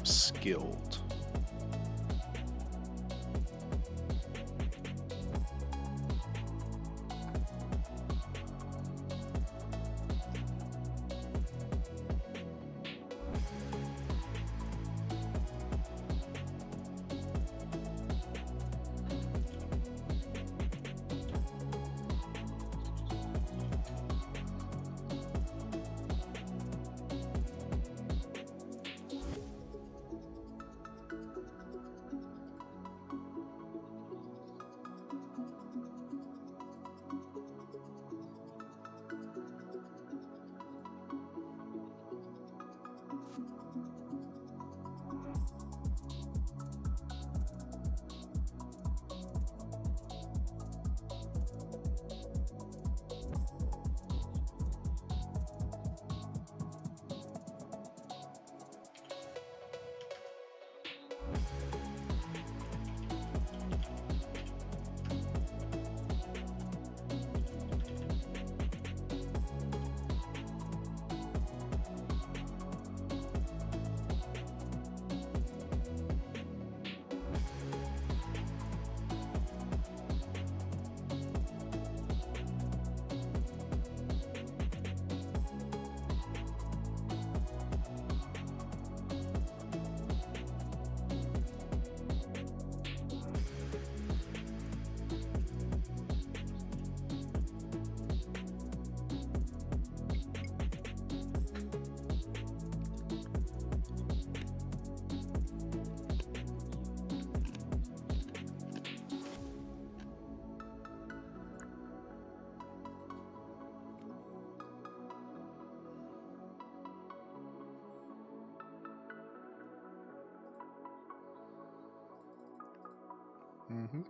skilled. Mm-hmm.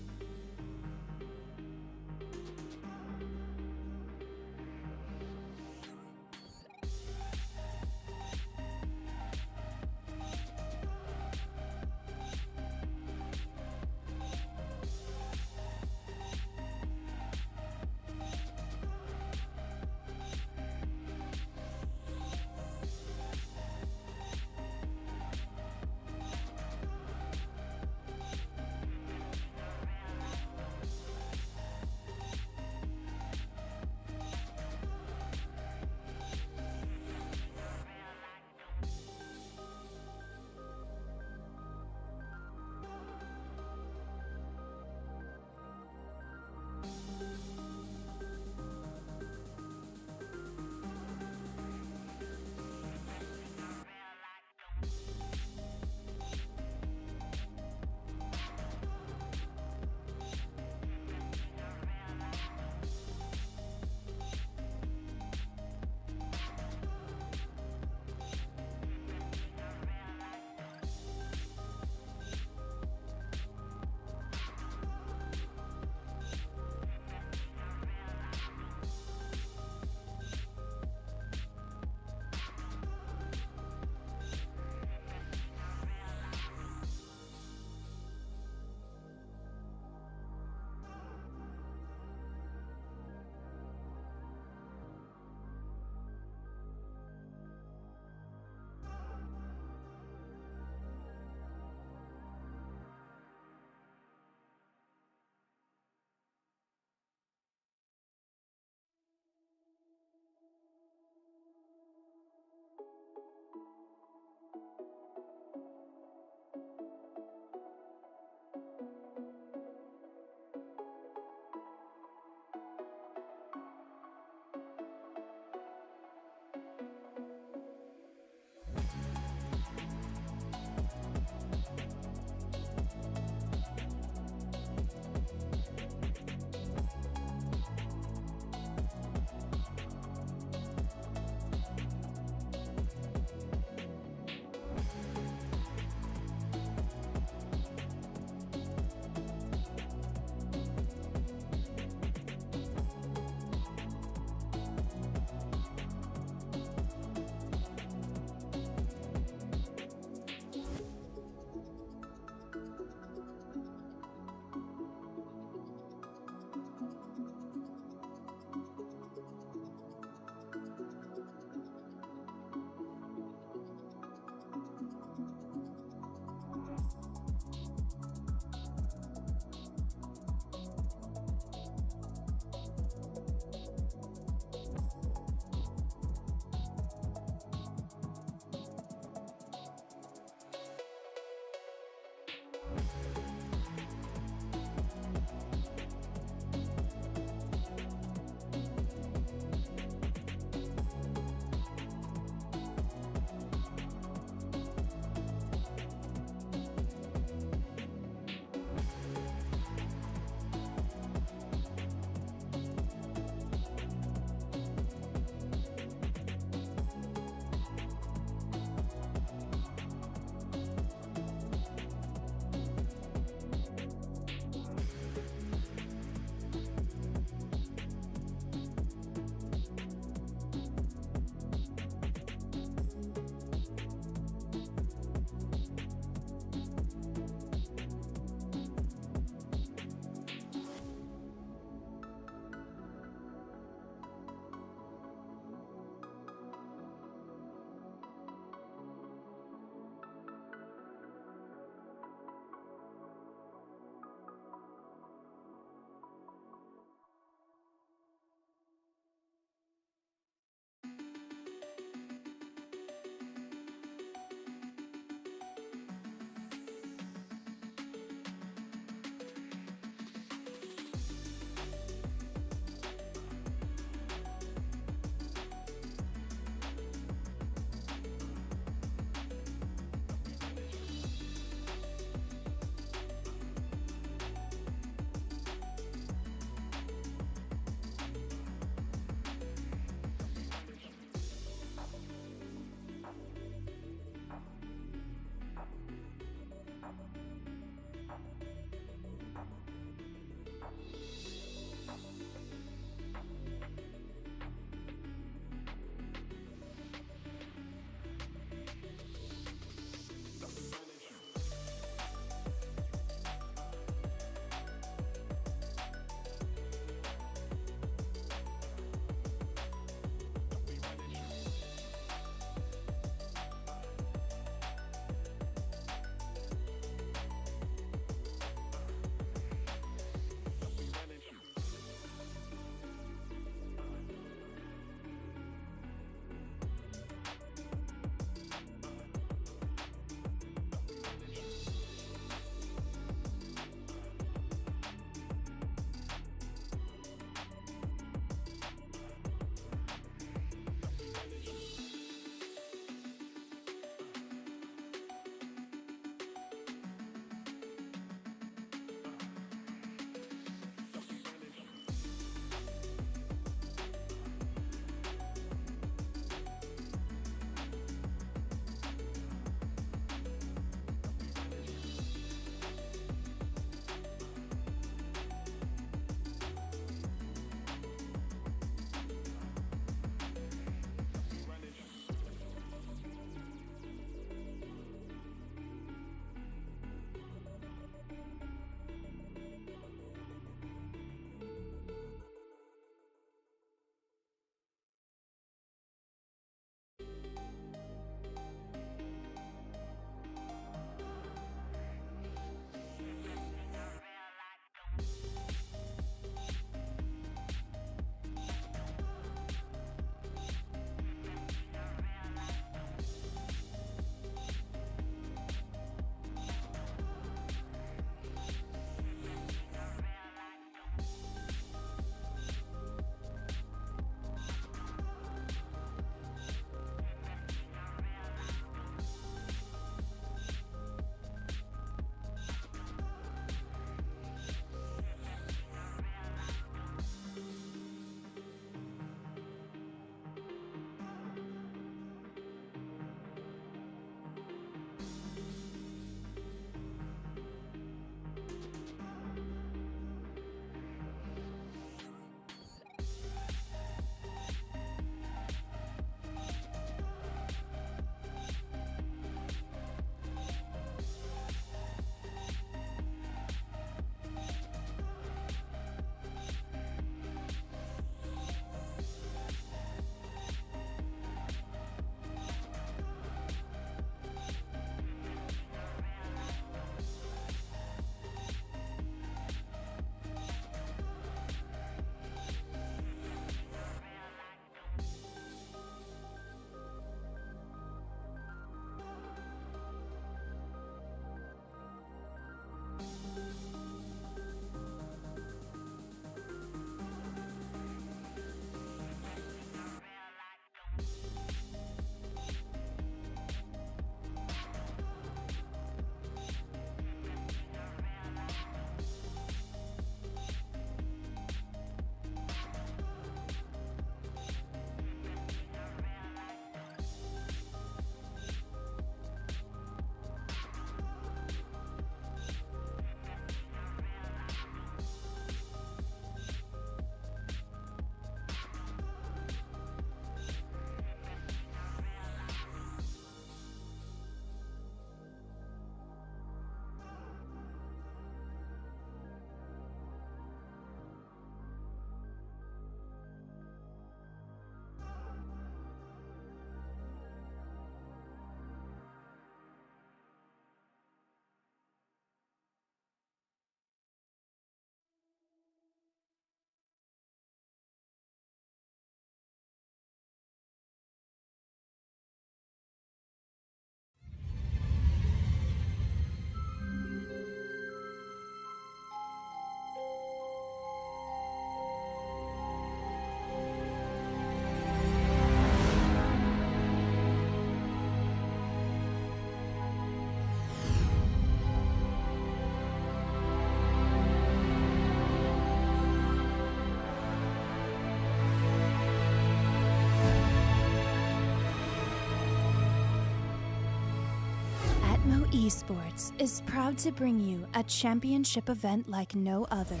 Esports is proud to bring you a championship event like no other.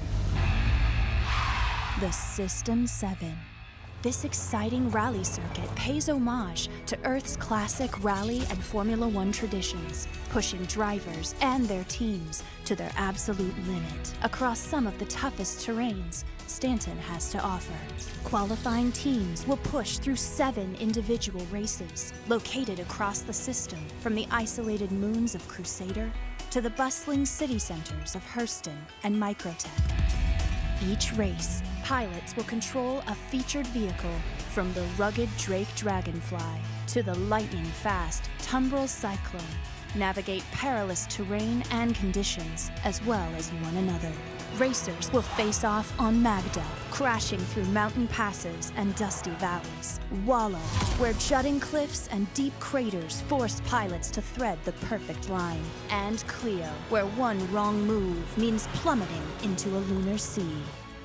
The System 7. This exciting rally circuit pays homage to Earth's classic rally and Formula One traditions, pushing drivers and their teams to their absolute limit across some of the toughest terrains Stanton has to offer. Qualifying teams will push through 7 individual races located across the system, from the isolated moons of Crusader to the bustling city centers of Hurston and Microtech. Each race, pilots will control a featured vehicle, from the rugged Drake Dragonfly to the lightning-fast Tumbril Cyclone, navigate perilous terrain and conditions, as well as one another. Racers will face off on Magda, crashing through mountain passes and dusty valleys. Wallow, where jutting cliffs and deep craters force pilots to thread the perfect line. And Cleo, where one wrong move means plummeting into a lunar sea.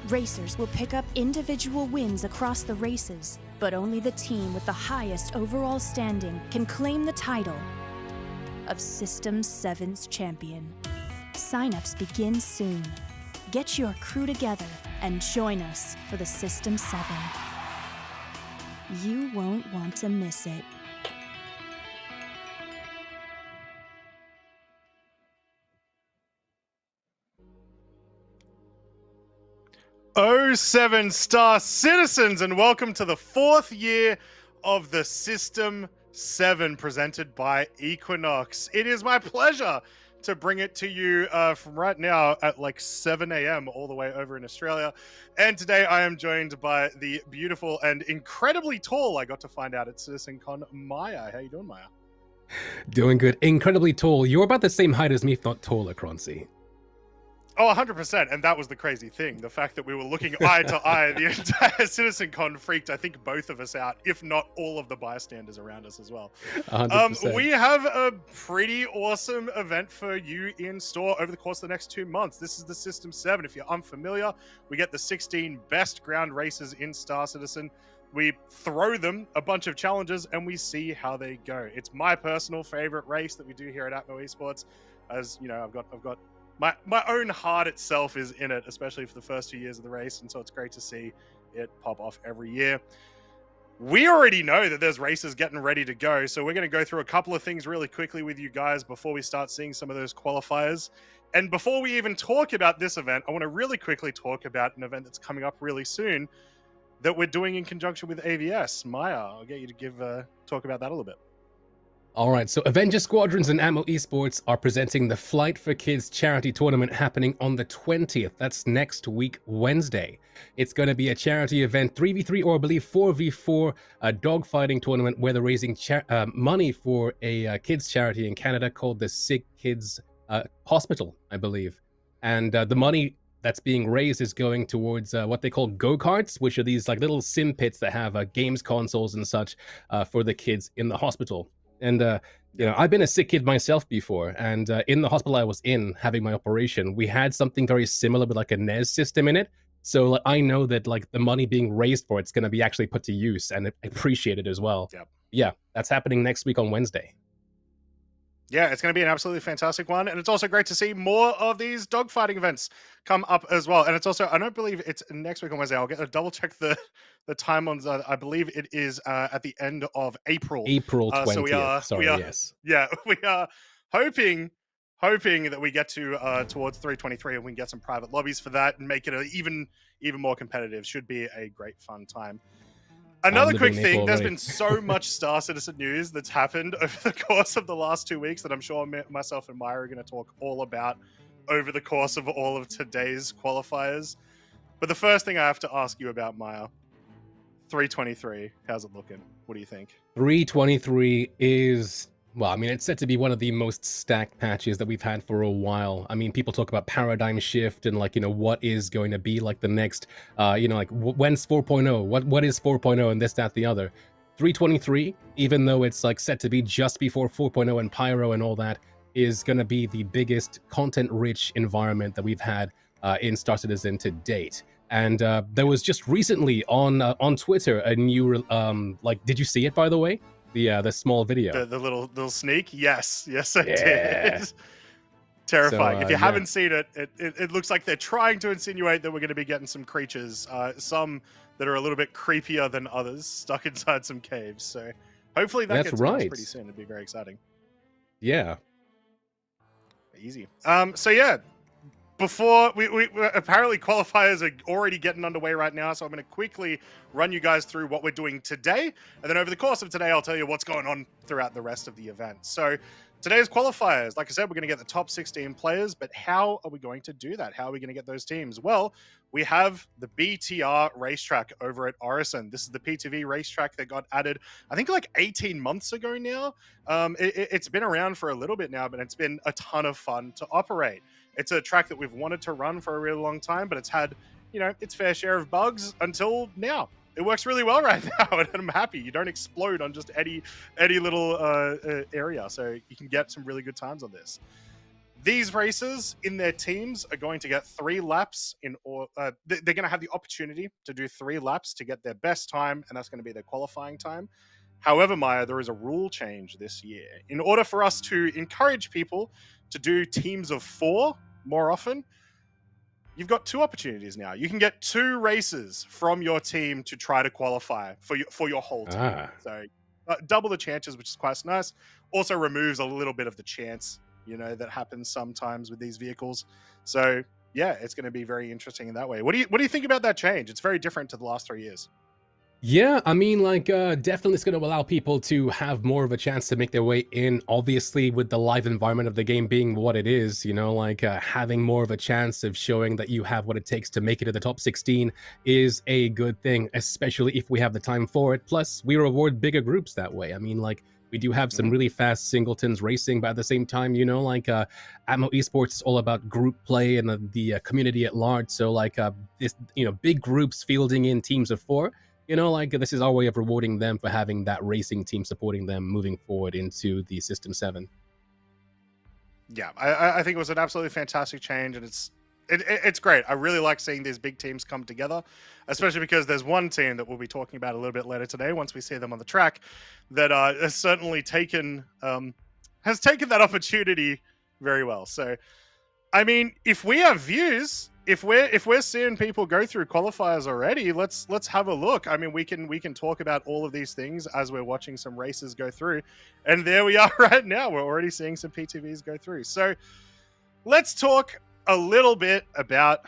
Racers will pick up individual wins across the races, but only the team with the highest overall standing can claim the title of System 7's champion. Sign-ups begin soon. Get your crew together and join us for the System 7. You won't want to miss it. Oh, 7 Star Citizens, and welcome to the 4th year of the System 7 presented by EQNX. It is my pleasure to bring it to you from right now at like 7 a.m. all the way over in Australia. And today I am joined by the beautiful and incredibly tall, I got to find out at CitizenCon, Maya. How you doing, Maya? Doing good. Incredibly tall. You're about the same height as me, if not taller, Croncy. Oh, 100%. And that was the crazy thing. The fact that we were looking eye to eye, the entire CitizenCon freaked, I think, both of us out, if not all of the bystanders around us as well. 100%. We have a pretty awesome event for you in store over the course of the next 2 months. This is the System 7. If you're unfamiliar, we get the 16 best ground races in Star Citizen. We throw them a bunch of challenges and we see how they go. It's my personal favorite race that we do here at Atmo Esports. As you know, I've got my own heart itself is in it, especially for the first 2 years of the race, and so it's great to see it pop off every year. We already know that there's races getting ready to go, so we're going to go through a couple of things really quickly with you guys before we start seeing some of those qualifiers. And before we even talk about this event, I want to really quickly talk about an event that's coming up really soon that we're doing in conjunction with AVS. Maya, I'll get you to talk about that a little bit. All right, so Avenger Squadrons and Atmo Esports are presenting the Flight for Kids charity tournament happening on the 20th. That's next week, Wednesday. It's going to be a charity event, 3v3 or I believe 4v4, a dogfighting tournament where they're raising money for a kids charity in Canada called the Sick Kids Hospital, I believe. And the money that's being raised is going towards what they call go-karts, which are these like little sim pits that have games consoles and such for the kids in the hospital. And, you know, I've been a sick kid myself before, and in the hospital I was in having my operation, we had something very similar with like a NES system in it. So like, I know that like the money being raised for it's going to be actually put to use, and I appreciate it as well. Yep. Yeah, that's happening next week on Wednesday. Yeah, it's going to be an absolutely fantastic one. And it's also great to see more of these dogfighting events come up as well. And it's also, I don't believe it's next week on Wednesday. I'll get a double check the time on, I believe it is at the end of April. April 20th. So yes. Yeah, we are hoping that we get to towards 323 and we can get some private lobbies for that and make it even more competitive. Should be a great fun time. Another quick thing, there's been so much Star Citizen news that's happened over the course of the last 2 weeks that I'm sure myself and Maya are going to talk all about over the course of all of today's qualifiers. But the first thing I have to ask you about, Maya, 323, how's it looking? What do you think? 323 is... well, I mean, it's said to be one of the most stacked patches that we've had for a while. I mean, people talk about paradigm shift and like, you know, what is going to be like the next, you know, like when's 4.0? What is 4.0 and this, that, the other. 323, even though it's like set to be just before 4.0 and Pyro and all that, is going to be the biggest content-rich environment that we've had in Star Citizen to date. And there was just recently on Twitter a new, like, did you see it, by the way? the small video. The little sneak. Yes, I Yeah. did. Terrifying. So, If you yeah. haven't seen it, it looks like they're trying to insinuate that we're going to be getting some creatures, some that are a little bit creepier than others, stuck inside some caves. So hopefully that That's gets announced right. pretty soon. It'd be very exciting. Yeah. Easy. So yeah, before we apparently qualifiers are already getting underway right now, so I'm going to quickly run you guys through what we're doing today, and then over the course of today I'll tell you what's going on throughout the rest of the event. So today's qualifiers, like I said, we're going to get the top 16 players, but how are we going to do that? How are we going to get those teams? Well, we have the BTR racetrack over at Orison. This is the PTV racetrack that got added, I think, like 18 months ago now. It's been around for a little bit now, but it's been a ton of fun to operate. It's a track that we've wanted to run for a really long time, but it's had, its fair share of bugs until now. It works really well right now, and I'm happy. You don't explode on just any little area, so you can get some really good times on this. These racers in their teams are going to get 3 laps they're going to have the opportunity to do 3 laps to get their best time, and that's going to be their qualifying time. However, Maya, there is a rule change this year. In order for us to encourage people to do teams of 4 more often, you've got 2 opportunities now. You can get 2 races from your team to try to qualify for your whole team. So double the chances, which is quite nice. Also removes a little bit of the chance, that happens sometimes with these vehicles. So yeah, it's going to be very interesting in that way. What do you think about that change? It's very different to the last 3 years. Yeah, I mean, definitely it's going to allow people to have more of a chance to make their way in, obviously, with the live environment of the game being what it is, having more of a chance of showing that you have what it takes to make it to the top 16 is a good thing, especially if we have the time for it. Plus, we reward bigger groups that way. I mean, we do have some really fast singletons racing, but at the same time, Atmo Esports is all about group play and the community at large. So, this, big groups fielding in teams of 4. This is our way of rewarding them for having that racing team supporting them moving forward into the System 7. Yeah, I think it was an absolutely fantastic change, and it's great. I really like seeing these big teams come together, especially because there's one team that we'll be talking about a little bit later today once we see them on the track that has certainly taken that opportunity very well. So, I mean, if we have views, if we're seeing people go through qualifiers already, let's have a look. I mean, we can talk about all of these things as we're watching some races go through, and there we are right now. We're already seeing some PTVs go through. So let's talk a little bit about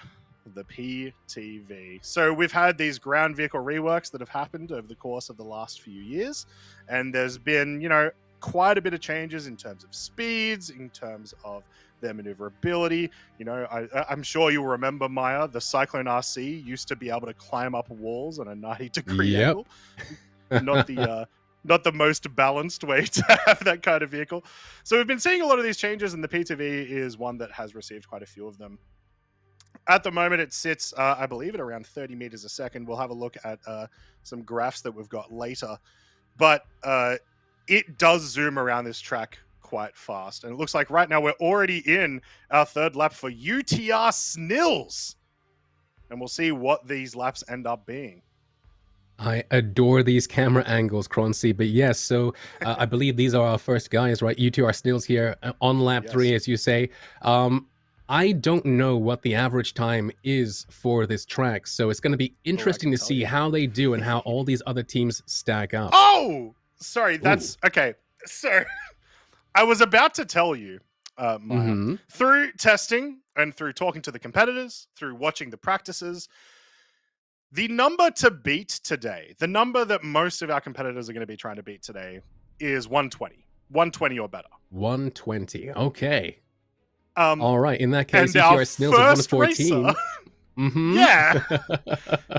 the PTV. So we've had these ground vehicle reworks that have happened over the course of the last few years, and there's been, quite a bit of changes in terms of speeds, in terms of their maneuverability. I'm sure you'll remember, Maya, the Cyclone RC used to be able to climb up walls on a 90-degree angle. Not the most balanced way to have that kind of vehicle. So we've been seeing a lot of these changes, and the PTV is one that has received quite a few of them. At the moment, it sits, I believe, at around 30 meters a second. We'll have a look at some graphs that we've got later. But it does zoom around this track quite fast. And it looks like right now we're already in our 3rd lap for UTR Snills. And we'll see what these laps end up being. I adore these camera angles, Croncy. But yes, so I believe these are our first guys, right? UTR Snills here on lap 3, as you say. I don't know what the average time is for this track, so it's going to be interesting to see how they do and how all these other teams stack up. Oh! Sorry, that's... Okay, so... I was about to tell you, Maya, through testing and through talking to the competitors, through watching the practices, the number to beat today, the number that most of our competitors are going to be trying to beat today is 120. 120 or better. 120. Okay. All right. In that case, UTR Snills is 114. Yeah.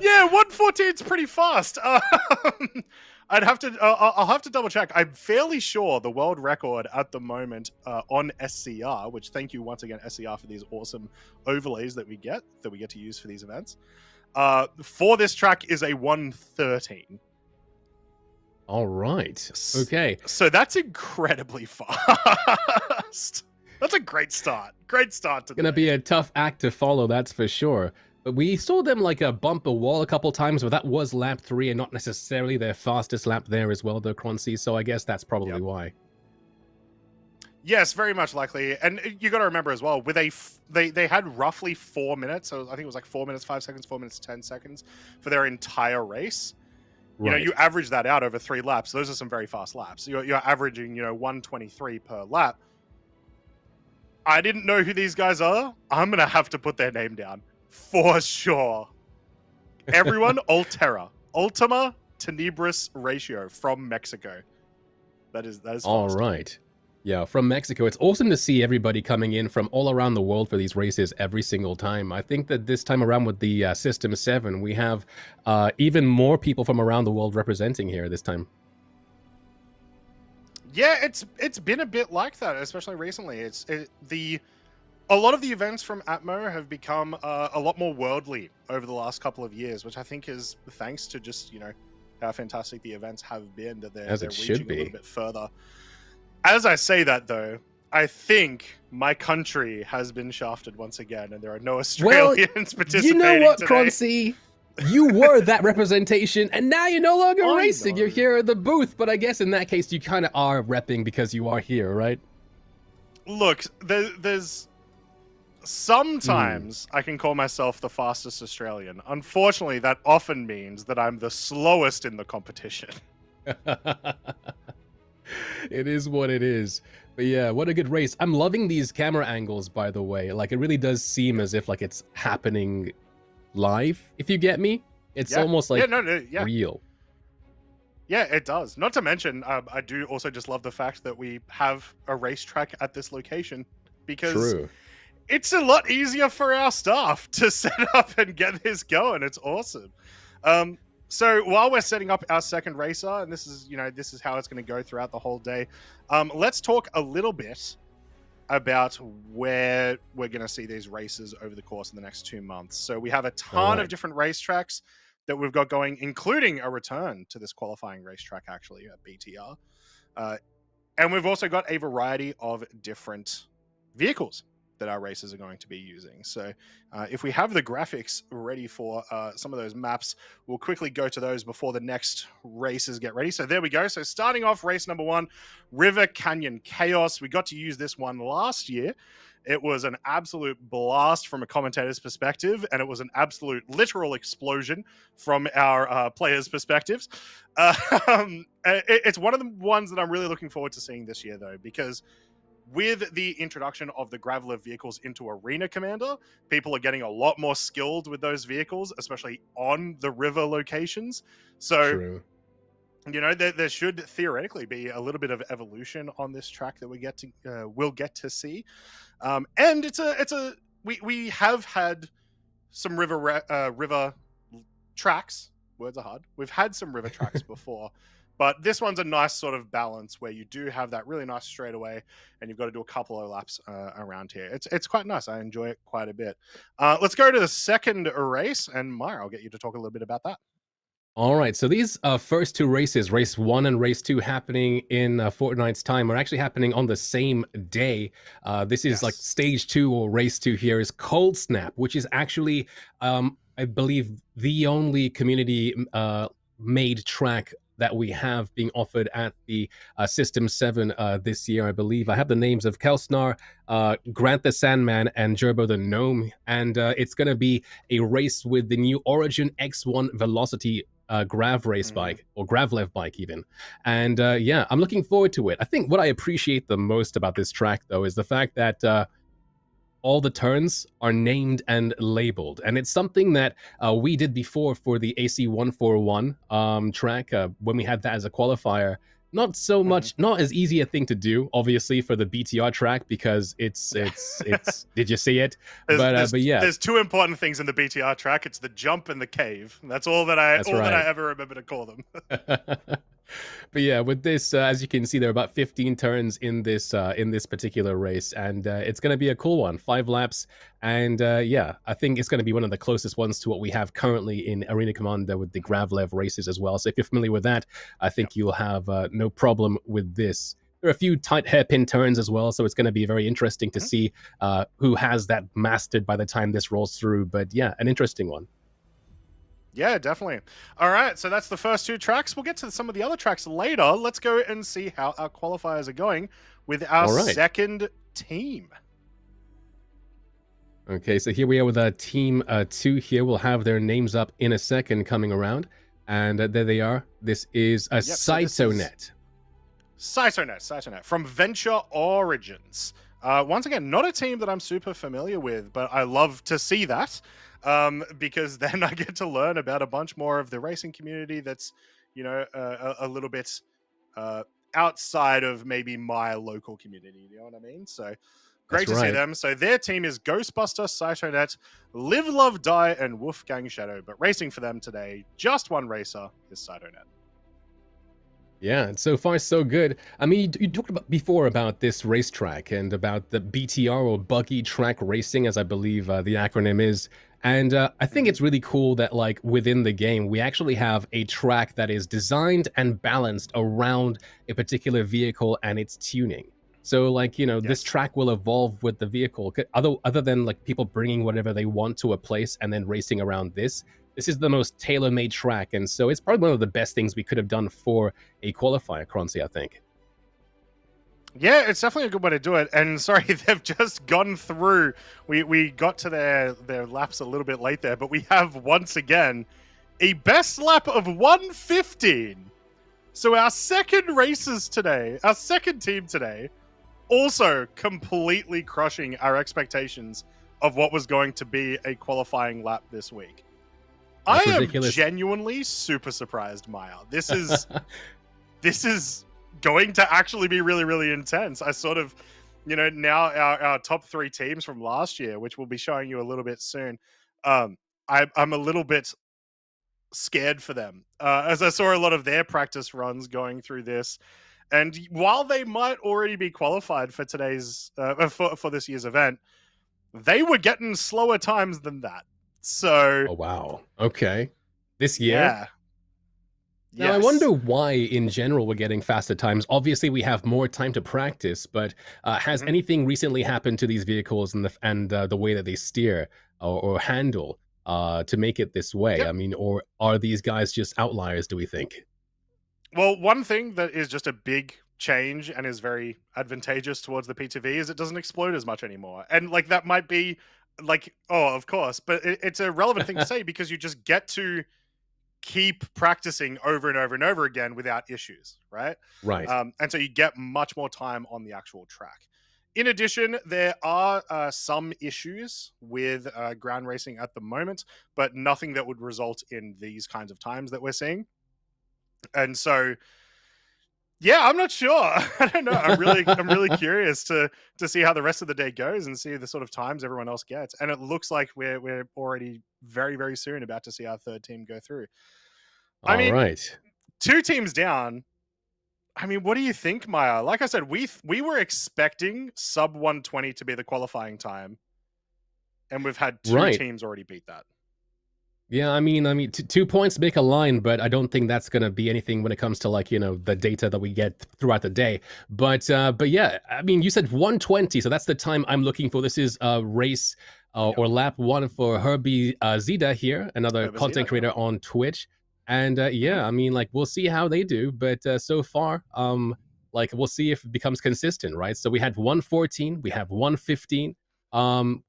Yeah, 114 is pretty fast. I'll have to double check. I'm fairly sure the world record at the moment on SCR, which thank you once again, SCR, for these awesome overlays that we get to use for these events. For this track is a 113. All right. Okay. So that's incredibly fast. That's a great start. Great start to Gonna be a tough act to follow, that's for sure. But we saw them like bump a wall a couple times, but that was lap 3 and not necessarily their fastest lap there as well, though, Croncy. So I guess that's probably why. Yes, very much likely. And you got to remember as well, with they had roughly 4 minutes. So I think it was like 4 minutes, 5 seconds, 4 minutes, 10 seconds for their entire race. Right. You know, you average that out over 3 laps. Those are some very fast laps. You're averaging, 123 per lap. I didn't know who these guys are. I'm going to have to put their name down for sure. Everyone, Ultima Tenebris Ratio from Mexico. That is fast. All right. Yeah, from Mexico. It's awesome to see everybody coming in from all around the world for these races every single time. I think that this time around with the System 7, we have even more people from around the world representing here this time. Yeah, it's been a bit like that, especially recently. A lot of the events from Atmo have become a lot more worldly over the last couple of years, which I think is thanks to just, how fantastic the events have been, that they're reaching a little bit further. As I say that, though, I think my country has been shafted once again, and there are no Australians participating. You know what, today. Croncy? You were that representation, and now you're no longer racing. You're here at the booth, but I guess in that case, you kind of are repping because you are here, right? Look, there's sometimes I can call myself the fastest Australian. Unfortunately, that often means that I'm the slowest in the competition. It is what it is. But yeah, what a good race. I'm loving these camera angles, by the way. Like, it really does seem as if like it's happening live, if you get me. It's almost like real. Yeah, it does. Not to mention, I do also just love the fact that we have a racetrack at this location, because it's a lot easier for our staff to set up and get this going. It's awesome. So while we're setting up our second racer, and this is how it's going to go throughout the whole day, let's talk a little bit about where we're going to see these races over the course of the next 2 months. So we have a ton of different racetracks that we've got going, including a return to this qualifying racetrack, actually, at BTR. And we've also got a variety of different vehicles that our racers are going to be using. So if we have the graphics ready for some of those maps, we'll quickly go to those before the next races get ready. So there we go. So starting off race number 1, River Canyon Chaos. We got to use this one last year. It was an absolute blast from a commentator's perspective, and it was an absolute literal explosion from our players' perspectives. It's one of the ones that I'm really looking forward to seeing this year, though, because with the introduction of the Graveler vehicles into Arena Commander, people are getting a lot more skilled with those vehicles, especially on the river locations. So, there should theoretically be a little bit of evolution on this track that we'll get to see. And we have had some river tracks. Words are hard. We've had some river tracks before. But this one's a nice sort of balance where you do have that really nice straightaway, and you've got to do a couple of laps around here. It's quite nice. I enjoy it quite a bit. Let's go to the second race, and Maya, I'll get you to talk a little bit about that. All right, so these first 2 races, race 1 and race 2, happening in a fortnight's time, are actually happening on the same day. This is like stage 2 or race 2 here is Cold Snap, which is actually, I believe, the only community made track that we have being offered at the System 7 this year, I believe. I have the names of Kelsnar, Grant the Sandman, and Gerbo the Gnome, and it's going to be a race with the new Origin X1 Velocity Grav race bike, or Gravlev bike even. And I'm looking forward to it. I think what I appreciate the most about this track, though, is the fact that all the turns are named and labeled. And it's something that we did before for the AC141 track when we had that as a qualifier. Not so much, not as easy a thing to do, obviously, for the BTR track, because it's did you see it? But yeah. There's 2 important things in the BTR track. It's the jump and the cave. That's all that I ever remember to call them. But yeah, with this, as you can see, there are about 15 turns in this particular race, and it's going to be a cool one. 5 laps, and I think it's going to be one of the closest ones to what we have currently in Arena Commander with the Gravlev races as well. So if you're familiar with that, I think you'll have no problem with this. there are a few tight hairpin turns as well, so it's going to be very interesting to see who has that mastered by the time this rolls through. But yeah, an interesting one. Yeah, definitely. All right, so that's the first 2 tracks. We'll get to some of the other tracks later. Let's go and see how our qualifiers are going with our second team. Okay, so here we are with team 2 here. We'll have their names up in a second coming around. And there they are. This is a Cytonet. Cytonet from Venture Origins. Once again, not a team that I'm super familiar with, but I love to see that because then I get to learn about a bunch more of the racing community that's, you know, a little bit outside of maybe my local community. You know what I mean? So great to see them. So their team is Ghostbuster, Cytonet, Live, Love, Die, and Wolfgang Shadow. But racing for them today, just one racer is Cytonet. Yeah, so far so good. I mean, you talked about before about this racetrack and about the BTR or Buggy Track Racing, as I believe the acronym is. And I think it's really cool that, like, within the game, we actually have a track that is designed and balanced around a particular vehicle and its tuning. So, like, you know, this track will evolve with the vehicle. Other than, like, people bringing whatever they want to a place and then racing around this. This is the most tailor-made track, and so it's probably one of the best things we could have done for a qualifier, Croncy, I think. Yeah, it's definitely a good way to do it. And sorry, they've just gone through. We got to their laps a little bit late there, but we have once again a best lap of 115. So our second racers today, our second team today, also completely crushing our expectations of what was going to be a qualifying lap this week. That's I am ridiculous. genuinely super surprised, Maya. This is going to actually be really, really intense. I sort of, you know, now our top 3 teams from last year, which we'll be showing you a little bit soon, I'm a little bit scared for them as I saw a lot of their practice runs going through this. And while they might already be qualified for today's for this year's event, they were getting slower times than that. So, oh wow, okay, this year. Yeah. Now, I wonder why, in general, we're getting faster times. Obviously, we have more time to practice, but has anything recently happened to these vehicles and the way that they steer or handle to make it this way? I mean, or are these guys just outliers, do we think? Well, one thing that is just a big change and is very advantageous towards the PTV is it doesn't explode as much anymore. And, like, that might be, like, oh, of course, but it's a relevant thing to say because you just get to keep practicing over and over and over again without issues, right? Right. And so you get much more time on the actual track. In addition, there are some issues with ground racing at the moment, but nothing that would result in these kinds of times that we're seeing. And so, yeah, I'm not sure. I don't know. I'm really curious to see how the rest of the day goes and see the sort of times everyone else gets. And it looks like we're already very, very soon about to see our third team go through. I mean, right. 2 teams down. I mean, what do you think, Maya? Like I said, we were expecting sub 120 to be the qualifying time, and we've had 2 teams already beat that. Yeah, I mean, 2 points make a line, but I don't think that's gonna be anything when it comes to, like, you know, the data that we get throughout the day. But yeah, I mean, you said 120, so that's the time I'm looking for. This is race or lap 1 for Herbie Zida here, another content creator on Twitch. And yeah, I mean, like, we'll see how they do, but so far, like, we'll see if it becomes consistent, right? So we had 114, we have 115.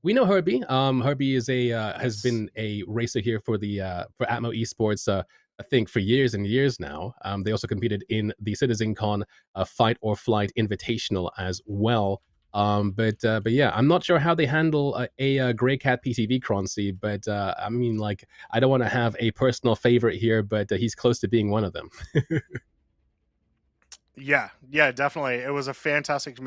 We know Herbie. Herbie is has been a racer here for the for Atmo Esports. I think for years and years now. They also competed in the CitizenCon Fight or Flight Invitational as well. But yeah, I'm not sure how they handle a Grey Cat PTV Croncy, but I mean, like, I don't want to have a personal favorite here, but he's close to being one of them. Yeah, definitely. It was a fantastic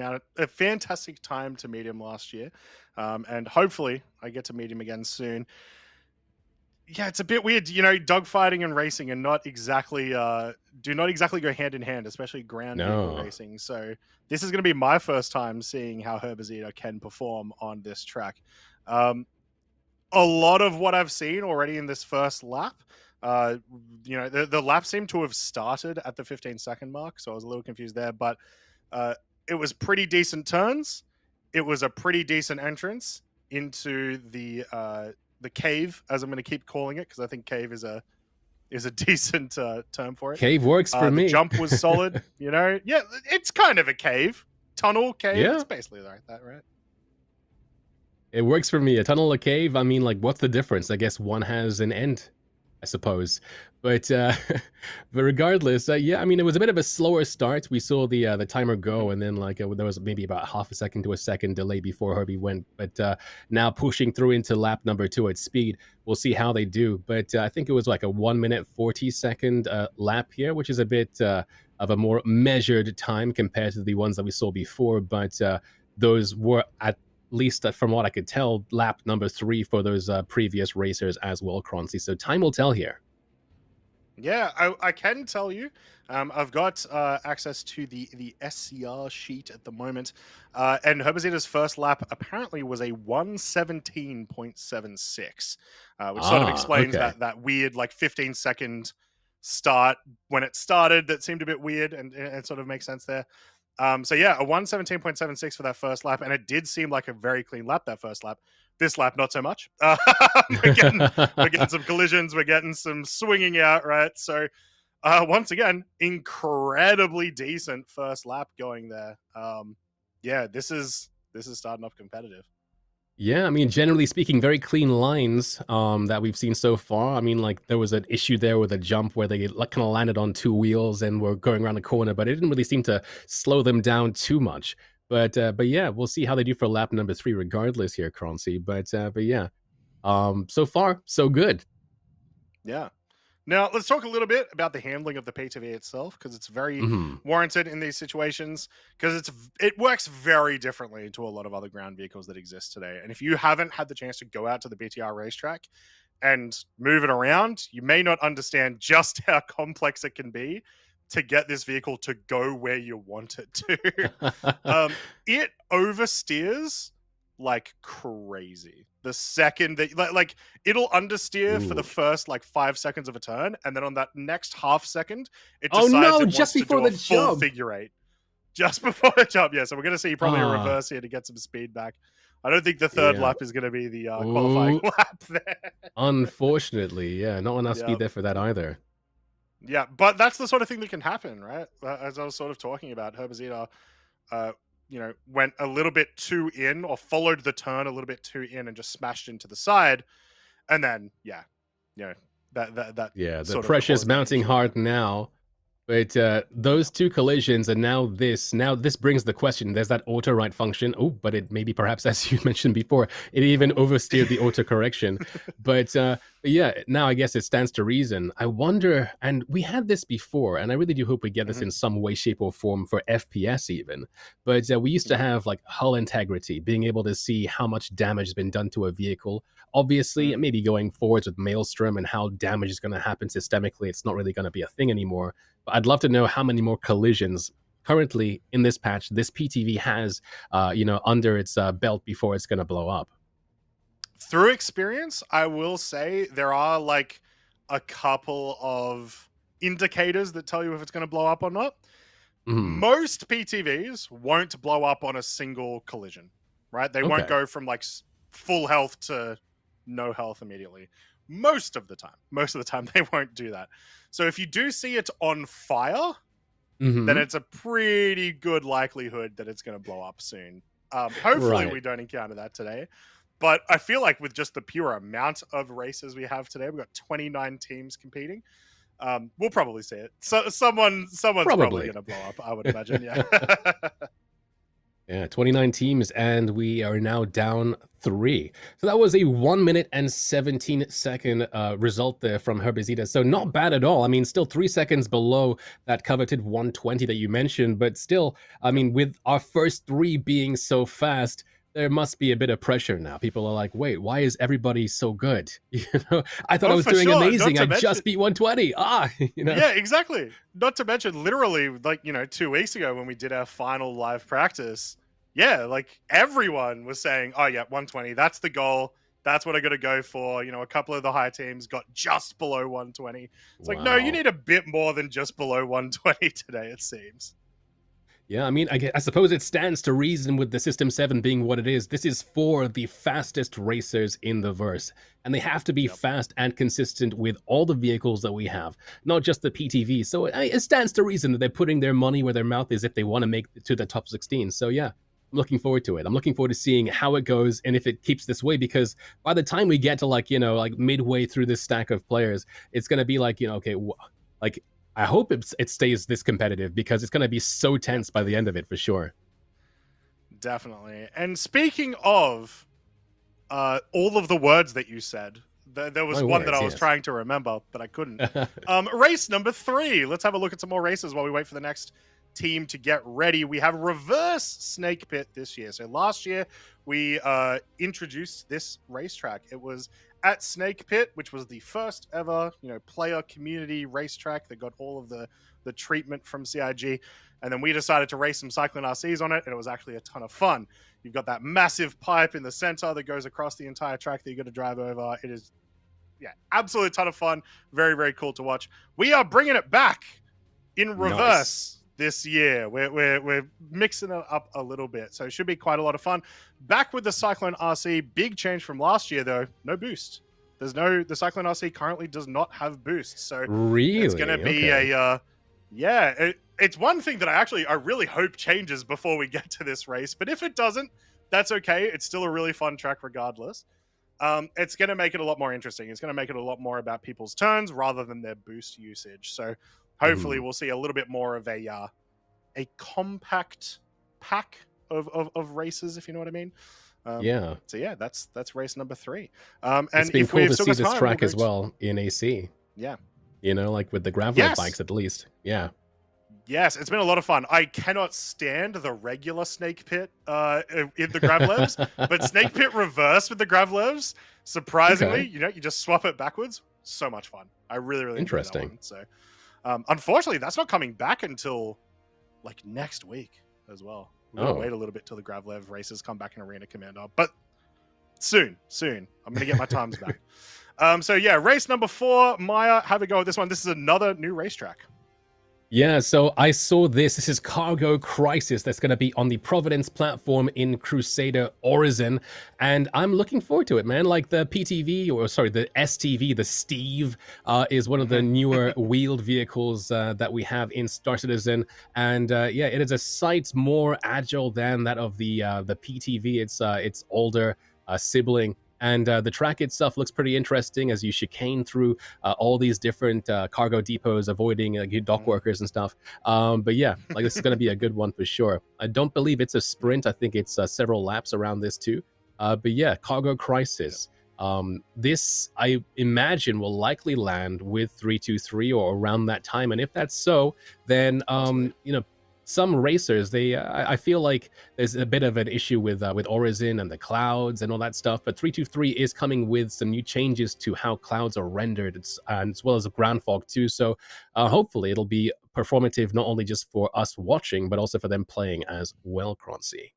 time to meet him last year, and hopefully I get to meet him again soon. Yeah, it's a bit weird, you know, dogfighting and racing and not exactly do not exactly go hand in hand, especially ground vehicle racing. So this is going to be my first time seeing how Herbazito can perform on this track. A lot of what I've seen already in this first lap, you know, the lap seemed to have started at the 15-second mark, so I was a little confused there. But It was pretty decent turns. It was a pretty decent entrance into the cave, as I'm going to keep calling it, because I think cave is a decent term for it. Cave works for The me. jump was solid. Yeah, it's kind of a cave, tunnel, cave. Yeah. It's basically like that, right? It works for me. A tunnel, a cave. I mean, like, what's the difference? I guess one has an end, I suppose. But but regardless, yeah. I mean, it was a bit of a slower start. We saw the timer go, and then like there was maybe about half a second to a second delay before Herbie went. But now pushing through into lap number 2 at speed, we'll see how they do. But I think it was like a 1 minute 40-second lap here, which is a bit of a more measured time compared to the ones that we saw before. But those were at least from what I could tell, lap number 3 for those previous racers as well, Croncy. So time will tell here. Yeah, I can tell you. I've got access to the SCR sheet at the moment. And Herbazita's first lap apparently was a 1:17.76, which sort of explains that weird like 15-second start when it started that seemed a bit weird, and it sort of makes sense there. So yeah, a 1:17.76 for that first lap, and it did seem like a very clean lap that first lap. This lap, not so much. We're getting some collisions. We're getting some swinging out, right? So once again, incredibly decent first lap going there. Yeah, this is starting off competitive. Yeah, I mean, generally speaking, very clean lines that we've seen so far. I mean, like, there was an issue there with a jump where they kind of landed on 2 wheels and were going around the corner, but it didn't really seem to slow them down too much. But yeah, we'll see how they do for lap number 3 regardless here, Croncy. But yeah, so far, so good. Yeah. Now, let's talk a little bit about the handling of the PTV itself, because it's very warranted in these situations, because it works very differently to a lot of other ground vehicles that exist today. And if you haven't had the chance to go out to the BTR racetrack and move it around, you may not understand just how complex it can be to get this vehicle to go where you want it to. It oversteers like crazy. The second that like it'll understeer for the first like 5 seconds of a turn, and then on that next half second, it decides it just wants before to do the a full jump. figure 8 just before the jump. Yeah, so we're gonna see probably a reverse here to get some speed back. I don't think the third lap is gonna be the qualifying lap there. Unfortunately, yeah, not enough speed there for that either. Yeah, but that's the sort of thing that can happen, right? As I was sort of talking about, Herbazita, went a little bit too in, or followed the turn a little bit too in and just smashed into the side. And then, the pressure's mounting hard now. But those two collisions, and now this brings the question. There's that auto right function. Oh, but it maybe perhaps, as you mentioned before, it even oversteered the auto correction. But yeah, now I guess it stands to reason. I wonder, and we had this before, and I really do hope we get this in some way, shape, or form for FPS even. But we used to have like hull integrity, being able to see how much damage has been done to a vehicle. Obviously, maybe going forwards with Maelstrom and how damage is going to happen systemically, it's not really going to be a thing anymore. But I'd love to know how many more collisions currently in this patch this PTV has, under its belt before it's going to blow up. Through experience, I will say there are like a couple of indicators that tell you if it's going to blow up or not. Most PTVs won't blow up on a single collision, right? They won't go from like full health to no health immediately. Most of the time they won't do that. So if you do see it on fire, then it's a pretty good likelihood that it's going to blow up soon. Hopefully we don't encounter that today. But I feel like with just the pure amount of races we have today, we've got 29 teams competing. We'll probably see it. So someone's probably going to blow up, I would imagine. Yeah. Yeah, 29 teams, and we are now down 3. So that was a 1 minute and 17-second result there from Herbazita. So not bad at all. I mean, still 3 seconds below that coveted 120 that you mentioned, but still, I mean, with our first 3 being so fast, there must be a bit of pressure now. People are like, wait, why is everybody so good? I thought I was doing amazing. I just beat 120. Yeah, exactly. Not to mention, literally, like, 2 weeks ago when we did our final live practice, yeah, like everyone was saying, oh yeah, 120, that's the goal. That's what I got to go for. A couple of the high teams got just below 120. It's like, no, you need a bit more than just below 120 today, it seems. Yeah, I mean, I suppose it stands to reason with the System 7 being what it is. This is for the fastest racers in the verse, and they have to be Yep. fast and consistent with all the vehicles that we have, not just the PTV. So it stands to reason that they're putting their money where their mouth is if they want to make it to the top 16. So yeah, I'm looking forward to it. I'm looking forward to seeing how it goes and if it keeps this way, because by the time we get to like, like midway through this stack of players, it's going to be like, okay, like I hope it stays this competitive, because it's going to be so tense by the end of it for sure. Definitely. And speaking of all of the words that you said, there was one that I was trying to remember, but I couldn't. Race number 3. Let's have a look at some more races while we wait for the next team to get ready. We have reverse snake pit this year. So last year we introduced this racetrack. It was at Snake Pit, which was the first ever, player community racetrack that got all of the treatment from CIG. And then we decided to race some cycling RCs on it, and it was actually a ton of fun. You've got that massive pipe in the center that goes across the entire track that you got to drive over. It is, absolutely a ton of fun. Very, very cool to watch. We are bringing it back in reverse. Nice. This year. We're mixing it up a little bit, so it should be quite a lot of fun. Back with the Cyclone RC, big change from last year though. No boost. The Cyclone RC currently does not have boost, so really it's going to be it's one thing that I really hope changes before we get to this race. But if it doesn't, that's okay. It's still a really fun track regardless. It's going to make it a lot more interesting. It's going to make it a lot more about people's turns rather than their boost usage. So hopefully we'll see a little bit more of a compact pack of races, if you know what I mean. So yeah, that's race number 3. And it's been cool to see this track as well in AC. Yeah. Like with the gravel bikes at least. Yeah. Yes, it's been a lot of fun. I cannot stand the regular Snake Pit in the Gravlevs, but Snake Pit reverse with the Gravlevs, surprisingly, you just swap it backwards. So much fun. I really, really enjoy that one. So, unfortunately, that's not coming back until like next week as well. We're going to wait a little bit till the Gravlev races come back in Arena Commander, but soon. I'm going to get my times back. So yeah, race number 4. Maya, have a go at this one. This is another new racetrack. Yeah, so I saw this. This is Cargo Crisis. That's going to be on the Providence platform in Crusader Horizon. And I'm looking forward to it, man. Like the PTV, the STV, the Steve, is one of the newer wheeled vehicles that we have in Star Citizen. And it is a sight more agile than that of the PTV. It's older sibling. And the track itself looks pretty interesting as you chicane through all these different cargo depots, avoiding dock workers and stuff. But yeah, this is going to be a good one for sure. I don't believe it's a sprint. I think it's several laps around this too. But yeah, Cargo Crisis. This, I imagine, will likely land with 323 or around that time. And if that's so, then, some racers, I feel like there's a bit of an issue with Horizon and the clouds and all that stuff, but 323 is coming with some new changes to how clouds are rendered, and as well as ground fog too. So hopefully it'll be performative, not only just for us watching, but also for them playing as well, Croncy.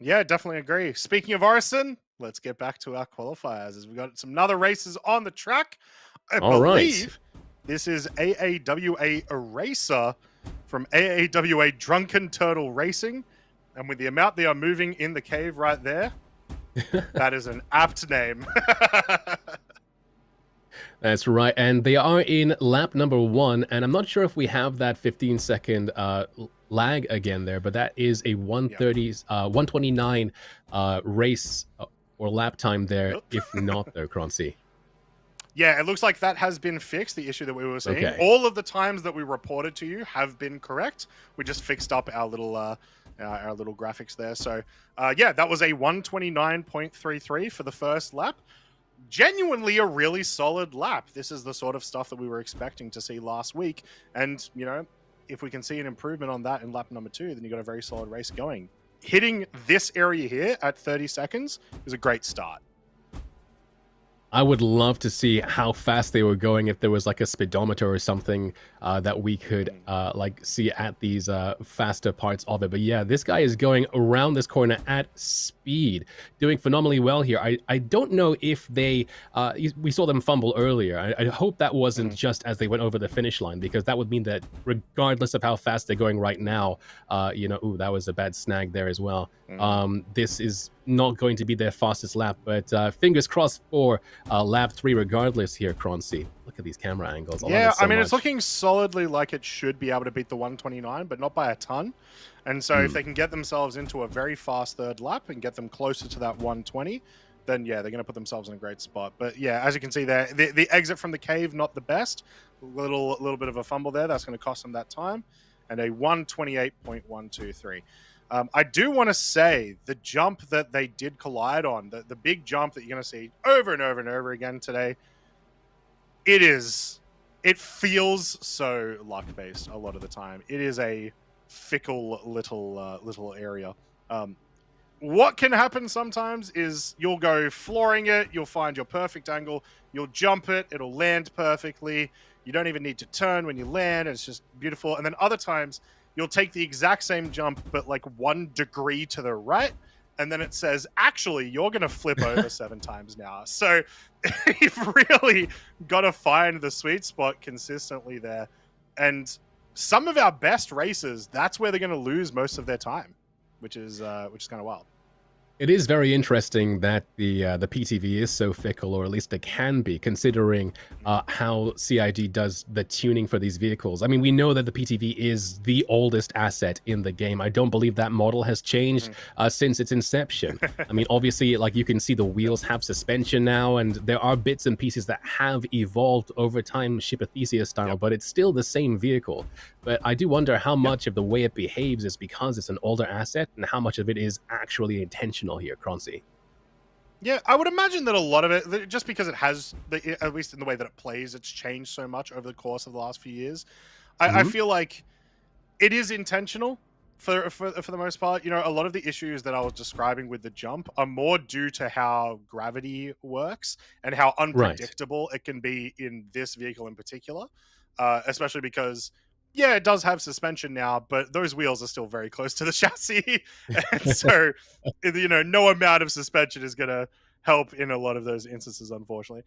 Yeah, definitely agree. Speaking of Horizon, let's get back to our qualifiers as we got some other races on the track. I believe this is AAWA Eraser from AAWA Drunken Turtle Racing. And with the amount they are moving in the cave right there, that is an apt name. That's right. And they are in lap number 1. And I'm not sure if we have that 15-second lag again there, but that is a 129 race or lap time there, if not there, Croncy. Yeah, it looks like that has been fixed, the issue that we were seeing. Okay. All of the times that we reported to you have been correct. We just fixed up our little graphics there. So, that was a 129.33 for the first lap. Genuinely a really solid lap. This is the sort of stuff that we were expecting to see last week. And, if we can see an improvement on that in lap number 2, then you got a very solid race going. Hitting this area here at 30 seconds is a great start. I would love to see how fast they were going if there was like a speedometer or something that we could like see at these faster parts of it. But yeah, this guy is going around this corner at speed, doing phenomenally well here. I don't know if they, we saw them fumble earlier. I hope that wasn't just as they went over the finish line, because that would mean that regardless of how fast they're going right now, you know, ooh, that was a bad snag there as well. This is not going to be their fastest lap, but fingers crossed for lap 3 regardless here, Croncy. Look at these camera angles. I mean, it's looking solidly like it should be able to beat the 129, but not by a ton. And so if they can get themselves into a very fast third lap and get them closer to that 120, then yeah, they're going to put themselves in a great spot. But yeah, as you can see there, the exit from the cave, not the best. Little bit of a fumble there. That's going to cost them that time. And a 128.123. I do want to say the jump that they did collide on, the big jump that you're going to see over and over and over again today, it feels so luck-based a lot of the time. It is a fickle little area. What can happen sometimes is you'll go flooring it, you'll find your perfect angle, you'll jump it, it'll land perfectly. You don't even need to turn when you land, it's just beautiful. And then other times, you'll take the exact same jump, but like 1 degree to the right, and then it says, actually, you're going to flip over 7 times now. So you've really got to find the sweet spot consistently there. And some of our best racers, that's where they're going to lose most of their time, which is kind of wild. It is very interesting that the PTV is so fickle, or at least it can be, considering how CIG does the tuning for these vehicles. I mean, we know that the PTV is the oldest asset in the game. I don't believe that model has changed since its inception. I mean, obviously, like you can see the wheels have suspension now, and there are bits and pieces that have evolved over time, Shipathesia style, but it's still the same vehicle. But I do wonder how much of the way it behaves is because it's an older asset, and how much of it is actually intentional here, Croncy. Yeah, I would imagine that a lot of it, just because it has, at least in the way that it plays, it's changed so much over the course of the last few years. I feel like it is intentional for the most part. You know, a lot of the issues that I was describing with the jump are more due to how gravity works and how unpredictable it can be in this vehicle in particular, especially because, yeah, it does have suspension now, but those wheels are still very close to the chassis. And so, you know, no amount of suspension is going to help in a lot of those instances, unfortunately.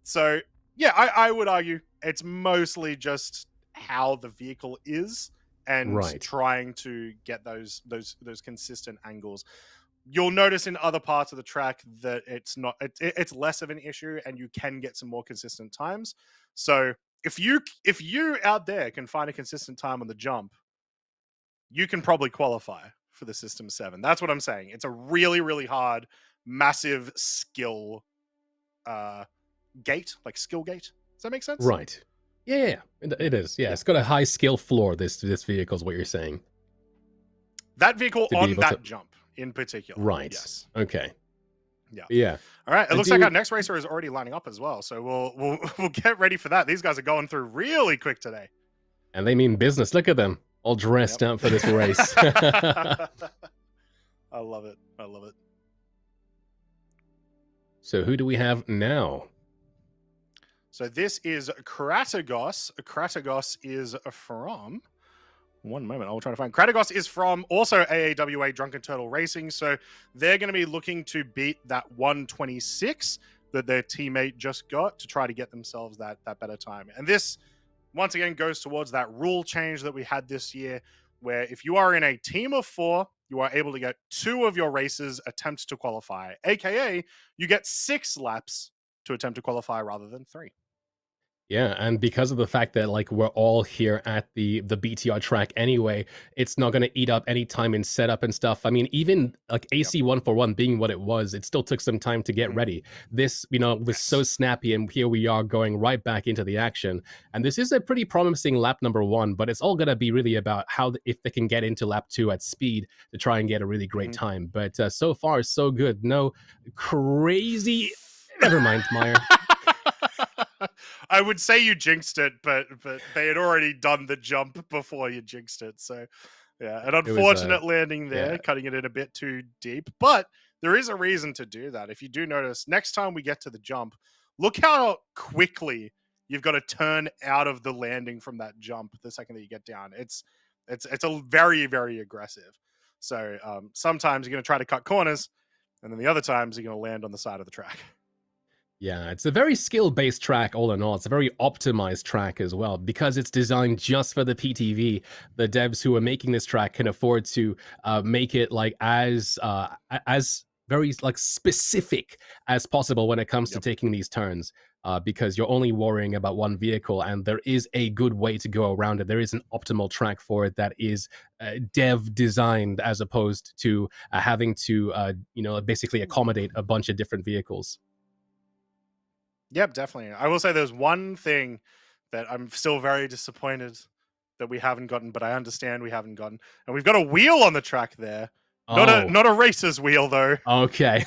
So, yeah, I would argue it's mostly just how the vehicle is and trying to get those consistent angles. You'll notice in other parts of the track that it's less of an issue, and you can get some more consistent times. So if you out there can find a consistent time on the jump, you can probably qualify for the System 7. That's what I'm saying. It's a really, really hard, massive skill gate, like skill gate. Does that make sense? Right. Yeah, it is. Yeah, it's got a high skill floor, this vehicle is what you're saying. That vehicle on that jump in particular. Right. Yes. Okay. Yeah. All right. It looks like our next racer is already lining up as well. So we'll get ready for that. These guys are going through really quick today. And they mean business. Look at them, all dressed up for this race. I love it. I love it. So who do we have now? So this is Kratagos. Kratagos is from... One moment, I'll try to find. Kratagos is from also AAWA Drunken Turtle Racing, so they're going to be looking to beat that 126 that their teammate just got to try to get themselves that better time. And this, once again, goes towards that rule change that we had this year, where if you are in a team of 4, you are able to get 2 of your races attempt to qualify, aka you get 6 laps to attempt to qualify rather than 3. Yeah, and because of the fact that like we're all here at the BTR track anyway, it's not going to eat up any time in setup and stuff. I mean, even like AC 141 being what it was, it still took some time to get ready. This, you know, was so snappy, and here we are going right back into the action. And this is a pretty promising lap number 1, but it's all going to be really about how if they can get into lap 2 at speed to try and get a really great time. But so far, so good. No crazy. Never mind, Meyer. I would say you jinxed it, but they had already done the jump before you jinxed it. So, yeah, an unfortunate landing there, cutting it in a bit too deep. But there is a reason to do that. If you do notice, next time we get to the jump, look how quickly you've got to turn out of the landing from that jump the second that you get down. It's a very, very aggressive. So sometimes you're going to try to cut corners, and then the other times you're going to land on the side of the track. Yeah, it's a very skill-based track all in all. It's a very optimized track as well because it's designed just for the PTV. The devs who are making this track can afford to make it like as very like specific as possible when it comes to taking these turns. Because you're only worrying about one vehicle, and there is a good way to go around it. There is an optimal track for it that is dev designed, as opposed to having to, basically accommodate a bunch of different vehicles. Yep, definitely. I will say there's one thing that I'm still very disappointed that we haven't gotten, but I understand we haven't gotten, and we've got a wheel on the track there. Not a racer's wheel though. Okay.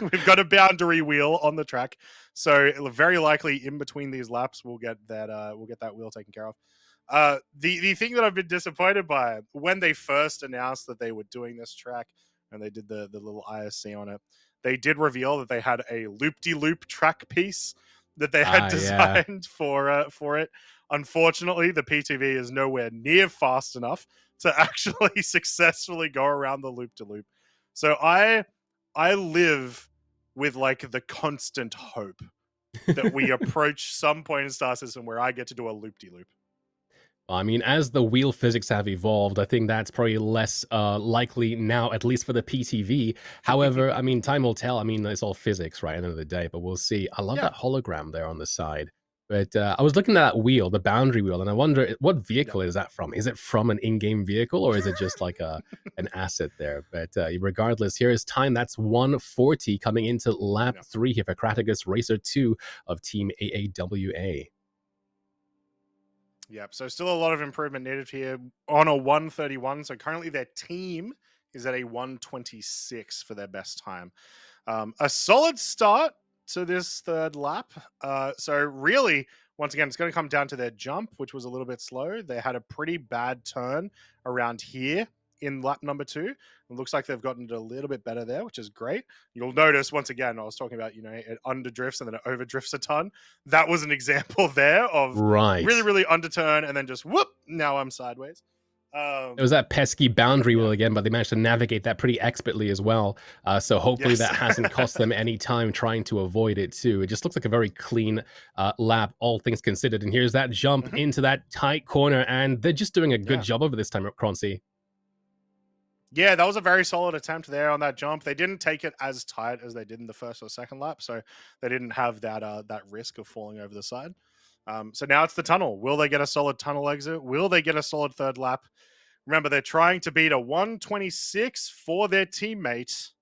we've got a boundary wheel on the track, so very likely in between these laps we'll get that wheel taken care of. The thing that I've been disappointed by, when they first announced that they were doing this track and they did the little ISC on it, they did reveal that they had a loop-de-loop track piece that they had designed for it. Unfortunately, the PTV is nowhere near fast enough to actually successfully go around the loop-de-loop. So I live with like the constant hope that we approach some point in Star Citizen where I get to do a loop-de-loop. I mean, as the wheel physics have evolved, I think that's probably less likely now, at least for the PTV. However, I mean, time will tell. I mean, it's all physics, right, at the end of the day, but we'll see. I love that hologram there on the side. But I was looking at that wheel, the boundary wheel, and I wonder, what vehicle is that from? Is it from an in-game vehicle, or is it just like an asset there? But regardless, here is time. That's 140 coming into lap 3 here for Kratos Racer 2 of Team AAWA. Yep, so still a lot of improvement needed here on a 131. So currently their team is at a 126 for their best time. A solid start to this third lap. So really, once again, it's going to come down to their jump, which was a little bit slow. They had a pretty bad turn around here in lap number 2. It looks like they've gotten it a little bit better there, which is great. You'll notice, once again, I was talking about, it underdrifts and then it overdrifts a ton. That was an example there of really, really underturn and then just whoop, now I'm sideways. It was that pesky boundary wheel again, but they managed to navigate that pretty expertly as well. So hopefully that hasn't cost them any time trying to avoid it too. It just looks like a very clean lap, all things considered. And here's that jump into that tight corner, and they're just doing a good job over this time at Croncy. Yeah, that was a very solid attempt there on that jump. They didn't take it as tight as they did in the first or second lap, so they didn't have that risk of falling over the side. So now it's the tunnel. Will they get a solid tunnel exit? Will they get a solid third lap? Remember, they're trying to beat a 126 for their teammates.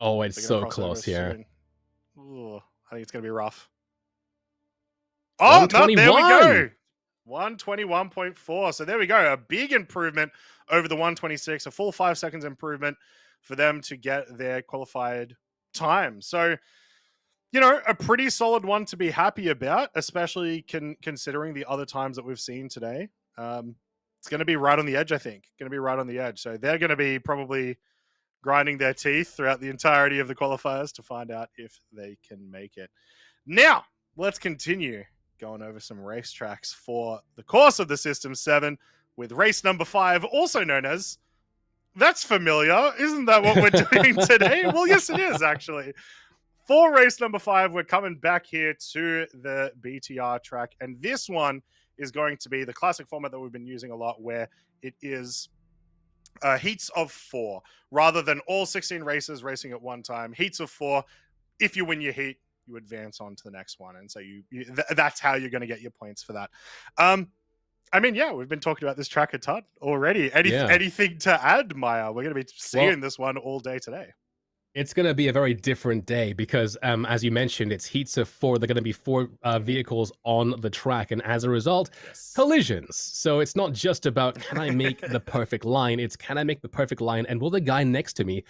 Oh, it's so close here. Ooh, I think it's going to be rough. Oh, no, there we go. 121.4. So there we go. A big improvement over the 126. A full 5 seconds improvement for them to get their qualified time. So, a pretty solid one to be happy about, especially considering the other times that we've seen today. It's going to be right on the edge, I think. Going to be right on the edge. So they're going to be probably grinding their teeth throughout the entirety of the qualifiers to find out if they can make it. Now, let's continue going over some racetracks for the course of the System 7 with race number 5, also known as... That's familiar. Isn't that what we're doing today? Well, yes, it is, actually. For race number 5, we're coming back here to the BTR track. And this one is going to be the classic format that we've been using a lot, where it is heats of 4. Rather than all 16 races racing at one time, heats of 4. If you win your heat, you advance on to the next one. And so that's how you're going to get your points for that. I mean, yeah, we've been talking about this track a ton already. Anything to add, Maya? We're going to be seeing this one all day today. It's going to be a very different day because, as you mentioned, it's heats of 4. They're going to be 4 vehicles on the track. And as a result, collisions. So it's not just about, can I make the perfect line? It's, can I make the perfect line? And will the guy next to me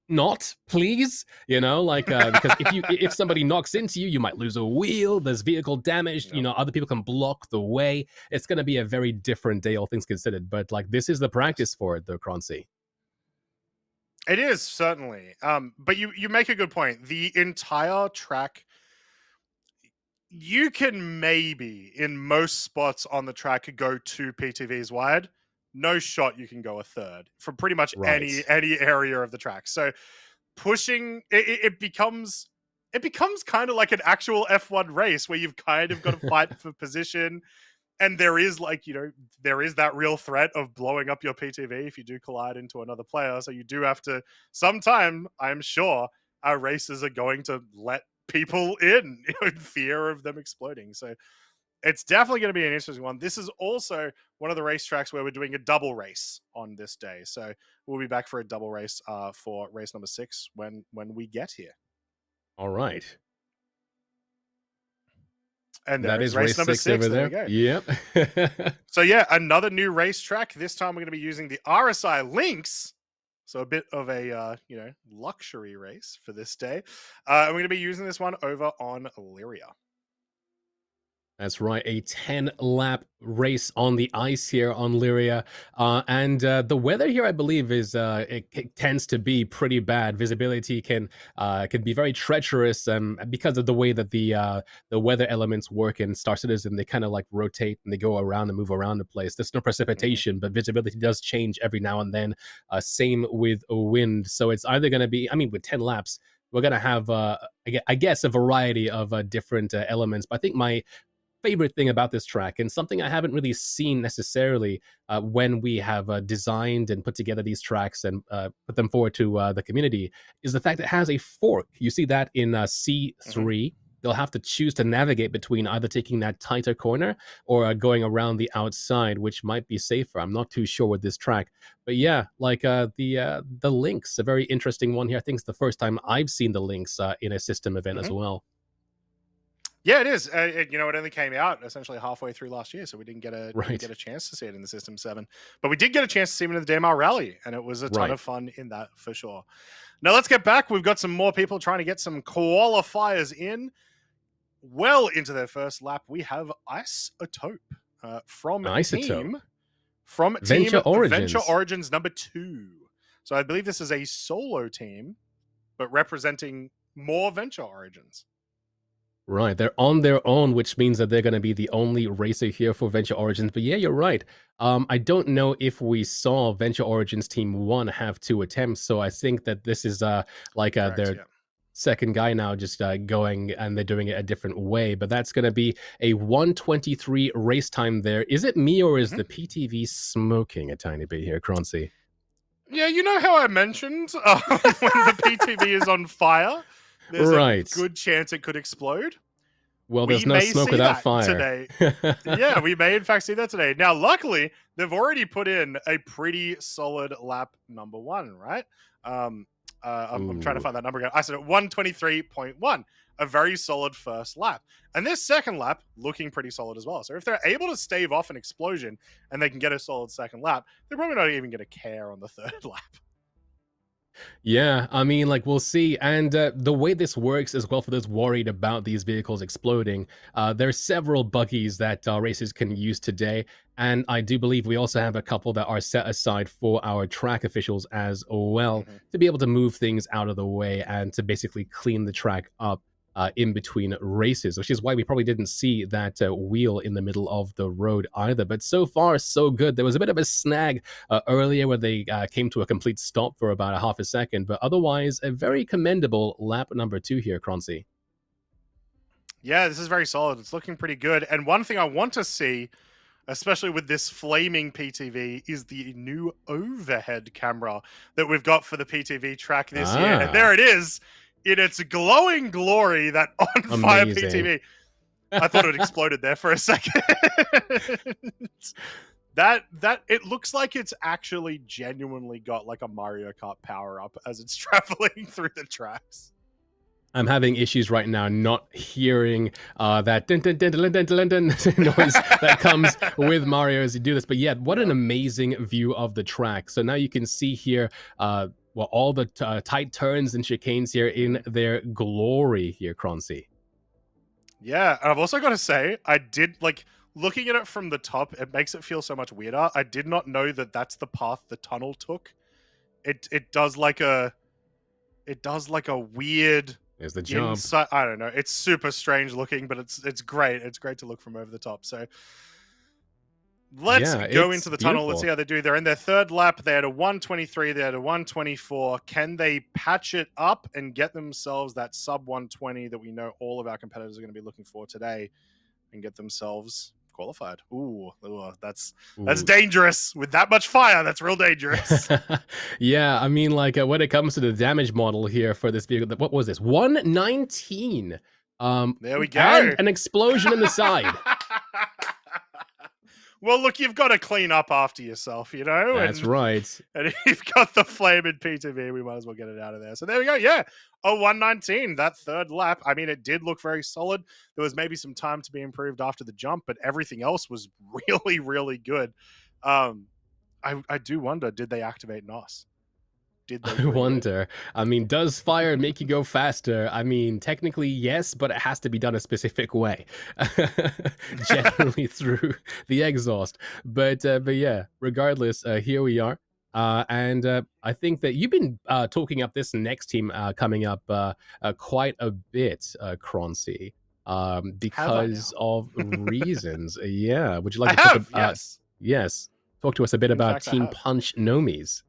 not, please? Because if somebody knocks into you, you might lose a wheel. There's vehicle damage. Other people can block the way. It's going to be a very different day, all things considered. But this is the practice for it, though, Croncy. It is, certainly. But you make a good point. The entire track, you can maybe in most spots on the track go 2 PTVs wide. No shot you can go a third from pretty much any Right. area of the track. So pushing it becomes kind of like an actual F1 race where you've kind of got to fight for position. And there is there is that real threat of blowing up your PTV if you do collide into another player. So you do have to, sometime, I'm sure, our racers are going to let people in, in fear of them exploding. So it's definitely going to be an interesting one. This is also one of the racetracks where we're doing a double race on this day. So we'll be back for a double race for race number 6 when we get here. All right. And there That is is race number 6 6. over There there. we go. Yep. So yeah, another new racetrack. This time we're going to be using the RSI Lynx. So a bit of a luxury race for this day. And we're going to be using this one over on Lyria. That's right, a 10-lap race on the ice here on Lyria. And the weather here, I believe, is it tends to be pretty bad. Visibility can be very treacherous because of the way that the weather elements work in Star Citizen. They kind of like rotate and they go around and move around the place. There's no precipitation, but visibility does change every now and then. Same with wind. So it's either going to be, with 10 laps, we're going to have, I guess, a variety of different elements. But I think my favorite thing about this track, and something I haven't really seen necessarily when we have designed and put together these tracks and put them forward to the community, is the fact that it has a fork. You see that in C3. They'll have to choose to navigate between either taking that tighter corner or going around the outside, which might be safer. I'm not too sure with this track. But yeah, like the Lynx, a very interesting one here. I think it's the first time I've seen the Lynx in a system event as well. Yeah, it is. It only came out essentially halfway through last year, so we didn't get a chance to see it in the System 7. But we did get a chance to see it in the DMR Rally, and it was a ton of fun in that for sure. Now let's get back. We've got some more people trying to get some qualifiers in. Well into their first lap, we have Isotope from Venture Origins number 2. So I believe this is a solo team, but representing more Venture Origins. Right, they're on their own, which means that they're going to be the only racer here for Venture Origins. But yeah, you're right. I don't know if we saw Venture Origins Team 1 have 2 attempts, so I think that this is their second guy now just going, and they're doing it a different way. But that's going to be a 1:23 race time there. Is it me, or is the PTV smoking a tiny bit here, Croncy? Yeah, you know how I mentioned when the PTV is on fire? There's a good chance it could explode. Well, there's no smoke without fire. Today. Yeah, we may in fact see that today. Now, luckily, they've already put in a pretty solid lap number 1, right? I'm trying to find that number again. I said 1:23.1, a very solid first lap. And this second lap looking pretty solid as well. So if they're able to stave off an explosion and they can get a solid second lap, they're probably not even going to care on the third lap. Yeah, we'll see. And the way this works as well, for those worried about these vehicles exploding, there are several buggies that racers can use today. And I do believe we also have a couple that are set aside for our track officials as well, to be able to move things out of the way and to basically clean the track up in between races, which is why we probably didn't see that wheel in the middle of the road either. But so far, so good. There was a bit of a snag earlier where they came to a complete stop for about a half a second, but otherwise, a very commendable lap number 2 here, Croncy. Yeah, this is very solid. It's looking pretty good. And one thing I want to see, especially with this flaming PTV, is the new overhead camera that we've got for the PTV track this year. And there it is. In its glowing glory, that on fire PTV. I thought it exploded there for a second. that it looks like it's actually genuinely got like a Mario Kart power up as it's traveling through the tracks. I'm having issues right now not hearing that dun, dun, dun, dun, dun, dun, dun, noise that comes with Mario as you do this. But yeah, what an amazing view of the track. So now you can see here all the tight turns and chicanes here in their glory here, Croncy. Yeah, and I've also got to say, I did, looking at it from the top, it makes it feel so much weirder. I did not know that that's the path the tunnel took it does like a weird There's the jump. inside. I don't know. It's super strange looking, but it's great. It's great to look from over the top. So let's go into the tunnel. Let's see how they do. They're in their third lap. They had a 123. They had a 124. Can they patch it up and get themselves that sub 120 that we know all of our competitors are going to be looking for today, and get themselves qualified? Ooh, that's dangerous. With that much fire, that's real dangerous. Yeah, I mean, like when it comes to the damage model here for this vehicle, what was this? 119. There we go. And an explosion in the side. Well, look, you've got to clean up after yourself, you know? That's right. And if you've got the flame in P2V, we might as well get it out of there. So there we go. Yeah, a 119, that third lap. I mean, it did look very solid. There was maybe some time to be improved after the jump, but everything else was really, really good. I do wonder, did they activate NOS? I wonder. I mean, does fire make you go faster? I mean, technically, yes, but it has to be done a specific way. Generally through the exhaust. But yeah, regardless, here we are. And I think that you've been talking up this next team coming up quite a bit, Croncy, because of reasons. Yeah. Would you like to talk about... Yes. Talk to us a bit about Team Punch Nomies.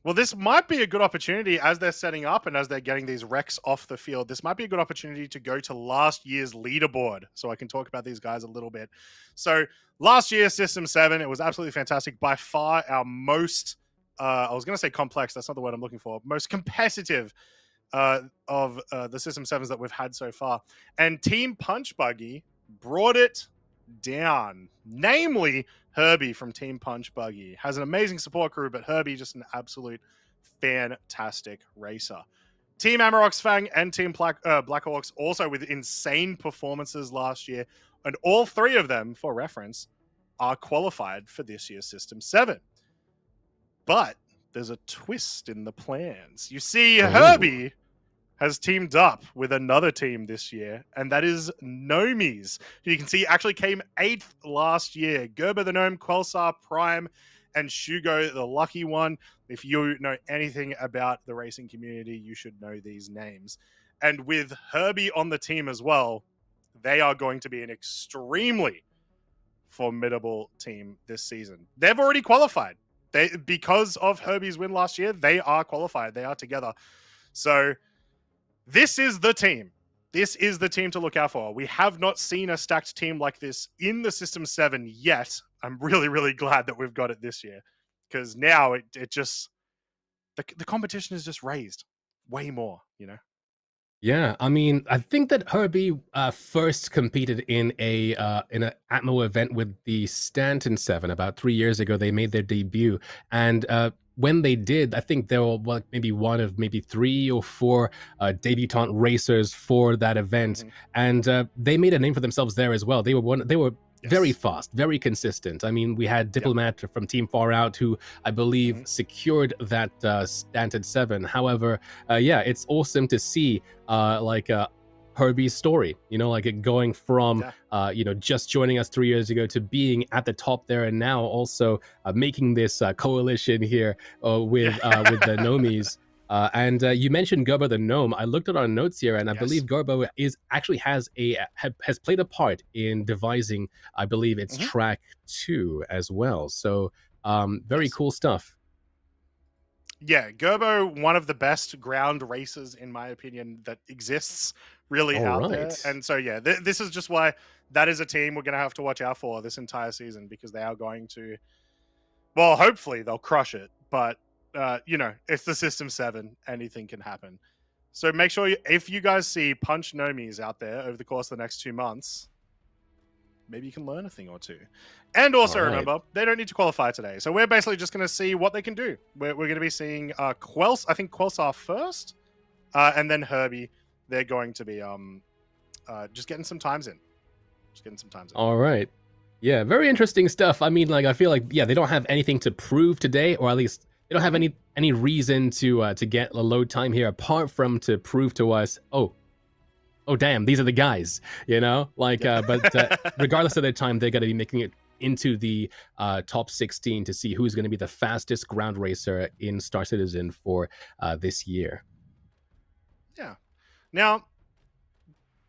Well, this might be a good opportunity as they're setting up and as they're getting these wrecks off the field. This might be a good opportunity to go to last year's leaderboard, so I can talk about these guys a little bit. So last year, System 7, it was absolutely fantastic. By far our most, I was going to say complex, that's not the word I'm looking for, most competitive of the System 7s that we've had so far. And Team Punch Buggy brought it down, namely Herbie from Team Punch Buggy. Has an amazing support crew, but Herbie just an absolute fantastic racer. Team Amarok's Fang and Team Blackhawks also with insane performances last year, and all three of them, for reference, are qualified for this year's System 7. But there's a twist in the plans. You see, Herbie has teamed up with another team this year, and that is Nomies, who you can see actually came 8th last year. Gerber the Gnome, Quelsar Prime, and Shugo the Lucky One. If you know anything about the racing community, you should know these names. And with Herbie on the team as well, they are going to be an extremely formidable team this season. They've already qualified. Because of Herbie's win last year, they are qualified. They are together. So this is the team. This is the team to look out for. We have not seen a stacked team like this in the System 7 yet. I'm really, really glad that we've got it this year, because now it just, the competition is just raised way more, you know? Yeah, I mean, I think that Herbie first competed in an Atmo event with the Stanton 7 about 3 years ago. They made their debut, and when they did, I think there were maybe one of maybe 3 or 4 debutante racers for that event, and they made a name for themselves there as well. They were very fast, very consistent. I mean, we had Diplomat from Team Far Out, who I believe secured that Stanton 7. However, yeah, it's awesome to see Herbie's story, you know, like it going from, you know, just joining us 3 years ago to being at the top there, and now also making this coalition here with the Nomies. And you mentioned Gerbo the Gnome. I looked at our notes here, and I believe Gerbo has played a part in devising, I believe, its track 2 as well. So very cool stuff. Yeah, Gerbo, one of the best ground racers, in my opinion, that exists really out there. And so, yeah, this is just why that is a team we're going to have to watch out for this entire season, because they are going to, well, hopefully they'll crush it. But, you know, it's the System 7. Anything can happen. So make sure, if you guys see Punch Nomies out there over the course of the next 2 months, maybe you can learn a thing or two. And also remember, they don't need to qualify today. So we're basically just going to see what they can do. We're going to be seeing I think Quelsar first, and then Herbie. They're going to be just getting some times in. All right. Yeah, very interesting stuff. I mean, like, I feel like, yeah, they don't have anything to prove today, or at least they don't have any reason to get a load time here, apart from to prove to us, oh damn, these are the guys, you know? Like, but regardless of their time, they're going to be making it into the top 16 to see who's going to be the fastest ground racer in Star Citizen for this year. Yeah. Now,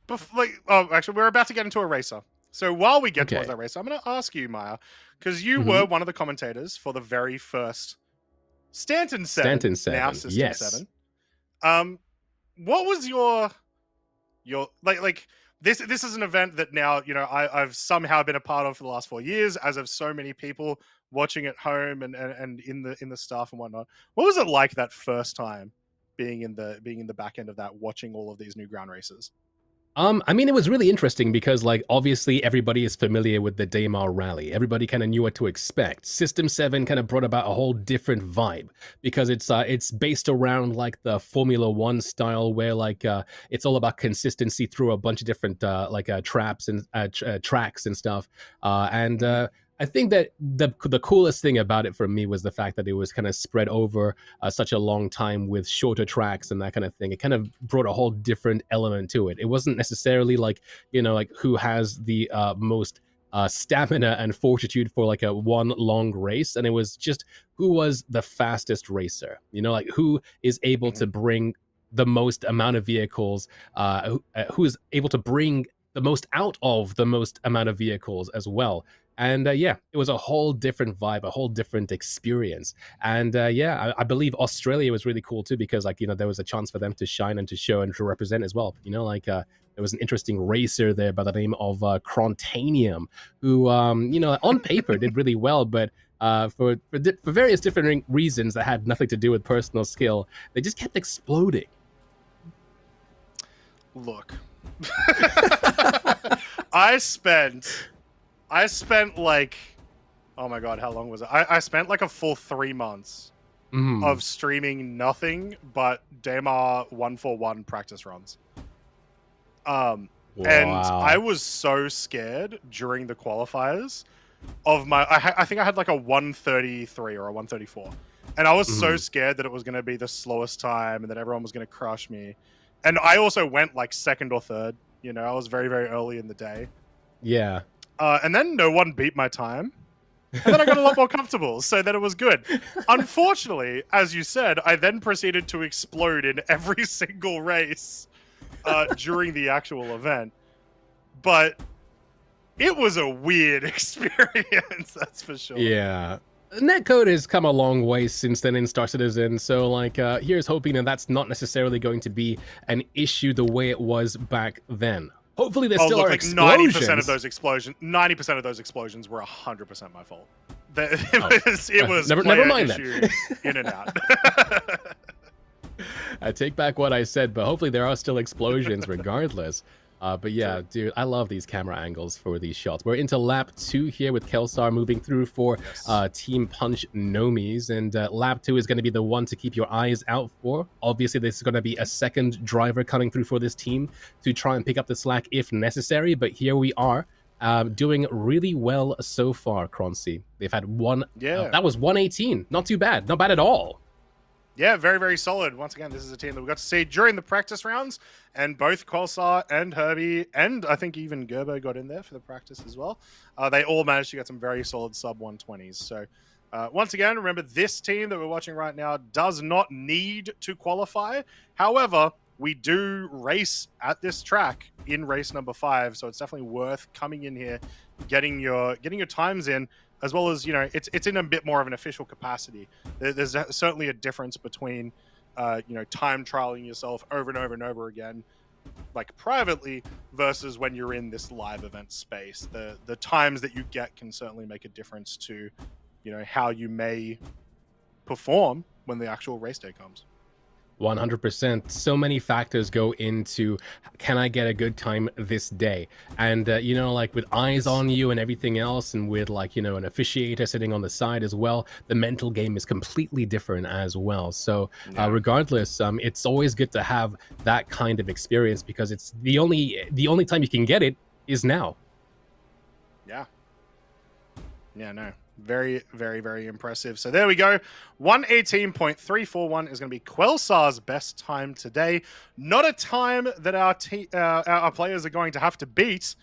actually, we're about to get into a racer. So while we get towards that racer, I'm going to ask you, Maya, because you were one of the commentators for the very first Stanton 7, now System 7. What was your like this is an event that now, you know, I've somehow been a part of for the last 4 years, as of so many people watching at home and in the staff and whatnot. What was it like that first time being in the back end of that, watching all of these new ground races? I mean, it was really interesting because, like, obviously everybody is familiar with the Daymar rally. Everybody kind of knew what to expect. System 7 kind of brought about a whole different vibe because it's based around like the Formula 1 style, where like it's all about consistency through a bunch of different traps and tracks and stuff. I think that the coolest thing about it for me was the fact that it was kind of spread over such a long time with shorter tracks and that kind of thing. It kind of brought a whole different element to it. It wasn't necessarily like, you know, like who has the most stamina and fortitude for like a one long race. And it was just who was the fastest racer, you know, like who is able to bring the most amount of vehicles, who is able to bring the most out of the most amount of vehicles as well. And yeah, it was a whole different vibe, a whole different experience. And yeah, I believe Australia was really cool too, because like, you know, there was a chance for them to shine and to show and to represent as well. You know, like there was an interesting racer there by the name of Crontanium, who, you know, on paper did really well, but for various different reasons that had nothing to do with personal skill, they just kept exploding. Look, I spent like, oh my god, how long was it? I spent like a full 3 months of streaming nothing but Daymar 141 practice runs. And I was so scared during the qualifiers of my, I think I had like a 133 or a 134. And I was so scared that it was going to be the slowest time and that everyone was going to crush me. And I also went like second or third, you know, I was very, very early in the day. Yeah. And then no one beat my time. And then I got a lot more comfortable, so that it was good. Unfortunately, as you said, I then proceeded to explode in every single race during the actual event. But it was a weird experience, that's for sure. Yeah. Netcode has come a long way since then in Star Citizen, so like here's hoping that that's not necessarily going to be an issue the way it was back then. Hopefully there still are like explosions. 90% of those explosions were 100% my fault. It was never mind that. In and out. I take back what I said, but hopefully there are still explosions regardless. But yeah, dude, I love these camera angles for these shots. We're into lap 2 here with Kelsar moving through for Team Punch Nomis. And lap 2 is going to be the one to keep your eyes out for. Obviously, this is going to be a second driver coming through for this team to try and pick up the slack if necessary. But here we are, doing really well so far, Croncy. They've had one. Yeah. That was 118. Not too bad. Not bad at all. Yeah, very, very solid. Once again, this is a team that we got to see during the practice rounds, and both Qualifiers and Herbie, and I think even Gerbo got in there for the practice as well. They all managed to get some very solid sub-120s. So once again, remember, this team that we're watching right now does not need to qualify. However, we do race at this track in race number 5, so it's definitely worth coming in here, getting your times in. As well as, you know, it's in a bit more of an official capacity. There's certainly a difference between, you know, time trialing yourself over and over and over again, like privately, versus when you're in this live event space. The times that you get can certainly make a difference to, you know, how you may perform when the actual race day comes. 100%. So many factors go into, can I get a good time this day? And, you know, like with eyes on you and everything else, and with like, you know, an officiator sitting on the side as well, the mental game is completely different as well. So regardless, it's always good to have that kind of experience, because it's the only time you can get it is now. Yeah. Yeah, no. Very, very, very impressive. So there we go. 118.341 is going to be Quelsar's best time today. Not a time that our players are going to have to beat,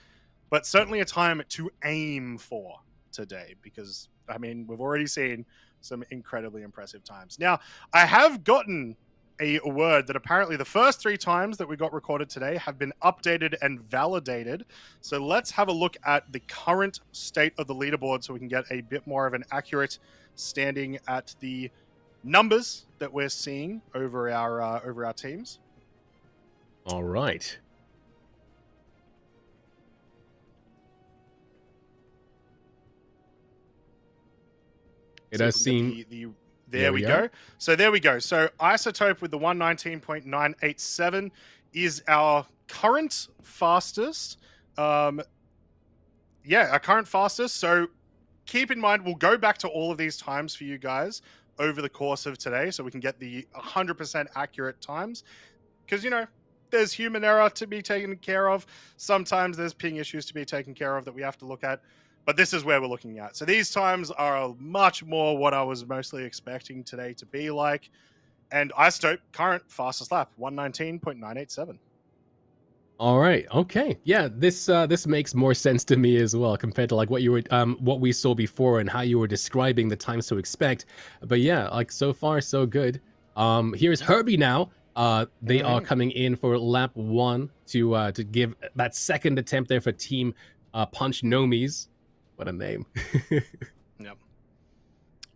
but certainly a time to aim for. today, because I mean, we've already seen some incredibly impressive times. Now, I have gotten a word that apparently the first 3 times that we got recorded today have been updated and validated. So let's have a look at the current state of the leaderboard so we can get a bit more of an accurate standing at the numbers that we're seeing over our teams. All right. It does seem... There we go. So there we go. So Isotope with the 119.987 is our current fastest. Our current fastest. So keep in mind, we'll go back to all of these times for you guys over the course of today so we can get the 100% accurate times. Because, you know, there's human error to be taken care of. Sometimes there's ping issues to be taken care of that we have to look at. But this is where we're looking at. So these times are much more what I was mostly expecting today to be like. And Isotope, current fastest lap, 119.987. All right. Okay. Yeah. This makes more sense to me as well compared to like what you were, what we saw before and how you were describing the times to expect. But yeah, like so far so good. Here's Herbie now. They are coming in for lap 1 to give that second attempt there for Team Punch Nomies. What a name. Yep.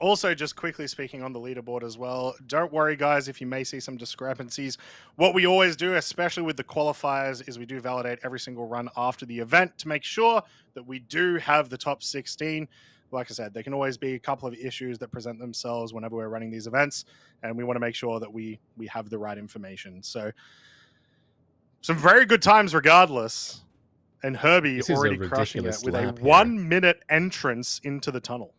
Also, just quickly speaking on the leaderboard as well, don't worry, guys, if you may see some discrepancies. What we always do, especially with the qualifiers, is we do validate every single run after the event to make sure that we do have the top 16. Like I said, there can always be a couple of issues that present themselves whenever we're running these events, and we want to make sure that we have the right information. So, some very good times regardless. And Herbie already crushing it with a 1-minute entrance into the tunnel.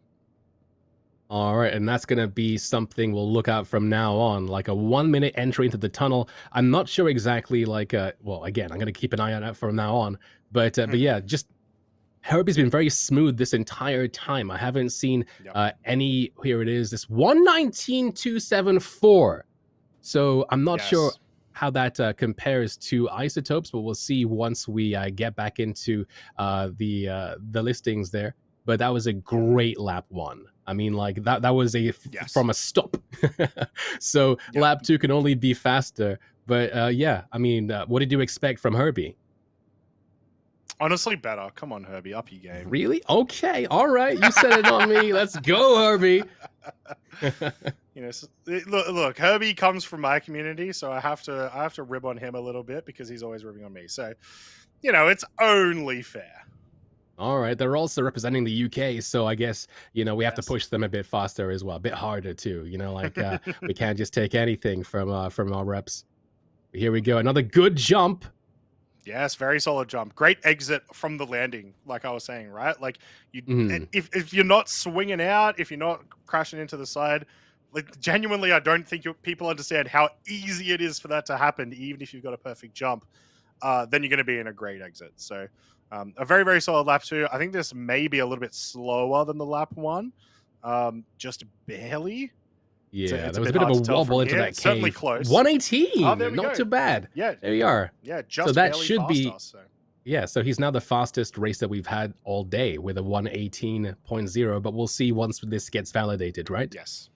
All right, and that's going to be something we'll look out from now on, like a 1-minute entry into the tunnel. I'm not sure exactly, like, well, again, I'm going to keep an eye on that from now on. But yeah, just Herbie's been very smooth this entire time. I haven't seen any, here it is, this 119.274. So I'm not sure how that compares to Isotopes, but we'll see once we get back into the listings there. But that was a great lap 1. I mean, like that was a from a stop. So lap 2 can only be faster. But yeah, I mean, what did you expect from Herbie? Honestly, better. Come on, Herbie, up your game. Really? Okay, all right. You said it on me. Let's go, Herbie. You know, look, Herbie comes from my community, so I have to rib on him a little bit because he's always ribbing on me. So, you know, it's only fair. All right, they're also representing the UK, so I guess, you know, we have to push them a bit faster as well, a bit harder too. You know, like we can't just take anything from our reps. Here we go, another good jump. Yes, very solid jump. Great exit from the landing, like I was saying, right? Like you, if you're not swinging out, if you're not crashing into the side, like genuinely, I don't think people understand how easy it is for that to happen, even if you've got a perfect jump. Then you're going to be in a great exit. So a very, very solid lap 2. I think this may be a little bit slower than the lap 1, just barely. Yeah, there was a bit of a wobble into that cave. Certainly close. 118, not too bad. Yeah, there we are. Yeah, just so that barely should faster, be. So. Yeah, so he's now the fastest race that we've had all day with a 118.0. But we'll see once this gets validated, right? Yes.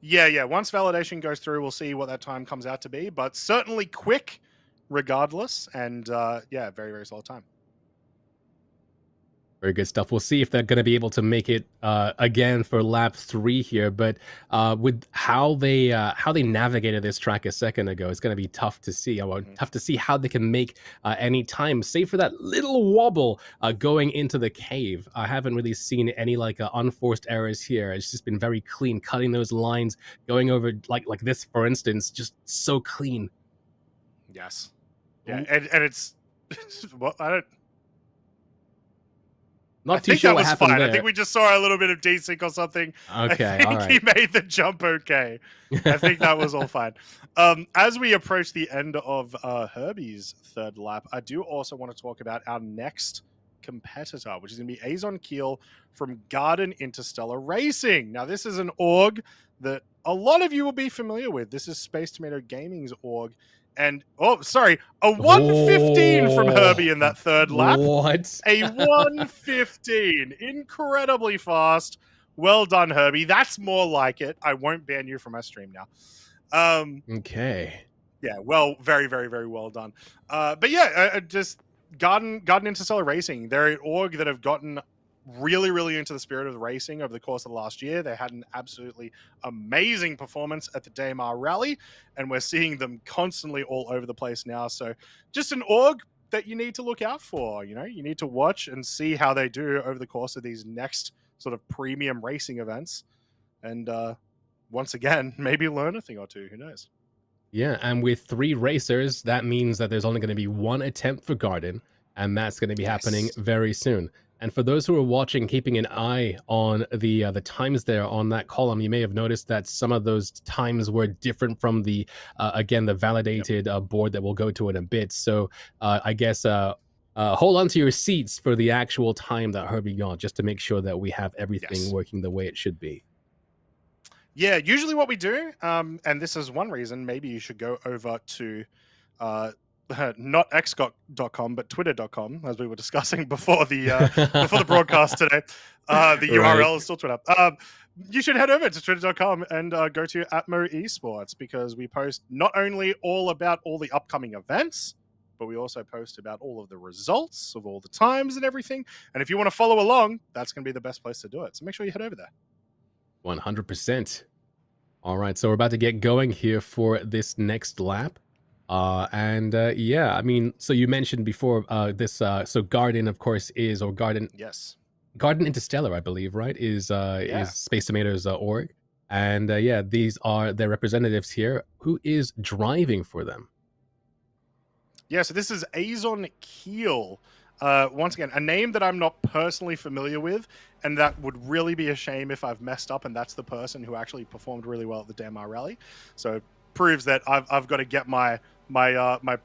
Yeah. Once validation goes through, we'll see what that time comes out to be. But certainly quick, regardless. And yeah, very, very solid time. Very good stuff. We'll see if they're going to be able to make it again for lap 3 here. But with how they navigated this track a second ago, it's going to be tough to see. Tough to see how they can make any time, save for that little wobble going into the cave. I haven't really seen any like unforced errors here. It's just been very clean, cutting those lines, going over like this, for instance, just so clean. Yes. Yeah, and it's well, I don't. Not too sure what happened there. I think we just saw a little bit of desync or something. Okay, I think he made the jump okay. I think that was all fine. As we approach the end of Herbie's third lap, I do also want to talk about our next competitor, which is going to be Azon Keel from Garden Interstellar Racing. Now, this is an org that a lot of you will be familiar with. This is Space Tomato Gaming's org, And, oh, sorry, a 1:15 from Herbie in that third lap. What? A 1:15. Incredibly fast. Well done, Herbie. That's more like it. I won't ban you from my stream now. Okay. Yeah, well, very, very, very well done. But yeah, just Garden Interstellar Racing. They're an org that have gotten really, really into the spirit of the racing over the course of the last year. They had an absolutely amazing performance at the DMR Rally, and we're seeing them constantly all over the place now. So just an org that you need to look out for. You know, you need to watch and see how they do over the course of these next sort of premium racing events. And once again, maybe learn a thing or two. Who knows? Yeah, and with 3 racers, that means that there's only going to be 1 attempt for Garden, and that's going to be happening very soon. And for those who are watching, keeping an eye on the times there on that column, you may have noticed that some of those times were different from the again the validated board that we'll go to in a bit. So I guess hold on to your seats for the actual time that Herbie got, just to make sure that we have everything working the way it should be. Yeah, usually what we do, and this is one reason, maybe you should go over to not x.com, but twitter.com, as we were discussing before the broadcast today. The URL is still Twitter. You should head over to twitter.com and go to @Esports, because we post not only all about all the upcoming events, but we also post about all of the results of all the times and everything. And if you want to follow along, that's going to be the best place to do it. So make sure you head over there. 100%. All right, so we're about to get going here for this next lap. Yeah, I mean, so you mentioned before this, so Garden, of course, is, or Garden... Yes. Garden Interstellar, I believe, right, is Space Tomatoes org. And yeah, these are their representatives here. Who is driving for them? Yeah, so this is Azon Keel. Once again, a name that I'm not personally familiar with, and that would really be a shame if I've messed up and that's the person who actually performed really well at the DMR Rally. So it proves that I've got to get my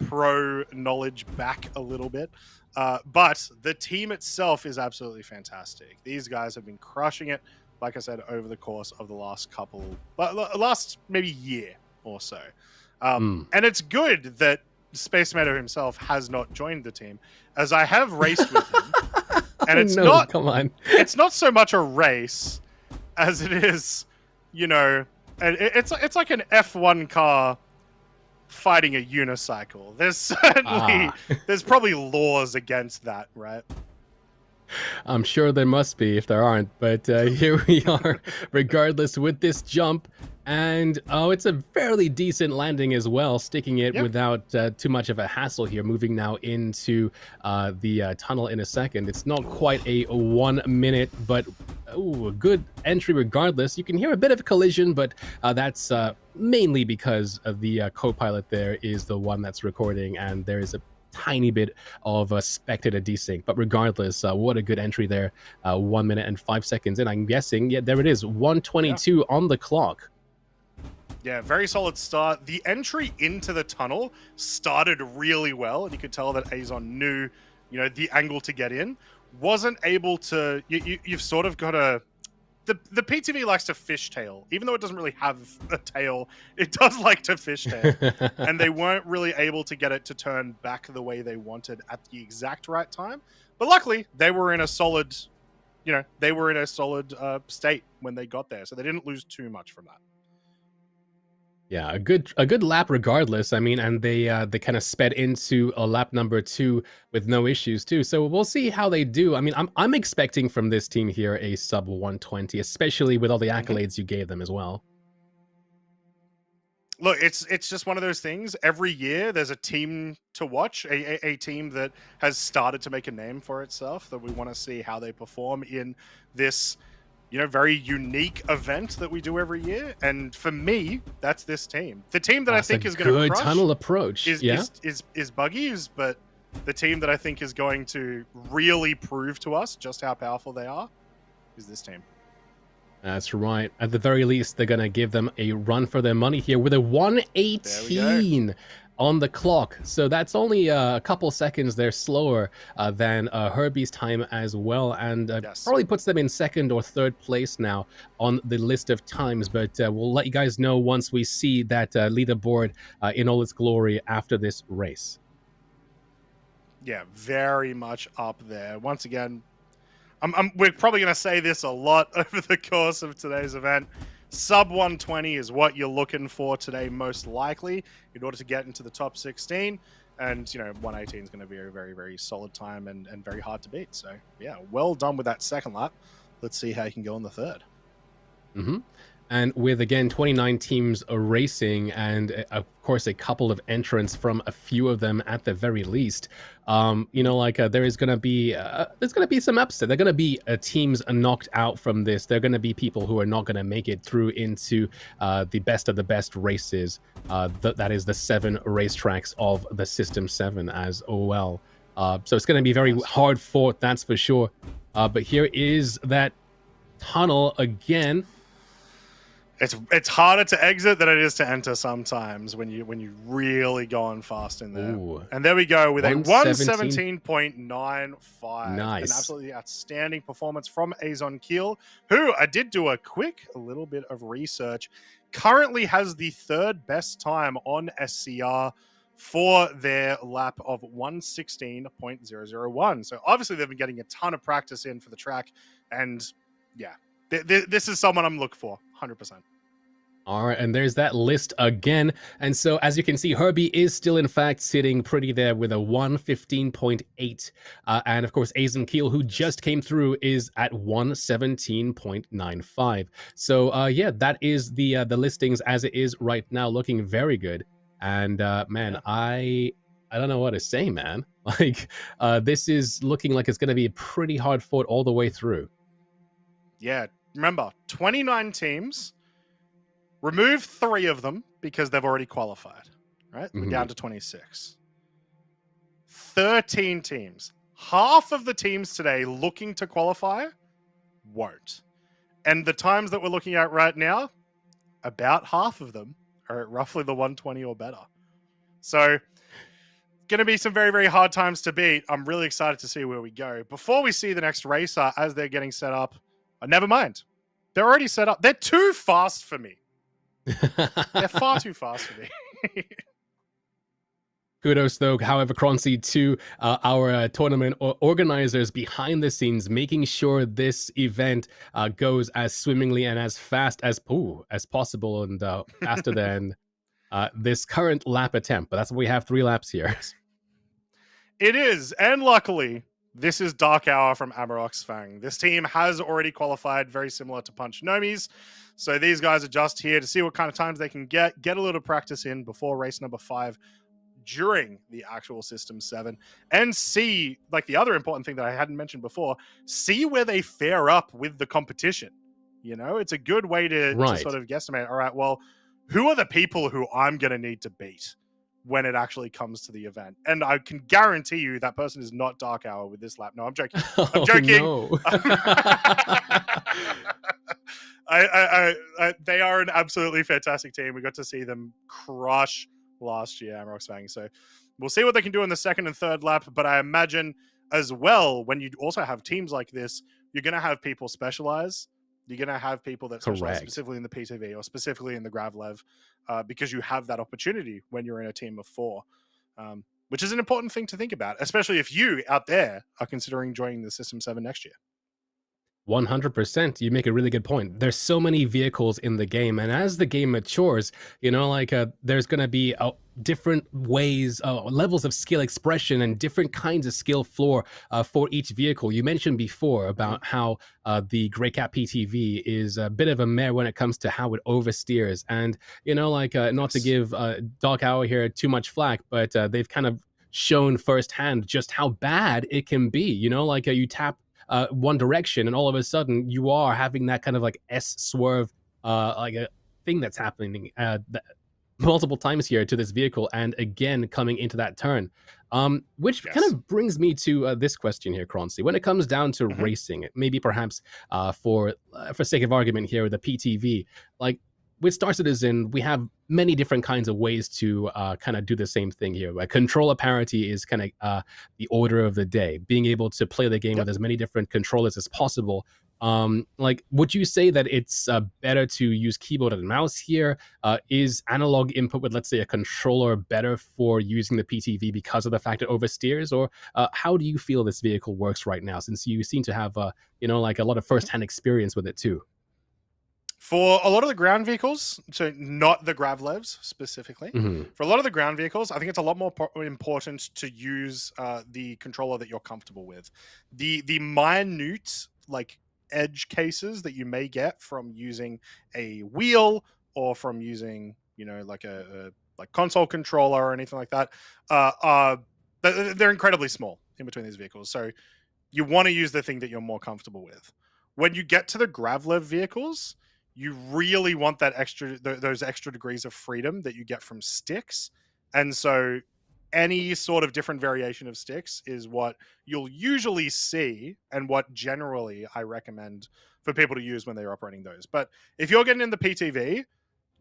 pro knowledge back a little bit. But the team itself is absolutely fantastic. These guys have been crushing it, like I said, over the course of the last maybe year or so. And it's good that Space Tomato himself has not joined the team, as I have raced with him. And it's it's not so much a race as it is, you know, it's like an F1 car fighting a unicycle. There's certainly there's probably laws against that, right? I'm sure there must be if there aren't, but here we are regardless with this jump. And it's a fairly decent landing as well, sticking it without too much of a hassle here. Moving now into the tunnel in a second. It's not quite a 1 minute, but a good entry regardless. You can hear a bit of a collision, but that's mainly because of the co-pilot there is the one that's recording, and there is a tiny bit of a spectator desync. But regardless, what a good entry there. 1 minute and 5 seconds in, I'm guessing. Yeah, there it is, 1:22 on the clock. Yeah, very solid start. The entry into the tunnel started really well, and you could tell that Azon knew, you know, the angle to get in. Wasn't able to... You've sort of got to... The PTV likes to fishtail. Even though it doesn't really have a tail, it does like to fishtail. And they weren't really able to get it to turn back the way they wanted at the exact right time. But luckily, they were in a solid... You know, they were in a solid state when they got there, so they didn't lose too much from that. Yeah, a good lap regardless. I mean, and they kind of sped into a lap number 2 with no issues too. So we'll see how they do. I mean, I'm expecting from this team here a sub 120, especially with all the accolades you gave them as well. Look, it's just one of those things. Every year there's a team to watch, a team that has started to make a name for itself, that we want to see how they perform in this, you know, very unique event that we do every year. And for me, that's this team. The team that I think is going to crush tunnel approach is Buggies, but the team that I think is going to really prove to us just how powerful they are is this team. That's right. At the very least, they're going to give them a run for their money here with a 118. on the clock. So that's only a couple seconds there slower than Herbie's time as well, and Yes. probably puts them in second or third place now on the list of times. But we'll let you guys know once we see that leaderboard in all its glory after this race. Yeah, very much up there. Once again, we're probably going to say this a lot over the course of today's event. Sub 120 is what you're looking for today, most likely, in order to get into the top 16. And, 118 is going to be a very, very solid time and very hard to beat. So, yeah, well done with that second lap. Let's see how you can go on the third. Mm-hmm. And with, again, 29 teams racing and, of course, a couple of entrants from a few of them at the very least, there is going to be there's going to be some upset. There are going to be teams knocked out from this. There are going to be people who are not going to make it through into the best of the best races. That is the 7 racetracks of the System 7 as well. So it's going to be very hard fought, that's for sure. But here is that tunnel again. It's harder to exit than it is to enter sometimes when you really go on fast in there. Ooh. And there we go with a 117.95. Nice. An absolutely outstanding performance from Azon Keel, who I did do a little bit of research, currently has the 3rd best time on SCR for their lap of 116.001. So obviously they've been getting a ton of practice in for the track, and yeah, this is someone I'm looking for, 100%. All right, and there's that list again. And so, as you can see, Herbie is still, in fact, sitting pretty there with a 115.8. And, of course, Azon Keel, who just came through, is at 117.95. So, yeah, that is the listings as it is right now, looking very good. And, man, I don't know what to say, man. Like, this is looking like it's going to be a pretty hard fought all the way through. Yeah, remember, 29 teams. Remove 3 of them because they've already qualified, right? We're down to 26. 13 teams. Half of the teams today looking to qualify won't. And the times that we're looking at right now, about half of them are at roughly the 120 or better. So, going to be some very, very hard times to beat. I'm really excited to see where we go. Before we see the next racer as they're getting set up, never mind. They're already set up. They're too fast for me. They're far too fast for me. Kudos, though, however, Croncy, to our tournament organizers behind the scenes, making sure this event goes as swimmingly and as fast as possible, and faster than this current lap attempt. But that's what we have, 3 laps here. It is, and luckily, this is Dark Hour from Amarok's Fang. This team has already qualified, very similar to Punch Nomi's. So these guys are just here to see what kind of times they can get a little practice in before race number 5 during the actual System 7, and see, like the other important thing that I hadn't mentioned before, see where they fare up with the competition. It's a good way to sort of guesstimate, all right, well, who are the people who I'm going to need to beat when it actually comes to the event? And I can guarantee you that person is not Dark Hour with this lap. No, I'm joking. I'm joking. No. They are an absolutely fantastic team. We got to see them crush last year, Amarok's Fang. So we'll see what they can do in the 2nd and 3rd lap. But I imagine as well, when you also have teams like this, you're going to have people specialize. You're going to have people that specialize specifically in the PTV or specifically in the Gravlev, because you have that opportunity when you're in a team of 4, which is an important thing to think about, especially if you out there are considering joining the System 7 next year. 100%. You make a really good point. There's so many vehicles in the game, and as the game matures, there's going to be different ways, levels of skill expression and different kinds of skill floor for each vehicle. You mentioned before about how the Grey Cat PTV is a bit of a mare when it comes to how it oversteers. And, not to give Dark Hour here too much flack, but they've kind of shown firsthand just how bad it can be. You tap one direction and all of a sudden you are having that kind of like S swerve, like a thing that's happening multiple times here to this vehicle, and again coming into that turn, which kind of brings me to this question here, Croncy. When it comes down to racing, maybe perhaps for sake of argument here with the PTV, like, with Star Citizen, we have many different kinds of ways to kind of do the same thing here. Like controller parity is kind of the order of the day, being able to play the game with as many different controllers as possible. Like, would you say that it's better to use keyboard and mouse here? Is analog input with, let's say, a controller better for using the PTV because of the fact it oversteers? Or how do you feel this vehicle works right now, since you seem to have, like a lot of firsthand experience with it too? For a lot of the ground vehicles, so not the Gravlevs specifically, for a lot of the ground vehicles, I think it's a lot more important to use the controller that you're comfortable with. The minute like edge cases that you may get from using a wheel or from using like a like console controller or anything like that, they're incredibly small in between these vehicles. So you want to use the thing that you're more comfortable with. When you get to the Gravlev vehicles, you really want that those extra degrees of freedom that you get from sticks. And so any sort of different variation of sticks is what you'll usually see and what generally I recommend for people to use when they're operating those. But if you're getting in the PTV,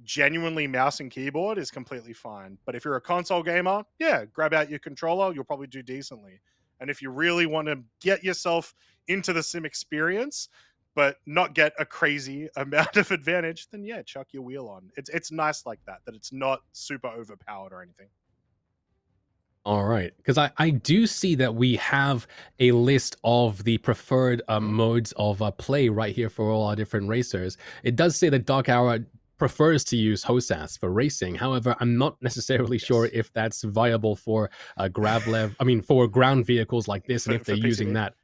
genuinely mouse and keyboard is completely fine. But if you're a console gamer, yeah, grab out your controller, you'll probably do decently. And if you really want to get yourself into the sim experience, but not get a crazy amount of advantage, then yeah, chuck your wheel on. It's nice like that it's not super overpowered or anything. All right, because I do see that we have a list of the preferred modes of play right here for all our different racers. It does say that Dark Hour prefers to use HOSAS for racing. However, I'm not necessarily sure if that's viable for for ground vehicles like this, and if they're using that.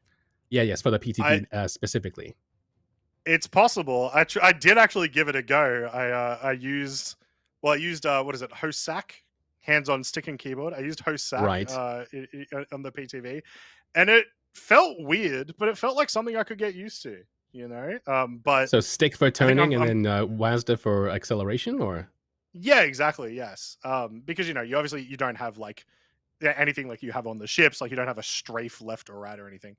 Yeah, yes, for the PTV specifically. It's possible. I did actually give it a go. I used what is it, HOSAC, hands-on stick and keyboard. I used HOSAC on the PTV, and it felt weird, but it felt like something I could get used to. But so stick for turning and then WASD for acceleration, or yeah, exactly, yes. Because you obviously you don't have like anything like you have on the ships, like you don't have a strafe left or right or anything.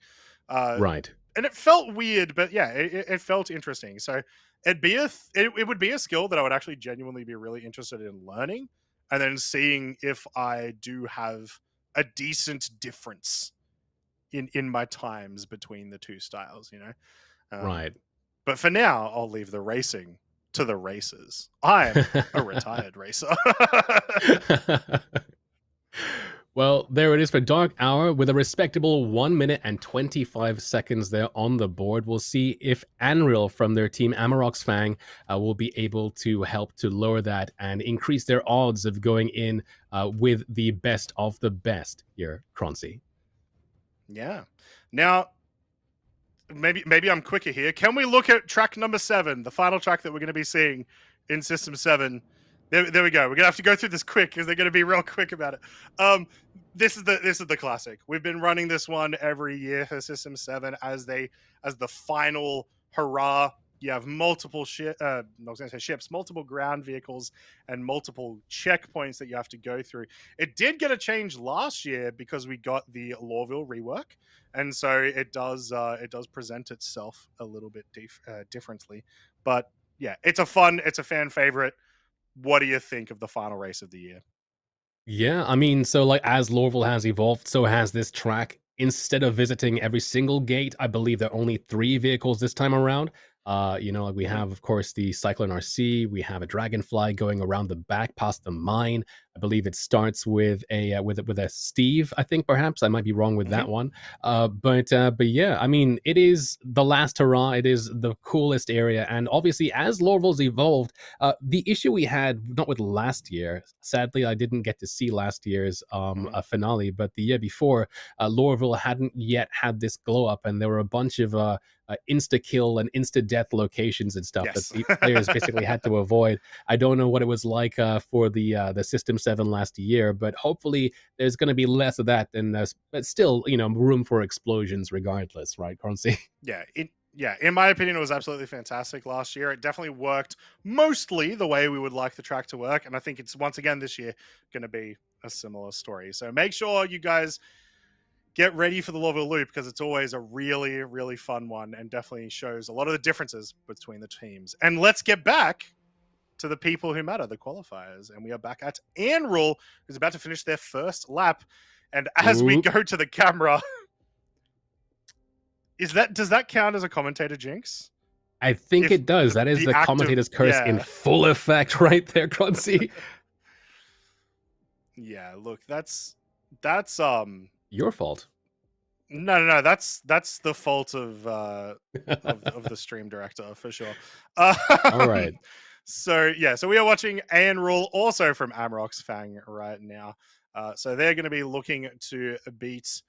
Right. And it felt weird, but yeah, it felt interesting. So it would be a skill that I would actually genuinely be really interested in learning, and then seeing if I do have a decent difference in my times between the two styles. Right. But for now, I'll leave the racing to the racers. I'm a retired racer. Well, there it is for Dark Hour with a respectable 1 minute and 25 seconds there on the board. We'll see if Anreal from their team Amarox Fang will be able to help to lower that and increase their odds of going in with the best of the best here, Croncy. Yeah. Now, maybe I'm quicker here. Can we look at track number 7, the final track that we're going to be seeing in System 7? There we go. We're gonna have to go through this quick because they're gonna be real quick about it. This is the classic. We've been running this one every year for System 7 as the final hurrah. You have multiple ships, multiple ground vehicles, and multiple checkpoints that you have to go through. It did get a change last year because we got the Lorville rework, and so it does present itself a little bit differently. But yeah, it's a fan favorite. What do you think of the final race of the year? Yeah, I mean, so like as Lorville has evolved, so has this track. Instead of visiting every single gate, I believe there are only 3 vehicles this time around. Like we have, of course, the Cyclone RC. We have a Dragonfly going around the back past the mine. I believe it starts with a Steve. I think perhaps I might be wrong with that one. But yeah, I mean, it is the last hurrah. It is the coolest area, and obviously, as Lorville's evolved, the issue we had not with last year. Sadly, I didn't get to see last year's finale, but the year before, Lorville hadn't yet had this glow up, and there were a bunch of insta kill and insta death locations and stuff that the players basically had to avoid. I don't know what it was like for the System 7 last year, but hopefully there's going to be less of that, and but still, room for explosions regardless, right, Currency? Yeah, in my opinion, it was absolutely fantastic last year. It definitely worked mostly the way we would like the track to work, and I think it's once again this year going to be a similar story. So make sure you guys get ready for the Lorville Loop because it's always a really, really fun one and definitely shows a lot of the differences between the teams. And let's get back to the people who matter, the qualifiers. And we are back at Anrul, who's about to finish their first lap. And as we go to the camera, does that count as a commentator jinx? I think it does. That is the commentator's curse in full effect right there, Croncy. Yeah, look, that's your fault. No, that's the fault of the stream director for sure. All right. So we are watching Anrul, also from Amrock's Fang right now. So they're going to be looking to beat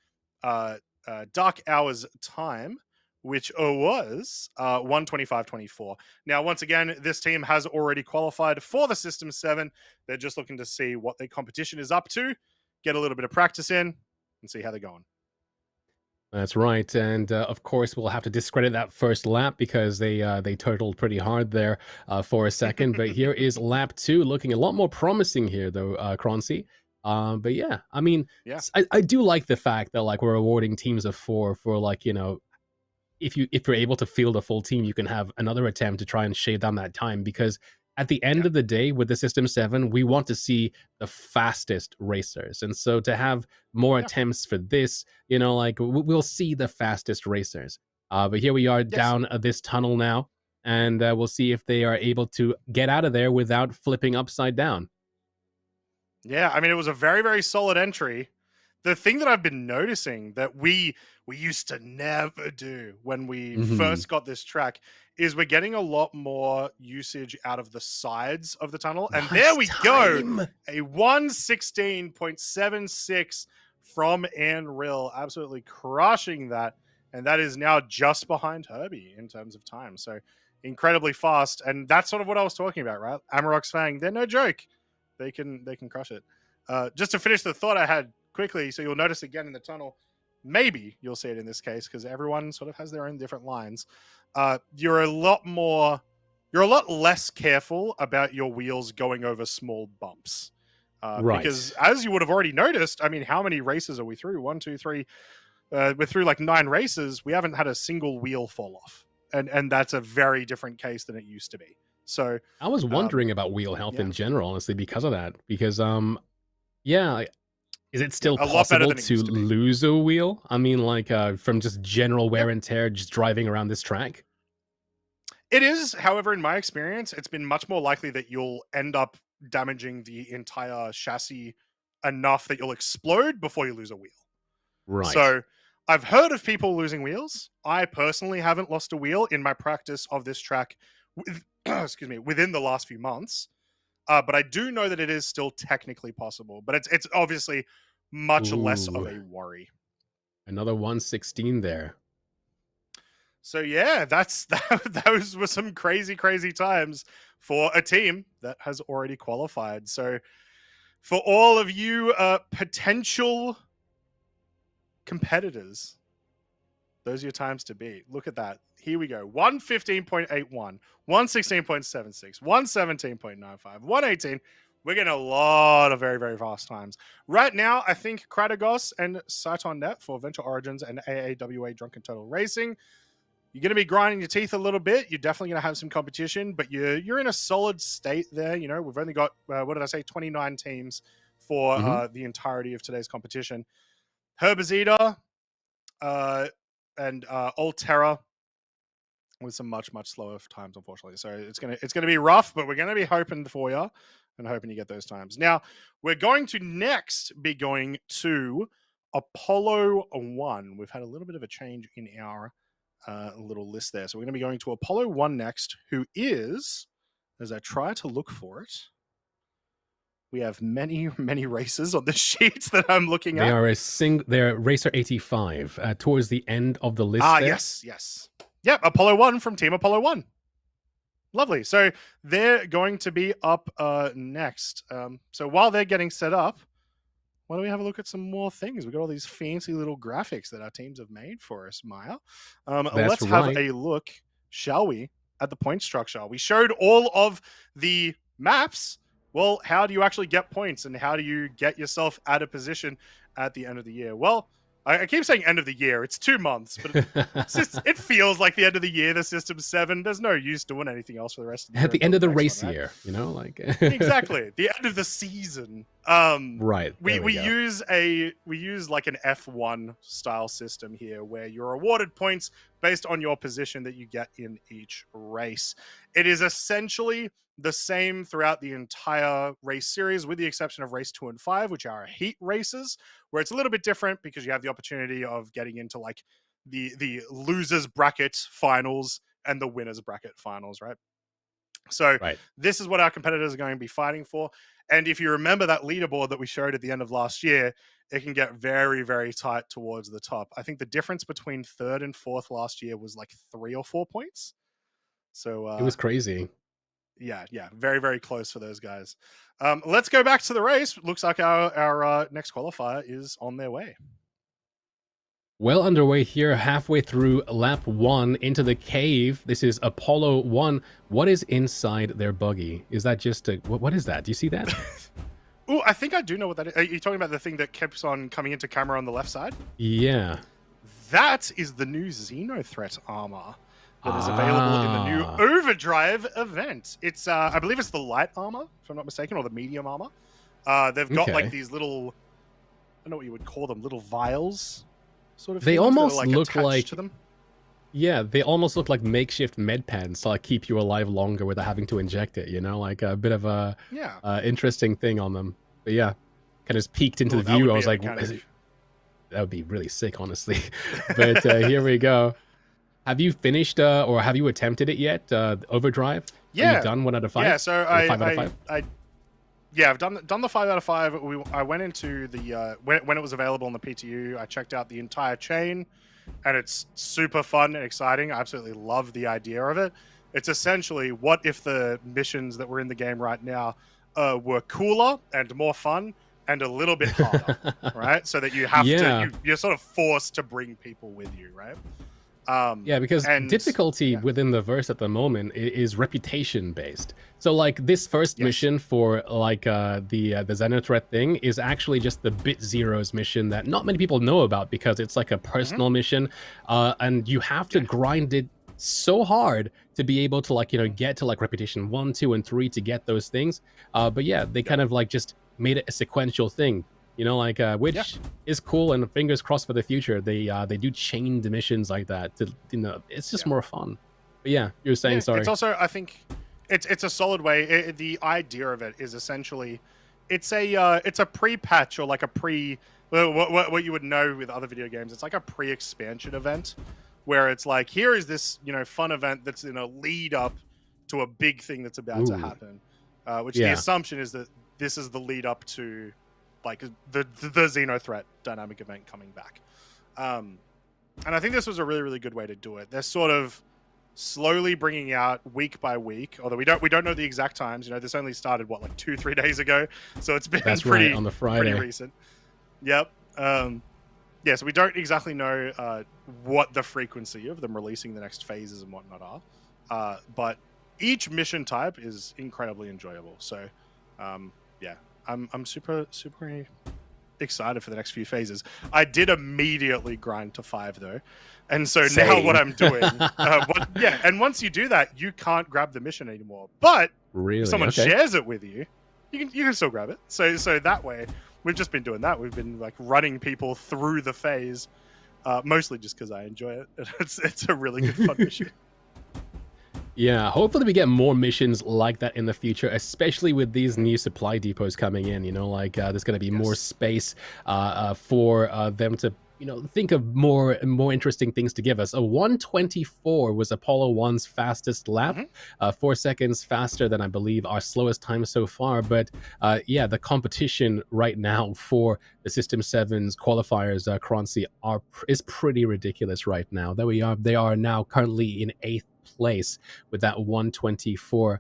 Dark Hours time, which was 1:25.24. Now, once again, this team has already qualified for the System 7. They're just looking to see what their competition is up to, get a little bit of practice in, and see how they're going. That's right, and of course we'll have to discredit that first lap because they turtled pretty hard there for a second. But here is lap 2, looking a lot more promising here, though, Croncy. But yeah, I mean, I do like the fact that like we're awarding teams of 4 for like, you know, if you're able to field a full team, you can have another attempt to try and shave down that time, because at the end of the day, with the System 7, we want to see the fastest racers. And so to have more attempts for this, you know, like we'll see the fastest racers. But here we are down this tunnel now, and we'll see if they are able to get out of there without flipping upside down. Yeah, I mean, it was a very, very solid entry. The thing that I've been noticing that we used to never do when we first got this track is we're getting a lot more usage out of the sides of the tunnel. And there we go. A 1:16.76 from Anril, absolutely crushing that. And that is now just behind Herbie in terms of time. So incredibly fast. And that's sort of what I was talking about, right? Amarok's Fang, they're no joke. They can crush it. Just to finish the thought I had quickly, so you'll notice again in the tunnel, maybe you'll see it in this case because everyone sort of has their own different lines. You're a lot less careful about your wheels going over small bumps. Right. Because as you would have already noticed, I mean, how many races are we through? 1, 2, 3. We're through like 9 races. We haven't had a single wheel fall off. And that's a very different case than it used to be. So I was wondering about wheel health in general, honestly, because of that. Because is it still possible to lose a wheel? I mean, like from just general wear and tear, just driving around this track? It is. However, in my experience, it's been much more likely that you'll end up damaging the entire chassis enough that you'll explode before you lose a wheel. Right. So I've heard of people losing wheels. I personally haven't lost a wheel in my practice of this track within the last few months. But I do know that it is still technically possible. But it's obviously much less of a worry. Another 1:16 there. So yeah, those were some crazy, crazy times for a team that has already qualified. So for all of you potential competitors, those are your times to beat. Look at that. Here we go. 1:15.81, 1:16.76, 1:17.95, 1:18. We're getting a lot of very, very fast times. Right now, I think Kratagos and Saiton.net for Venture Origins and AAWA Drunken Total Racing, you're going to be grinding your teeth a little bit. You're definitely going to have some competition, but you're in a solid state there. You know, we've only got, 29 teams for the entirety of today's competition. Herbazita and Old Terra with some much, much slower times, unfortunately. So it's gonna be rough, but we're gonna be hoping for you and hoping you get those times. Now, we're going to next be going to Apollo 1. We've had a little bit of a change in our little list there. So we're going to be going to Apollo 1 next, who is, as I try to look for it, we have many, many races on the sheets that I'm looking at. They're Racer 85 towards the end of the list. There. Yes. Yep, Apollo 1 from Team Apollo 1. Lovely. So they're going to be up next. So while they're getting set up, why don't we have a look at some more things? We've got all these fancy little graphics that our teams have made for us, Maya. Let's have a look, shall we, at the point structure. We showed all of the maps. Well, how do you actually get points and how do you get yourself out of position at the end of the year? Well, I keep saying end of the year. It's 2 months, but it feels like the end of the year. The System 7. There's no use doing anything else for the rest of the year. At the end of the race one, right? year, you know, like exactly the end of the season. Right. We use like an F1 style system here, where you're awarded points based on your position that you get in each race. It is essentially the same throughout the entire race series, with the exception of race 2 and 5, which are heat races, where it's a little bit different because you have the opportunity of getting into like the losers bracket finals and the winners bracket finals, right? So this is what our competitors are going to be fighting for. And if you remember that leaderboard that we showed at the end of last year, it can get very, very tight towards the top. I think the difference between 3rd and 4th last year was like 3 or 4 points. So it was crazy. Yeah, very, very close for those guys. Let's go back to the race. Looks like our next qualifier is on their way. Well underway here, halfway through lap 1 into the cave. This is Apollo 1. What is inside their buggy? Is that just a... What is that? Do you see that? Oh, I think I do know what that is. Are you talking about the thing that keeps on coming into camera on the left side? Yeah. That is the new Xenothreat armor that is available in the new Overdrive event. It's, I believe it's the light armor, if I'm not mistaken, or the medium armor. They've got like these little... I don't know what you would call them. Little vials. Sort of they almost like look like to them. Yeah, they almost look like makeshift med pens to like keep you alive longer without having to inject it, you know, like a bit of a interesting thing on them. But yeah, kind of just peeked into the view. I was like, that would be really sick, honestly. But here we go. Have you finished or have you attempted it yet? Overdrive? Yeah. Are you done 1 out of 5? Yeah, so 5 out of 5? Yeah, I've done the 5 out of 5. I went into the when it was available on the PTU. I checked out the entire chain, and it's super fun and exciting. I absolutely love the idea of it. It's essentially, what if the missions that were in the game right now were cooler and more fun and a little bit harder, right? So that you have you're sort of forced to bring people with you, right? Yeah, because difficulty within the verse at the moment is reputation based. So like this first mission for like the Xenothreat thing is actually just the Bit Zeros mission that not many people know about, because it's like a personal mission, and you have to grind it so hard to be able to like, you know, get to like reputation 1, 2, and 3 to get those things. But yeah, they kind of like just made it a sequential thing. You know, like which is cool, and fingers crossed for the future. They do chained missions like that to, you know, it's just more fun. But yeah, you were saying, sorry. It's also, I think, it's a solid way. The idea of it is essentially, it's a pre-patch, or like a what you would know with other video games. It's like a pre-expansion event, where it's like, here is this, you know, fun event that's in a lead up to a big thing that's about to happen. Which the assumption is that this is the lead up to like the Xenothreat dynamic event coming back. And I think this was a really, really good way to do it. They're sort of slowly bringing out week by week, although we don't know the exact times. You know, this only started like 2-3 days ago, so it's been pretty on the Friday. Pretty recent. Yep. Yeah, so we don't exactly know what the frequency of them releasing the next phases and whatnot are, but each mission type is incredibly enjoyable. So yeah, I'm super excited for the next few phases. I did immediately grind to 5 though, and so now what I'm doing, and once you do that, you can't grab the mission anymore. But if someone shares it with you, you can still grab it. So that way, we've just been doing that. We've been like running people through the phase, mostly just because I enjoy it. It's a really good fun mission. Yeah, hopefully we get more missions like that in the future, especially with these new supply depots coming in. You know, like there's going to be more space for them to, you know, think of more interesting things to give us. A 1:24 was Apollo 1's fastest lap, 4 seconds faster than I believe our slowest time so far. But yeah, the competition right now for the System 7's qualifiers, Croncy, is pretty ridiculous right now. They are now currently in 8th place with that 1:24.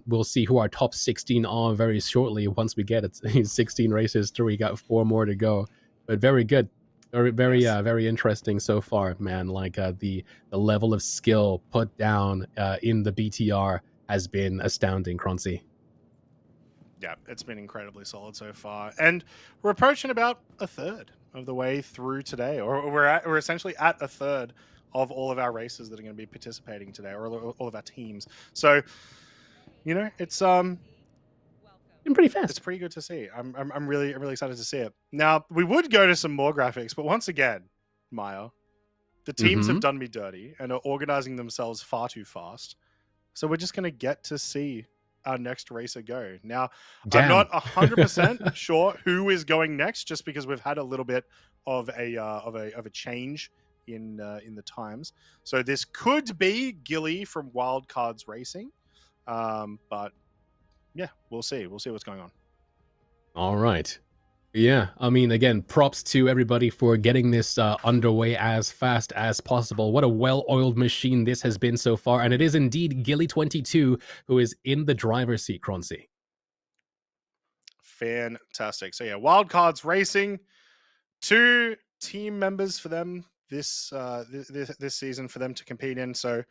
We'll see who our top 16 are very shortly once we get it. 16 races through. We got 4 more to go, but very good. Very interesting so far, man. Like the level of skill put down in the BTR has been astounding, Croncy. Yeah, it's been incredibly solid so far, and we're approaching about a third. of the way through today, or we're essentially at a third of all of our races that are going to be participating today, or all of our teams. So, it's Been pretty it's fast. pretty good to see. I'm really excited to see it. Now we would go to some more graphics, but once again, Maya, the teams have done me dirty and are organizing themselves far too fast. So we're just going to get to see our next racer go. Now, I'm Damn. not 100% sure who is going next, just because we've had a little bit of a change in the times. So this could be Gilly from Wildcards Racing, but yeah, we'll see. We'll see what's going on. All right. Yeah, I mean, again, props to everybody for getting this underway as fast as possible. What a well-oiled machine this has been so far, and it is indeed Gilly22 who is in the driver's seat, Croncy. Fantastic. So yeah, Wildcards Racing, 2 team members for them this season for them to compete in. So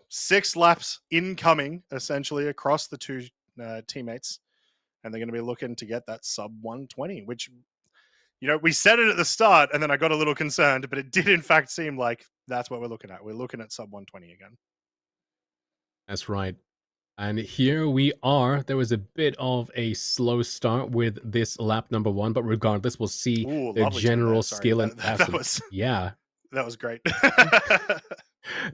6 laps incoming essentially across the 2 teammates, and they're going to be looking to get that sub 120, which we said it at the start, and then I got a little concerned, but it did in fact seem like that's what we're looking at. We're looking at sub 120 again. That's right. And here we are. There was a bit of a slow start with this lap number 1, but regardless, we'll see the general skill and that was great.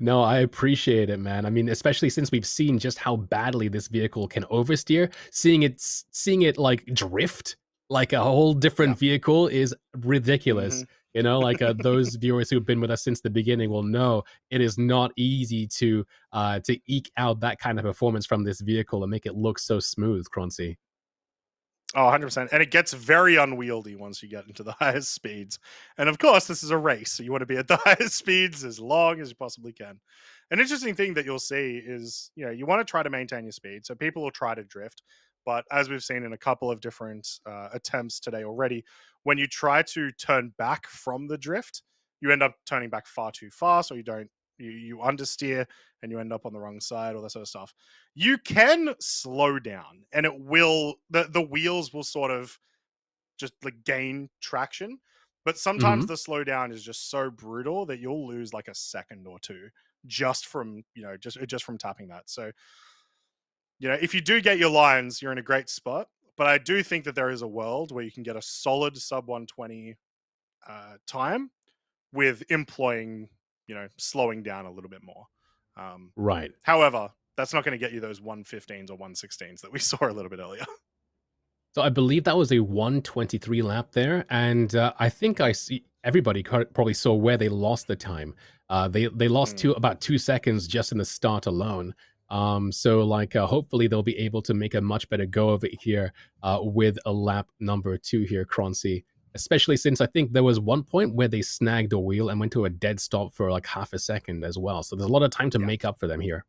No, I appreciate it, man. I mean, especially since we've seen just how badly this vehicle can oversteer, seeing it like drift like a whole different vehicle is ridiculous. Like those viewers who've been with us since the beginning will know it is not easy to eke out that kind of performance from this vehicle and make it look so smooth, Croncy. Oh, 100%. And it gets very unwieldy once you get into the highest speeds. And of course, this is a race, so you want to be at the highest speeds as long as you possibly can. An interesting thing that you'll see is, you want to try to maintain your speed. So people will try to drift. But as we've seen in a couple of different attempts today already, when you try to turn back from the drift, you end up turning back far too fast, or you understeer and you end up on the wrong side, all that sort of stuff. You can slow down, and it will the wheels will sort of just like gain traction, but sometimes the slowdown is just so brutal that you'll lose like a second or two just from just from tapping that. So if you do get your lines, you're in a great spot. But I do think that there is a world where you can get a solid sub 120 time with employing slowing down a little bit more. Right. However, that's not going to get you those 115s or 116s that we saw a little bit earlier. So I believe that was a 123 lap there, and I think everybody probably saw where they lost the time. They lost about 2 seconds just in the start alone. So hopefully they'll be able to make a much better go of it here with a lap number 2 here, Croncy. Especially since I think there was one point where they snagged a wheel and went to a dead stop for like half a second as well. So there's a lot of time to make up for them here.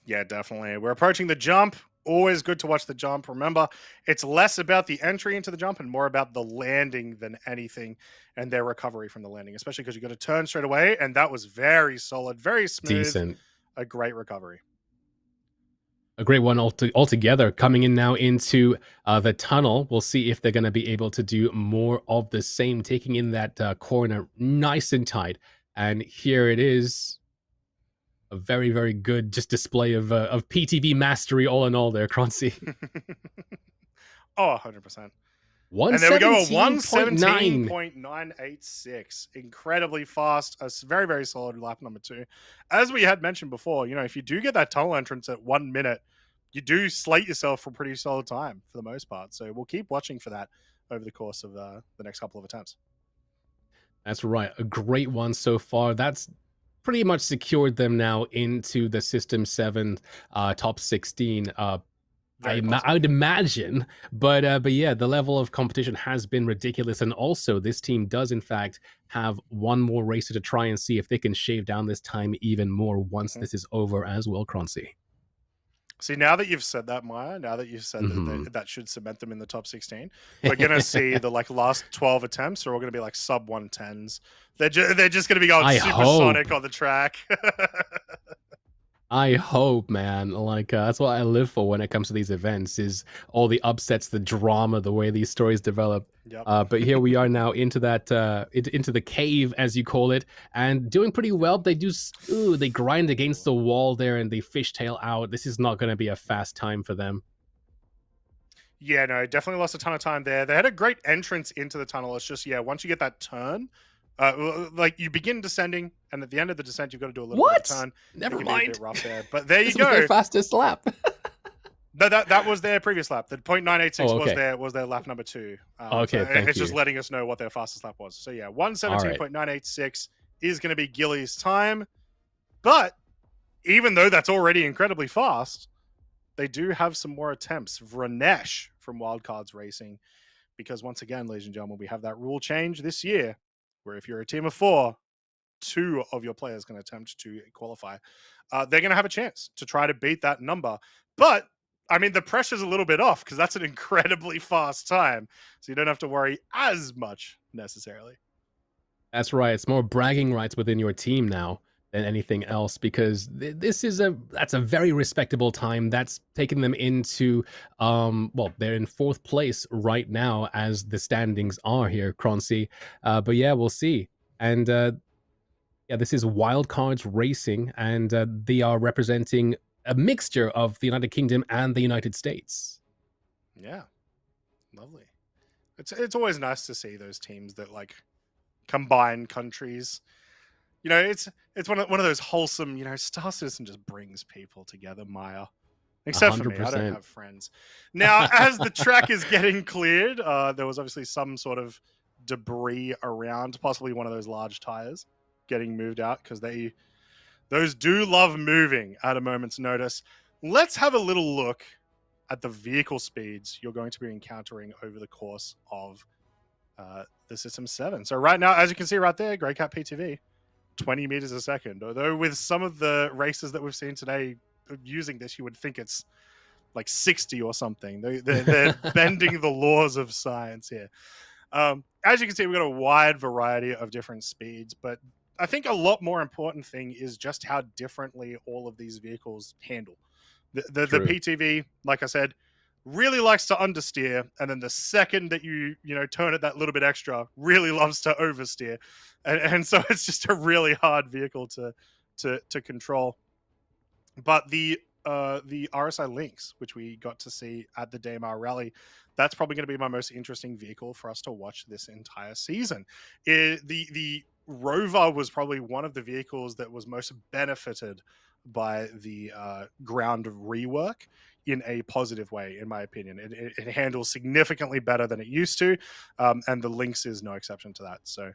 Yeah, definitely. We're approaching the jump. Always good to watch the jump. Remember, it's less about the entry into the jump and more about the landing than anything, and their recovery from the landing, especially because you got to turn straight away. And that was very solid, very smooth. Decent. A great recovery. A great one altogether. Coming in now into the tunnel, we'll see if they're going to be able to do more of the same, taking in that corner nice and tight. And here it is. A very, very good just display of PTV mastery all in all there, Croncy. Oh, 100%. And there we go, a 117.986. Incredibly fast. A very, very solid lap number 2. As we had mentioned before, if you do get that tunnel entrance at 1 minute, you do slate yourself for a pretty solid time for the most part. So we'll keep watching for that over the course of the next couple of attempts. That's right. A great one so far. That's pretty much secured them now into the System 7 top 16. I would imagine, but yeah, the level of competition has been ridiculous, and also this team does in fact have one more racer to try and see if they can shave down this time even more once this is over as well, Croncy. See, now that you've said that, Maya, now that you've said that should cement them in the top 16, we're going to see the last 12 attempts are all going to be like sub 110s. They're just going to be going supersonic on the track. I hope, man. Like that's what I live for when it comes to these events is all the upsets, the drama, the way these stories develop. Yep. But here we are now into that into the cave, as you call it, and doing pretty well. They do they grind against the wall there and they fishtail out. This is not going to be a fast time for them. Yeah, no, definitely lost a ton of time there. They had a great entrance into the tunnel. It's just, yeah, once you get that turn, like you begin descending, and at the end of the descent, you've got to do a little bit of a What? turn. Never It can be a mind. bit rough there, but there you This was their go. fastest lap. No, that was their previous lap. The 0.986 Oh, okay. was their lap number 2. So Okay, thank it's just you. letting us know what their fastest lap was. So yeah, All right. 117.986 is going to be Gilly's time. But even though that's already incredibly fast, they do have some more attempts. Vranesh from Wildcards Racing, because once again, ladies and gentlemen, we have that rule change this year, where if you're a team of 4, 2 of your players can attempt to qualify. They're going to have a chance to try to beat that number. But I mean, the pressure's a little bit off because that's an incredibly fast time, so you don't have to worry as much necessarily. That's right. It's more bragging rights within your team now than anything else because this is that's a very respectable time. That's taken them into well, they're in 4th place right now as the standings are here, Croncy. But yeah, we'll see. And yeah, this is Wildcards Racing, and they are representing a mixture of the United Kingdom and the United States. Yeah, lovely. It's always nice to see those teams that like combine countries. You know, it's one of those wholesome. You know, Star Citizen just brings people together, Maya. Except for me, I don't 100%. have friends. Now, as the track is getting cleared, there was obviously some sort of debris around, possibly one of those large tires getting moved out because those do love moving at a moment's notice. Let's have a little look at the vehicle speeds you're going to be encountering over the course of the System 7. So right now, as you can see right there, Grey Cat PTV, 20 meters a second. Although with some of the races that we've seen today using this, you would think it's like 60 or something. They're bending the laws of science here. As you can see, we've got a wide variety of different speeds, but I think a lot more important thing is just how differently all of these vehicles handle. The PTV, like I said, really likes to understeer, and then the second that you turn it that little bit extra, really loves to oversteer, and so it's just a really hard vehicle to control. But the RSI Lynx, which we got to see at the Daymar Rally, that's probably going to be my most interesting vehicle for us to watch this entire season. The Rover was probably one of the vehicles that was most benefited by the ground rework in a positive way, in my opinion. It handles significantly better than it used to, and the Lynx is no exception to that. So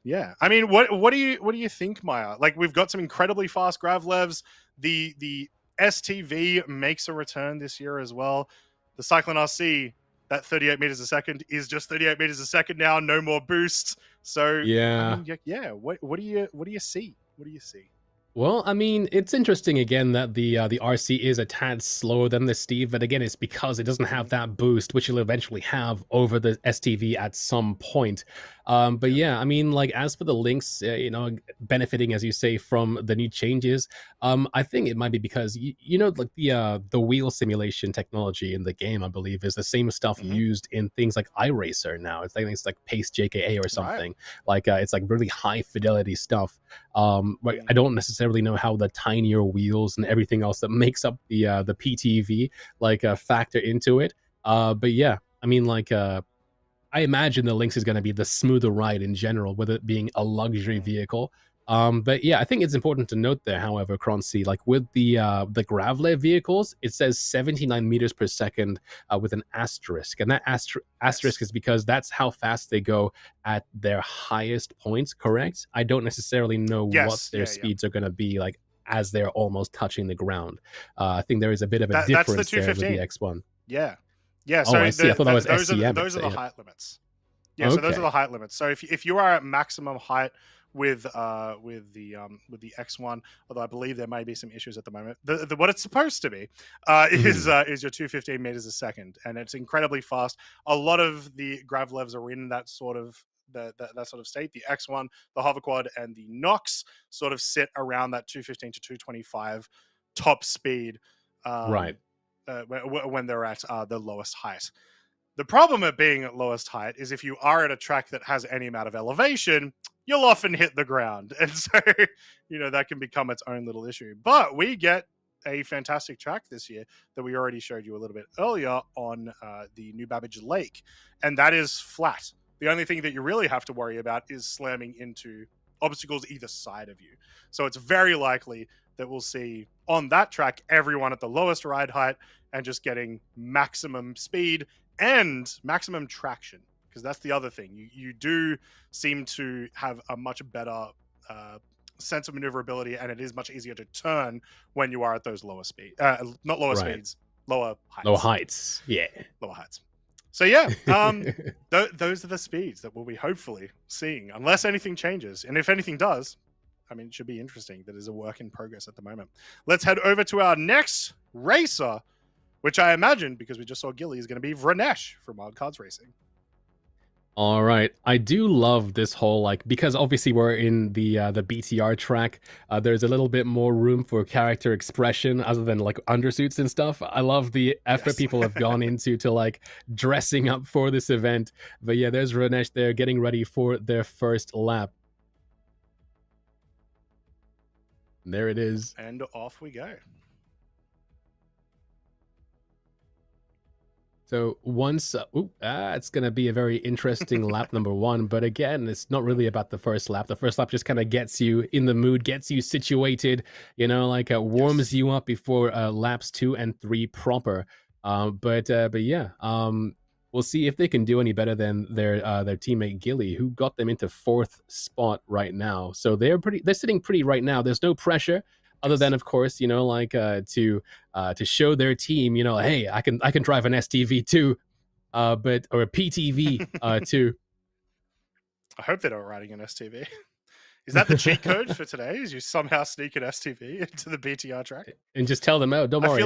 yeah, I mean, what do you think, Maya? Like, we've got some incredibly fast Gravlevs. The STV makes a return this year as well. The Cyclone RC, that 38 meters a second is just 38 meters a second now. No more boosts. So Yeah. I mean, yeah. What do you see? What do you see? Well, I mean, it's interesting again that the RC is a tad slower than the Steve, but again, it's because it doesn't have that boost, which it'll eventually have over the STV at some point. But yeah, I mean, like as for the Lynx, benefiting as you say from the new changes, I think it might be because like the wheel simulation technology in the game, I believe, is the same stuff used in things like iRacer now. It's like Pace JKA or something. Like it's like really high fidelity stuff. But I don't necessarily know how the tinier wheels and everything else that makes up the PTV factor into it. But yeah, I mean, like I imagine the Lynx is going to be the smoother ride in general, with it being a luxury vehicle. But yeah, I think it's important to note there, however, Croncy, like with the Gravlev vehicles, it says 79 meters per second with an asterisk. And that asterisk is because that's how fast they go at their highest points, correct? I don't necessarily know what their speeds are going to be like as they're almost touching the ground. I think there is a bit of a difference there with the X1. Yeah. Yeah, so I see. I thought that was SCM. Those are the height limits. Yeah, so those are the height limits. So if you are at maximum height with the X1, although I believe there may be some issues at the moment, what it's supposed to be is your 215 meters a second, and it's incredibly fast. A lot of the Gravlevs are in that sort of that sort of state. The X1, the Hoverquad, and the Nox sort of sit around that 215 to 225 top speed Right. when they're at the lowest height. The problem at being at lowest height is if you are at a track that has any amount of elevation, you'll often hit the ground. And so, that can become its own little issue. But we get a fantastic track this year that we already showed you a little bit earlier on the New Babbage Lake. And that is flat. The only thing that you really have to worry about is slamming into obstacles either side of you. So it's very likely that we'll see on that track everyone at the lowest ride height and just getting maximum speed and maximum traction, because that's the other thing. You do seem to have a much better sense of maneuverability, and it is much easier to turn when you are at those lower speed, not lower speeds, lower heights. Lower heights, yeah. Lower heights. So yeah, those are the speeds that we'll be hopefully seeing, unless anything changes. And if anything does, I mean, it should be interesting. That is a work in progress at the moment. Let's head over to our next racer, which I imagine, because we just saw Gilly, is going to be Vranesh from Wild Cards Racing. All right, I do love this whole, because obviously we're in the BTR track. There's a little bit more room for character expression other than undersuits and stuff. I love the effort people have gone into to dressing up for this event. But yeah, there's Vranesh there getting ready for their first lap. There it is. And off we go. So once, it's going to be a very interesting lap number one. But again, it's not really about the first lap. The first lap just kind of gets you in the mood, gets you situated, warms you up before laps 2 and 3 proper. But yeah, we'll see if they can do any better than their teammate Gilly, who got them into 4th spot right now. So they're sitting pretty right now. There's no pressure. Other than, of course, to show their team, hey, I can drive an STV too, or a PTV too. I hope they're not riding an STV. Is that the cheat code for today? Is you somehow sneak an STV into the BTR track and just tell them, oh, don't worry.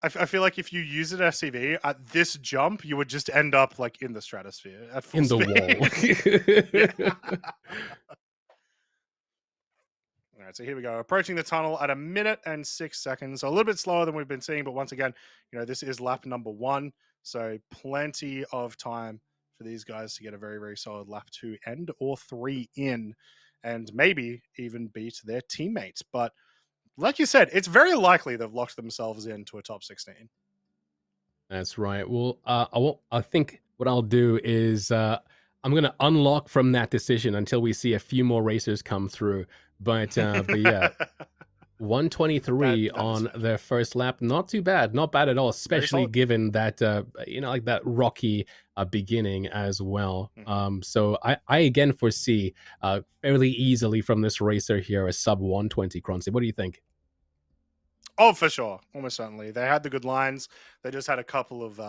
I feel like if you use an STV at this jump, you would just end up in the stratosphere at full speed. The wall. All right, so here we go. Approaching the tunnel at 1 minute and 6 seconds. So a little bit slower than we've been seeing, but once again, this is lap number 1. So plenty of time for these guys to get a very, very solid lap 2 and or 3 in, and maybe even beat their teammates. But like you said, it's very likely they've locked themselves into a top 16. That's right. Well, I think what I'll do is I'm going to unlock from that decision until we see a few more racers come through. But yeah, 123 on their first lap. Not too bad. Not bad at all, especially given that, that rocky beginning as well. Mm-hmm. So I again foresee fairly easily from this racer here a sub 120 Croncy. What do you think? Oh, for sure. Almost certainly. They had the good lines. They just had a couple of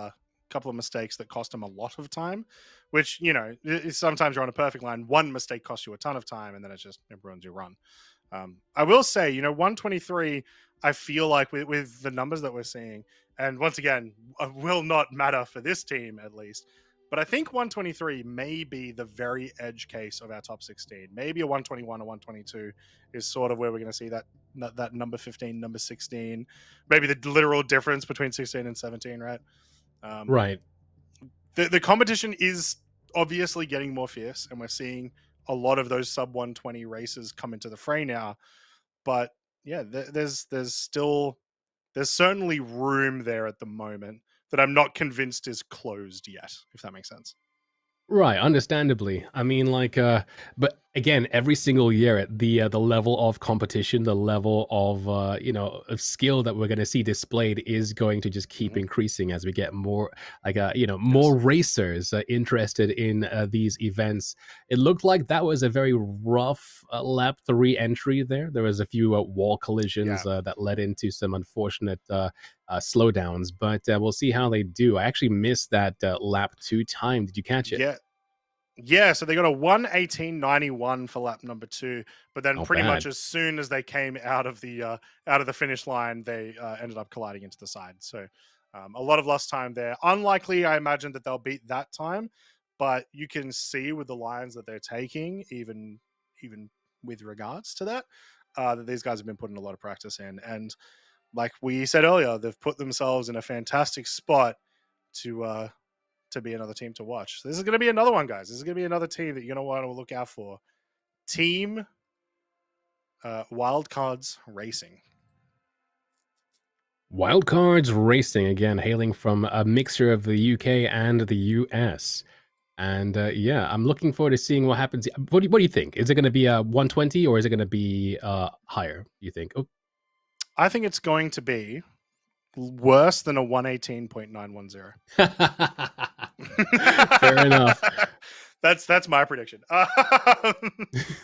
mistakes that cost them a lot of time, which, sometimes you're on a perfect line. One mistake costs you a ton of time, and then it ruins your run. I will say, 123, I feel like with the numbers that we're seeing, and once again, will not matter for this team at least, but I think 123 may be the very edge case of our top 16. Maybe a 121 or 122 is sort of where we're going to see that number 15, number 16, maybe the literal difference between 16 and 17, right? Right. The competition is obviously getting more fierce, and we're seeing a lot of those sub 120 races come into the fray now. But yeah, there's certainly room there at the moment that I'm not convinced is closed yet, if that makes sense. Right, understandably. I mean, but again, every single year, the level of competition, the level of of skill that we're going to see displayed is going to just keep increasing as we get more, more racers interested in these events. It looked like that was a very rough lap 3 entry there. There was a few wall collisions that led into some unfortunate slowdowns, but we'll see how they do. I actually missed that lap 2 time. Did you catch it? Yeah, so they got a 1:18.91 for lap number 2, but then Not pretty bad. much as soon as they came out of the finish line, they ended up colliding into the side. So a lot of lost time there. Unlikely, I imagine, that they'll beat that time, but you can see with the lines that they're taking, even with regards to that, that these guys have been putting a lot of practice in. And like we said earlier, they've put themselves in a fantastic spot to be another team to watch. So this is going to be another one, guys. This is going to be another team that you're going to want to look out for. Team Wildcards Racing. Wildcards Racing, again, hailing from a mixture of the UK and the US. And yeah, I'm looking forward to seeing what happens. What do you think? Is it going to be a 120 or is it going to be higher, do you think? Oh. I think it's going to be worse than a 118.910. Fair enough. That's my prediction.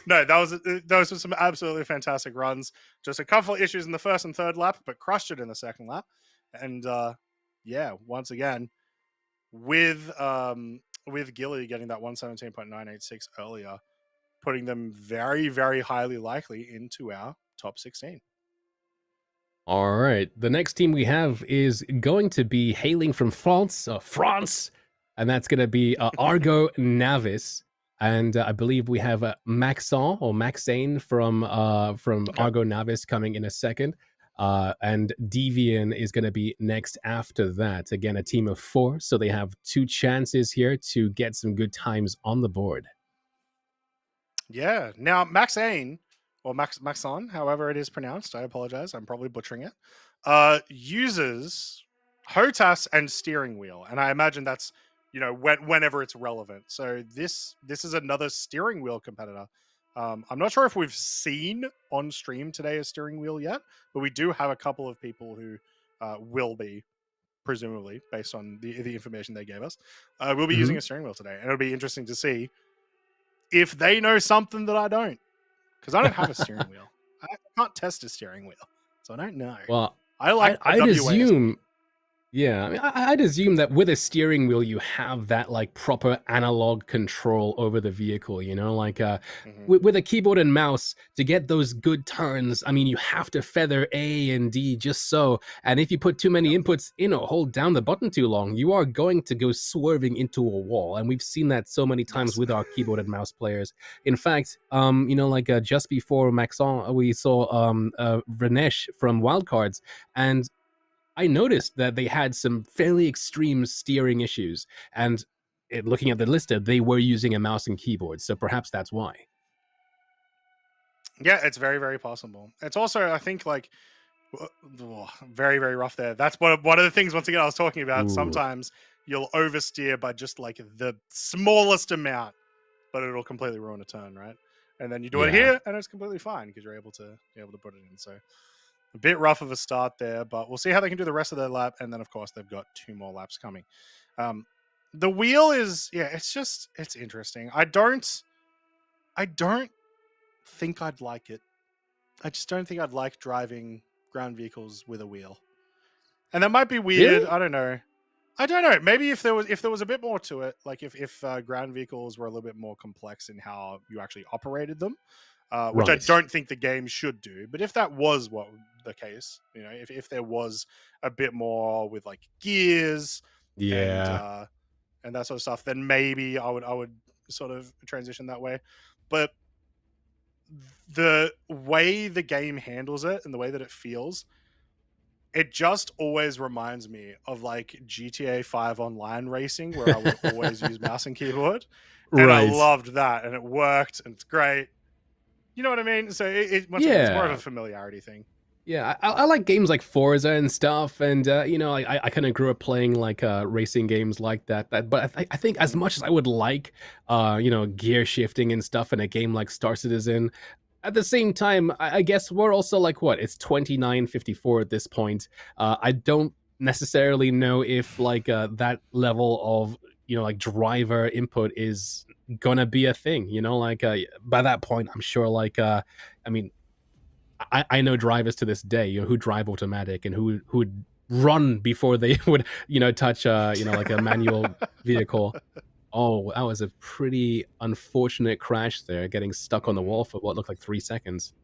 No, those were some absolutely fantastic runs. Just a couple of issues in the first and third lap, but crushed it in the second lap. And yeah, once again, with Gilly getting that 117.986 earlier, putting them very, very highly likely into our top 16. All right. The next team we have is going to be hailing from France, and that's going to be Argo Navis. And I believe we have Maxon or Maxane from Argo Navis coming in a second. And Devian is going to be next after that. Again, a team of 4, so they have 2 chances here to get some good times on the board. Yeah. Now, Maxane, or Maxon, however it is pronounced, I apologize, I'm probably butchering it, uses HOTAS and steering wheel. And I imagine that's, whenever it's relevant. So this is another steering wheel competitor. I'm not sure if we've seen on stream today a steering wheel yet, but we do have a couple of people who will be, presumably, based on the information they gave us, will be using a steering wheel today. And it'll be interesting to see if they know something that I don't. Because I don't have a steering wheel. I can't test a steering wheel, so I don't know. Well, I'd assume, yeah, I mean, I'd assume that with a steering wheel, you have that like proper analog control over the vehicle. Like with a keyboard and mouse to get those good turns. I mean, you have to feather A and D just so. And if you put too many inputs in or hold down the button too long, you are going to go swerving into a wall. And we've seen that so many times with our keyboard and mouse players. In fact, just before Maxon, we saw Renesh from Wildcards, and I noticed that they had some fairly extreme steering issues, and looking at the list, they were using a mouse and keyboard, so perhaps that's why. Yeah, it's very, very possible. It's also, I think, like, very, very rough there. That's one of the things, once again, I was talking about. Ooh. Sometimes you'll oversteer by just, like, the smallest amount, but it'll completely ruin a turn, right? And then you do it here, and it's completely fine, because you're able to put it in, so... A bit rough of a start there, but we'll see how they can do the rest of their lap. And then, of course, they've got 2 more laps coming. The wheel is, it's interesting. I don't think I'd like it. I just don't think I'd like driving ground vehicles with a wheel. And that might be weird. Really? I don't know. Maybe if there was a bit more to it, like if ground vehicles were a little bit more complex in how you actually operated them. Which right. I don't think the game should do. But if that was what the case, if there was a bit more with like gears and that sort of stuff, then maybe I would sort of transition that way. But the way the game handles it and the way that it feels, it just always reminds me of like GTA 5 online racing, where I would always use mouse and keyboard. And right. I loved that, and it worked, and it's great. You know what I mean? So it's more of a familiarity thing. Yeah, I like games like Forza and stuff, and I kind of grew up playing like racing games like that. But I think as much as I would like, gear shifting and stuff in a game like StarCitizen, at the same time, I guess we're also like it's 29:54 at this point. I don't necessarily know if like that level of like driver input is gonna be a thing, by that point I'm sure I know drivers to this day who drive automatic and who would run before they would touch like a manual vehicle. Oh, that was a pretty unfortunate crash there, getting stuck on the wall for what looked like 3 seconds.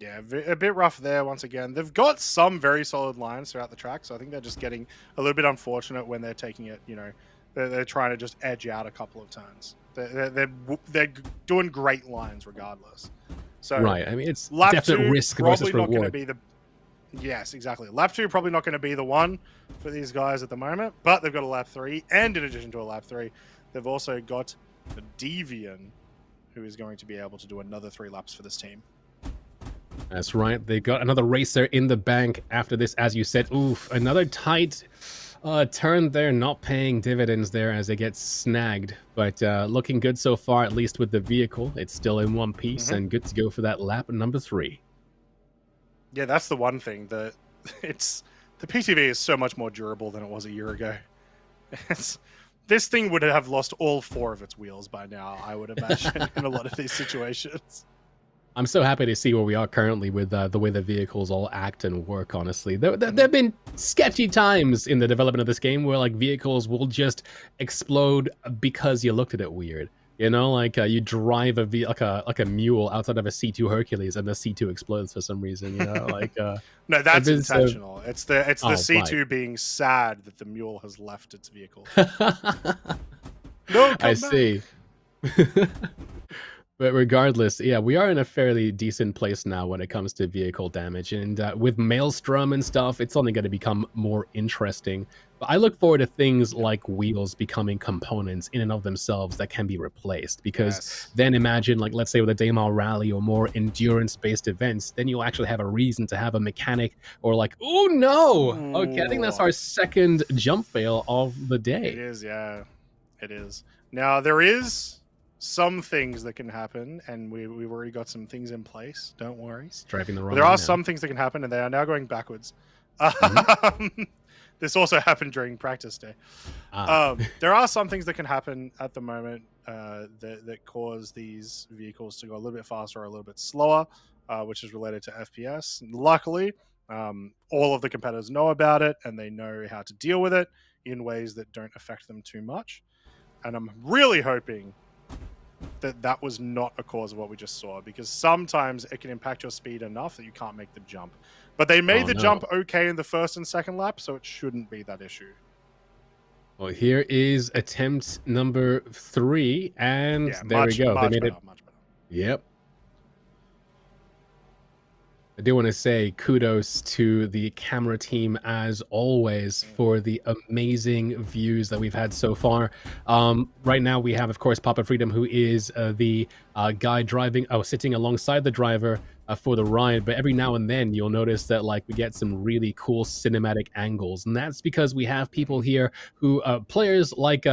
Yeah, a bit rough there once again. They've got some very solid lines throughout the track, so I think they're just getting a little bit unfortunate when they're taking it, they're trying to just edge out a couple of turns. They're doing great lines regardless. So right. I mean, it's lap definite 2 risk probably versus not going to reward. be the yes, exactly. Lap 2 probably not going to be the one for these guys at the moment, but they've got a lap 3, and in addition to a lap 3, they've also got a Devian who is going to be able to do another 3 laps for this team. That's right. They got another racer in the bank after this, as you said. Oof, another tight turn there, not paying dividends there as they get snagged. But looking good so far, at least with the vehicle. It's still in one piece and good to go for that lap number 3. Yeah, that's the one thing that the PTV is so much more durable than it was a year ago. This thing would have lost all 4 of its wheels by now, I would imagine, in a lot of these situations. I'm so happy to see where we are currently with the way the vehicles all act and work, honestly. There have been sketchy times in the development of this game where, like, vehicles will just explode because you looked at it weird. You know, like you drive like a mule outside of a C2 Hercules and the C2 explodes for some reason, you know? Like no, that's intentional. It's the C2 right. being sad that the mule has left its vehicle. No, I see. But regardless, yeah, we are in a fairly decent place now when it comes to vehicle damage. And with Maelstrom and stuff, it's only going to become more interesting. But I look forward to things like wheels becoming components in and of themselves that can be replaced. Because then imagine, like, let's say with a Daymar Rally or more endurance-based events, then you'll actually have a reason to have a mechanic or like, oh no! Okay, I think that's our second jump fail of the day. It is, yeah. It is. Now, there is some things that can happen, and we've already got some things in place. Don't worry. It's driving the wrong way there are now. some things that can happen, and they are now going backwards. This also happened during practice day. There are some things that can happen at the moment that cause these vehicles to go a little bit faster or a little bit slower, which is related to FPS. Luckily, all of the competitors know about it, and they know how to deal with it in ways that don't affect them too much. And I'm really hoping that was not a cause of what we just saw, because sometimes it can impact your speed enough that you can't make the jump. But they made the jump okay in the first and second lap, so it shouldn't be that issue. Well, here is attempt number 3, and there we go. They made it much better. Yep. I do want to say kudos to the camera team, as always, for the amazing views that we've had so far. Right now, we have, of course, Papa Freedom, who is the guy driving, sitting alongside the driver for the ride. But every now and then, you'll notice that, like, we get some really cool cinematic angles, and that's because we have people here who, players like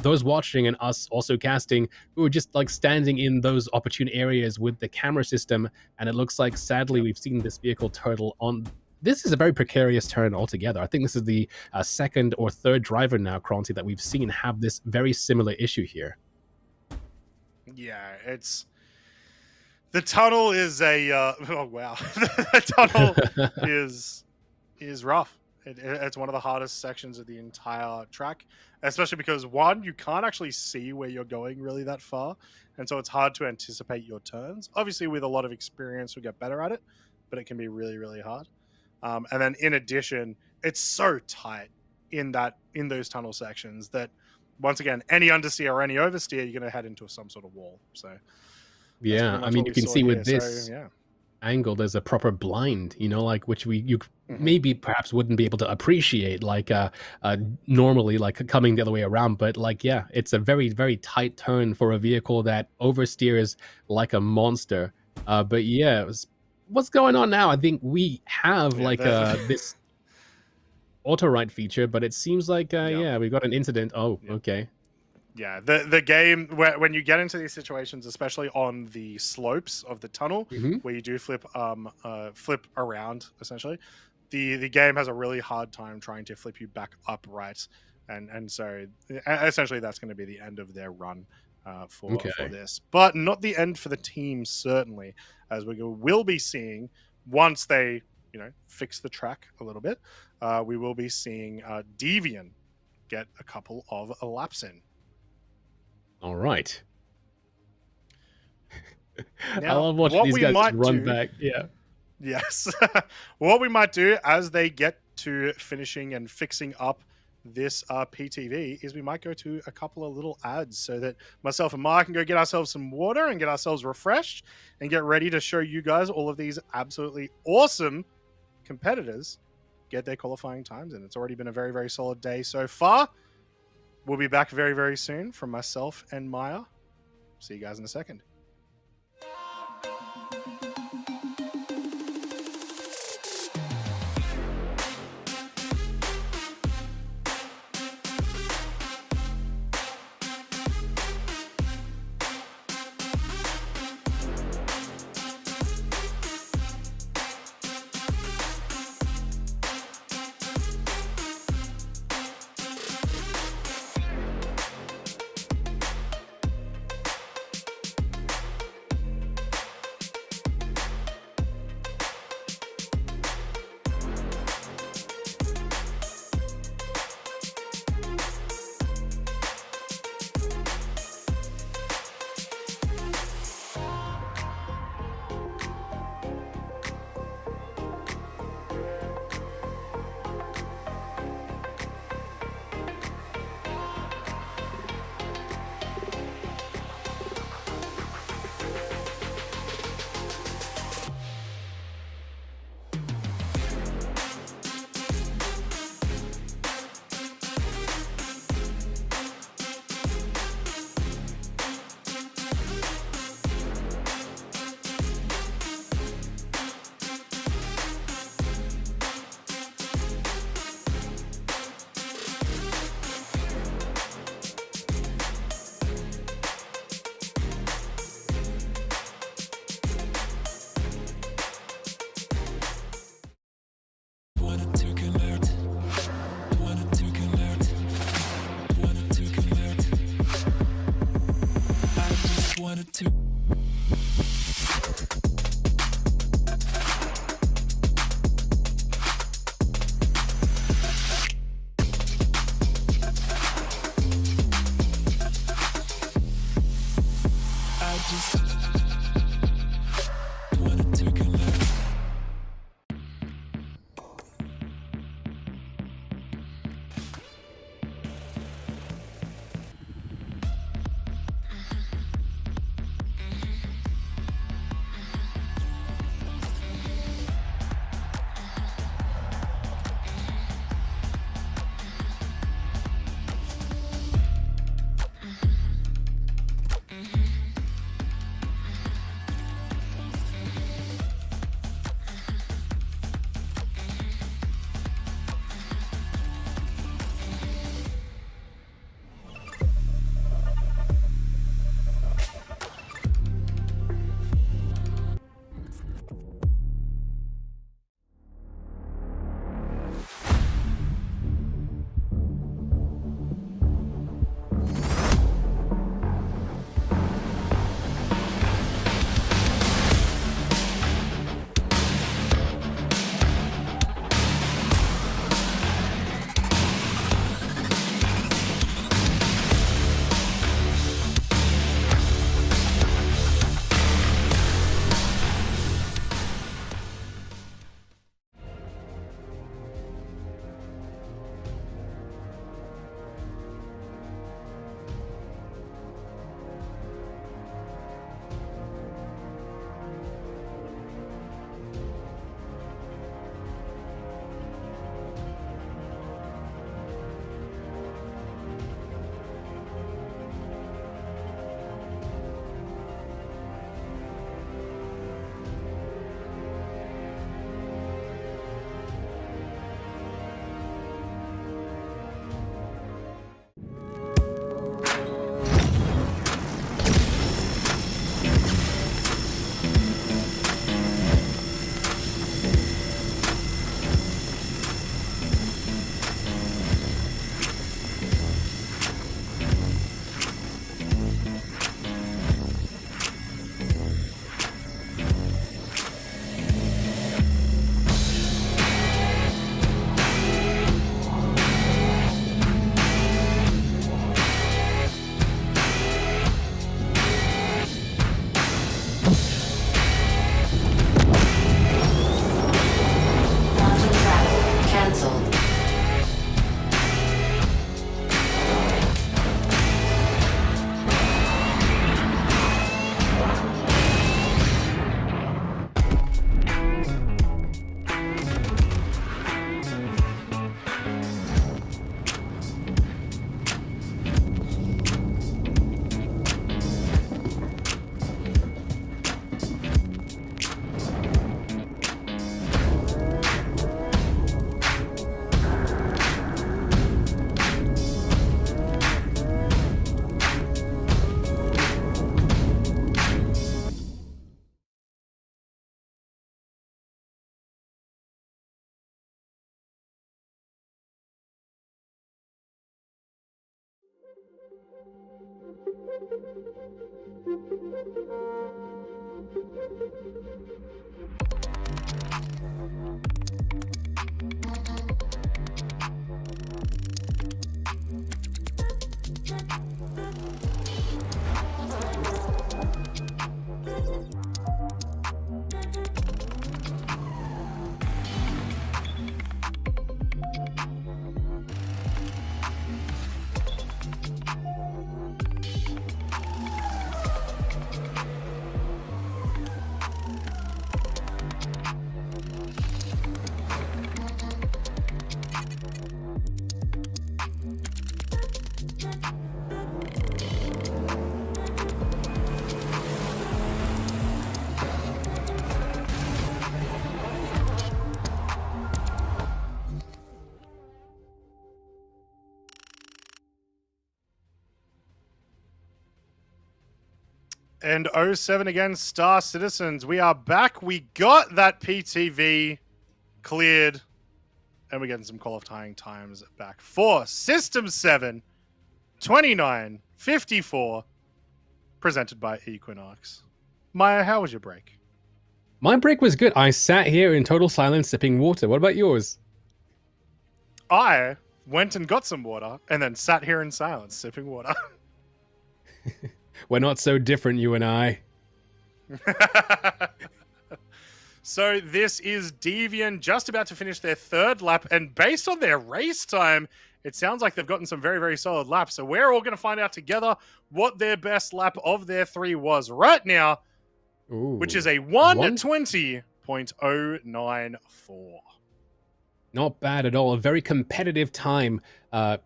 those watching and us also casting, who are just like standing in those opportune areas with the camera system. And it looks like, sadly, we've seen this vehicle turtle on. This is a very precarious turn altogether. I think this is the second or third driver now, Cronty, that we've seen have this very similar issue here. Yeah, it's the tunnel is a oh wow, the tunnel is rough. It's one of the hardest sections of the entire track, especially because, one, you can't actually see where you're going really that far, and so it's hard to anticipate your turns. Obviously, with a lot of experience, we get better at it, but it can be really, really hard. And then, in addition, it's so tight in those tunnel sections that, once again, any understeer or any oversteer, you're going to head into some sort of wall. So, yeah, I mean, you can see with this angle, there's a proper blind, you know, like, which you maybe perhaps wouldn't be able to appreciate, like normally, like coming the other way around. But like, yeah, it's a very, very tight turn for a vehicle that oversteers like a monster. But yeah, what's going on now? I think we have this auto ride feature, but it seems like yeah, we've got an incident. Oh, okay. Yeah, the game, when you get into these situations, especially on the slopes of the tunnel, where you do flip around, essentially, the game has a really hard time trying to flip you back upright, and so essentially that's going to be the end of their run for this, but not the end for the team, certainly, as we will be seeing once they fix the track a little bit. We will be seeing Devian get a couple of laps in. All right. Now, I love watching these guys run back. Yeah. Yes. What we might do as they get to finishing and fixing up this PTV is we might go to a couple of little ads so that myself and Mark can go get ourselves some water and get ourselves refreshed and get ready to show you guys all of these absolutely awesome competitors get their qualifying times. And it's already been a very, very solid day so far. We'll be back very, very soon from myself and Maya. See you guys in a second. Wanted to. I just wanted to connect. And 07 against Star Citizens. We are back. We got that PTV cleared. And we're getting some qualifying times back for System 7, 29:54, presented by EQNX. Maya, how was your break? My break was good. I sat here in total silence sipping water. What about yours? I went and got some water and then sat here in silence sipping water. We're not so different, you and I. So this is Deviant just about to finish their third lap, and based on their race time, it sounds like they've gotten some very, very solid laps. So we're all going to find out together what their best lap of their three was right now, which is a 1:20.094. Not bad at all. A very competitive time,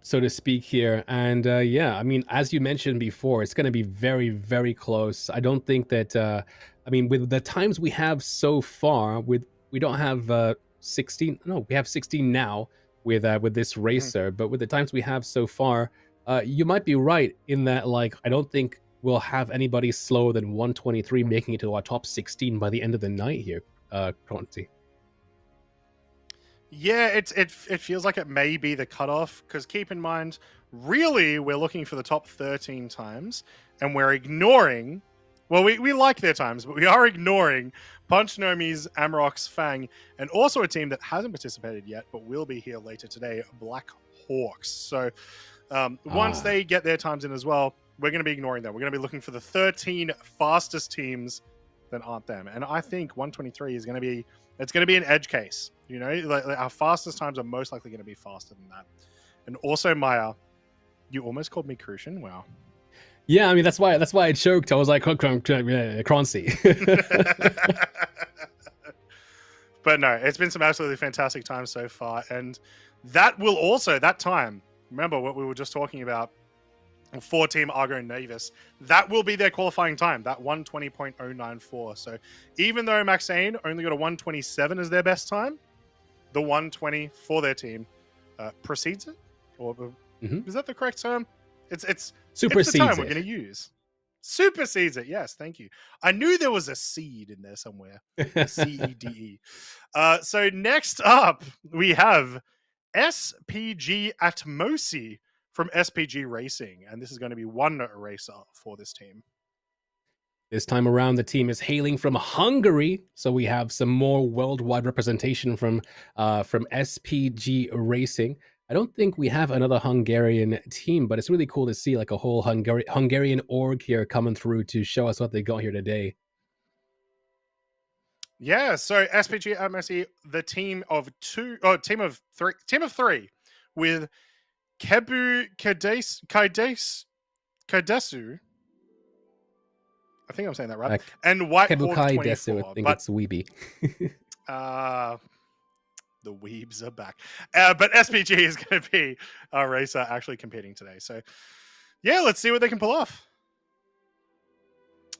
so to speak here. And yeah, I mean, as you mentioned before, it's going to be very, very close. I don't think that, I mean, with the times we have so far, we don't have 16. No, we have 16 now with this racer. But with the times we have so far, you might be right in that, like, I don't think we'll have anybody slower than 1:23 making it to our top 16 by the end of the night here, Cronty. Yeah, it feels like it may be the cutoff, because keep in mind, really, we're looking for the top 13 times, and we're ignoring, well, we like their times, but we are ignoring Punch Nomi's, Amarok's, Fang, and also a team that hasn't participated yet, but will be here later today, Black Hawks. So once they get their times in as well, we're going to be ignoring them. We're going to be looking for the 13 fastest teams that aren't them. And I think 1:23 is going to be, it's going to be an edge case. You know, like our fastest times are most likely going to be faster than that. And also, Maya, you almost called me Crucian. Wow. Yeah, I mean, that's why I choked. I was like, Croncy. But no, it's been some absolutely fantastic times so far. And that will also, that time, remember what we were just talking about for Team Argo Navis, that will be their qualifying time, that 1:20.094. So even though Maxane only got a 1:27 as their best time, the 1:20 for their team precedes it? Or is that the correct term? It's supersedes the time it. we're going to use. Supersedes it. Yes, thank you. I knew there was a seed in there somewhere. CEDE. So next up, we have SPG Atmosi from SPG Racing, and this is going to be one racer for this team. This time around, the team is hailing from Hungary, so we have some more worldwide representation from SPG Racing. I don't think we have another Hungarian team, but it's really cool to see like a whole Hungarian org here coming through to show us what they got here today. Yeah, so SPG Atmosi, the team of three, with Kebu Kaidesu. I think I'm saying that right. And White Hawk 24. Desu, I think it's Weeby. The weebs are back. But SPG is going to be a racer actually competing today. So, yeah, let's see what they can pull off.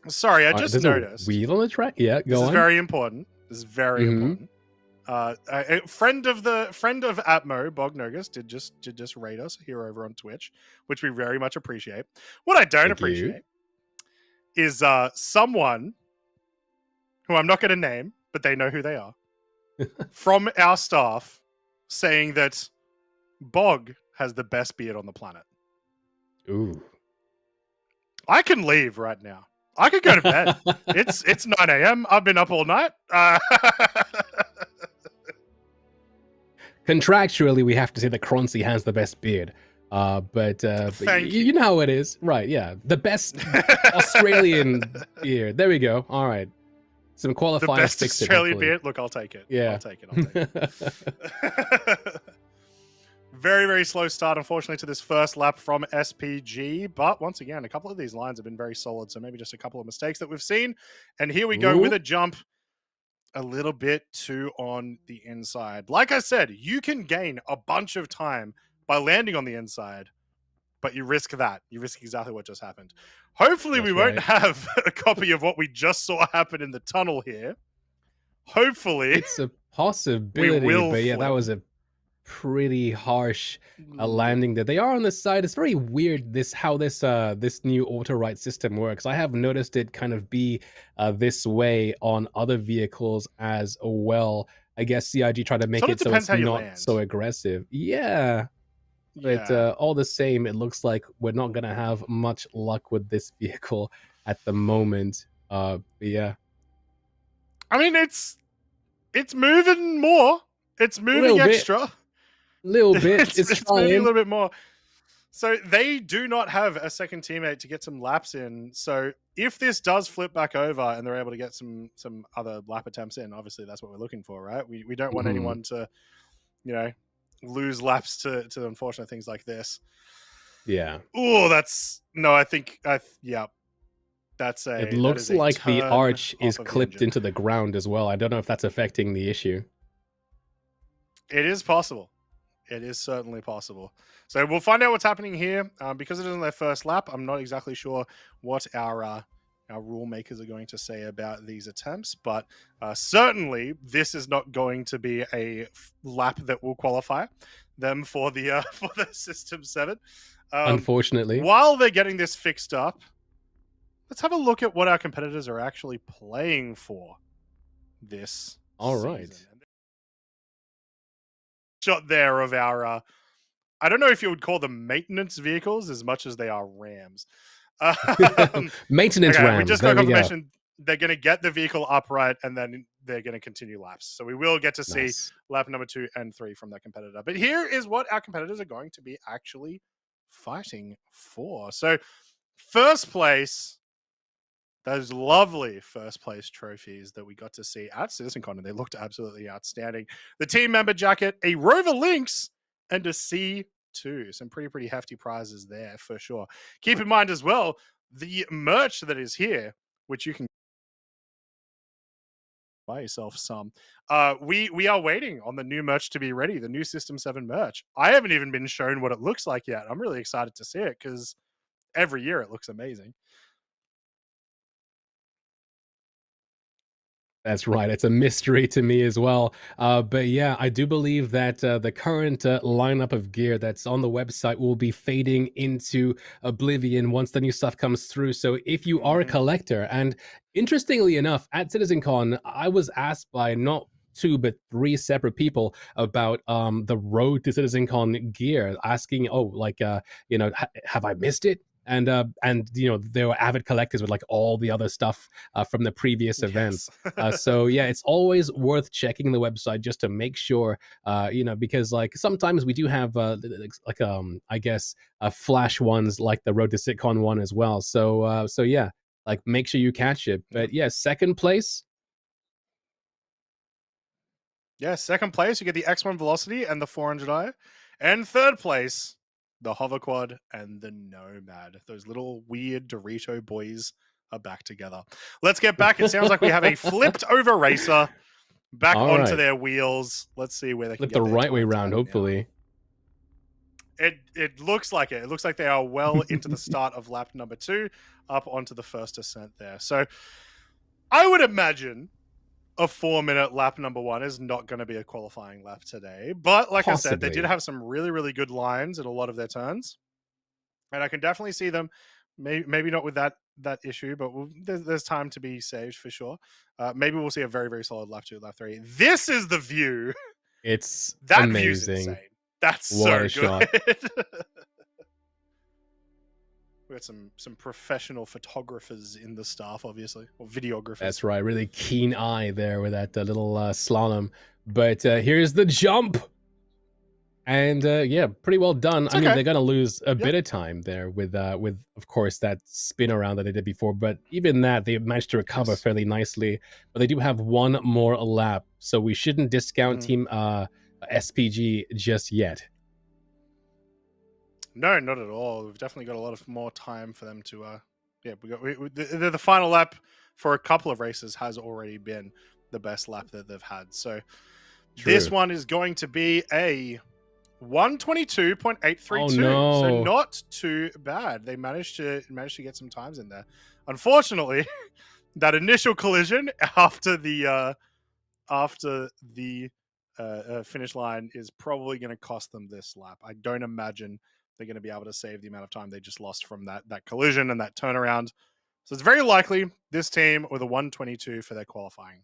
Sorry, I just noticed. Wheel on the track? Yeah, go on. This is very important. This is very important. A friend of Atmo, Bognogus, did just raid us here over on Twitch, which we very much appreciate. What I don't appreciate is someone who I'm not going to name, but they know who they are, from our staff saying that Bog has the best beard on the planet. Ooh. I can leave right now. I could go to bed. It's 9 a.m. I've been up all night. Contractually, we have to say that Croncy has the best beard. But Thank you. You know how it is, right? Yeah, the best Australian beard. There we go. All right, some qualifiers. The best fixed Australian it, beard. Look, I'll take it. Yeah, I'll take it. Very, very slow start, unfortunately, to this first lap from SPG. But once again, a couple of these lines have been very solid. So maybe just a couple of mistakes that we've seen. And here we go with a jump a little bit too on the inside. Like I said, you can gain a bunch of time by landing on the inside, but you risk that. You risk exactly what just happened. Hopefully, we won't have a copy of what we just saw happen in the tunnel here. Hopefully. It's a possibility, but yeah, that was a pretty harsh landing there. They are on the side. It's very weird how this new auto right system works. I have noticed it kind of be this way on other vehicles as well. I guess CIG tried to make it so it's not so aggressive. Yeah. But all the same, it looks like we're not gonna have much luck with this vehicle at the moment. But yeah. I mean, it's moving more. It's moving extra. Little bit. It's moving a little bit more. So they do not have a second teammate to get some laps in. So if this does flip back over and they're able to get some other lap attempts in, obviously that's what we're looking for, right? We don't want anyone to, lose laps to unfortunate things like this. Yeah. Oh, that's that's a. It looks like the arch is clipped into the ground as well. I don't know if that's affecting the issue. It is possible. It is certainly possible. So we'll find out what's happening here. Because it isn't their first lap, I'm not exactly sure what our rule makers are going to say about these attempts, but certainly this is not going to be a lap that will qualify them for the System 7. Unfortunately. While they're getting this fixed up, let's have a look at what our competitors are actually playing for this season. Shot there of our I don't know if you would call them maintenance vehicles as much as they are Rams. Maintenance Rams. We just got confirmation they're going to get the vehicle upright and then they're going to continue laps. So we will get to see lap number 2 and 3 from that competitor. But here is what our competitors are going to be actually fighting for. So first place, those lovely first place trophies that we got to see at CitizenCon, and they looked absolutely outstanding. The team member jacket, a Rover Lynx, and a C2. Some pretty hefty prizes there for sure. Keep in mind as well, the merch that is here, which you can buy yourself some. We are waiting on the new merch to be ready, the new System 7 merch. I haven't even been shown what it looks like yet. I'm really excited to see it because every year it looks amazing. That's right. It's a mystery to me as well. But yeah, I do believe that the current lineup of gear that's on the website will be fading into oblivion once the new stuff comes through. So if you are a collector, and interestingly enough, at CitizenCon, I was asked by not 2 but 3 separate people about the road to CitizenCon gear, asking, have I missed it? And there were avid collectors with like all the other stuff from the previous events. So yeah, it's always worth checking the website just to make sure, because like sometimes we do have I guess flash ones like the Road to SitCon one as well. So yeah, like make sure you catch it. But yeah, second place. Yeah, second place, you get the X1 Velocity and the 400i. And third place, the Hover Quad and the Nomad. Those little weird Dorito boys are back together. Let's get back. It sounds like we have a flipped over racer back onto their wheels. Let's see where they can flip the right way around, hopefully. It looks like it. It looks like they are well into the start of lap number 2, up onto the first ascent there. So I would imagine a 4-minute lap number 1 is not going to be a qualifying lap today. But like I said, they did have some really, really good lines in a lot of their turns. And I can definitely see them, maybe not with that issue, but there's time to be saved for sure. Maybe we'll see a very, very solid lap 2, lap 3. This is the view. It's that amazing. View's insane. That's so good. We got some professional photographers in the staff, obviously, or videographers. That's right. Really keen eye there with that little slalom. But here's the jump. And yeah, pretty well done. It's I mean, okay. they're gonna lose a Yep. bit of time there with of course that spin around that they did before, but even that they managed to recover Yes. fairly nicely. But they do have one more lap, so we shouldn't discount Team SPG just yet. No, not at all. We've definitely got a lot of more time for them to. Yeah, the final lap for a couple of races has already been the best lap that they've had. So this True. one is going to be a 122.832. Oh, no. So not too bad. They managed to get some times in there. Unfortunately, that initial collision after the finish line is probably going to cost them this lap. I don't imagine they're going to be able to save the amount of time they just lost from that collision and that turnaround. So it's very likely this team with a 122 for their qualifying.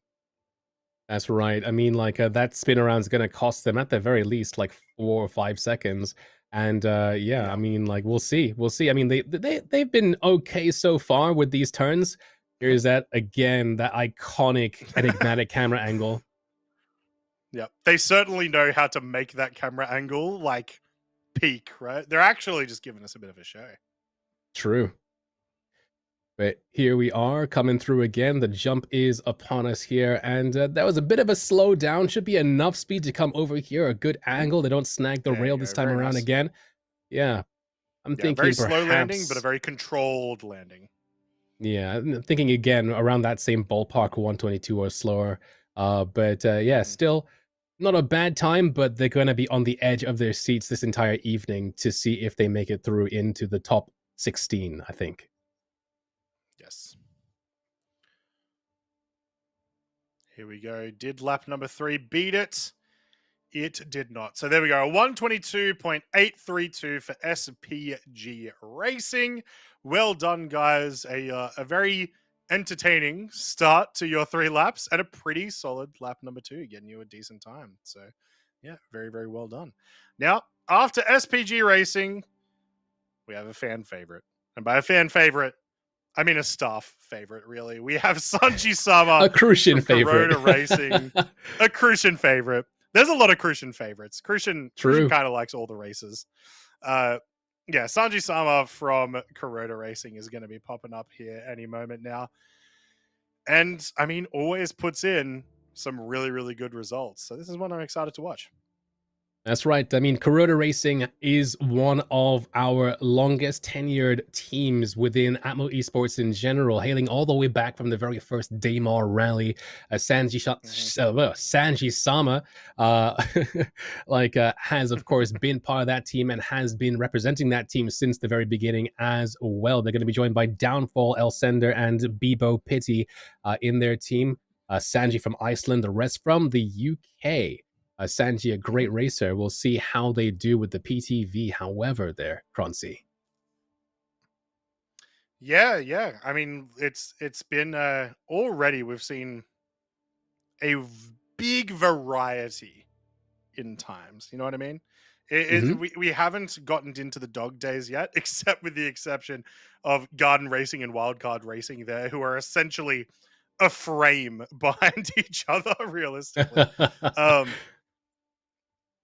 That's right. I mean, like that spin around is going to cost them at the very least like 4 or 5 seconds. And yeah, I mean, like we'll see. I mean, they've been okay so far with these turns. Here's that again, that iconic enigmatic camera angle. Yeah, they certainly know how to make that camera angle like peak, right? They're actually just giving us a bit of a show. True. But here we are coming through again. The jump is upon us here. And that was a bit of a slowdown. Should be enough speed to come over here. A good angle. They don't snag the rail this time around again. Yeah. I'm thinking very perhaps slow landing, but a very controlled landing. Yeah, I'm thinking again around that same ballpark, 122 or slower. But yeah, still not a bad time, but they're going to be on the edge of their seats this entire evening to see if they make it through into the top 16, I think. Yes. Here we go. Did lap number 3 beat it? It did not. So there we go. 122.832 for SPG Racing. Well done, guys. A very entertaining start to your 3 laps and a pretty solid lap number 2, getting you a decent time. So yeah, very, very well done. Now, after SPG Racing, we have a fan favorite. And by a fan favorite, I mean a staff favorite, really. We have Sanji Sama. A Crucian favorite. Kuroda Racing. A Crucian favorite. There's a lot of Crucian favorites. Crucian kind of likes all the races. Yeah, Sanji Sama from Kuroda Racing is going to be popping up here any moment now. And, I mean, always puts in some really, really good results. So this is one I'm excited to watch. That's right. I mean, Kuroda Racing is one of our longest tenured teams within Atmo Esports in general, hailing all the way back from the very first Daymar rally. Sanji Sama has, of course, been part of that team and has been representing that team since the very beginning as well. They're going to be joined by Downfall, Elsender, and Bebo Pity in their team. Sanji from Iceland, the rest from the UK. Sanji, a great racer. We'll see how they do with the PTV, however, there, Croncy. Yeah. I mean, it's been already we've seen a big variety in times. You know what I mean? We haven't gotten into the dog days yet, except with the exception of Garden Racing and Wildcard Racing there, who are essentially a frame behind each other, realistically.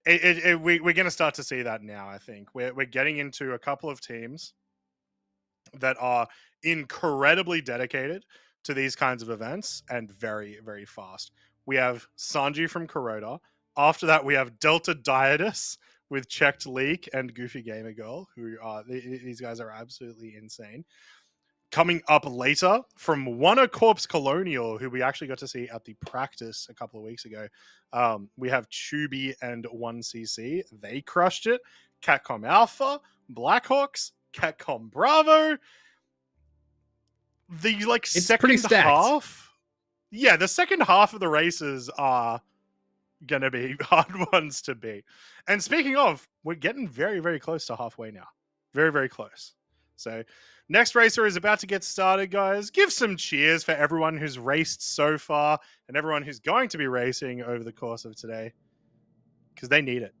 We're going to start to see that now, I think. We're getting into a couple of teams that are incredibly dedicated to these kinds of events and very, very fast. We have Sanji from Kuroda. After that, we have Delta Dietus with Checked Leak and Goofy Gamer Girl, who are these guys are absolutely insane. Coming up later from Wanna Corpse Colonial, who we actually got to see at the practice a couple of weeks ago. We have Chuby and 1cc. They crushed it. Catcom Alpha, Blackhawks, Catcom Bravo. The it's second half. Yeah, the second half of the races are going to be hard ones to beat. And speaking of, we're getting very, very close to halfway now. Very, very close. So next racer is about to get started, guys. Give some cheers for everyone who's raced so far and everyone who's going to be racing over the course of today, because they need it.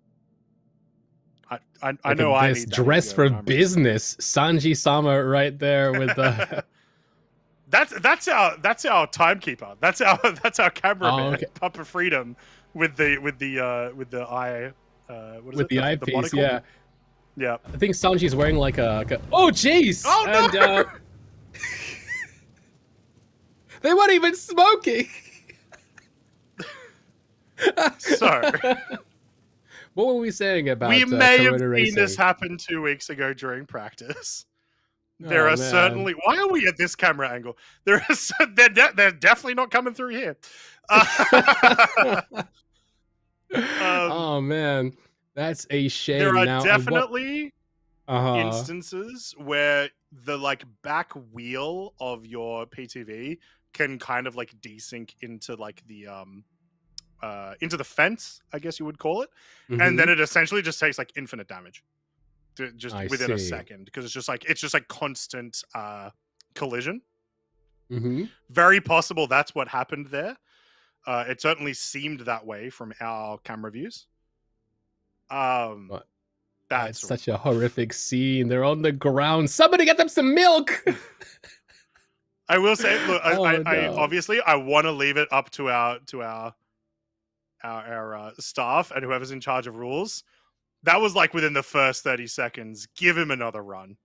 I Look know at I this need that dress Indigo for armor. business. Sanji Sama right there with the. That's our timekeeper. That's our cameraman, Oh, okay. Papa Freedom, with the eye. What is With it? the The eyepiece, monocle. yeah. Yeah. I think Sanji's wearing like a oh jeez! Oh And no! they weren't even smoking. So what were we saying about we may have Corona seen this racing? happen 2 weeks ago during practice. There Oh are man. certainly. Why are we at this camera angle? They're definitely not coming through here. Oh man, that's a There shame. are Now, definitely uh-huh. instances where the like back wheel of your PTV can kind of like desync into like the into the fence, I guess you would call it, and then Mm-hmm. it essentially just takes like infinite damage just I within a see. second because it's just like constant collision. Mm-hmm. Very possible that's what happened there. It certainly seemed that way from our camera views. But That's it's such a horrific scene. They're on the ground. Somebody get them some milk. I will say, look, Oh I no. obviously I want to leave it up to our staff and whoever's in charge of rules. That was like within the first 30 seconds. Give him another run.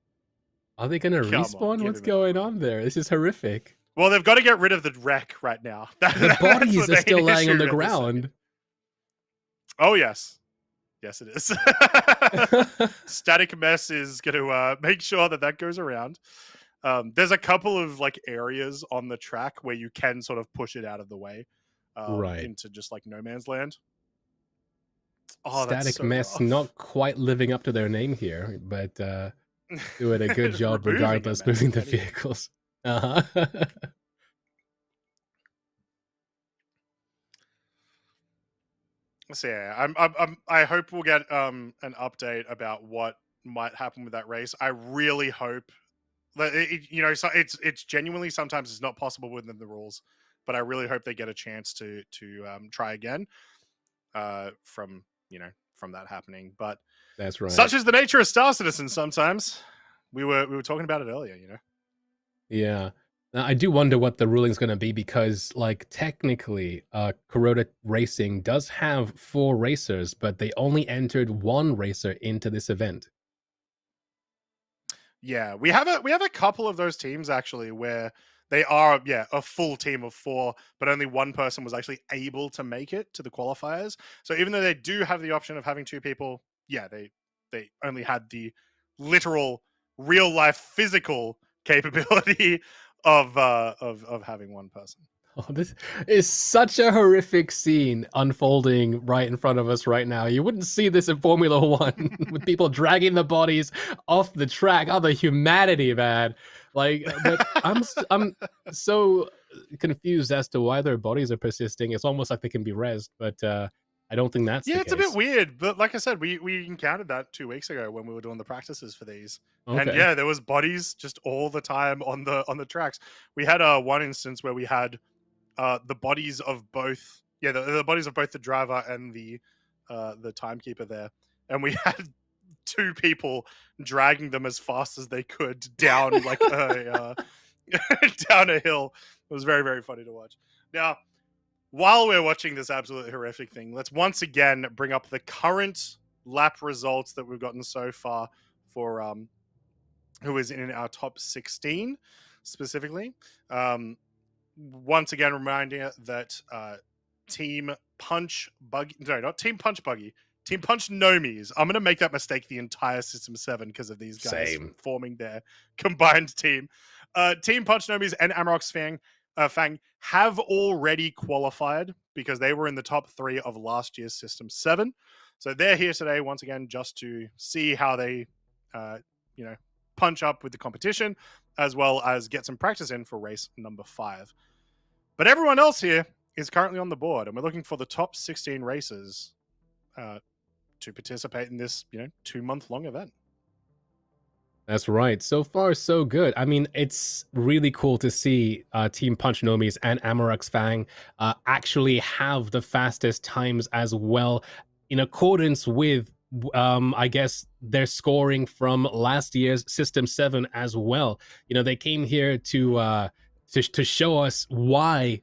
Are they gonna Come on, respawn? give What's him another going run. on there? This is horrific. Well, they've got to get rid of the wreck right now. The That's bodies the are still main lying on issue the at this second. ground. Oh yes, yes it is. Static Mess is going to make sure that goes around. There's a couple of like areas on the track where you can sort of push it out of the way, Right. into just like no man's land. Oh, that's Static so Mess rough. not quite living up to their name here, but doing a good job Removing a regardless, mess, moving the if anything. vehicles. Uh-huh. So yeah, I hope we'll get an update about what might happen with that race. I really hope that so it's genuinely sometimes it's not possible within the rules, but I really hope they get a chance to try again from from that happening. But That's right. such is the nature of Star Citizen. Sometimes we were talking about it earlier. Yeah. Now, I do wonder what the ruling's going to be because, like, technically, Corona Racing does have 4 racers, but they only entered 1 racer into this event. Yeah, we have a couple of those teams actually where they are a full team of 4, but only one person was actually able to make it to the qualifiers. So even though they do have the option of having 2 people, they only had the literal, real life, physical capability of having one person. Oh, this is such a horrific scene unfolding right in front of us right now. You wouldn't see this in Formula One with people dragging the bodies off the track. Oh, the humanity, man! Like, but I'm so confused as to why their bodies are persisting. It's almost like they can be rezzed, but I don't think that's the Yeah, case. it's a bit weird, but like I said, we encountered that 2 weeks ago when we were doing the practices for these. And Okay. yeah, there was bodies just all the time on the tracks. We had one instance where we had the bodies of both the bodies of both the driver and the timekeeper there, and we had 2 people dragging them as fast as they could down like down a hill. It was very, very funny to watch. Now, while we're watching this absolutely horrific thing, let's once again bring up the current lap results that we've gotten so far for who is in our top 16 specifically. Once again, reminding you that Team Punch Buggy, no, not Team Punch Buggy, Team Punch Nomies. I'm going to make that mistake the entire System 7 because of these guys forming their combined team. Team Punch Nomies and Amarok's Fang have already qualified because they were in the top 3 of last year's System 7. So they're here today once again just to see how they, punch up with the competition, as well as get some practice in for race number 5. But everyone else here is currently on the board, and we're looking for the top 16 racers to participate in this, 2-month-long event. That's right. So far, so good. I mean, it's really cool to see Team Punch Nomies and Amarok's Fang actually have the fastest times as well, in accordance with I guess they're scoring from last year's System 7 as well. You know, they came here to show us why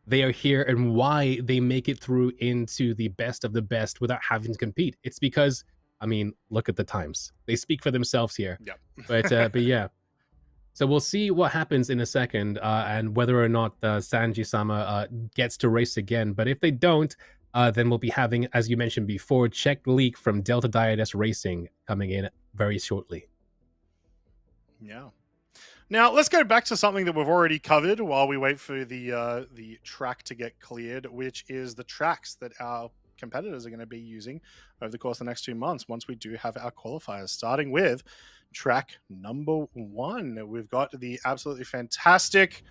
they are here and why they make it through into the best of the best without having to compete. It's because, I mean, look at the times. They speak for themselves here. Yep. But yeah. So we'll see what happens in a second, and whether or not Sanji-sama gets to race again. But if they don't, then we'll be having, as you mentioned before, checked leak from Delta Diades Racing coming in very shortly. Yeah. Now let's go back to something that we've already covered while we wait for the track to get cleared, which is the tracks that our competitors are going to be using over the course of the next 2 months once we do have our qualifiers, starting with track number 1. We've got the absolutely fantastic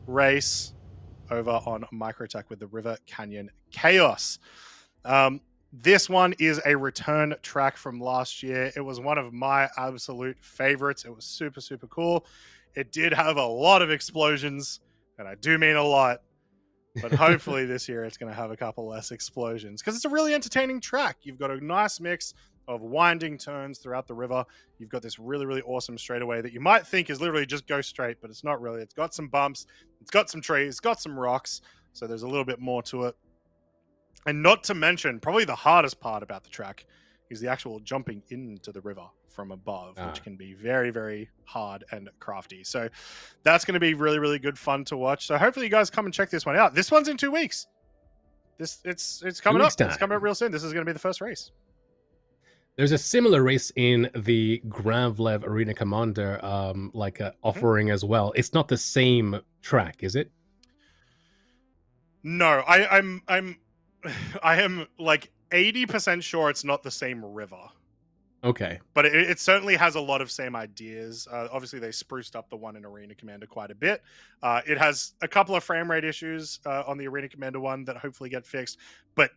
race over on Microtech with the River Canyon Chaos. This one is a return track from last year. It was one of my absolute favorites. It was super, super cool. It did have a lot of explosions, and I do mean a lot. But hopefully this year it's going to have a couple less explosions because it's a really entertaining track. You've got a nice mix of winding turns throughout the river. You've got this really, really awesome straightaway that you might think is literally just go straight, but it's not really. It's got some bumps, it's got some trees, it's got some rocks, so there's a little bit more to it. And not to mention, probably the hardest part about the track is the actual jumping into the river from above, which can be very, very hard and crafty. So that's going to be really, really good fun to watch. So hopefully you guys come and check this one out. This one's in 2 weeks. It's coming up. It's coming up real soon. This is going to be the first race. There's a similar race in the Gravlev Arena Commander offering as well. It's not the same track, is it? No, I am like 80% sure it's not the same river. Okay. But it certainly has a lot of same ideas. Obviously, they spruced up the one in Arena Commander quite a bit. It has a couple of frame rate issues on the Arena Commander one that hopefully get fixed. But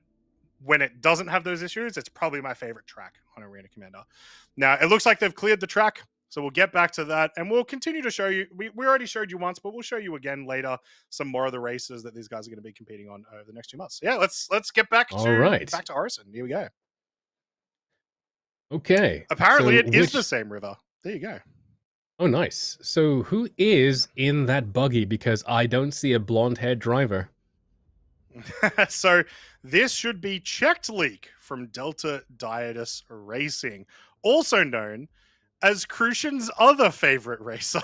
when it doesn't have those issues, it's probably my favorite track on Arena Commander. Now, it looks like they've cleared the track. So we'll get back to that, and we'll continue to show you. We already showed you once, but we'll show you again later some more of the races that these guys are going to be competing on over the next 2 months. So yeah, let's get back to Orison. Here we go. Okay. Apparently, it is the same river. There you go. Oh, nice. So who is in that buggy? Because I don't see a blonde-haired driver. So this should be checked leak from Delta Diades Racing, also known as Crucian's other favorite racer.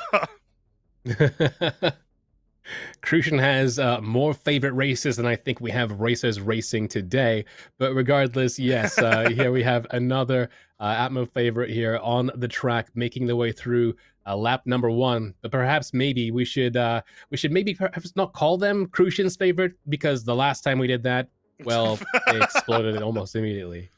Crucian has more favorite races than I think we have racers racing today. But regardless, yes, here we have another Atmo favorite here on the track, making the way through lap number 1. But perhaps maybe we should perhaps not call them Crucian's favorite, because the last time we did that, well, they exploded almost immediately.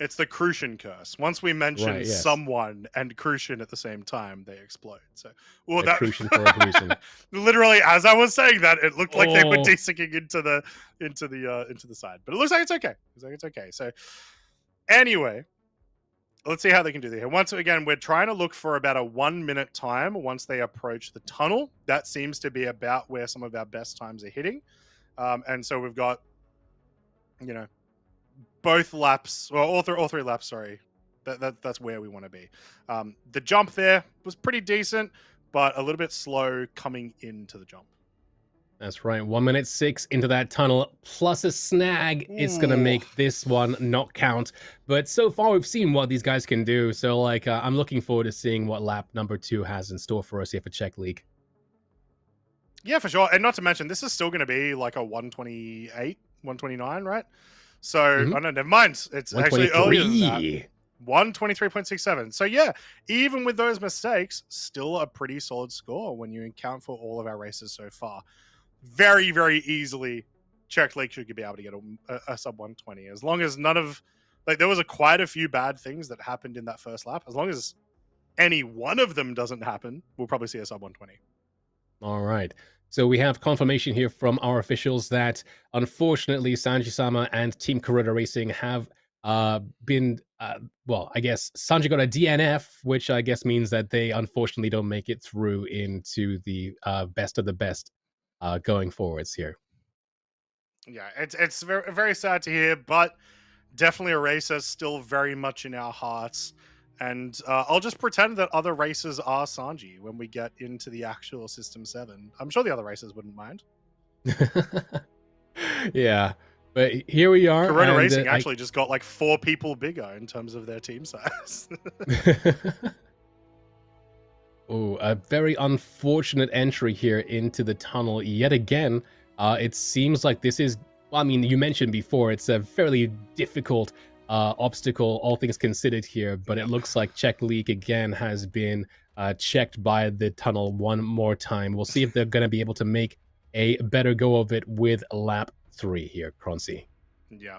It's the Crucian curse. Once we mention someone and Crucian at the same time, they explode. So, well, that Crucian for a reason. Literally, as I was saying that, it looked like they were desyncing into the side, but it looks like it's okay. It's okay. So, anyway, let's see how they can do this here. Once again, we're trying to look for about a 1 minute time once they approach the tunnel. That seems to be about where some of our best times are hitting, and so we've got, both laps, well, all three laps, sorry. That's where we want to be. The jump there was pretty decent, but a little bit slow coming into the jump. That's right. 1 minute 6 into that tunnel, plus a snag. It's going to make this one not count. But so far, we've seen what these guys can do. So, I'm looking forward to seeing what lap number 2 has in store for us here for Check League. Yeah, for sure. And not to mention, this is still going to be like a 128, 129, right? So, oh no, never mind. It's actually earlier than that. 123.67. So, yeah, even with those mistakes, still a pretty solid score when you account for all of our races so far. Very, very easily, Czech League should be able to get a sub 120. As long as none of, there was quite a few bad things that happened in that first lap. As long as any one of them doesn't happen, we'll probably see a sub 120. All right. So we have confirmation here from our officials that, unfortunately, Sanji-sama and Team Corona Racing have been, I guess Sanji got a DNF, which I guess means that they unfortunately don't make it through into the best of the best going forwards here. Yeah, it's very, very sad to hear, but definitely a racer still very much in our hearts. And I'll just pretend that other races are Sanji when we get into the actual System 7. I'm sure the other races wouldn't mind. Yeah, but here we are. Corona and, Racing actually just got like 4 people bigger in terms of their team size. Oh, a very unfortunate entry here into the tunnel yet again. It seems like this is, well, I mean, you mentioned before, it's a fairly difficult obstacle, all things considered here, but it looks like Czech League again has been checked by the tunnel one more time. We'll see if they're going to be able to make a better go of it with lap 3 here, Croncy. Yeah.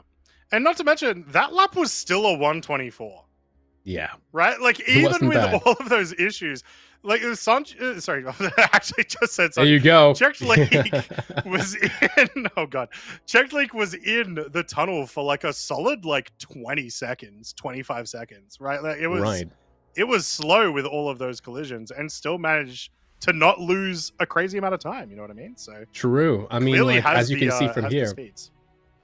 And not to mention, that lap was still a 124. Yeah. Right? Like, even with all of those issues, like, it was sorry, I actually just said something. There you go. Czech League was in, oh God. Czech League was in the tunnel for like a solid, like, 20 seconds, 25 seconds, right? Like, it was slow with all of those collisions and still managed to not lose a crazy amount of time. You know what I mean? So true. I mean, like, as you can see from here, speeds.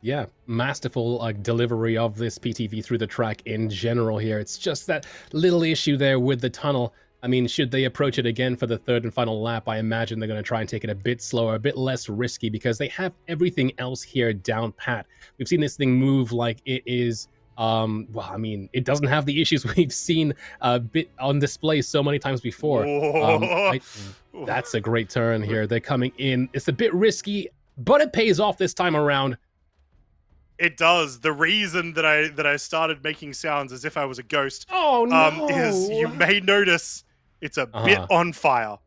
Yeah, masterful like delivery of this PTV through the track in general here. It's just that little issue there with the tunnel. I mean, should they approach it again for the third and final lap, I imagine they're going to try and take it a bit slower, a bit less risky, because they have everything else here down pat. We've seen this thing move like it is, well, I mean, it doesn't have the issues we've seen a bit on display so many times before. That's a great turn here. They're coming in. It's a bit risky, but it pays off this time around. It does. The reason that I started making sounds as if I was a ghost is you may notice it's a bit on fire.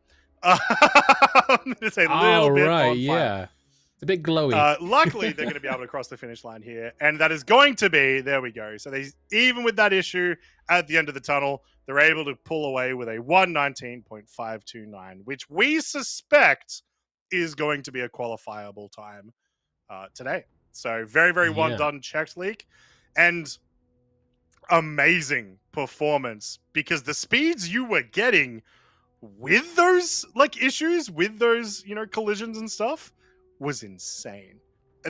It's a little bit on fire. Yeah. It's a bit glowy. Luckily, they're going to be able to cross the finish line here. And that is going to be, there we go. So they, even with that issue at the end of the tunnel, they're able to pull away with a 1:19.529, which we suspect is going to be a qualifiable time today. So very, very well done, Czech League. And amazing performance, because the speeds you were getting with those like issues, with those, you know, collisions and stuff was insane.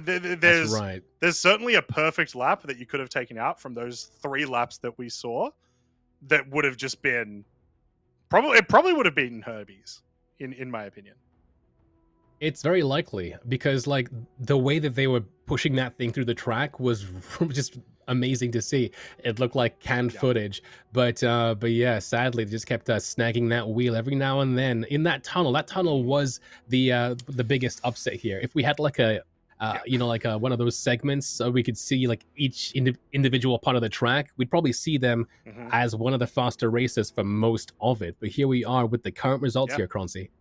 There's certainly a perfect lap that you could have taken out from those 3 laps that we saw that would have just been probably would have beaten Herbie's in my opinion. It's very likely, because like the way that they were pushing that thing through the track was just amazing to see. It looked like canned footage, but yeah, sadly they just kept snagging that wheel every now and then in that tunnel. That tunnel was the biggest upset here. If we had like a you know, like one of those segments so we could see like each individual part of the track, we'd probably see them as one of the faster races for most of it. But here we are with the current results here, Croncy.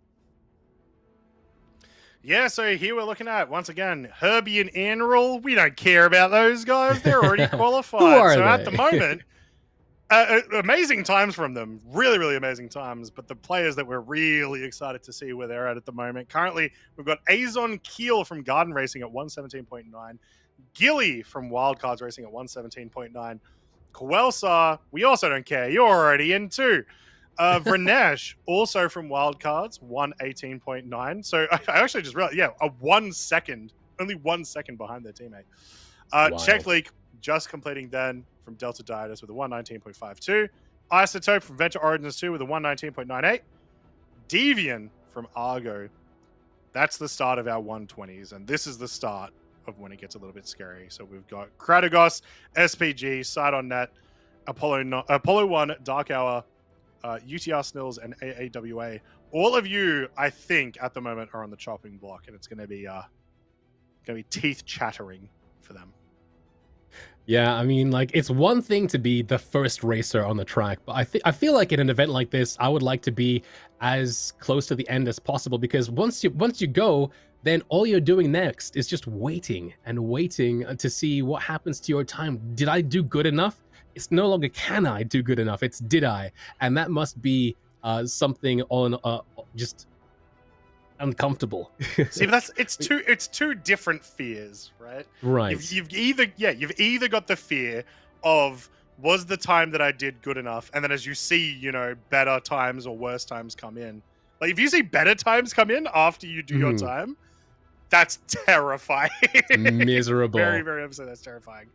Yeah, so here we're looking at, once again, Herbie and Anril. We don't care about those guys. They're already qualified. Who are so they? At the moment, amazing times from them. Really, really amazing times. But the players that we're really excited to see where they're at the moment. Currently, we've got Azon Keel from Garden Racing at 117.9. Gilly from Wildcards Racing at 117.9. Kowelsar, we also don't care. You're already in too. Vranesh, also from Wildcards, 118.9. So I actually just realized, a 1 second, only 1 second behind their teammate. Czech League just completing then from Delta Dietus with a 119.52. Isotope from Venture Origins 2 with a 119.98. Devian from Argo. That's the start of our 120s, and this is the start of when it gets a little bit scary. So we've got Kratagos, SPG, Side on Net, Apollo 1, Dark Hour, UTR Snills, and AAWA. All of you, I think, at the moment are on the chopping block, and it's going to be teeth chattering for them. Yeah, I mean, like, it's one thing to be the first racer on the track, but I feel like in an event like this, I would like to be as close to the end as possible, because once you go, then all you're doing next is just waiting and waiting to see what happens to your time. Did I do good enough? It's no longer can I do good enough, it's did I, and that must be something on just uncomfortable. See, but it's two different fears, right? Right. You've either got the fear of, was the time that I did good enough, and then as you see, you know, better times or worse times come in. Like if you see better times come in after you do your time, that's terrifying. Miserable. Very, very upset. That's terrifying.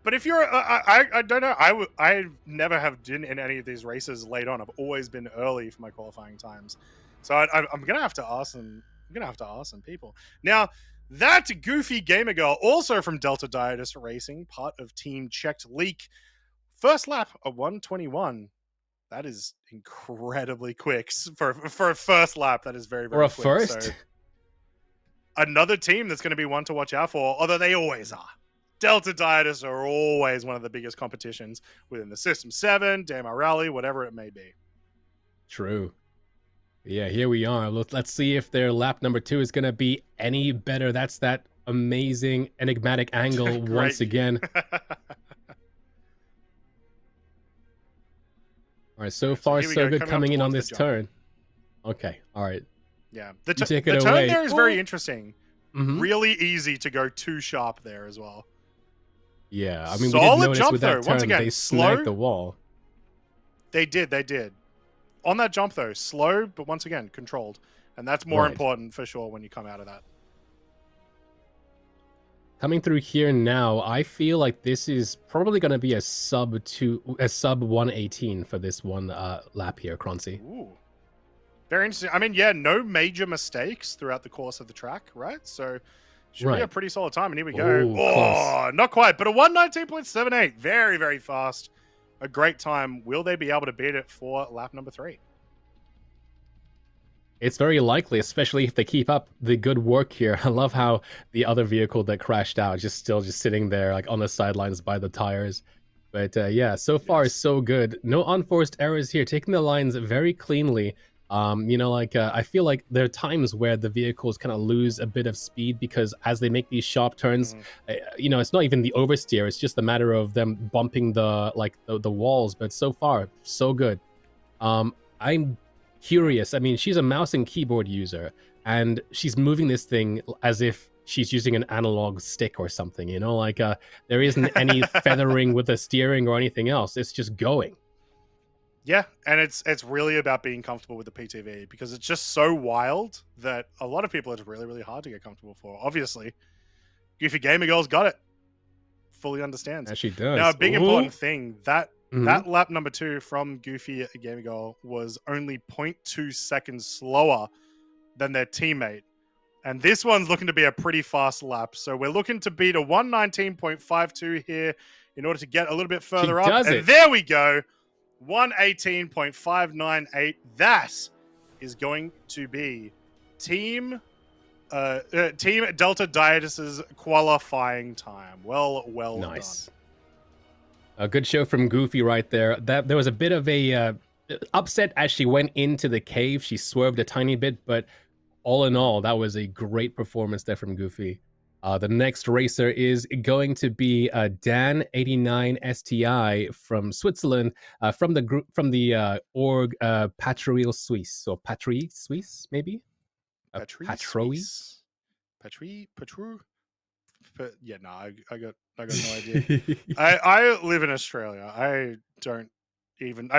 But if you're, I don't know. I never have been in any of these races late on. I've always been early for my qualifying times. So I'm gonna have to ask them. I'm gonna have to ask some people now. That goofy gamer girl, also from Delta Dietis Racing, part of Team Checked Leak, first lap of 121. That is incredibly quick for a first lap. That is very, very Or a quick. first. So another team that's going to be one to watch out for, although they always are. Delta Dietis are always one of the biggest competitions within the System 7, Damn Rally, whatever it may be. True. Yeah, here we are. Let's see if their lap number 2 is going to be any better. That's that amazing enigmatic angle once again. All right, so far so good coming in on this turn. Okay, all right. Yeah, the take turn it away. there is very interesting. Mm-hmm. Really easy to go too sharp there as well. Yeah, I mean, solid we did notice jump with that though. turn, Once again, they slow. snagged the wall. They did. On that jump though, slow, but once again, controlled. And that's more important for sure when you come out of that. Coming through here now, I feel like this is probably going to be a sub 118 for this one lap here, Croncy. Ooh. Very interesting. I mean, yeah, no major mistakes throughout the course of the track, right? So should be a pretty solid time. And here we go. Ooh, close. Not quite, but a 119.78. Very, very fast. A great time. Will they be able to beat it for lap number 3? It's very likely, especially if they keep up the good work here. I love how the other vehicle that crashed out still sitting there like on the sidelines by the tires. But yeah, so far so good. No unforced errors here. Taking the lines very cleanly. You know, like I feel like there are times where the vehicles kind of lose a bit of speed because as they make these sharp turns, you know, it's not even the oversteer. It's just a matter of them bumping the walls. But so far, so good. I'm curious. I mean, she's a mouse and keyboard user, and she's moving this thing as if she's using an analog stick or something. You know, like there isn't any feathering with the steering or anything else. It's just going. Yeah, and it's really about being comfortable with the PTV because it's just so wild that a lot of people it's really, really hard to get comfortable for. Obviously, Goofy Gamer Girl's got it. Fully understands. Yeah, she does. Now, a big important thing, that lap number 2 from Goofy Gamer Girl was only 0.2 seconds slower than their teammate. And this one's looking to be a pretty fast lap. So we're looking to beat a 119.52 here in order to get a little bit further up. And there we go. 118.598. That is going to be Team Delta Dietis's qualifying time. Well nice. done. A good show from Goofy right there. That there was a bit of a upset as she went into the cave. She swerved a tiny bit, but all in all, that was a great performance there from Goofy. The next racer is going to be Dan89STI from Switzerland, from the group, from the org Patrouille Suisse, or Patrouille Suisse, maybe. Patrouille. Yeah, no, I got no idea. I live in Australia. I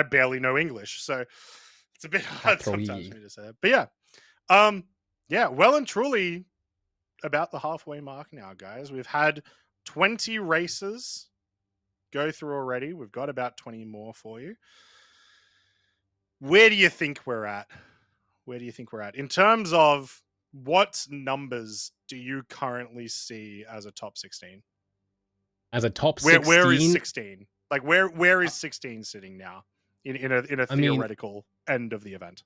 barely know English, so it's a bit hard sometimes for me to say that. But yeah, well and truly about the halfway mark now, guys. We've had 20 races go through already. We've got about 20 more for you. Where do you think we're at? In terms of what numbers do you currently see as a top 16? As a top 16? Where is 16? Like where is 16 sitting now in a theoretical end of the event?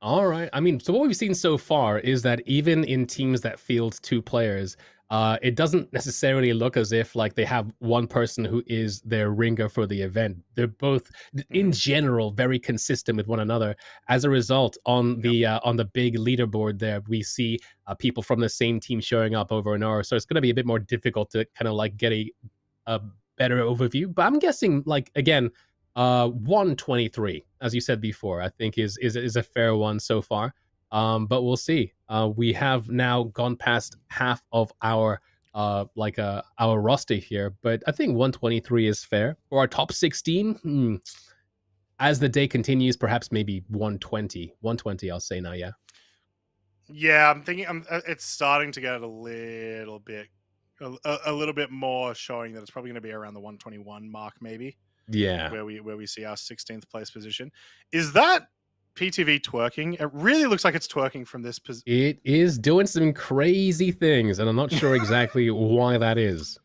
All right. I mean, so what we've seen so far is that even in teams that field 2 players, it doesn't necessarily look as if like they have one person who is their ringer for the event. They're both, in general, very consistent with one another. As a result, on the big leaderboard there, we see people from the same team showing up over and over. So it's going to be a bit more difficult to kind of like get a better overview. But I'm guessing, like, again, 123, as you said before, I think is a fair one so far. But we'll see. We have now gone past half of our our roster here, but I think 123 is fair for our top 16. As the day continues, perhaps maybe 120. I'll say now. Yeah. Yeah, I'm thinking it's starting to get a little bit a little bit more showing that it's probably going to be around the 121 mark, maybe. Yeah. Where we see our 16th place position. Is that PTV twerking? It really looks like it's twerking from this position. It is doing some crazy things, and I'm not sure exactly why that is.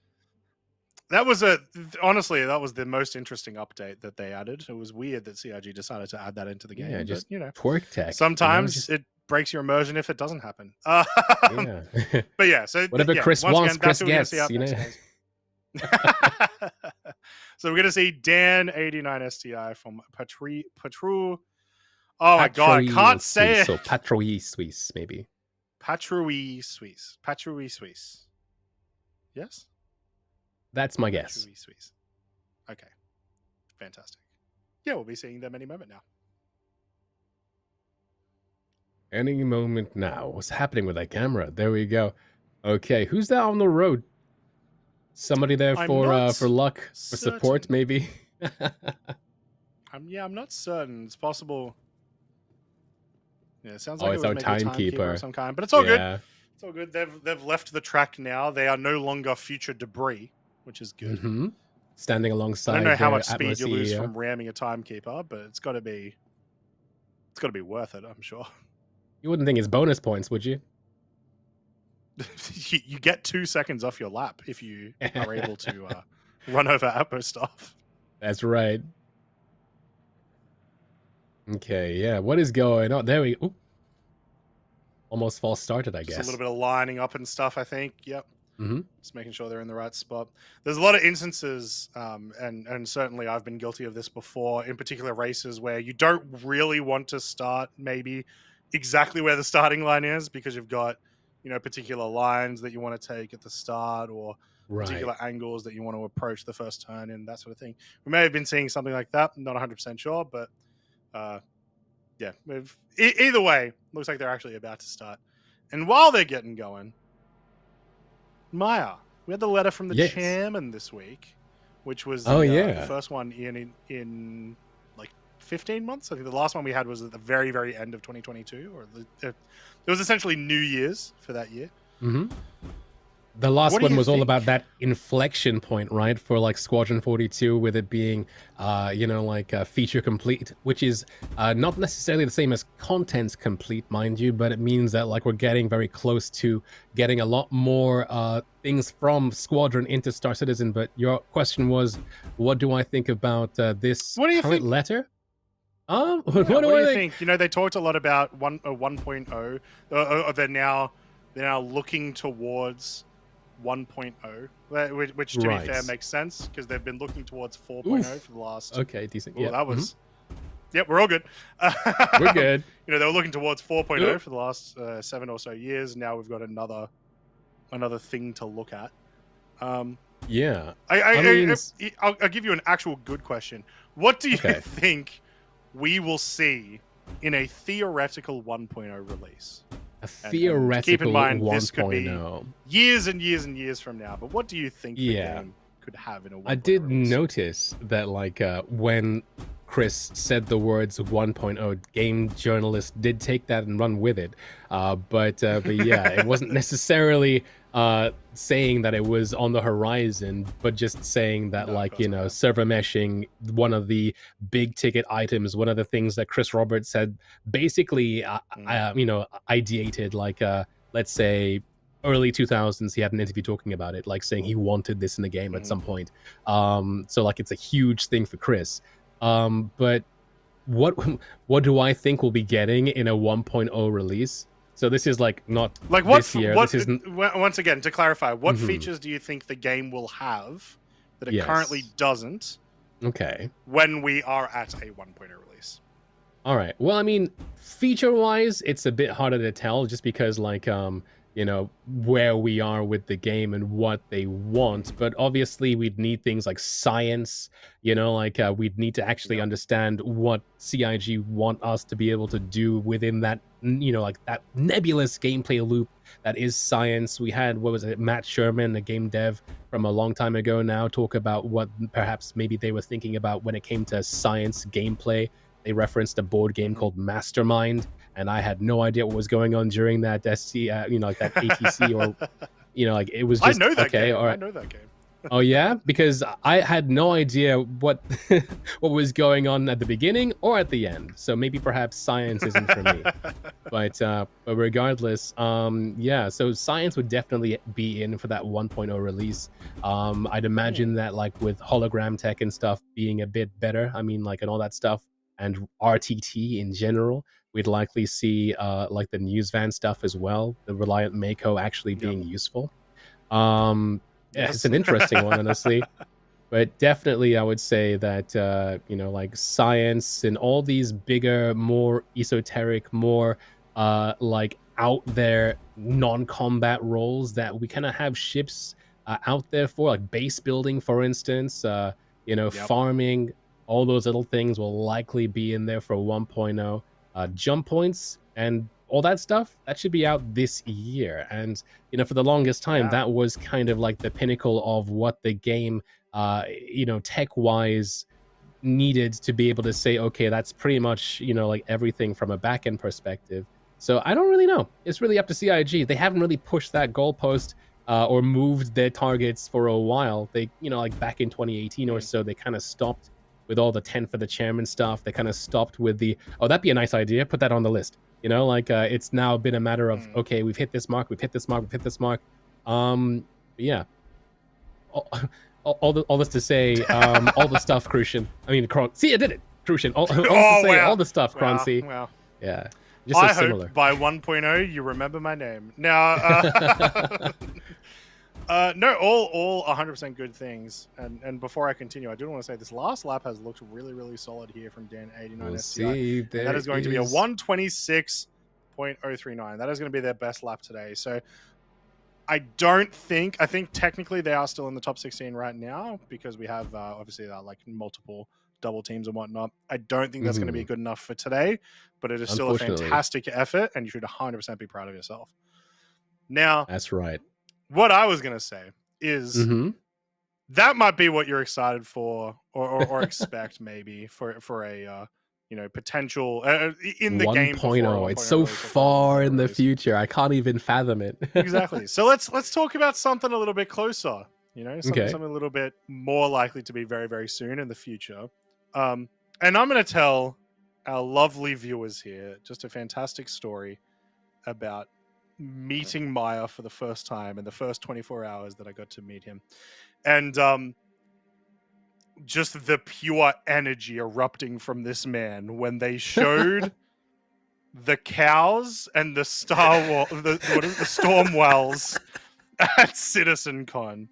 That was honestly, that was the most interesting update that they added. It was weird that CIG decided to add that into the game. Yeah, just but, twerk tech. Sometimes it breaks your immersion if it doesn't happen. Yeah. But yeah, so whatever Chris wants, Chris gets. You know. So we're gonna see Dan 89 STI from Patru. Oh my god, I can't say it. So Patrui Suisse, maybe. Patrui Suisse. Patrui Suisse. Yes? That's my guess. Patrui Suisse. Okay. Fantastic. Yeah, we'll be seeing them any moment now. Any moment now. What's happening with that camera? There we go. Okay, who's that on the road? Somebody there for luck, for support, maybe? I'm not certain. It's possible. Yeah, it sounds like it's it our was maybe a timekeeper of some kind, but it's all good. It's all good. They've left the track now. They are no longer future debris, which is good. Mm-hmm. Standing alongside. I don't know how much speed you lose from ramming a timekeeper, but it's got to be worth it, I'm sure. You wouldn't think it's bonus points, would you? You get 2 seconds off your lap if you are able to run over Appo stuff. That's right. Okay, yeah. What is going on? There we go. Almost false started, I guess. Just a little bit of lining up and stuff, I think. Yep. Mm-hmm. Just making sure they're in the right spot. There's a lot of instances, and certainly I've been guilty of this before, in particular races where you don't really want to start maybe exactly where the starting line is because you've got, particular lines that you want to take at the start or particular angles that you want to approach the first turn and that sort of thing. We may have been seeing something like that. I'm not 100% sure, but yeah, either way, looks like they're actually about to start. And while they're getting going, Maya, we had the letter from the chairman this week, which was the first one in like 15 months. I think the last one we had was at the very, very end of 2022, or it was essentially New Year's for that year. Mm-hmm. The last one was all about that inflection point, right? For like Squadron 42, with it being, feature complete, which is not necessarily the same as content complete, mind you, but it means that like we're getting very close to getting a lot more things from Squadron into Star Citizen. But your question was, what do I think about this current letter? What do I think? They talked a lot about 1.0. They're now looking towards 1.0, which to be fair makes sense because they've been looking towards 4.0 for the last. Okay, decent. Yeah, that was. Yep, we're all good. We're good. They were looking towards 4.0 for the last 7 or so years. Now we've got another thing to look at. Yeah. I'll give you an actual good question. What do you think we will see in a theoretical 1.0 release? A theoretical keep in mind, 1.0. This could be years and years and years from now. But what do you think the game could have in a 1.0 I did release? notice that, like, when Chris said the words 1.0, game journalists did take that and run with it. But yeah, it wasn't necessarily saying that it was on the horizon, but just saying that, server meshing, one of the big ticket items, one of the things that Chris Roberts had basically, ideated, let's say, early 2000s. He had an interview talking about it, like saying he wanted this in the game at some point. So, like, it's a huge thing for Chris. But what do I think we'll be getting in a 1.0 release? So this is not this year. Once again, to clarify, what features do you think the game will have that it currently doesn't? Okay. When we are at a 1.0 release. All right. Well, I mean, feature-wise, it's a bit harder to tell just because, where we are with the game and what they want. But obviously, we'd need things like science, we'd need to actually understand what CIG want us to be able to do within that, that nebulous gameplay loop that is science. We had, Matt Sherman, a game dev from a long time ago now, talk about what perhaps maybe they were thinking about when it came to science gameplay. They referenced a board game called Mastermind, and I had no idea what was going on during that that ATC or you know, like it was I just know that okay, game. all I right. know that game. Oh yeah, because I had no idea what what was going on at the beginning or at the end. So maybe perhaps science isn't for me. But regardless, yeah. So science would definitely be in for that 1.0 release. I'd imagine that like with hologram tech and stuff being a bit better. I mean, like and all that stuff and RTT in general, we'd likely see like the news van stuff as well. The Reliant Mako actually Yep. being useful. Um, yeah, it's Yes. an interesting one, honestly. But definitely, I would say that you know, like science and all these bigger, more esoteric, more like out there non-combat roles that we kind of have ships out there for, like base building, for instance. You know, Yep. farming, all those little things will likely be in there for 1.0. Jump points and all that stuff that should be out this year. And you know, for the longest time, Yeah. that was kind of like the pinnacle of what the game you know, tech wise needed to be able to say, okay, that's pretty much, you know, like everything from a back end perspective. So I don't really know. It's really up to CIG. They haven't really pushed that goalpost or moved their targets for a while. They, you know, like back in 2018 or so, they kind of stopped with all the 10 for the chairman stuff. They kind of stopped with the, oh, that'd be a nice idea. Put that on the list. You know, like it's now been a matter of, okay, we've hit this mark, we've hit this mark, we've hit this mark. Yeah. All this to say, all the stuff, Crucian. I mean, see, I did it, Crucian. All this to say, all the stuff, Croncy. Wow. Yeah, just so I similar. hope by 1.0 you remember my name. Now, no, all 100% good things. And before I continue, I do want to say this last lap has looked really, really solid here from Dan89 We'll STI. see. That is going to be a 126.039. That is going to be their best lap today. So I think technically they are still in the top 16 right now because we have obviously like multiple double teams and whatnot. I don't think that's going to be good enough for today, but it is still a fantastic effort and you should 100% be proud of yourself. Now, that's right. What I was going to say is that might be what you're excited for or expect maybe for a you know, potential in the game 1.0. It's so far in the future. I can't even fathom it. Exactly. So let's talk about something a little bit closer. You know, something a little bit more likely to be very, very soon in the future. And I'm going to tell our lovely viewers here just a fantastic story about meeting Maya for the first time in the first 24 hours that I got to meet him. And just the pure energy erupting from this man when they showed the cows and the the storm wells at CitizenCon.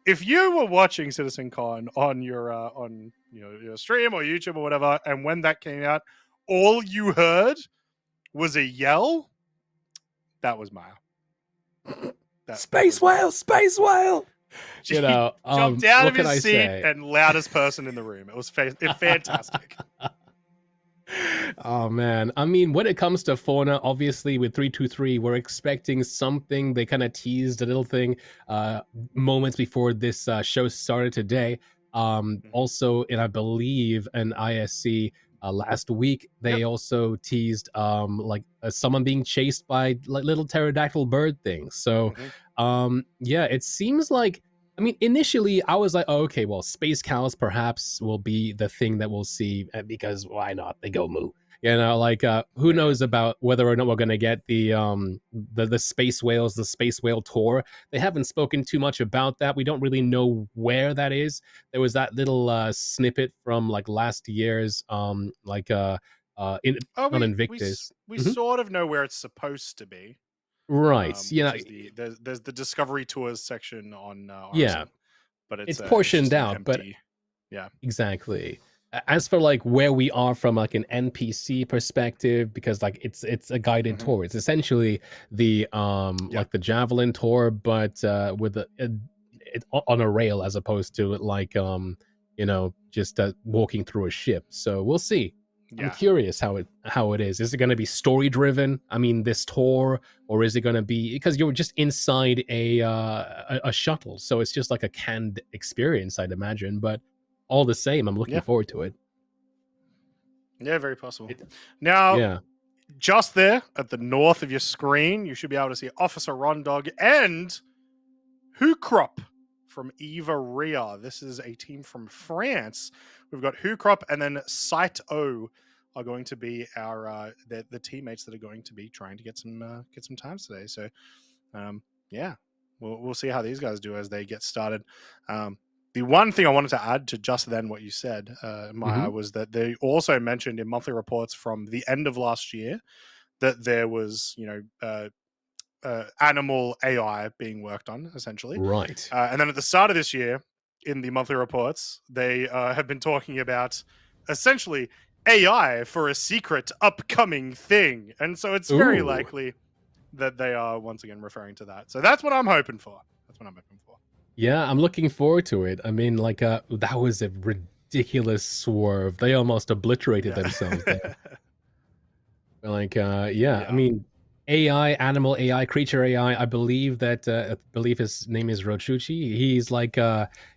If you were watching CitizenCon on your on your stream or YouTube or whatever, and when that came out, all you heard was a yell. That was Maya. Space whale, space whale. You know, jumped out of his seat and loudest person in the room. It was fantastic. Oh man, I mean, when it comes to Fauna, obviously with 323, we're expecting something. They kind of teased a little thing moments before this show started today. Also, and I believe an ISC last week, they also teased like someone being chased by like little pterodactyl bird things. So yeah, it seems like, I mean, initially I was like, oh, okay, well, space cows perhaps will be the thing that we'll see because why not? They go moo. You know, like who knows about whether or not we're gonna get the space whales, the space whale tour. They haven't spoken too much about that. We don't really know where that is. There was that little snippet from like last year's on Invictus. We sort of know where it's supposed to be. Right. There's the Discovery Tours section on yeah, but it's portioned out, empty, but yeah, exactly. As for like where we are from like an NPC perspective, because like it's a guided tour. It's essentially the like the Javelin tour, but with it on a rail as opposed to like you know, just walking through a ship. So we'll see. Yeah. I'm curious how it is. Is it going to be story driven? I mean, this tour, or is it going to be because you're just inside a shuttle, so it's just like a canned experience, I'd imagine. But all the same, I'm looking forward to it. Yeah, very possible. Now, just there at the north of your screen, you should be able to see Officer Rondog and Hukrop from Eva Ria. This is a team from France. We've got Hukrop and then Site O are going to be our the teammates that are going to be trying to get some times today. So yeah, we'll see how these guys do as they get started. The one thing I wanted to add to just then what you said, Maya, was that they also mentioned in monthly reports from the end of last year that there was, animal AI being worked on, essentially. Right. And then at the start of this year, in the monthly reports, they have been talking about essentially AI for a secret upcoming thing. And so it's very likely that they are once again referring to that. So that's what I'm hoping for. Yeah, I'm looking forward to it. I mean, like, that was a ridiculous swerve. They almost obliterated themselves there. Like, I mean, AI, animal AI, creature AI. I believe that I believe his name is Rochuchi. He's like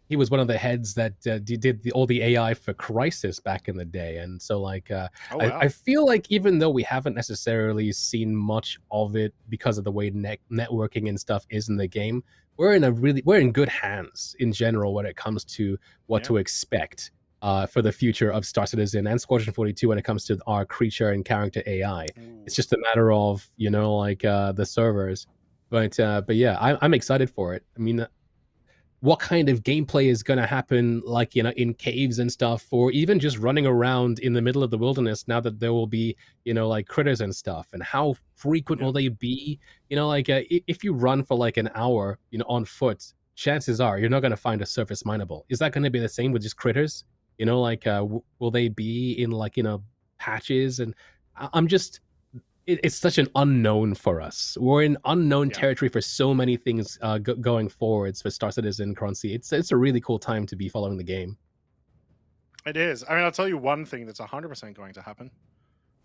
he was one of the heads that did all the AI for Crisis back in the day, and so like I feel like even though we haven't necessarily seen much of it because of the way networking and stuff is in the game, we're in good hands in general when it comes to what to expect for the future of StarCitizen and Squadron 42 when it comes to our creature and character AI. It's just a matter of, the servers. But yeah, I'm excited for it. I mean, what kind of gameplay is going to happen, like, in caves and stuff, or even just running around in the middle of the wilderness now that there will be, like critters and stuff, and how frequent will they be? If you run for like an hour, on foot, chances are you're not going to find a surface mineable. Is that going to be the same with just critters? Will they be in patches? And I'm just, it's such an unknown for us. We're in unknown territory for so many things going forwards for StarCitizen currency. It's a really cool time to be following the game. It is. I mean, I'll tell you one thing that's 100% going to happen,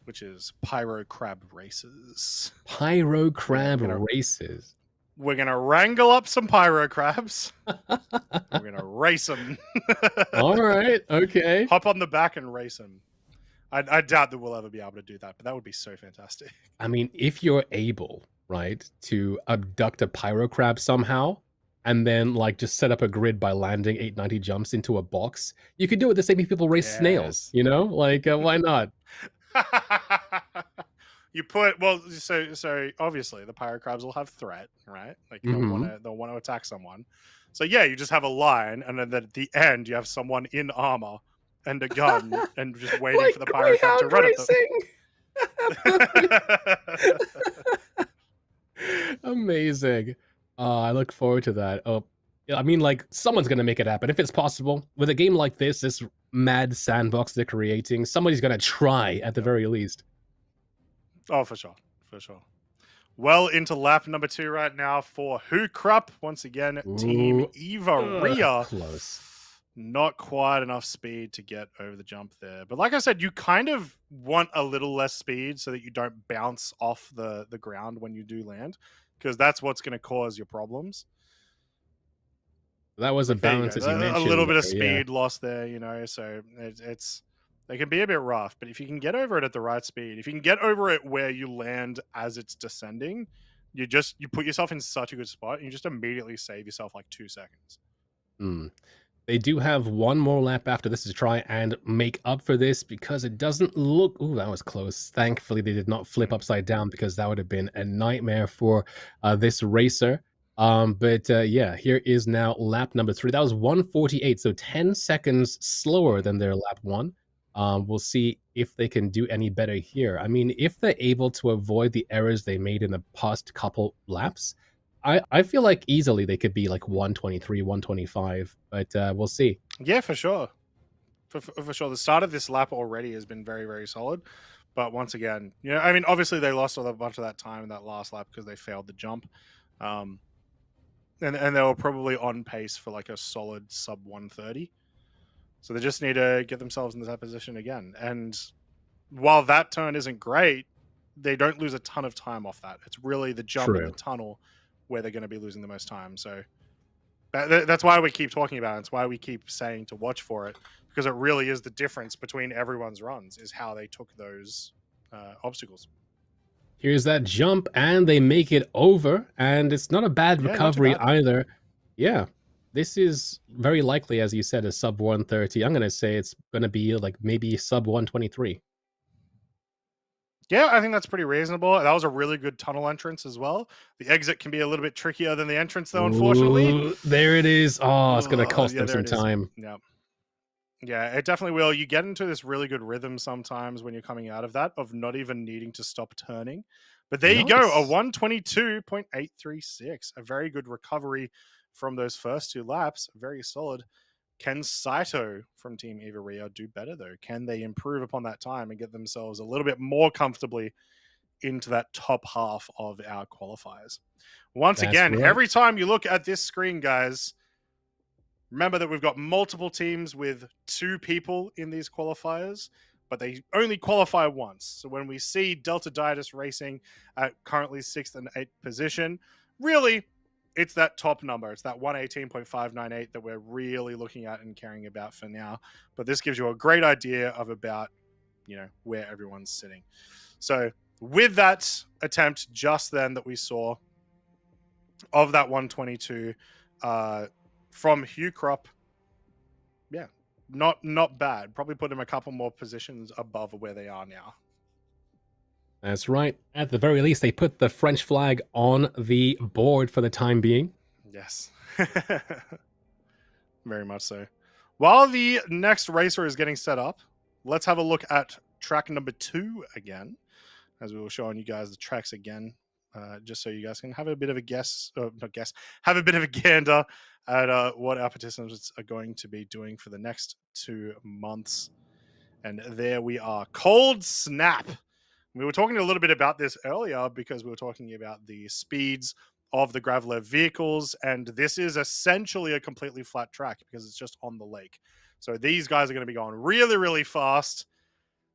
which is pyro crab races. Pyro crab races. We're going to wrangle up some pyro crabs. We're going to race them. All right. Okay. Hop on the back and race them. I doubt that we'll ever be able to do that, but that would be so fantastic. I mean, if you're able, right, to abduct a pyro crab somehow, and then just set up a grid by landing 890 jumps into a box, you could do it the same way people race snails, why not? You put so obviously the pyro crabs will have threat, right? Like they'll want to attack someone. So yeah, you just have a line, and then at the end you have someone in armor and a gun and just waiting for the pyro crab to run at them. Amazing. I look forward to that. Oh, I mean, someone's gonna make it happen if it's possible. With a game like this mad sandbox they're creating, somebody's gonna try at the very least. Oh, for sure. Well, into lap number 2 right now for Hukrop. Once again, Team Eva Ria. Close. Not quite enough speed to get over the jump there. But like I said, you kind of want a little less speed so that you don't bounce off the ground when you do land, because that's what's going to cause your problems. That was a balance, as you mentioned. A little bit of speed loss there, so they can be a bit rough. But if you can get over it at the right speed, if you can get over it where you land as it's descending, you put yourself in such a good spot, and you just immediately save yourself like 2 seconds. They do have one more lap after this to try and make up for this, because it doesn't look... Ooh, that was close. Thankfully, they did not flip upside down, because that would have been a nightmare for this racer. Yeah, here is now lap number 3. That was 1:48, so 10 seconds slower than their lap 1. We'll see if they can do any better here. I mean, if they're able to avoid the errors they made in the past couple laps, I feel like easily they could be like 123, 125, but we'll see. Yeah, for sure. For sure. The start of this lap already has been very, very solid. But once again, I mean, obviously they lost a bunch of that time in that last lap because they failed the jump. And they were probably on pace for like a solid sub 130. So they just need to get themselves in that position again. And while that turn isn't great, they don't lose a ton of time off that. It's really the jump in the tunnel where they're going to be losing the most time. So that's why we keep talking about it. It's why we keep saying to watch for it, because it really is the difference between everyone's runs, is how they took those obstacles. Here's that jump, and they make it over, and it's not a bad recovery either. Yeah. This is very likely, as you said, a sub 130. I'm going to say it's going to be like maybe sub 123. Yeah, I think that's pretty reasonable. That was a really good tunnel entrance as well. The exit can be a little bit trickier than the entrance, though, unfortunately. Ooh, there it is. Oh, it's going to cost Yeah, them there some it is. time. Yeah. Yeah, it definitely will. You get into this really good rhythm sometimes when you're coming out of that, of not even needing to stop turning. But there you go, a Nice. 122.836. A very good recovery from those first two laps. Very solid. Can Saito from Team Evaria do better, though? Can they improve upon that time and get themselves a little bit more comfortably into that top half of our qualifiers? Once That's again, right. every time you look at this screen, guys, remember that we've got multiple teams with 2 people in these qualifiers, but they only qualify once. So when we see Delta Dietis racing at currently 6th and 8th position, really, it's that top number. It's that 118.598 that we're really looking at and caring about for now. But this gives you a great idea of about, where everyone's sitting. So with that attempt just then that we saw of that 122, from Hugh Crop, yeah, not bad. Probably put him a couple more positions above where they are now. That's right. At the very least, they put the French flag on the board for the time being. Yes. Very much so. While the next racer is getting set up, let's have a look at track number 2 again, as we were showing you guys the tracks again, just so you guys can have a bit of a have a bit of a gander at what our participants are going to be doing for the next 2 months. And there we are. Cold Snap. We were talking a little bit about this earlier because we were talking about the speeds of the Gravlev vehicles, and this is essentially a completely flat track because it's just on the lake. So these guys are going to be going really, really fast.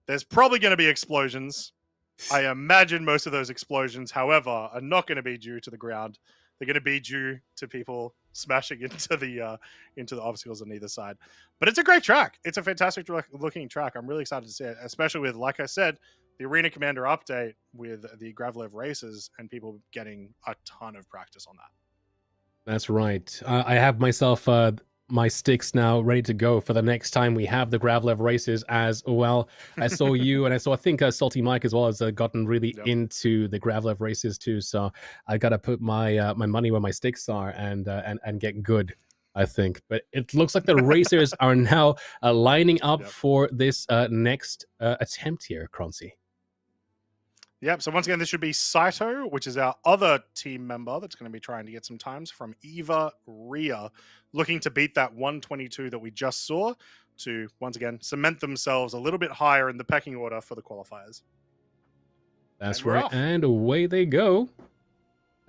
There's probably going to be explosions. I imagine most of those explosions, however, are not going to be due to the ground. They're going to be due to people smashing into the obstacles on either side. But it's a great track. It's a fantastic looking track. I'm really excited to see it, especially with, like I said, the Arena Commander update with the Gravlev races and people getting a ton of practice on that. That's right. I have myself my sticks now ready to go for the next time we have the Gravlev races as well. I saw you, and I think Salty Mike as well has gotten really into the Gravlev races too. So I got to put my my money where my sticks are and get good, I think. But it looks like the racers are now lining up for this next attempt here, Croncy. Yep, so once again, this should be Saito, which is our other team member that's going to be trying to get some times from Eva Ria, looking to beat that 122 that we just saw to, once again, cement themselves a little bit higher in the pecking order for the qualifiers. That's right, and away they go.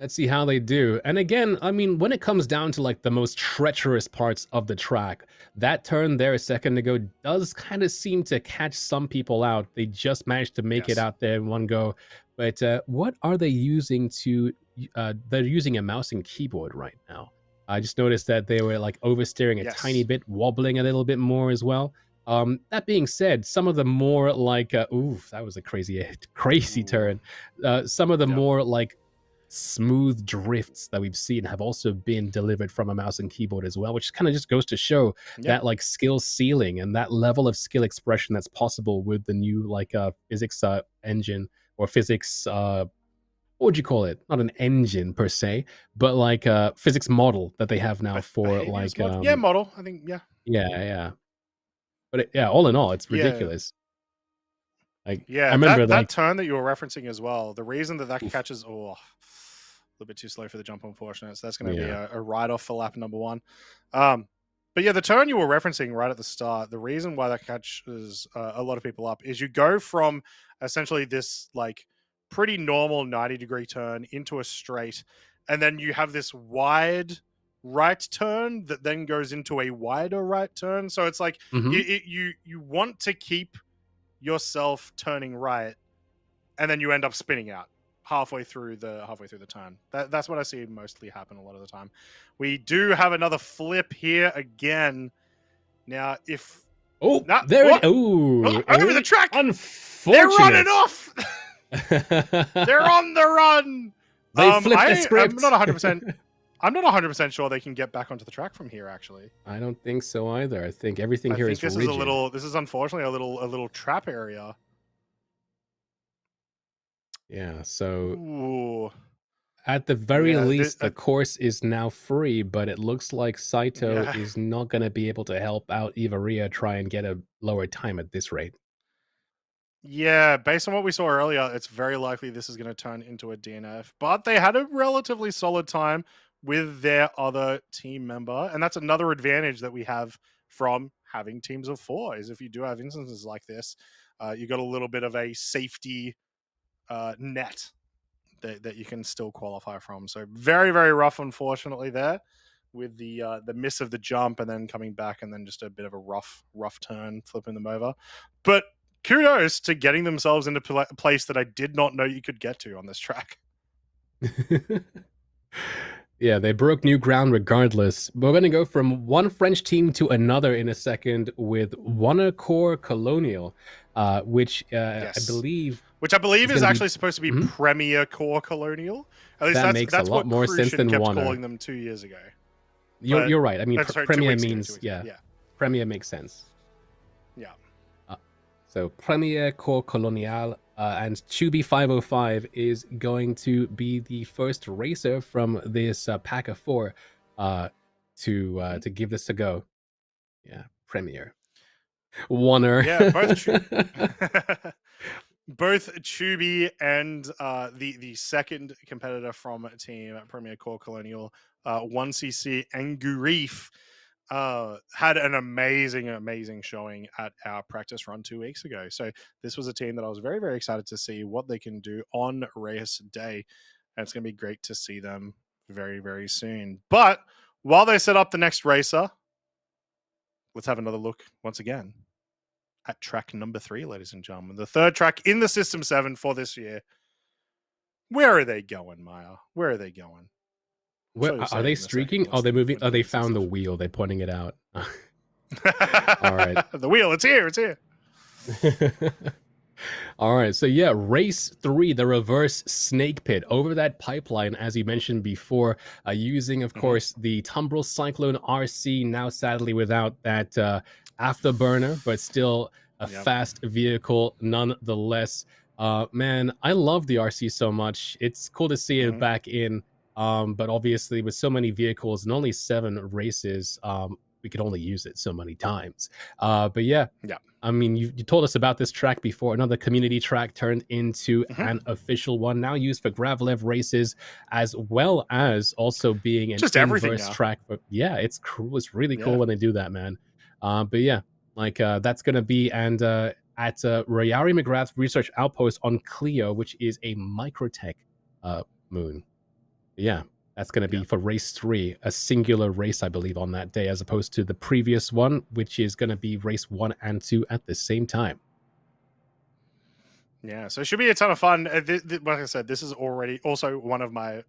Let's see how they do. And again, I mean, when it comes down to like the most treacherous parts of the track, that turn there a second ago does kind of seem to catch some people out. They just managed to make it out there in one go. But what are they using to... they're using a mouse and keyboard right now. I just noticed that they were like oversteering a tiny bit, wobbling a little bit more as well. That being said, some of the more like... ooh, that was a crazy turn. Some of the more like smooth drifts that we've seen have also been delivered from a mouse and keyboard as well, which kind of just goes to show that like skill ceiling and that level of skill expression that's possible with the new like physics engine or physics what would you call it, not an engine per se, but like a physics model that they have now for like model, I think. But all in all, it's ridiculous. Like, I remember that turn that you were referencing as well. The reason that catches, a little bit too slow for the jump, unfortunately. So that's going to be a write-off for lap number 1. But yeah, the turn you were referencing right at the start, the reason why that catches a lot of people up is you go from essentially this like pretty normal 90-degree turn into a straight, and then you have this wide right turn that then goes into a wider right turn. So it's like you want to keep yourself turning right, and then you end up spinning out halfway through the turn. That's what I see mostly happen a lot of the time. We do have another flip here again. Now, if over the track, unfortunate, they're running off. They're on the run. They flipped the script. I'm not 100% sure they can get back onto the track from here. Actually, I don't think so either. I think everything I here think is this rigid. is a little. This is unfortunately a little trap area. Yeah, so Ooh, at the very yeah, least, the course is now free, but it looks like Saito yeah. is not going to be able to help out Ivaria try and get a lower time at this rate. Yeah, based on what we saw earlier, it's very likely this is going to turn into a DNF. But they had a relatively solid time with their other team member, and that's another advantage that we have from having teams of 4. Is if you do have instances like this, you got a little bit of a safety net that you can still qualify from. So very very rough, unfortunately, there with the miss of the jump and then coming back and then just a bit of a rough turn, flipping them over. But kudos to getting themselves into a place that I did not know you could get to on this track. Yeah, they broke new ground regardless. We're going to go from one French team to another in a second with Wanacore Colonial, which Yes. I believe... Which I believe is actually supposed to be Mhm. Premier Core Colonial. At least That makes a that's lot what more sense Crucian than kept Wana. calling them 2 years ago. You're right. I mean, sorry, 2 Premier weeks ago, means... 2 weeks ago. yeah, Premier makes sense. Yeah. So Premier Core Colonial and Chubi 505 is going to be the first racer from this pack of 4 to give this a go. Yeah, Premier. Warner. Yeah, both Chubi and the second competitor from team Premier Core Colonial, 1cc and Gurif, had an amazing showing at our practice run 2 weeks ago. So this was a team that I was very, very excited to see what they can do on race day. And it's going to be great to see them very, very soon. But while they set up the next racer, let's have another look once again at track number 3, ladies and gentlemen. The third track in the System 7 for this year. Where are they going, Maya? Where are they going? Where, are they streaking? Oh, they're moving. Oh, they found the wheel. They're pointing it out. All right. The wheel, it's here. It's here. All right. So, yeah, race 3, the reverse snake pit over that pipeline, as you mentioned before, using, of course, the Tumbril Cyclone RC, now sadly without that afterburner, but still a fast vehicle nonetheless. Man, I love the RC so much. It's cool to see it back in. But obviously, with so many vehicles and only 7 races, we could only use it so many times. But yeah, I mean, you told us about this track before. Another community track turned into an official one, now used for Gravlev races, as well as also being an just inverse track. But yeah, it's cool. It's really cool when they do that, man. But yeah, like that's gonna be at Rayari McGrath's research outpost on Clio, which is a Microtech moon. Yeah, that's going to be for race 3, a singular race, I believe, on that day, as opposed to the previous one, which is going to be race 1 and 2 at the same time. Yeah, so it should be a ton of fun. Like I said, this is already also one of my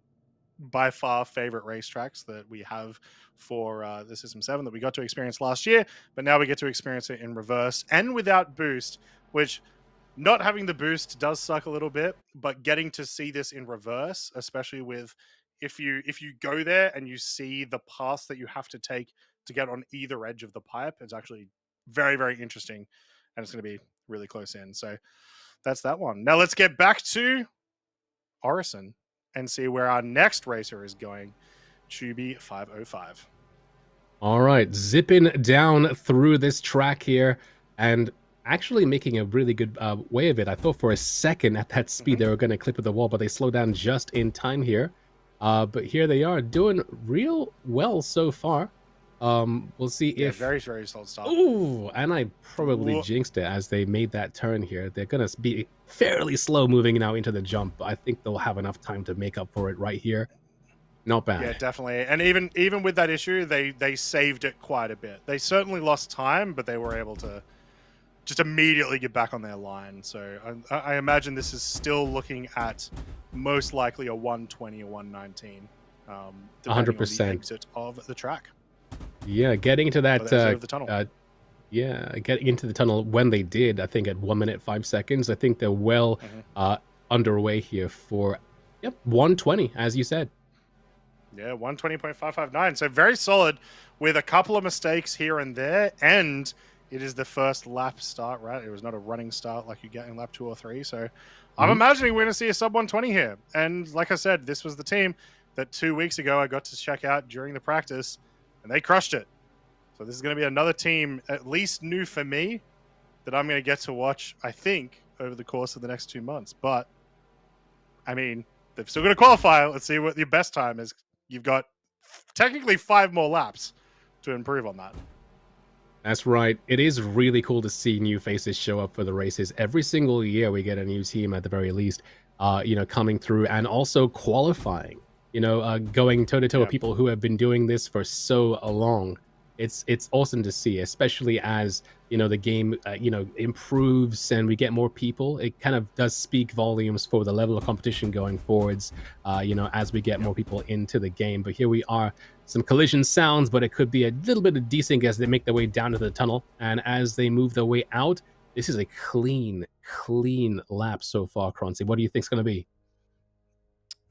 by far favorite racetracks that we have for the System 7 that we got to experience last year, but now we get to experience it in reverse and without boost, which not having the boost does suck a little bit, but getting to see this in reverse, especially with if you go there and you see the paths that you have to take to get on either edge of the pipe, it's actually very, very interesting, and it's going to be really close in. So that's that one. Now let's get back to Orison and see where our next racer is going, Chubi 505. All right, zipping down through this track here and actually making a really good way of it. I thought for a second at that speed they were going to clip at the wall, but they slowed down just in time here. But here they are doing real well so far. We'll see if... Very, very solid start. Ooh, and I probably jinxed it as they made that turn here. They're going to be fairly slow moving now into the jump, but I think they'll have enough time to make up for it right here. Not bad. Yeah, definitely. And even with that issue, they saved it quite a bit. They certainly lost time, but they were able to just immediately get back on their line. So I imagine this is still looking at most likely a 120 or 119. 100%. On the exit of the track. Yeah, getting into that the tunnel. Getting into the tunnel when they did, I think at 1 minute 5 seconds. I think they're well underway here for 120, as you said. Yeah, 120.559. So very solid with a couple of mistakes here and there. And it is the first lap start, right? It was not a running start like you get in lap 2 or 3. So I'm imagining we're going to see a sub 120 here. And like I said, this was the team that 2 weeks ago I got to check out during the practice, and they crushed it. So this is going to be another team, at least new for me, that I'm going to get to watch, I think, over the course of the next 2 months. But, I mean, they've still got to qualify. Let's see what your best time is. You've got technically 5 more laps to improve on that. That's right. It is really cool to see new faces show up for the races. Every single year we get a new team at the very least, coming through and also qualifying, going toe-to-toe with people who have been doing this for so long. It's awesome to see, especially as, the game, improves and we get more people. It kind of does speak volumes for the level of competition going forwards, as we get more people into the game. But here we are, some collision sounds, but it could be a little bit of desync as they make their way down to the tunnel. And as they move their way out, this is a clean lap so far, Croncy. What do you think is going to be?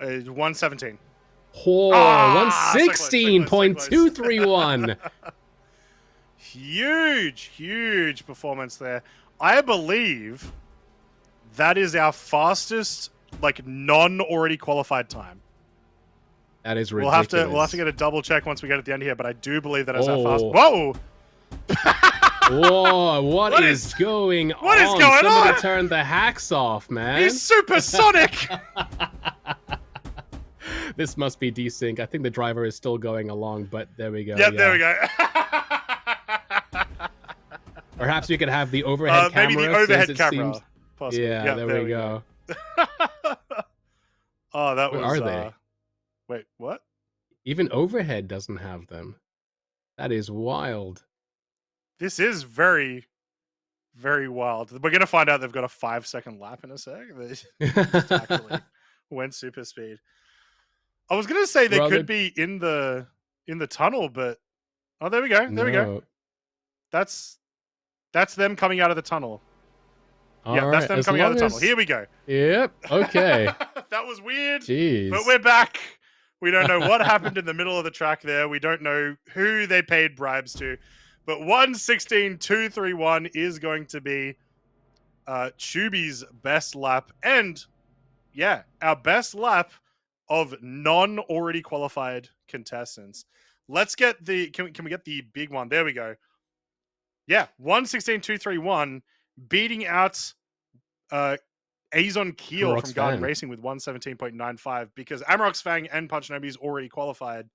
117. Oh, 116.231. Huge performance there. I believe that is our fastest, non-already qualified time. That is ridiculous. We'll have to get a double check once we get at the end here, but I do believe that is our fast. Whoa! Whoa! What is going on? What is going Somebody on? turned the hacks off, man. He's supersonic. This must be desync. I think the driver is still going along, but there we go. Yep, there we go. Perhaps we could have the overhead camera. Maybe the overhead camera. Possibly. Yeah, yep, there we go. Oh, that was. Where are they? Wait, what? Even overhead doesn't have them. That is wild. This is very, very wild. We're gonna find out they've got a 5-second lap in a sec. They just actually went super speed. I was gonna say they could be in the tunnel, but there we go. There we go. That's them coming out of the tunnel. Yeah, that's them coming out of the tunnel. Here we go. Yep. Okay. That was weird. Jeez. But we're back. We don't know what happened in the middle of the track there. We don't know who they paid bribes to. But 116.231 is going to be Chuby's best lap. And, yeah, our best lap of non-already qualified contestants. Let's get can we get the big one? There we go. Yeah, 116.231 beating out Azon Keel from Garden Racing with 117.95 because Amarok's Fang and Punchnobi's already qualified.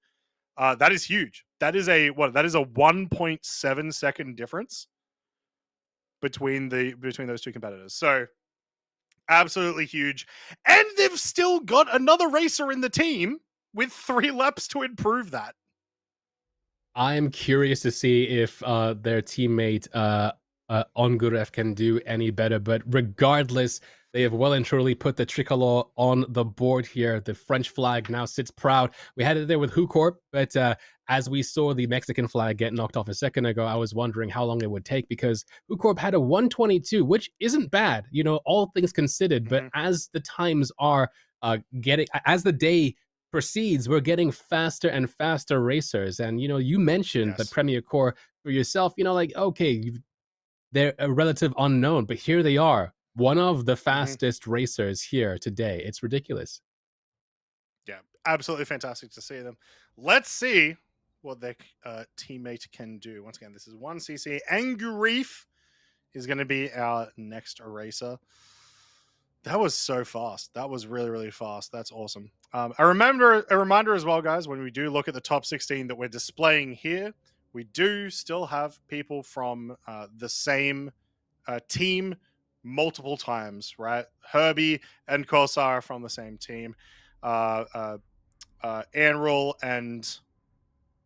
That is huge. That is a 1.7 second difference between those two competitors. So absolutely huge. And they've still got another racer in the team with 3 laps to improve that. I'm curious to see if their teammate Ongurev can do any better, but regardless, they have well and truly put the tricolor on the board here. The French flag now sits proud. We had it there with Hucorp, but as we saw the Mexican flag get knocked off a second ago, I was wondering how long it would take because Hucorp had a 122, which isn't bad, all things considered. But as the times are as the day proceeds, we're getting faster and faster racers. And, you mentioned the Premier Corps for yourself, okay, they're a relative unknown, but here they are. One of the fastest racers here today. It's ridiculous. Yeah, absolutely fantastic to see them. Let's see what their teammate can do. Once again, this is 1cc. Angurif is going to be our next racer. That was so fast. That was really, really fast. That's awesome. A reminder as well, guys, when we do look at the top 16 that we're displaying here, we do still have people from the same team multiple times, right? Herbie and Corsair from the same team. Anrul and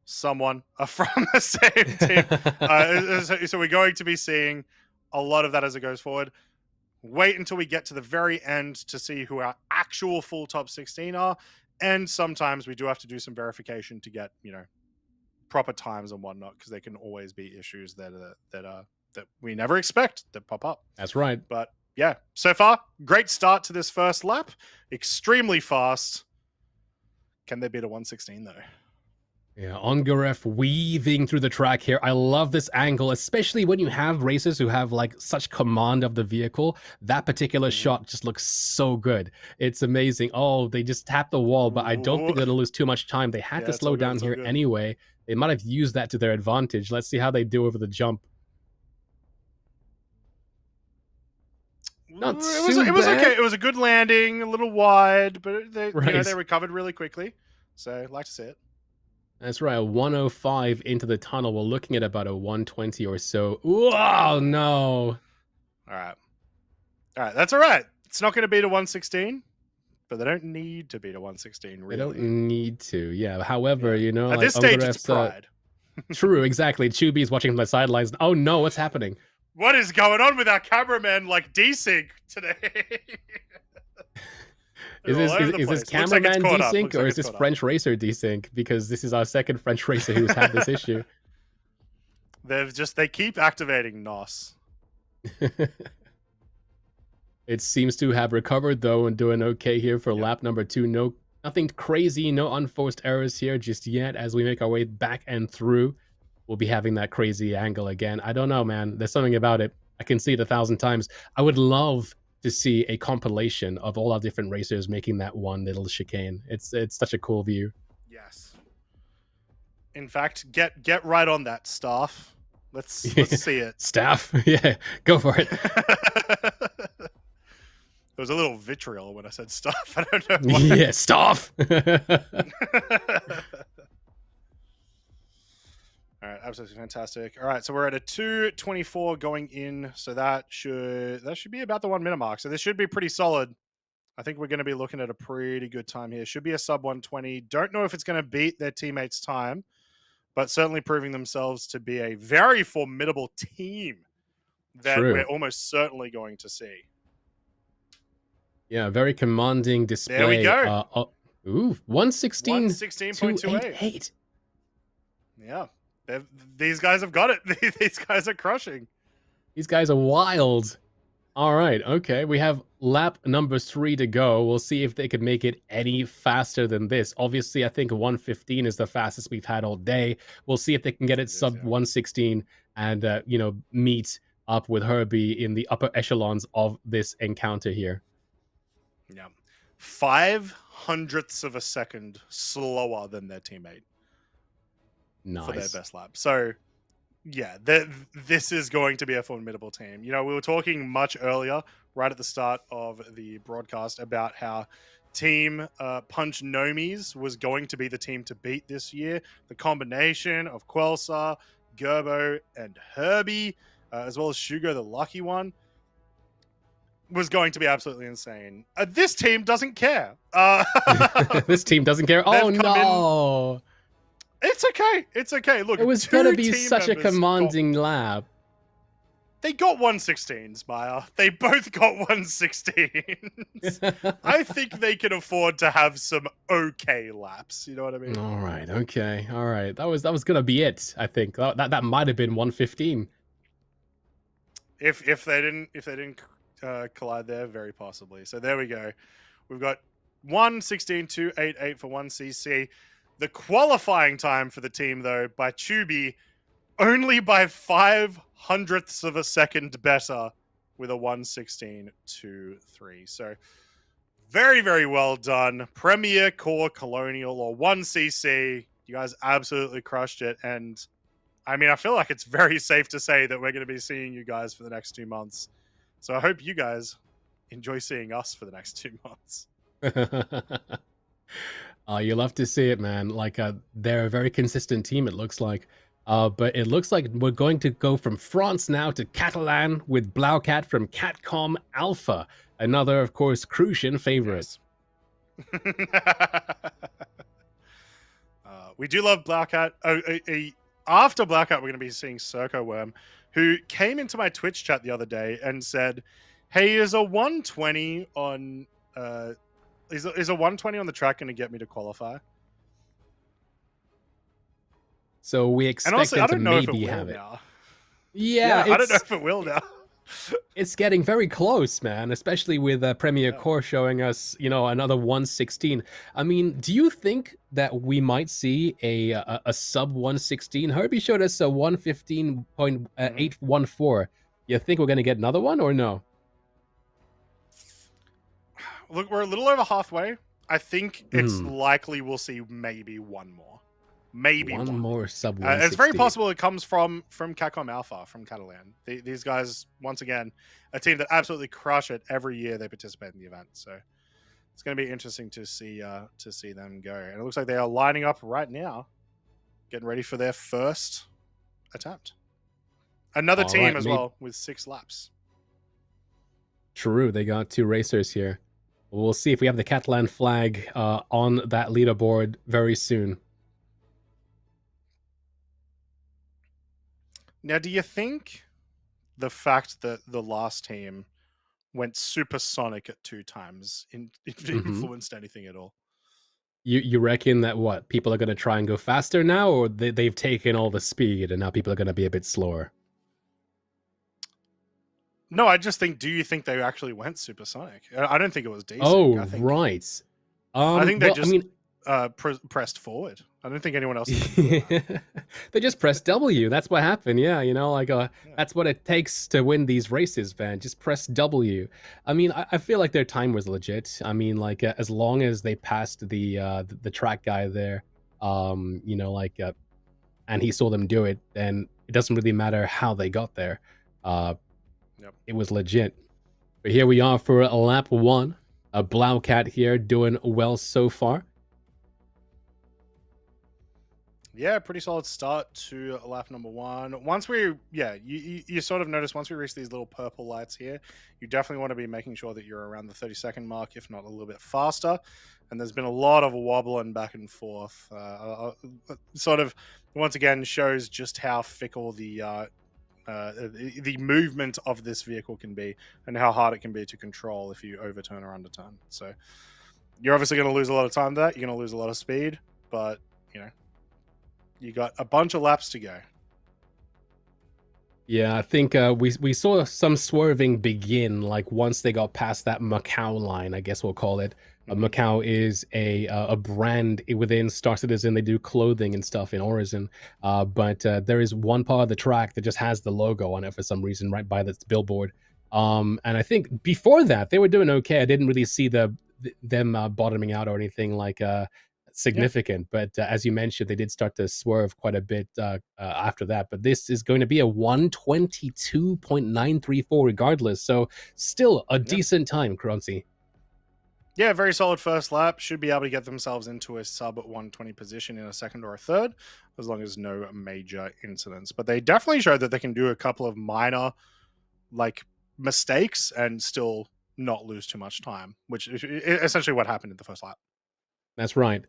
someone are from the same team. So we're going to be seeing a lot of that as it goes forward. Wait until we get to the very end to see who our actual full top 16 are. And sometimes we do have to do some verification to get, proper times and whatnot, because there can always be issues that we never expect that pop up. That's right. But yeah, so far, great start to this first lap. Extremely fast. Can they beat a 116 though? Yeah, Ongaref weaving through the track here. I love this angle, especially when you have racers who have like such command of the vehicle. That particular shot just looks so good. It's amazing. Oh, they just tapped the wall, but I don't think they're gonna lose too much time. They had to slow down here anyway. They might have used that to their advantage. Let's see how they do over the jump. Not it was okay. It was a good landing, a little wide, but they recovered really quickly. So I'd like to see it. That's right, a 105 into the tunnel. We're looking at about a 120 or so. Oh, no. All right, that's all right. It's not going to beat a 116, but they don't need to beat a 116, really. They don't need to, yeah. However, you know, at this stage, it's pride. True, exactly. Chubi is watching from the sidelines. Oh, no, what's happening? What is going on with our cameraman, like, desync today? Is this cameraman desync or is this French racer desync? Because this is our second French racer who's had this issue. They keep activating NOS. It seems to have recovered though and doing okay here for lap number 2. Nothing crazy, no unforced errors here just yet. As we make our way back and through, we'll be having that crazy angle again. I don't know, man. There's something about it. I can see it 1,000 times. I would love to see a compilation of all our different racers making that one little chicane. It's such a cool view. Yes. In fact, get right on that, staff. Let's see it. Staff? Yeah, go for it. There was a little vitriol when I said staff. I don't know why. Yeah, staff. All right, absolutely fantastic. All right, so we're at a 2:24 going in, so that should be about the 1 minute mark. So this should be pretty solid. I think we're going to be looking at a pretty good time here. Should be a sub 120. Don't know if it's going to beat their teammates' time, but certainly proving themselves to be a very formidable team that we're almost certainly going to see. Yeah, very commanding display. There we go. 116.28. Yeah. These guys have got it. These guys are crushing. These guys are wild. All right, okay. We have lap number 3 to go. We'll see if they could make it any faster than this. Obviously, I think 115 is the fastest we've had all day. We'll see if they can get it sub 116 and, meet up with Herbie in the upper echelons of this encounter here. Yeah. 0.05 of a second slower than their teammate. Nice. For their best lap. So, yeah, this is going to be a formidable team. You know, we were talking much earlier, right at the start of the broadcast, about how Team Punch Nomies was going to be the team to beat this year. The combination of Quelsar, Gerbo, and Herbie, as well as Shugo, the lucky one, was going to be absolutely insane. This team doesn't care. This team doesn't care. Oh, no. It's okay. It's okay. Look, it was going to be such a commanding lap. They got 116s, Maya. They both got 116s. I think they can afford to have some okay laps. You know what I mean? All right. Okay. All right. That was going to be it. I think that might have been 115. If they didn't collide there, very possibly. So there we go. We've got 116.288 for 1cc. The qualifying time for the team, though, by Chubi, only by 0.05 of a second better with a 116.23. So very, very well done. Premier Core Colonial, or 1cc. You guys absolutely crushed it. And I mean, I feel like it's very safe to say that we're going to be seeing you guys for the next 2 months. So I hope you guys enjoy seeing us for the next 2 months. You love to see it, man. Like, they're a very consistent team, it looks like. But it looks like we're going to go from France now to Catalan with Blaucat from Catcom Alpha. Another, of course, Crucian favorite. Yes. We do love Blaucat. After Blaucat, we're going to be seeing Circo Worm, who came into my Twitch chat the other day and said, hey, is a 120 on... Is a 120 on the track going to get me to qualify? So we expect them to maybe have it. Now. Yeah, I don't know if it will now. It's getting very close, man, especially with Premier Yeah. Core showing us, another 116. I mean, do you think that we might see a sub 116? Herbie showed us a 115.814. You think we're going to get another one or no? Look, we're a little over halfway. I think it's Hmm. likely we'll see maybe one more. Maybe One one. more sub It's very 160. possible it comes from Capcom Alpha, from Catalan. These guys, once again, a team that absolutely crush it every year they participate in the event. So it's going to be interesting to see them go. And it looks like they are lining up right now, getting ready for their first attempt. Another All team right, as well with 6 laps. True, they got 2 racers here. We'll see if we have the Catalan flag on that leaderboard very soon. Now, do you think the fact that the last team went supersonic at 2 times influenced anything at all? You reckon that what people are going to try and go faster now, or they've taken all the speed and now people are going to be a bit slower? No, I just think. Do you think they actually went supersonic? I don't think it was desync. Oh, I think. right. I think they Well, I just mean, pressed forward. I don't think anyone else. That. they just press W. That's what happened. Yeah, Yeah. that's what it takes to win these races, man. Just press W. I mean, I feel like their time was legit. I mean, as long as they passed the track guy there, and he saw them do it, then it doesn't really matter how they got there. Yep. It was legit. But here we are for lap 1. A Blaucat here doing well so far. Yeah, pretty solid start to lap number 1. Once you sort of notice once we reach these little purple lights here, you definitely want to be making sure that you're around the 30-second mark, if not a little bit faster. And there's been a lot of wobbling back and forth. Sort of, once again, shows just how fickle the movement of this vehicle can be and how hard it can be to control if you overturn or underturn. So you're obviously going to lose a lot of time there. You're going to lose a lot of speed, but you got a bunch of laps to go. Yeah, I think we saw some swerving begin, like once they got past that Macau line, I guess we'll call it. Macau is a brand within Star Citizen. They do clothing and stuff in Horizon, but there is one part of the track that just has the logo on it for some reason, right by the billboard. And I think before that they were doing okay. I didn't really see them bottoming out or anything like significant, but as you mentioned, they did start to swerve quite a bit after that. But this is going to be a 122.934 regardless, so still a decent time, Croncy. Yeah, very solid first lap. Should be able to get themselves into a sub 120 position in a second or a third, as long as no major incidents. But they definitely showed that they can do a couple of minor mistakes and still not lose too much time, which is essentially what happened in the first lap. That's right.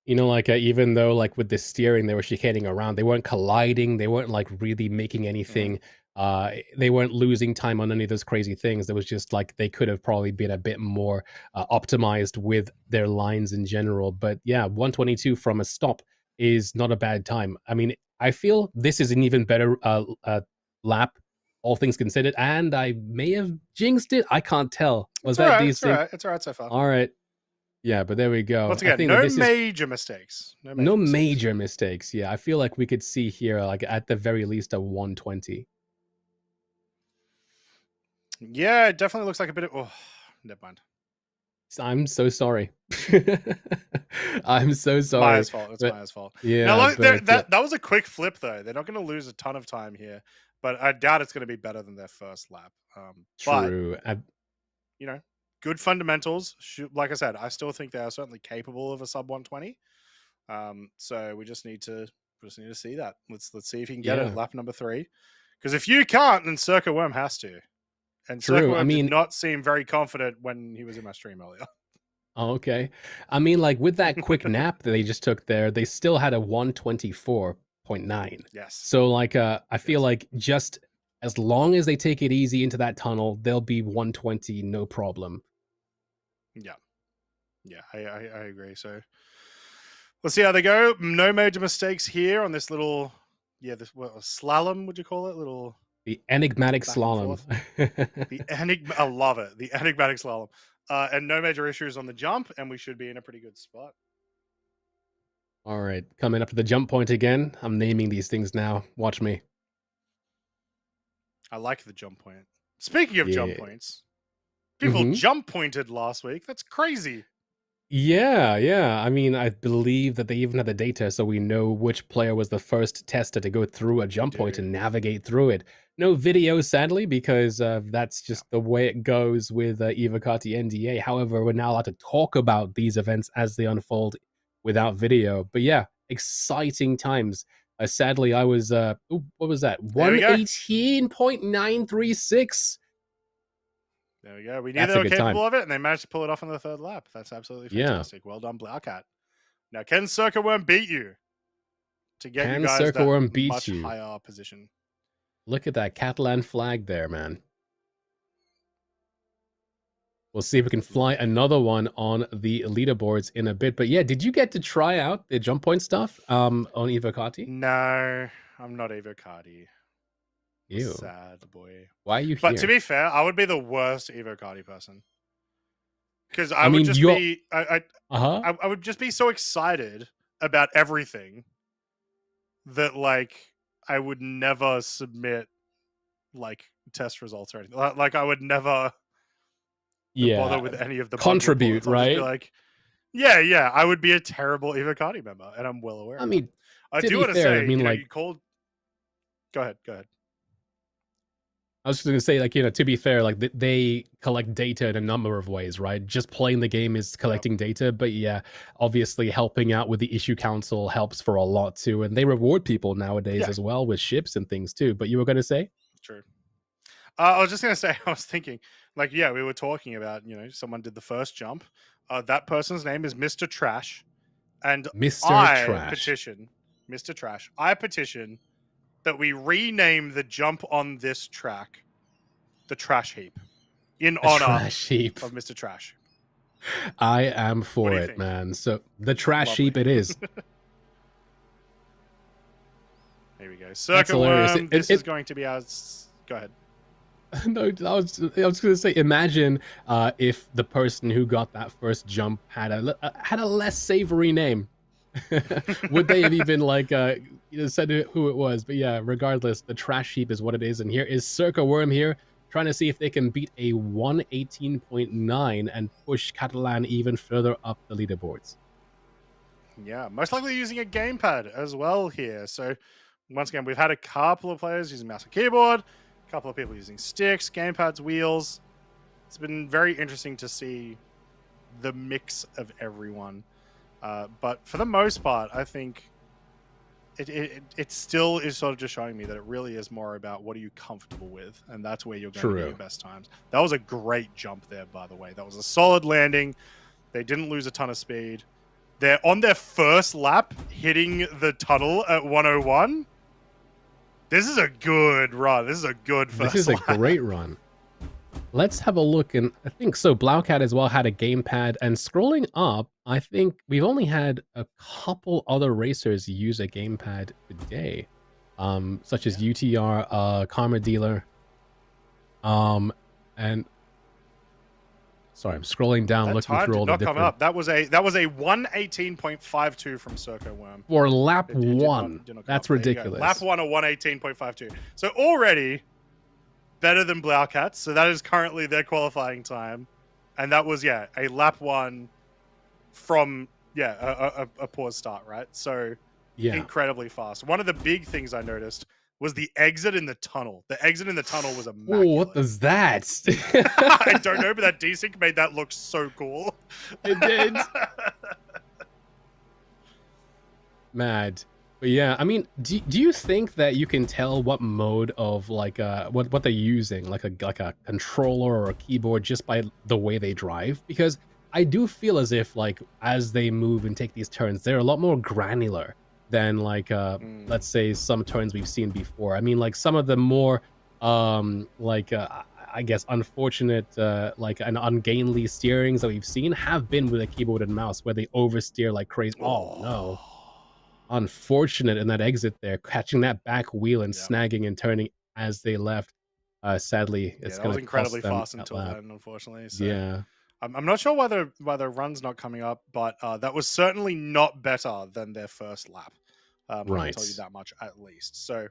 Even though with the steering they were chicaning around, they weren't colliding, they weren't really making anything, they weren't losing time on any of those crazy things. There was just they could have probably been a bit more optimized with their lines in general. But yeah, 122 from a stop is not a bad time. I mean, I feel this is an even better lap, all things considered, and I may have jinxed it. I can't tell. Was that decent? It's all right so far. All right. Yeah, but there we go. Once again, I think no major mistakes. No major mistakes. Yeah, I feel like we could see here, at the very least, a 120. Yeah, it definitely looks like a bit of. Oh, never mind. I'm so sorry. I'm so sorry. Maya's fault. It's Maya's fault. Yeah. Now, that was a quick flip, though. They're not going to lose a ton of time here, but I doubt it's going to be better than their first lap. True. But, good fundamentals. Like I said, I still think they are certainly capable of a sub 120. So we just need to see that. Let's see if you can get it at lap number 3. Because if you can't, then Circa Worm has to. And Circa Worm did not seem very confident when he was in my stream earlier. Oh, okay. I mean, with that quick nap that they just took there, they still had a 124.9. Yes. So I feel like just as long as they take it easy into that tunnel, they'll be 120, no problem. Yeah. Yeah, I agree. So let's see how they go. No major mistakes here on this little, slalom, would you call it? The enigmatic Back and slalom. I love it. The enigmatic slalom. And no major issues on the jump, and we should be in a pretty good spot. All right, coming up to the jump point again. I'm naming these things now. Watch me. I like the jump point. Speaking of jump Yeah. points, people Mhm. jump pointed last week. That's crazy. Yeah. I mean, I believe that they even have the data, so we know which player was the first tester to go through a jump point do. and navigate through it. No video, sadly, because that's Yeah. just the way it goes with Evocati NDA. However, we're now allowed to talk about these events as they unfold without video. But yeah, exciting times. Sadly, I was what was that? There we go. 118.936. There we go. We knew That's they a were good time. capable of it, and they managed to pull it off on the third lap. That's absolutely Yeah. fantastic. Well done, Blaucat. Now, can Circa beat you to get Can you guys Circa that Worm beat much you? higher position? Look at that Catalan flag there, man. We'll see if we can fly another one on the leaderboards in a bit. But yeah, did you get to try out the jump point stuff on Evocati? No, I'm not Evocati. Ew. Sad boy. Why are you here? But to be fair, I would be the worst Evocati person. Because I I would mean, just you're- be Uh-huh. I would just be so excited about everything that like I would never submit like test results or anything. Like I would never bother with any of the bug Contribute, reports. I'll just be right? like, yeah, I would be a terrible Evocati member, and I'm well aware. I of mean, that. I to do be want to fair, say, I mean, you know, like- you called. Go ahead. I was just going to say, like, you know, to be fair, like they collect data in a number of ways, right? Just playing the game is collecting data, but yeah, obviously helping out with the issue council helps for a lot too, and they reward people nowadays as well with ships and things too. But you were going to say? True. I was just going to say, I was thinking, like, yeah, we were talking about, you know, someone did the first jump. That person's name is Mr. Trash, and Mr. I Trash. petition, Mr. Trash. I petition that we rename the jump on this track the Trash Heap in honor Trash heap. of Mr. Trash. I am for do you it, think? man. So the trash Lovely. heap it is. There we go. That's Circa hilarious. Worm. This is going to be our. Go ahead. No, I was going to say, imagine if the person who got that first jump had a less savory name. Would they have even like said who it was? But yeah, regardless, the trash heap is what it is. And here is Circa Worm here, trying to see if they can beat a 118.9 and push Catalan even further up the leaderboards. Yeah, most likely using a gamepad as well here. So once again, we've had a couple of players using mouse and keyboard, a couple of people using sticks, gamepads, wheels. It's been very interesting to see the mix of everyone. But for the most part, I think it still is sort of just showing me that it really is more about what are you comfortable with, and that's where you're going to get your best times. That was a great jump there, by the way. That was a solid landing. They didn't lose a ton of speed. They're on their first lap, hitting the tunnel at 101. This is a good run. This is a good first lap. This is a great run. Let's have a look, and I think so. Blaucat as well had a gamepad, and scrolling up, I think we've only had a couple other racers use a gamepad today, such as UTR, Karma Dealer, and sorry, I'm scrolling down, looking through all the different. Up. That was a 118.52 from Circa Worm for lap one. That's ridiculous. Lap one, a 118.52. So already better than Blaucat. So that is currently their qualifying time, and that was a lap one from a poor start, right? So incredibly fast. One of the big things I noticed was the exit in the tunnel. The exit in the tunnel was immaculate. Oh, what was that? I don't know, but that desync made that look so cool. It did. Mad. But yeah, I mean, do you think that you can tell what mode of like what they're using, like a controller or a keyboard, just by the way they drive? Because I do feel as if like as they move and take these turns, they're a lot more granular than like let's say some turns we've seen before. I mean, like some of the more I guess unfortunate like an ungainly steerings that we've seen have been with a keyboard and mouse where they oversteer like crazy. Oh no. Unfortunate in that exit there, catching that back wheel and snagging and turning as they left. Sadly, it's that going was to cost incredibly them fast that until lap. then, unfortunately. So Yeah, I'm not sure why the run's not coming up, but that was certainly not better than their first lap. I can tell you right. that much at least. So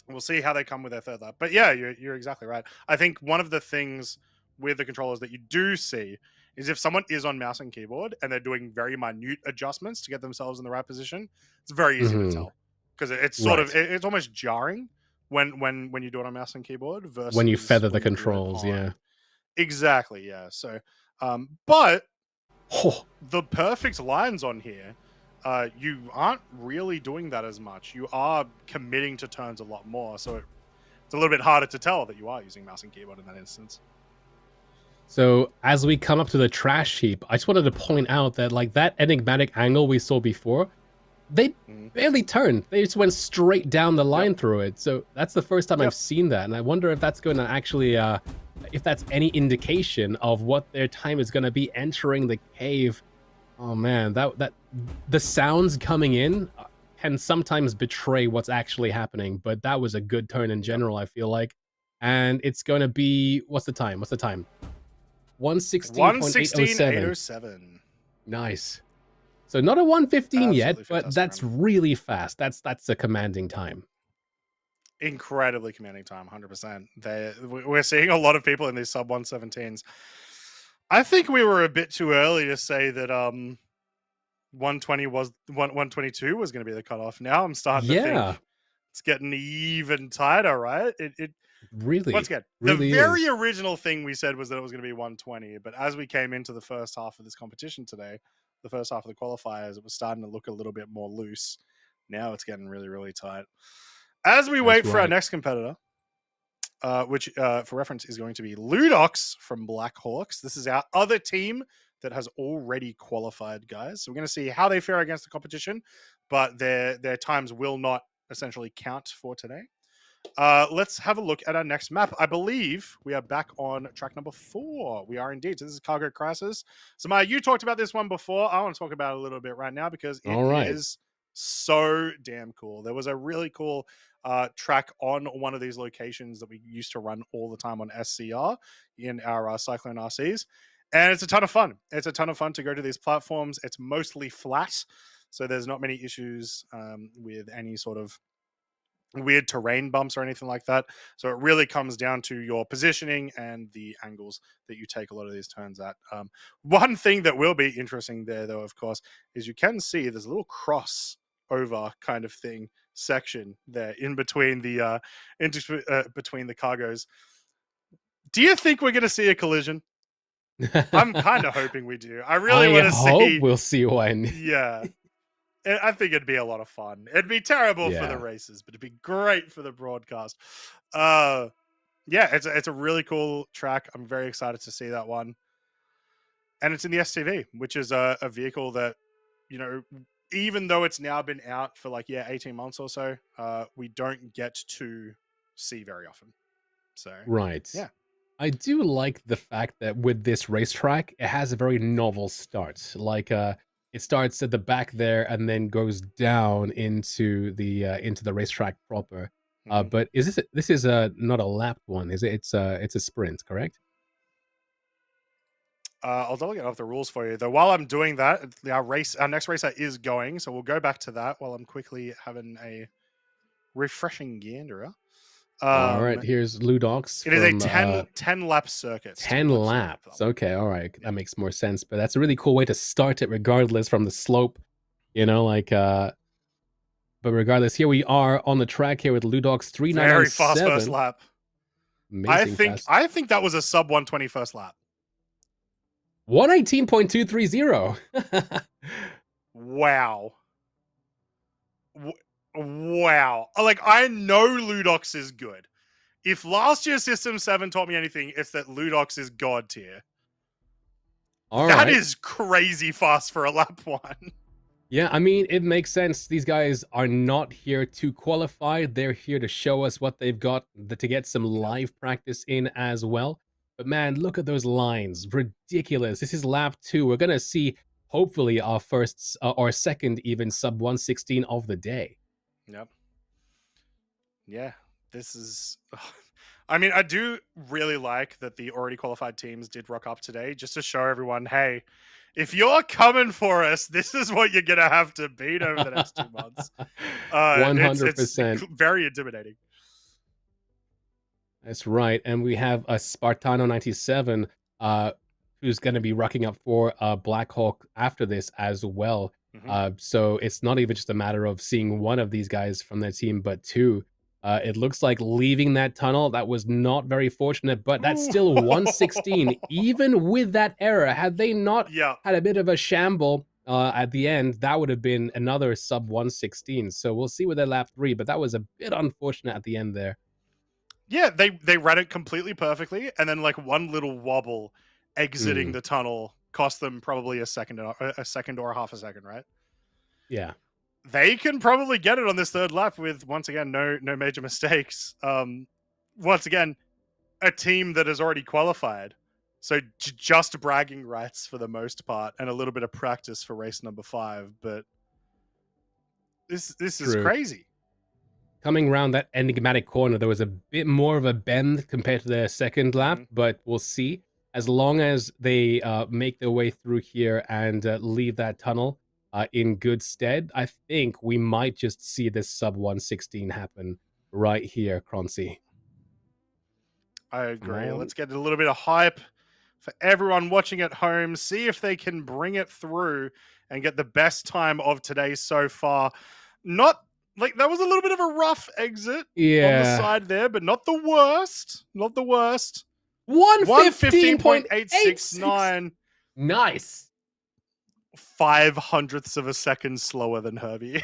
we'll see how they come with their third lap. But yeah, you're exactly right. I think one of the things with the controllers that you do see is if someone is on mouse and keyboard and they're doing very minute adjustments to get themselves in the right position, it's very easy to tell because it's sort of Right. it's almost jarring when you do it on mouse and keyboard When you versus feather the when you do it controls, yeah. on exactly, yeah. So but Oh, the perfect lines on here, you aren't really doing that as much. You are committing to turns a lot more, so it's a little bit harder to tell that you are using mouse and keyboard in that instance. so as we come up to the trash heap, I just wanted to point out that like that enigmatic angle we saw before, they barely turned. They just went straight down the line through it. So that's the first time I've seen that, and I wonder if that's going to actually, if that's any indication of what their time is going to be entering the cave. Oh man, that the sounds coming in can sometimes betray what's actually happening, but that was a good turn in general, I feel like. And it's going to be, what's the time? What's the time? 116.807. 116.807. Nice. So not a 115 yet, Absolutely but fantastic that's run. really fast. That's a commanding time. Incredibly commanding time, 100%. We're seeing a lot of people in these sub 117s. I think we were a bit too early to say that 120 was 122 was going to be the cutoff. Now I'm starting to Yeah, think it's getting even tighter, right? It once really, again, the really very is. original thing we said was that it was going to be 120, but as we came into the first half of this competition today, the first half of the qualifiers, it was starting to look a little bit more loose. Now it's getting really, really tight. As we That's wait for our right. next competitor, which for reference is going to be Ludox from Blackhawks. This is our other team that has already qualified, guys. So we're going to see how they fare against the competition, but their times will not essentially count for today. Let's have a look at our next map. I believe we are back on track number 4. We are indeed. So this is Cargo Crisis. So Maya, you talked about this one before. I want to talk about it a little bit right now because it All right. is so damn cool. There was a really cool track on one of these locations that we used to run all the time on SCR in our Cyclone RCs. And it's a ton of fun. It's a ton of fun to go to these platforms. It's mostly flat. So there's not many issues with any sort of weird terrain bumps or anything like that. So it really comes down to your positioning and the angles that you take a lot of these turns at. One thing that will be interesting there, though, of course, is you can see there's a little cross over kind of thing section there in between the between the cargos. Do you think we're going to see a collision? I'm kind of hoping we do. I really I want to hope see. we'll see one. Yeah, I think it'd be a lot of fun. It'd be terrible for the Yeah. races, but it'd be great for the broadcast. Yeah, it's a really cool track. I'm very excited to see that one. And it's in the STV, which is a vehicle that, you know, even though it's now been out for like, 18 months or so, we don't get to see very often. So, Right. yeah. I do like the fact that with this racetrack, it has a very novel start. Like it starts at the back there and then goes down into the racetrack proper. Mhm. But this is not a lapped one, is it? It's a sprint, correct? I'll double get off the rules for you. Though while I'm doing that, our next racer is going, so we'll go back to that while I'm quickly having a refreshing gander. All right, here's Ludox It is a from 10 lap circuit. 10 laps. Okay, all right. Yeah. That makes more sense. But that's a really cool way to start it regardless from the slope. Like but regardless, here we are on the track here with Ludox Very fast first 3997. lap. Amazing fast. I think that was a sub 120 first lap. 118.230. Wow. Wow. Like, I know Ludox is good. If last year's System 7 taught me anything, it's that Ludox is god tier. That is crazy fast for a lap 1. Yeah, I mean, it makes sense. These guys are not here to qualify. They're here to show us what they've got, to get some live practice in as well. But man, look at those lines. Ridiculous. This is lap 2. We're going to see, hopefully, our first or second even sub 116 of the day. Yep. Yeah. This is. I mean, I do really like that the already qualified teams did rock up today just to show everyone, hey, if you're coming for us, this is what you're gonna have to beat over the next 2 months. It's 100%. very intimidating. That's right. And we have a Spartano97 who's going to be rocking up for Black Hawk after this as well. So it's not even just a matter of seeing one of these guys from their team, but two. It looks like leaving that tunnel, that was not very fortunate, but that's still 116. Even with that error, had they not had a bit of a shamble at the end, that would have been another sub 116. So we'll see with their lap 3, but that was a bit unfortunate at the end there. Yeah, they ran it completely perfectly, and then like one little wobble exiting the tunnel cost them probably a second or a half a second, right? Yeah. They can probably get it on this third lap with, once again, no major mistakes. Once again, a team that has already qualified. So just bragging rights for the most part, and a little bit of practice for race number 5. But this is crazy. Coming around that enigmatic corner, there was a bit more of a bend compared to their second lap, but we'll see. As long as they make their way through here and leave that tunnel in good stead, I think we might just see this sub 116 happen right here, Croncy. I agree. Let's get a little bit of hype for everyone watching at home. See if they can bring it through and get the best time of today so far. Not like that was a little bit of a rough exit on the side there, but not the worst. Not the worst. 115.869. Nice. 0.05 of a second slower than Herbie.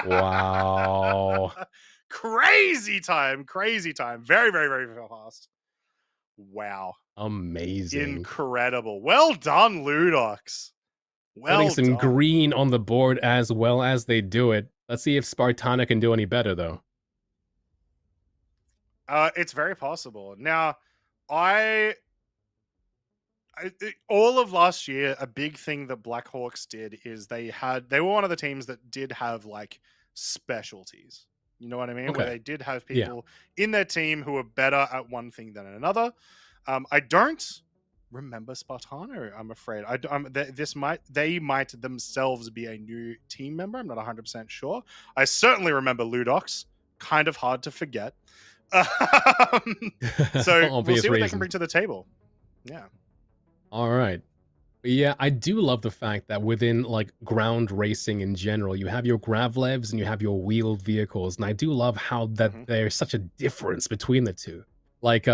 Wow. Crazy time. Very, very, very fast. Wow. Amazing. Incredible. Well done, Ludox. Putting some green on the board as well as they do it. Let's see if Spartana can do any better, though. It's very possible. Now, all of last year, a big thing that Blackhawks did is they were one of the teams that did have like specialties. You know what I mean? Okay. Where they did have people in their team who were better at one thing than another. I don't remember Spartano, I'm afraid. They might themselves be a new team member. I'm not 100% sure. I certainly remember Ludox. Kind of hard to forget. So we'll see what they can bring to the table. Yeah. All right. Yeah, I do love the fact that within like ground racing in general, you have your Gravlevs and you have your wheeled vehicles. And I do love how that there's such a difference between the two. Like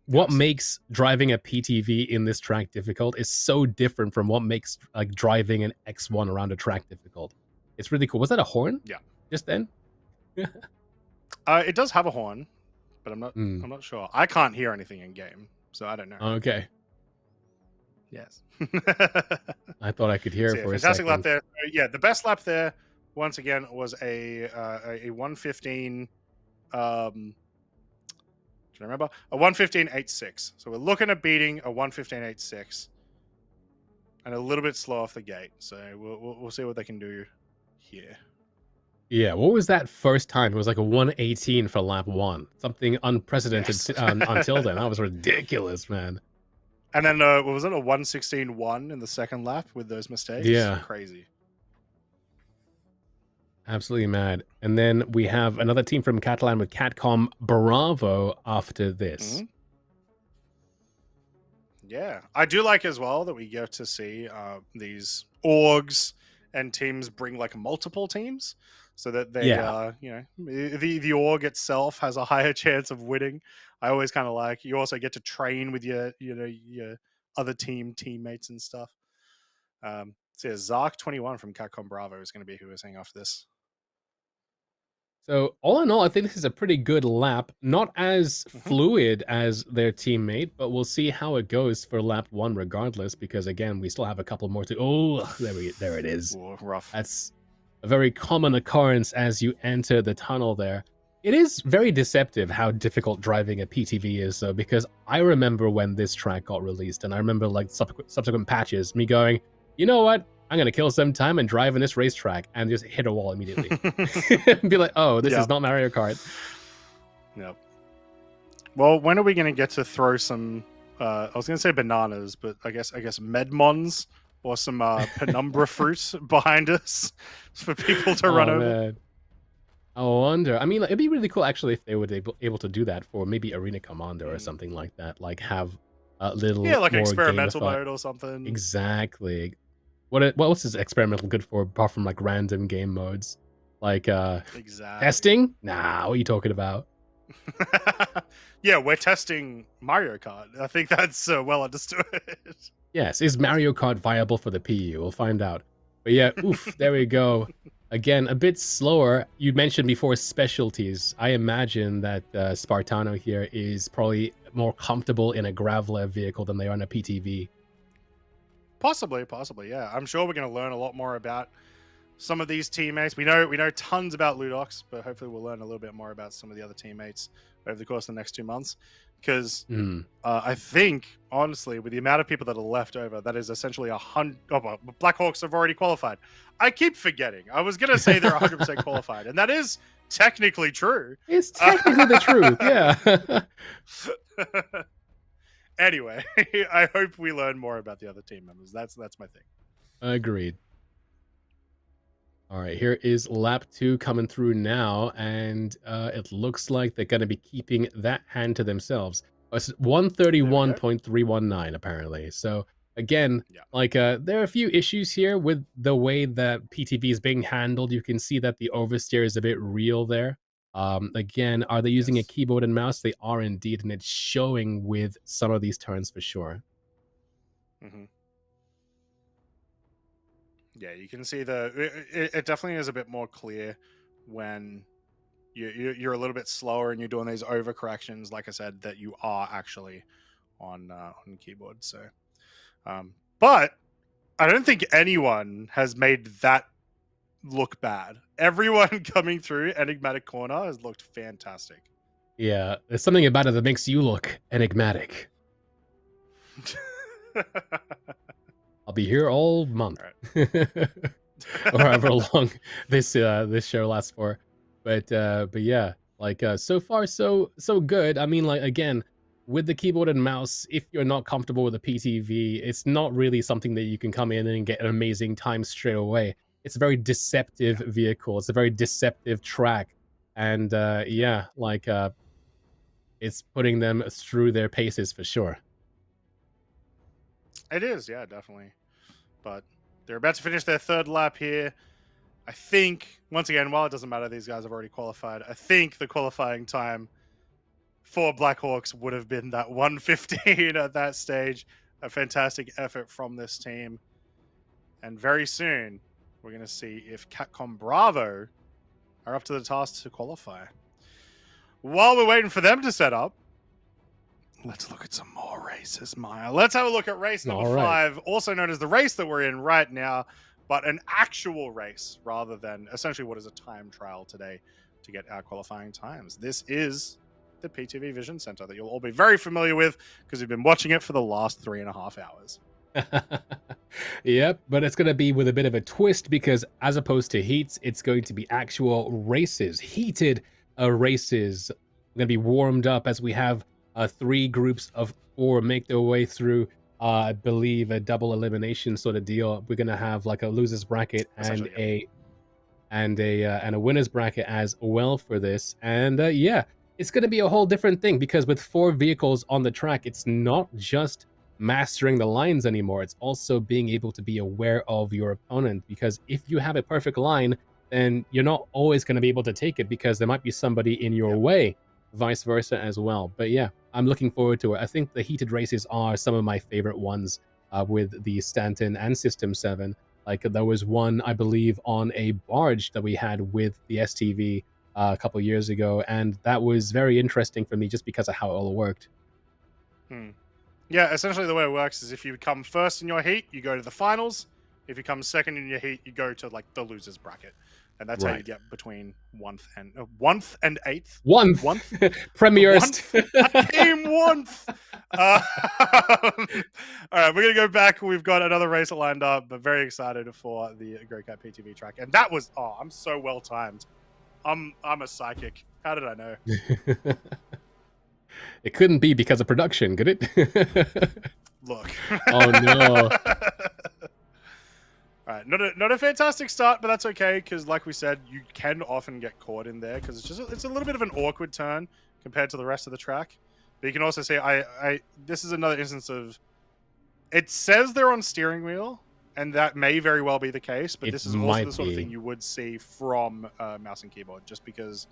what makes driving a PTV in this track difficult is so different from what makes like driving an X1 around a track difficult. It's really cool. Was that a horn? Yeah. Just then? It does have a horn, but I'm not sure. I can't hear anything in game, so I don't know. Okay. Yes. I thought I could hear it for a second. Fantastic lap there. Yeah, the best lap there, once again, was a 115. Do you remember? A 115.86. So we're looking at beating a 115.86, and a little bit slow off the gate. So we'll see what they can do here. Yeah, what was that first time? It was like a 118 for lap 1. Something unprecedented until then. That was ridiculous, man. And then, what was it, a 116.1 in the second lap with those mistakes? Yeah. Crazy. Absolutely mad. And then we have another team from Catalan with Catcom Bravo after this. Yeah. I do like as well that we get to see these orgs and teams bring like multiple teams so that they, the org itself has a higher chance of winning. I always kind of like, you also get to train with your other teammates and stuff. So yeah, Zark21 from Catcom Bravo is going to be who we're seeing after this. So all in all, I think this is a pretty good lap. Not as fluid as their teammate, but we'll see how it goes for lap 1 regardless, because again, we still have a couple more to... Oh, there it is. Ooh, rough. That's a very common occurrence as you enter the tunnel there. It is very deceptive how difficult driving a PTV is, though, because I remember when this track got released, and I remember like subsequent patches, me going, you know what? I'm going to kill some time and drive in this racetrack and just hit a wall immediately. And be like, oh, this is not Mario Kart. Yep. Well, when are we going to get to throw some? I was going to say bananas, but I guess medmons or some penumbra fruit behind us for people to run over. Man. I wonder. I mean, like, it'd be really cool actually if they were able to do that for maybe Arena Commander or something like that. Like have a little Yeah, like more experimental gamified. mode or something. Exactly. What else is experimental good for apart from like random game modes? Like Exactly. testing? Nah, what are you talking about? Yeah, we're testing Mario Kart. I think that's well understood. Yes, is Mario Kart viable for the PU? We'll find out. But yeah, oof, there we go. Again, a bit slower. You mentioned before specialties. I imagine that Spartano here is probably more comfortable in a Graveler vehicle than they are in a PTV. Possibly, yeah. I'm sure we're going to learn a lot more about some of these teammates. We know tons about Ludox, but hopefully we'll learn a little bit more about some of the other teammates over the course of the next 2 months. Because I think, honestly, with the amount of people that are left over, that is essentially 100. Oh, well, Blackhawks have already qualified. I keep forgetting. I was going to say they're 100% qualified, and that is technically true. It's technically the truth, yeah. Anyway, I hope we learn more about the other team members. That's my thing. Agreed. All right, here is lap 2 coming through now, and it looks like they're going to be keeping that hand to themselves. It's 131.319 apparently. So again, like there are a few issues here with the way that PTV is being handled. You can see that the oversteer is a bit real there. Again, are they using a keyboard and mouse? They are indeed, and it's showing with some of these turns for sure. Yeah, you can see it definitely is a bit more clear when you're a little bit slower and you're doing these overcorrections, like I said, that you are actually on keyboard. So, but I don't think anyone has made that look bad. Everyone coming through Enigmatic Corner has looked fantastic. Yeah, there's something about it that makes you look enigmatic. I'll be here all month, or however long this show lasts for. But yeah, like so far so good. I mean, like again, with the keyboard and mouse, if you're not comfortable with the PTV, it's not really something that you can come in and get an amazing time straight away. It's a very deceptive vehicle. It's a very deceptive track, and yeah, like it's putting them through their paces for sure. It is, yeah, definitely. But they're about to finish their third lap here. I think, once again, while it doesn't matter, these guys have already qualified. I think the qualifying time for Blackhawks would have been that 1:15 at that stage. A fantastic effort from this team. And very soon, we're going to see if Capcom Bravo are up to the task to qualify. While we're waiting for them to set up, let's look at some more races, Maya. Let's have a look at race number 5, also known as the race that we're in right now, but an actual race rather than essentially what is a time trial today to get our qualifying times. This is the PTV Vision Center that you'll all be very familiar with because you've been watching it for the last 3.5 hours. Yep, but it's going to be with a bit of a twist because as opposed to heats, it's going to be actual races, heated races. Going to be warmed up as we have 3 groups of 4 make their way through, I believe, a double elimination sort of deal. We're going to have like a losers bracket and a winners bracket as well for this. And yeah, it's going to be a whole different thing because with 4 vehicles on the track, it's not just mastering the lines anymore. It's also being able to be aware of your opponent, because if you have a perfect line, then you're not always going to be able to take it because there might be somebody in your way, vice versa as well. But yeah, I'm looking forward to it. I think the heated races are some of my favorite ones with the Stanton and System 7. Like there was one, I believe, on a barge that we had with the STV a couple years ago, and that was very interesting for me just because of how it all worked. Yeah, essentially the way it works is if you come first in your heat, you go to the finals. If you come second in your heat, you go to like the losers bracket. And that's how you get between 1th and 8th. 1th. Premierst. I came 1th. All right, we're going to go back. We've got another race lined up, but very excited for the GoCat PTV track. And that was, I'm so well timed. I'm a psychic. How did I know? It couldn't be because of production, could it? Look. Oh no. All right, not a fantastic start, but that's okay because, like we said, you can often get caught in there because it's a little bit of an awkward turn compared to the rest of the track. But you can also see this is another instance of it says they're on steering wheel, and that may very well be the case. But It this is also the might sort of be. thing you would see from mouse and keyboard, just because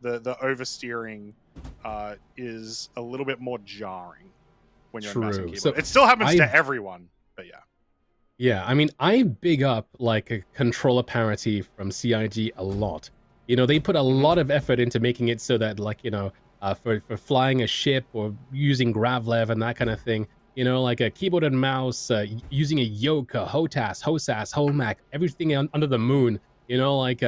the oversteering is a little bit more jarring when you're on mouse and True. keyboard. So It still happens I to everyone, but yeah. Yeah, I mean, I big up like a controller parity from CIG a lot. You know, they put a lot of effort into making it so that, like, you know, for flying a ship or using gravlev and that kind of thing, you know, like a keyboard and mouse, using a yoke, a HOTAS, HOSAS, HOMAC, everything under the moon. You know, like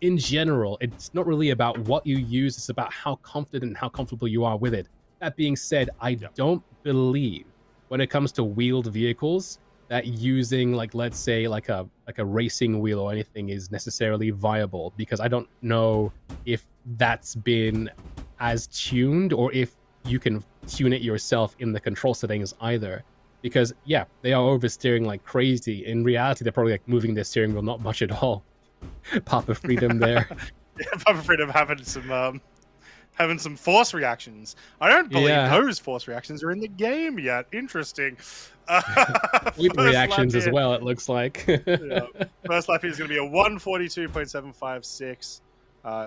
in general, it's not really about what you use; it's about how confident and how comfortable you are with it. That being said, I don't believe when it comes to wheeled vehicles that using, like, let's say like a racing wheel or anything is necessarily viable, because I don't know if that's been as tuned or if you can tune it yourself in the control settings either. Because yeah, they are oversteering like crazy. In reality, they're probably like moving their steering wheel not much at all. Papa Freedom there. Yeah, Papa Freedom having some force reactions. I don't believe those force reactions are in the game yet. Interesting. Sweep reactions as well, it looks like. Yeah. First lap is going to be a 142.756.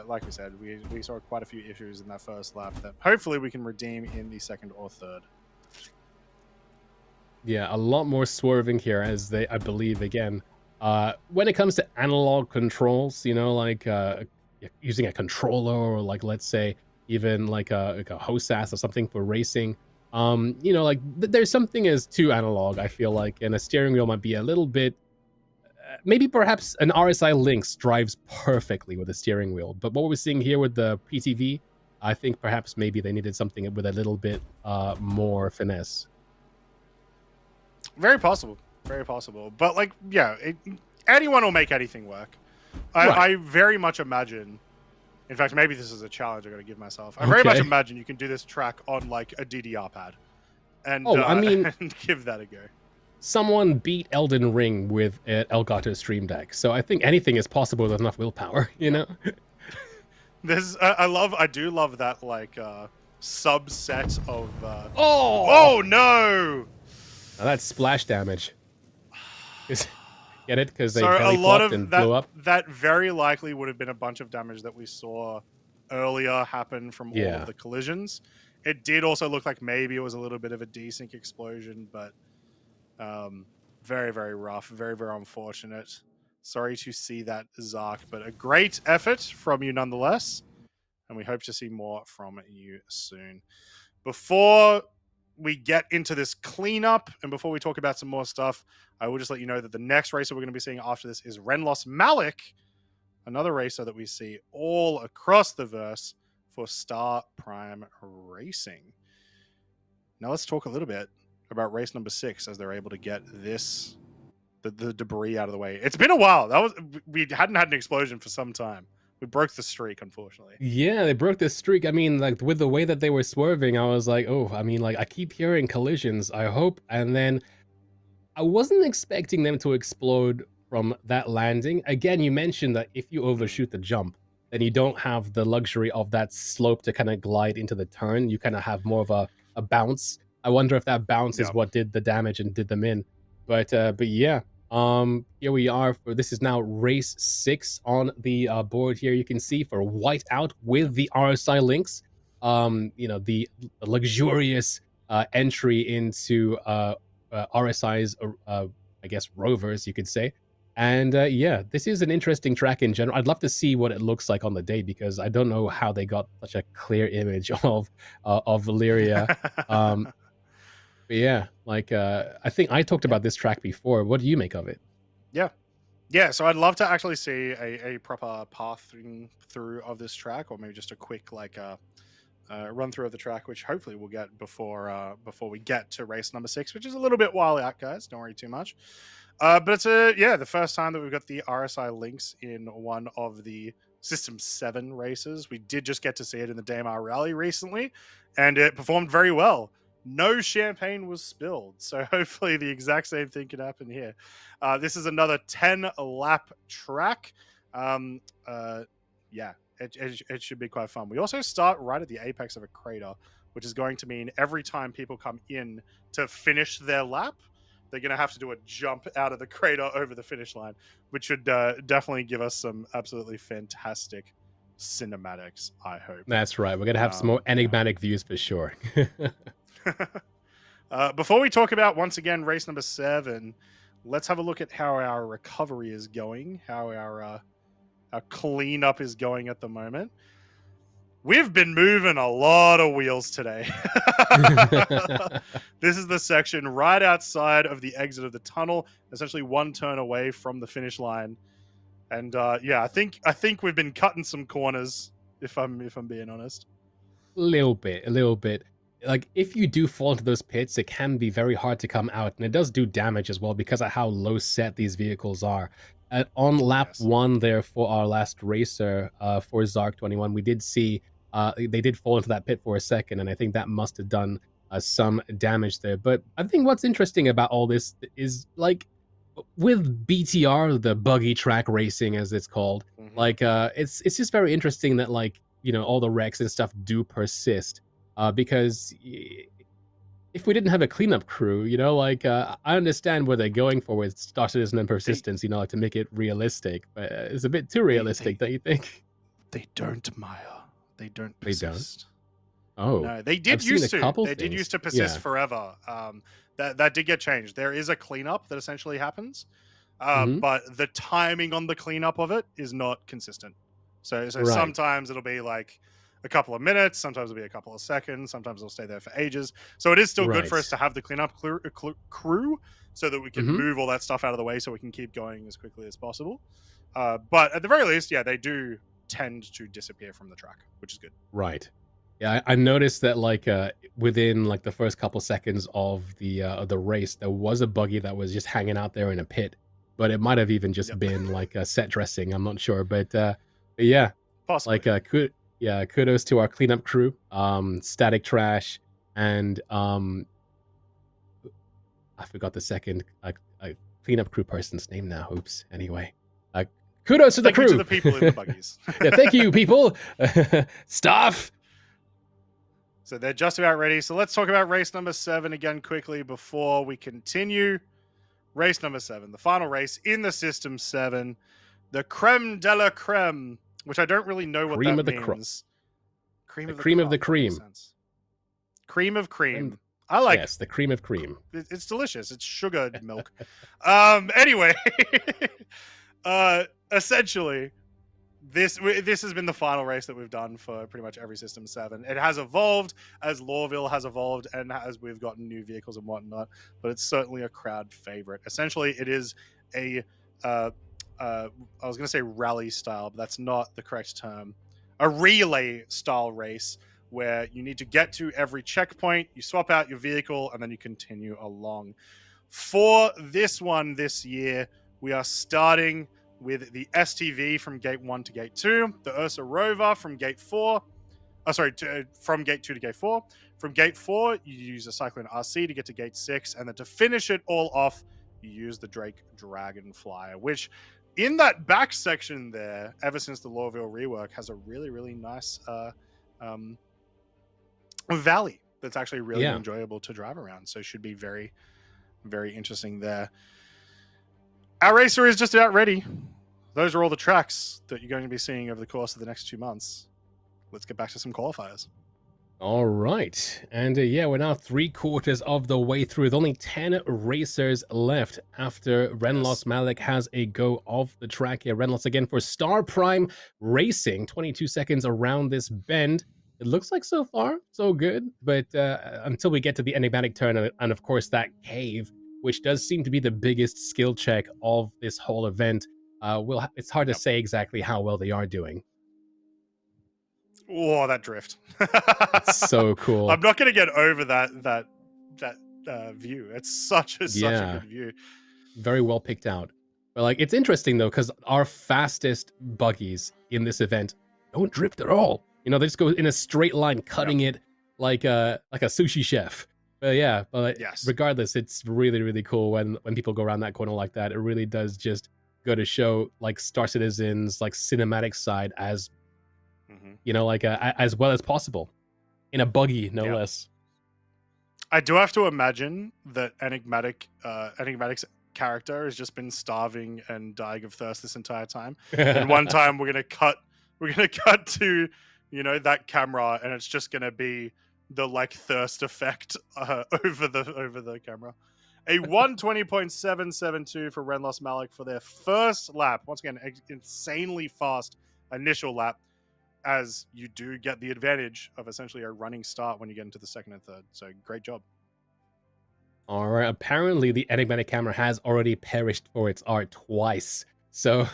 Like we said, we saw quite a few issues in that first lap that hopefully we can redeem in the second or third. Yeah, a lot more swerving here, as I believe, again. When it comes to analog controls, you know, like using a controller or, like, let's say even like a HOSAS or something for racing, you know, like there's something as too analog, I feel like, and a steering wheel might be a little bit, maybe perhaps an RSI Lynx drives perfectly with a steering wheel, but what we're seeing here with the PTV, I think perhaps maybe they needed something with a little bit more finesse. Very possible. Very possible. But, like, yeah, anyone will make anything work. Right. I very much imagine, in fact, maybe this is a challenge I got to give myself. I very much imagine you can do this track on, like, a DDR pad. And, I mean, and give that a go. Someone beat Elden Ring with an Elgato Stream Deck, so I think anything is possible with enough willpower, you know? I do love that, like, subset of... Oh no! Now that's splash damage. Get it? Because they So belly a lot flopped of and blew up. that very likely would have been a bunch of damage that we saw earlier happen from all of the collisions. It did also look like maybe it was a little bit of a desync explosion, but very, very rough, very, very unfortunate. Sorry to see that, Zark, but a great effort from you nonetheless, and we hope to see more from you soon. Before we get into this cleanup and before we talk about some more stuff, I will just let you know that the next racer we're going to be seeing after this is Renlos Malik, another racer that we see all across the verse for Star Prime Racing. Now let's talk a little bit about race number 6 as they're able to get the debris out of the way. It's been a while. We hadn't had an explosion for some time. We broke the streak, unfortunately. Yeah, they broke the streak. I mean, like, with the way that they were swerving, I was like, oh, I mean, like, I keep hearing collisions, I hope. And then I wasn't expecting them to explode from that landing. Again, you mentioned that if you overshoot the jump, then you don't have the luxury of that slope to kind of glide into the turn. You kind of have more of a bounce. I wonder if that bounce is what did the damage and did them in. But yeah. Here we are this is now race 6 on the board here. You can see for whiteout with the RSI Lynx, you know, the luxurious entry into RSI's, I guess, rovers, you could say. And yeah, this is an interesting track in general. I'd love to see what it looks like on the day, because I don't know how they got such a clear image of Valyria. But yeah, like, I think I talked about this track before. What do you make of it? Yeah, so I'd love to actually see a proper path through of this track, or maybe just a quick, like, run through of the track, which hopefully we'll get before we get to race number 6, which is a little bit while out, guys. Don't worry too much. But it's the first time that we've got the RSI Lynx in one of the System 7 races. We did just get to see it in the DMR Rally recently, and it performed very well. No champagne was spilled, so hopefully the exact same thing can happen here. This is another 10-lap track. Yeah, it should be quite fun. We also start right at the apex of a crater, which is going to mean every time people come in to finish their lap, they're going to have to do a jump out of the crater over the finish line, which should definitely give us some absolutely fantastic cinematics, I hope. That's right. We're going to have some more enigmatic views for sure. Before we talk about, once again, race number 7, let's have a look at how our recovery is going, how our cleanup is going at the moment. We've been moving a lot of wheels today. This is the section right outside of the exit of the tunnel, essentially one turn away from the finish line. And yeah, I think we've been cutting some corners, if I'm being honest. A little bit. Like, if you do fall into those pits, it can be very hard to come out, and it does do damage as well because of how low set these vehicles are. On lap 1 there for our last racer for Zark21, we did see they did fall into that pit for a second, and I think that must have done some damage there. But I think what's interesting about all this is, like, with BTR, the buggy track racing as it's called, like it's just very interesting that, like, you know, all the wrecks and stuff do persist, because if we didn't have a cleanup crew, you know, like, I understand where they're going for with StarCitizen and persistence, you know, like, to make it realistic, but it's a bit too realistic, don't you think? They don't, Maya. They don't They persist. don't? Oh. No, they did used to. They did used to persist forever. That did get changed. There is a cleanup that essentially happens, but the timing on the cleanup of it is not consistent. So sometimes it'll be like a couple of minutes, sometimes it'll be a couple of seconds, sometimes it'll stay there for ages. So it is still good for us to have the cleanup crew so that we can move all that stuff out of the way so we can keep going as quickly as possible. But at the very least, yeah, they do tend to disappear from the track, which is good. Right. Yeah, I noticed that, like, within, like, the first couple seconds of the race, there was a buggy that was just hanging out there in a pit, but it might have even just been like a set dressing. I'm not sure, but yeah, possibly. Like, kudos to our cleanup crew, Static Trash, and I forgot the second cleanup crew person's name now. Oops. Anyway, kudos to the crew. Thank you to the people in the buggies. Yeah, thank you, people. Staff. So they're just about ready. So let's talk about race number 7 again quickly before we continue. Race number 7, the final race in the System 7, the creme de la creme, which I don't really know what Cream that of the means. Cream of the cream. Cream of cream. I like Yes, the cream of cream. It's delicious. It's sugared milk. Anyway, essentially, this has been the final race that we've done for pretty much every System 7. It has evolved as Lawville has evolved and as we've gotten new vehicles and whatnot, but it's certainly a crowd favorite. Essentially, it is a I was going to say rally style, but that's not the correct term. A relay style race where you need to get to every checkpoint, you swap out your vehicle, and then you continue along. For this one this year, we are starting with the STV from Gate 1 to Gate 2, the Ursa Rover from Gate 4, from Gate 2 to Gate 4. From Gate 4, you use a Cyclone RC to get to Gate 6, and then to finish it all off, you use the Drake Dragonflyer, which in that back section there, ever since the Lawville rework, has a really, really nice valley that's actually really enjoyable to drive around. So it should be very, very interesting there. Our racer is just about ready. Those are all the tracks that you're going to be seeing over the course of the next 2 months. Let's get back to some qualifiers. All right. And yeah, we're now 3/4 of the way through with only 10 racers left after Renlos Malik has a go of the track here. Renlos again for Star Prime Racing, 22 seconds around this bend. It looks like so far, so good. But until we get to the enigmatic turn and of course that cave, which does seem to be the biggest skill check of this whole event, it's hard to say exactly how well they are doing. Oh, that drift. It's so cool. I'm not going to get over that view. It's such a good view. Very well picked out. But like, it's interesting though, because our fastest buggies in this event don't drift at all. You know, they just go in a straight line, cutting it like a sushi chef. But yeah, but Yes. regardless, it's really, really cool when people go around that corner like that. It really does just go to show like Star Citizen's like cinematic side as you know, like as well as possible in a buggy, no less. I do have to imagine that Enigmatic's character has just been starving and dying of thirst this entire time. And one time we're gonna cut to, you know, that camera, and it's just gonna be the like thirst effect over the camera. A 120.772 for Renlos Malik for their first lap. Once again, insanely fast initial lap, as you do get the advantage of essentially a running start when you get into the second and third. So great job. All right. Apparently, the enigmatic camera has already perished for its art twice. So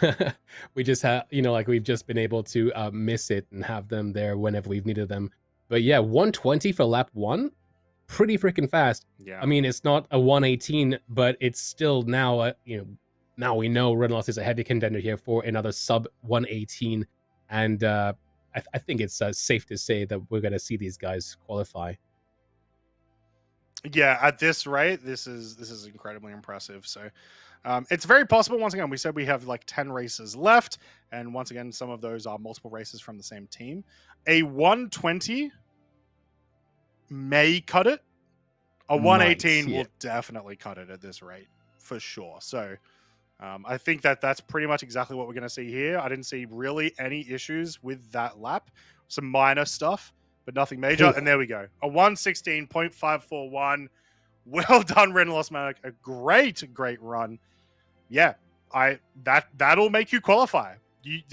we just have, you know, like we've just been able to miss it and have them there whenever we've needed them. But yeah, 120 for lap 1, pretty freaking fast. Yeah. I mean, it's not a 118, but it's still now, you know, now we know Renlos is a heavy contender here for another sub 118, and I think it's safe to say that we're going to see these guys qualify. Yeah, at this rate, this is incredibly impressive. So it's very possible. Once again, we said we have like 10 races left, and once again, some of those are multiple races from the same team. A 120 may cut it. A 118 will definitely cut it at this rate for sure. So I think that's pretty much exactly what we're going to see here. I didn't see really any issues with that lap. Some minor stuff, but nothing major. And there we go. A 116.541. Well done, Renlos Malik. A great run. Yeah, that'll make you qualify.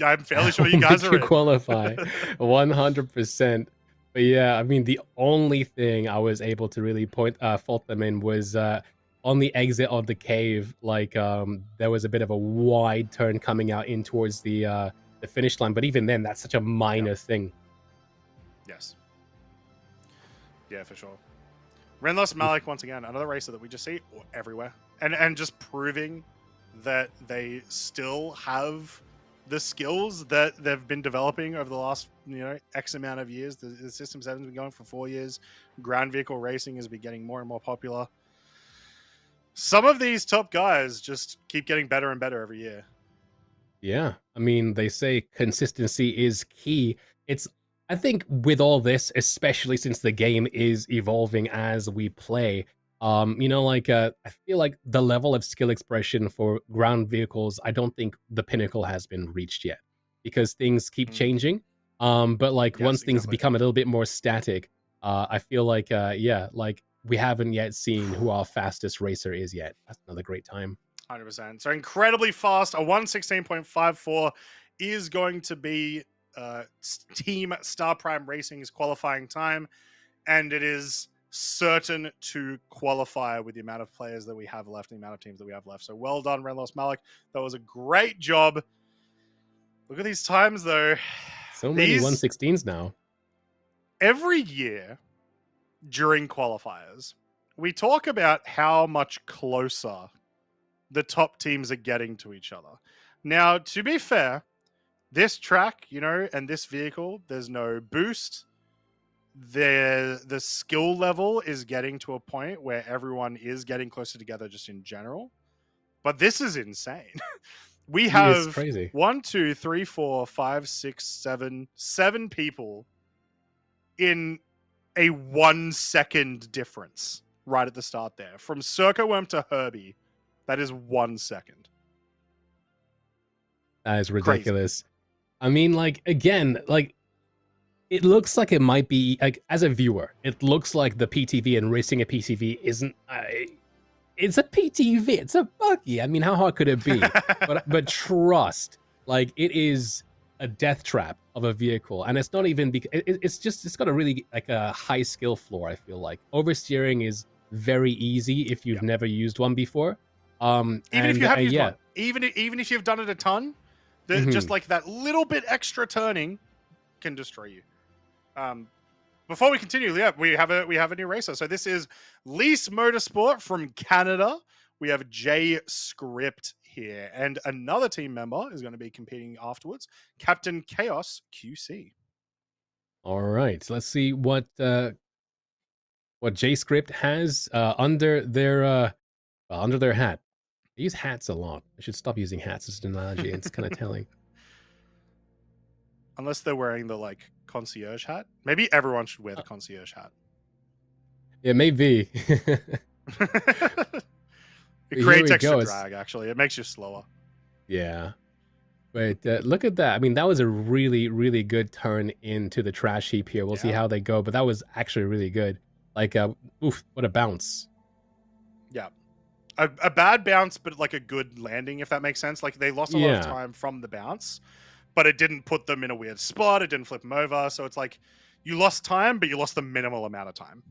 I'm fairly sure you guys are in. Qualify 100%. But yeah, I mean, the only thing I was able to really fault them in was on the exit of the cave. Like there was a bit of a wide turn coming out in towards the finish line. But even then, that's such a minor thing. Yes. Yeah, for sure. Renlos Malik, once again, another racer that we just see everywhere. And just proving that they still have the skills that they've been developing over the last, you know, X amount of years. The System 7's been going for 4 years. Ground vehicle racing has been getting more and more popular. Some of these top guys just keep getting better and better every year. Yeah. I mean, they say consistency is key. I think with all this, especially since the game is evolving as we play, you know, like I feel like the level of skill expression for ground vehicles, I don't think the pinnacle has been reached yet, because things keep changing. But like once things become a little bit more static, I feel like like we haven't yet seen who our fastest racer is yet. That's another great time. 100%. So incredibly fast. A 116.54 is going to be Team Star Prime Racing's qualifying time, and it is certain to qualify with the amount of players that we have left, the amount of teams that we have left. So well done, Renlos Malik. That was a great job. Look at these times, though. So many 116s now. Every year during qualifiers, we talk about how much closer the top teams are getting to each other. Now, to be fair, this track, you know, and this vehicle, there's no boost. The skill level is getting to a point where everyone is getting closer together just in general. But this is insane. We have 1, 2, 3, 4, 5, 6, 7 people in a 1 second difference right at the start there. From Circo Worm to Herbie, that is 1 second. That is ridiculous. Crazy. I mean, like, again, like, it looks like it might be, like, as a viewer, it looks like the PTV and racing a PTV isn't, it's a PTV, it's a buggy. I mean, how hard could it be? but trust, like, it is a death trap of a vehicle. And it's not even, it's got a really, like, a high skill floor, I feel like. Oversteering is very easy if you've never used one before. Even if you have used one. Even if you've done it a ton, just like that little bit extra turning can destroy you. Before we continue, we have a new racer. So this is Lease Motorsport from Canada. We have J Script here. And another team member is going to be competing afterwards, Captain Chaos QC. All right, so let's see what JScript has under their hat. They use hats a lot. I should stop using hats as an analogy. It's kind of telling. Unless they're wearing the like concierge hat. Maybe everyone should wear the concierge hat. Yeah, maybe. It creates extra drag, actually. It makes you slower. Yeah. But look at that. I mean, that was a really, really good turn into the trash heap here. We'll see how they go, but that was actually really good. Like, oof, what a bounce. Yeah. A bad bounce, but like a good landing, if that makes sense. Like, they lost a lot of time from the bounce, but it didn't put them in a weird spot. It didn't flip them over. So it's like, you lost time, but you lost the minimal amount of time.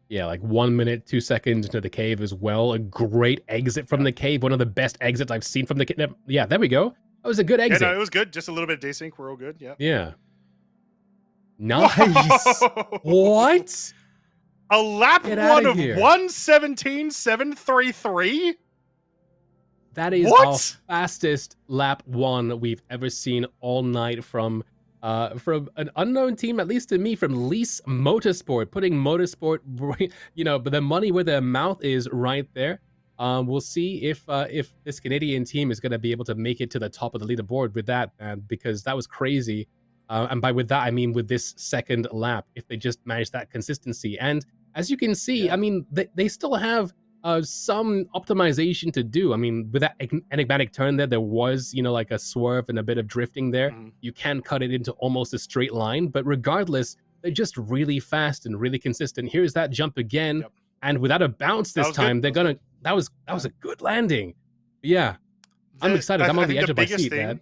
Yeah, like 1 minute, 2 seconds into the cave as well. A great exit from the cave. One of the best exits I've seen from the cave. Yeah, there we go. That was a good exit. Yeah, no, it was good. Just a little bit of desync. We're all good. Yeah. Yeah. Nice. What? A lap one of 1:17.733? That is our fastest lap one we've ever seen all night from an unknown team, at least to me, from Lease Motorsport, putting Motorsport, you know, but the money where their mouth is right there. We'll see if this Canadian team is going to be able to make it to the top of the leaderboard with that, because that was crazy. And with that, I mean with this second lap, if they just manage that consistency. And as you can see, I mean, they still have some optimization to do. I mean, with that enigmatic turn there was, you know, like a swerve and a bit of drifting there. You can cut it into almost a straight line, but regardless, they're just really fast and really consistent. Here's that jump again. And without a bounce this time, they're gonna. That was a good landing. Yeah, I'm excited. I'm on the edge of my seat, man.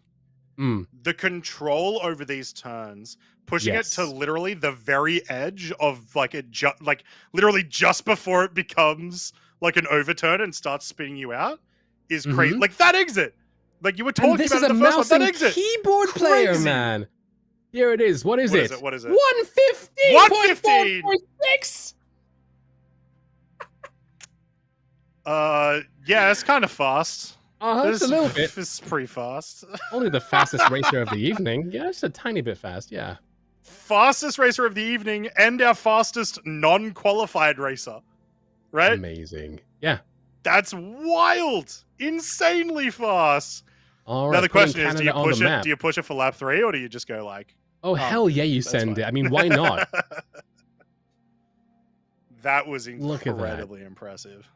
The control over these turns, pushing it to literally the very edge of like literally just before it becomes like an overturn and starts spinning you out, is crazy. Like that exit, like you were talking about in the first one. That exit, keyboard player, man. Here it is. What is it? What is it? 115. 115.446. Yeah, it's kind of fast. It's a little bit. It's pretty fast. Only the fastest racer of the evening. Yeah, it's a tiny bit fast. Yeah. Fastest racer of the evening and our fastest non-qualified racer. Right? Amazing. Yeah. That's wild. Insanely fast. All right. Now the question is, do you push it for lap 3 or do you just go like, oh hell yeah, you send it. I mean, why not? That was incredibly impressive.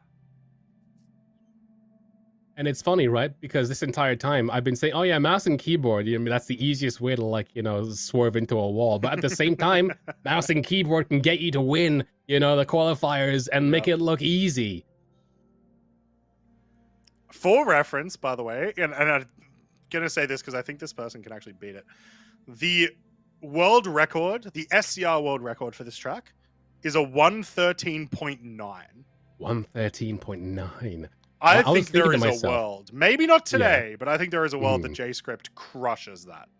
And it's funny, right? Because this entire time I've been saying, oh yeah, mouse and keyboard, you know, that's the easiest way to, like, you know, swerve into a wall. But at the same time, mouse and keyboard can get you to win, you know, the qualifiers and make it look easy. For reference, by the way, and I'm going to say this because I think this person can actually beat it. The world record, the SCR world record for this track is a 113.9. 113.9. I think there is a world, maybe not today, but I think there is a world that JScript crushes that.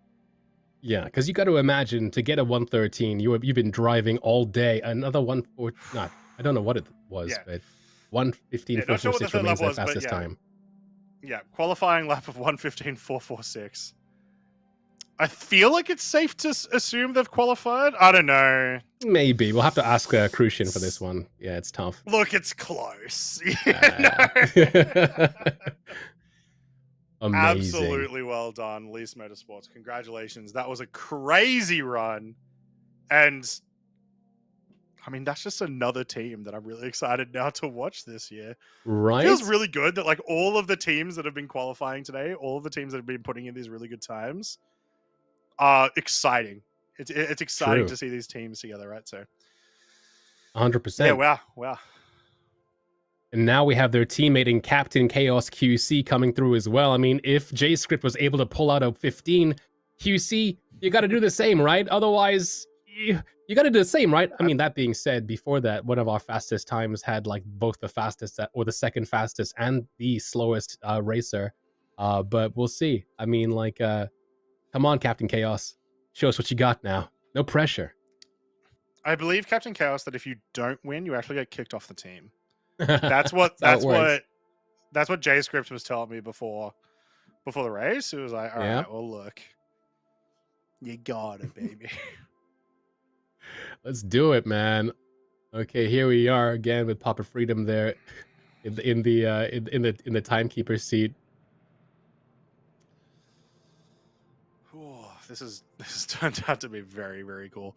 Yeah, because you got to imagine, to get a 113, you've been driving all day. Another 114, not, I don't know what it was, but 115.446 remains their fastest time. Yeah, qualifying lap of 115.446. I feel like it's safe to assume they've qualified. I don't know. Maybe. We'll have to ask Crucian for this one. Yeah, it's tough. Look, it's close. Amazing. Absolutely well done, Lease Motorsports. Congratulations. That was a crazy run. And, I mean, that's just another team that I'm really excited now to watch this year. Right? It feels really good that, like, all of the teams that have been qualifying today, all of the teams that have been putting in these really good times, exciting. It's exciting to see these teams together, right? So 100%. Yeah, wow. And now we have their teammate in Captain Chaos QC coming through as well. I mean, if JScript was able to pull out a 15, QC, you got to do the same, right? Otherwise, you got to do the same, right? I mean, that being said, before that, one of our fastest times had like both the fastest or the second fastest and the slowest racer. But we'll see. I mean, like, come on, Captain Chaos. Show us what you got now. No pressure. I believe, Captain Chaos, that if you don't win, you actually get kicked off the team. That's what JScript was telling me before. before the race. It was like, all Yeah. right, well, look, you got it, baby. Let's do it, man. Okay, here we are again with Papa Freedom there in the timekeeper seat. This has turned out to be very, very cool.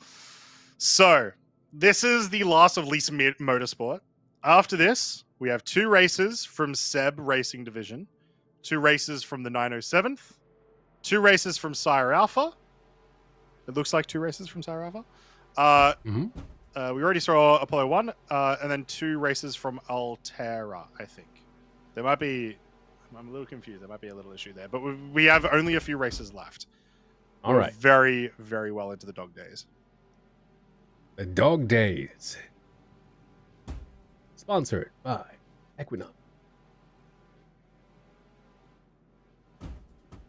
So this is the last of Lisa Motorsport. After this, we have 2 races from Seb Racing Division, 2 races from the 907th, 2 races from Sire Alpha. It looks like 2 races from Sire Alpha. We already saw Apollo 1, and then 2 races from Altera, I think. There might be... I'm a little confused. There might be a little issue there. But we have only a few races left. All right. Very, very well into the dog days. The dog days. Sponsored by Equinox.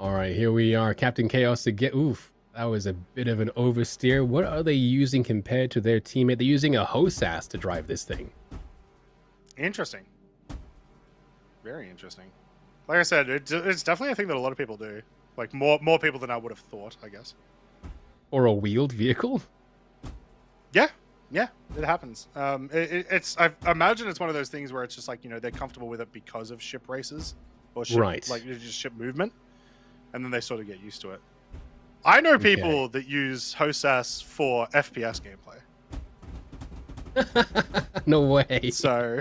All right, here we are. Captain Chaos again. Oof, that was a bit of an oversteer. What are they using compared to their teammate? They're using a Hosas to drive this thing. Interesting. Very interesting. Like I said, it's definitely a thing that a lot of people do. Like more people than I would have thought, I guess. Or a wheeled vehicle? Yeah, it happens. I imagine it's one of those things where it's just like, they're comfortable with it because of ship races or ship, Right. like just ship movement, and then they sort of get used to it. I know people that use Hosas for FPS gameplay. No way. So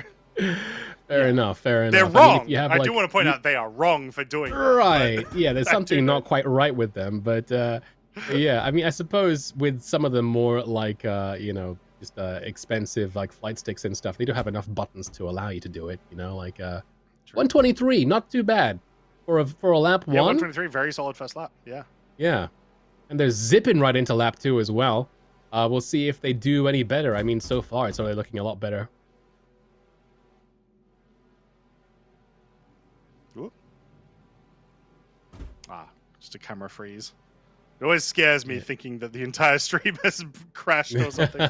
fair enough. Fair enough. they're wrong. If you have, I do want to point out they are wrong for doing that. Right. Yeah, there's something not quite right with them, but yeah, I mean, I suppose with some of the more like just expensive like flight sticks and stuff, they don't have enough buttons to allow you to do it. 123, not too bad for a lap 1. 123, very solid first lap. Yeah, and they're zipping right into lap 2 as well. We'll see if they do any better. I mean, so far it's already looking a lot better. Whoop. Just a camera freeze. It always scares me thinking that the entire stream has crashed or something.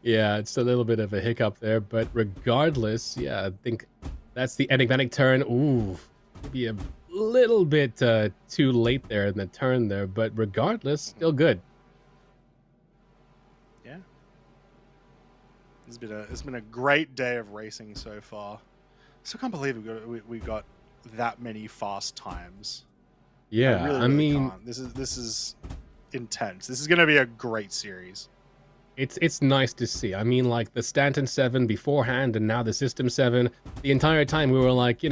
Yeah, it's a little bit of a hiccup there, but regardless, yeah, I think that's the enigmatic turn. Ooh, maybe a little bit too late there in the turn there, but regardless, still good. Yeah. It's been a great day of racing so far. I still can't believe we got that many fast times. Yeah, I mean, can't. This is intense. This is going to be a great series. It's nice to see. I mean, like the Stanton 7 beforehand and now the System 7, the entire time we were like,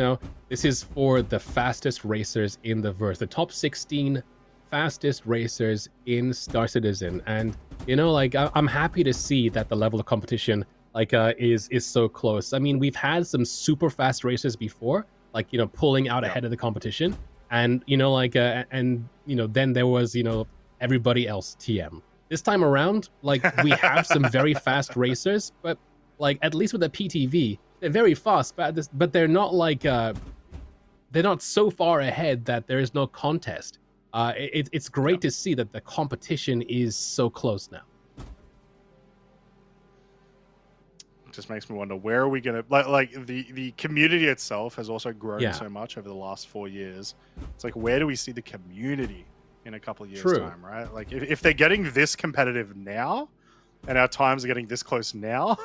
this is for the fastest racers in the verse, the top 16 fastest racers in Star Citizen. And, I'm happy to see that the level of competition is so close. I mean, we've had some super fast racers before, pulling out ahead of the competition. And, then there was, everybody else TM. This time around, we have some very fast racers, but, at least with the PTV, they're very fast, but they're not, they're not so far ahead that there is no contest. It's great to see that the competition is so close now. Just makes me wonder, where are we gonna the community itself has also grown so much over the last 4 years. It's like, where do we see the community in a couple of years time, right? Like if they're getting this competitive now and our times are getting this close now,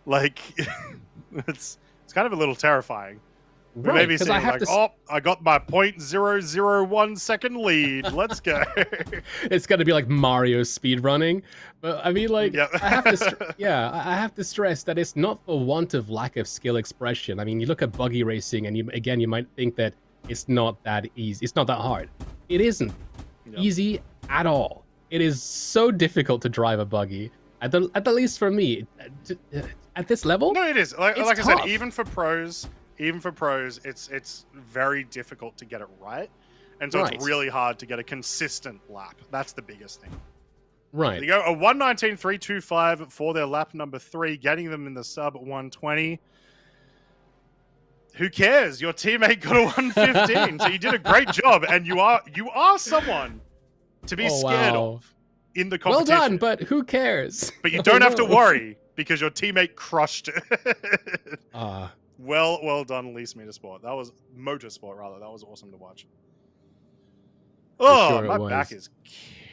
it's kind of a little terrifying. We may be saying I got my 0.001 second lead. Let's go. It's gonna be like Mario speedrunning. But I mean, I have to stress that it's not for want of lack of skill expression. I mean, you look at buggy racing, and you might think that it's not that easy. It's not that hard. It isn't easy at all. It is so difficult to drive a buggy. At the least for me, at this level. No, it is. Like I said, even for pros, it's very difficult to get it right. And so it's really hard to get a consistent lap. That's the biggest thing. Right. They go a 1:19.325 for their lap number 3, getting them in the sub 120. Who cares? Your teammate got a 1:15, so you did a great job, and you are someone to be scared of in the competition. Well done, but who cares? But you don't have to worry because your teammate crushed it. Well done, Least Meter Sport. That was Motorsport, rather. That was awesome to watch. For Oh, sure it my back was. is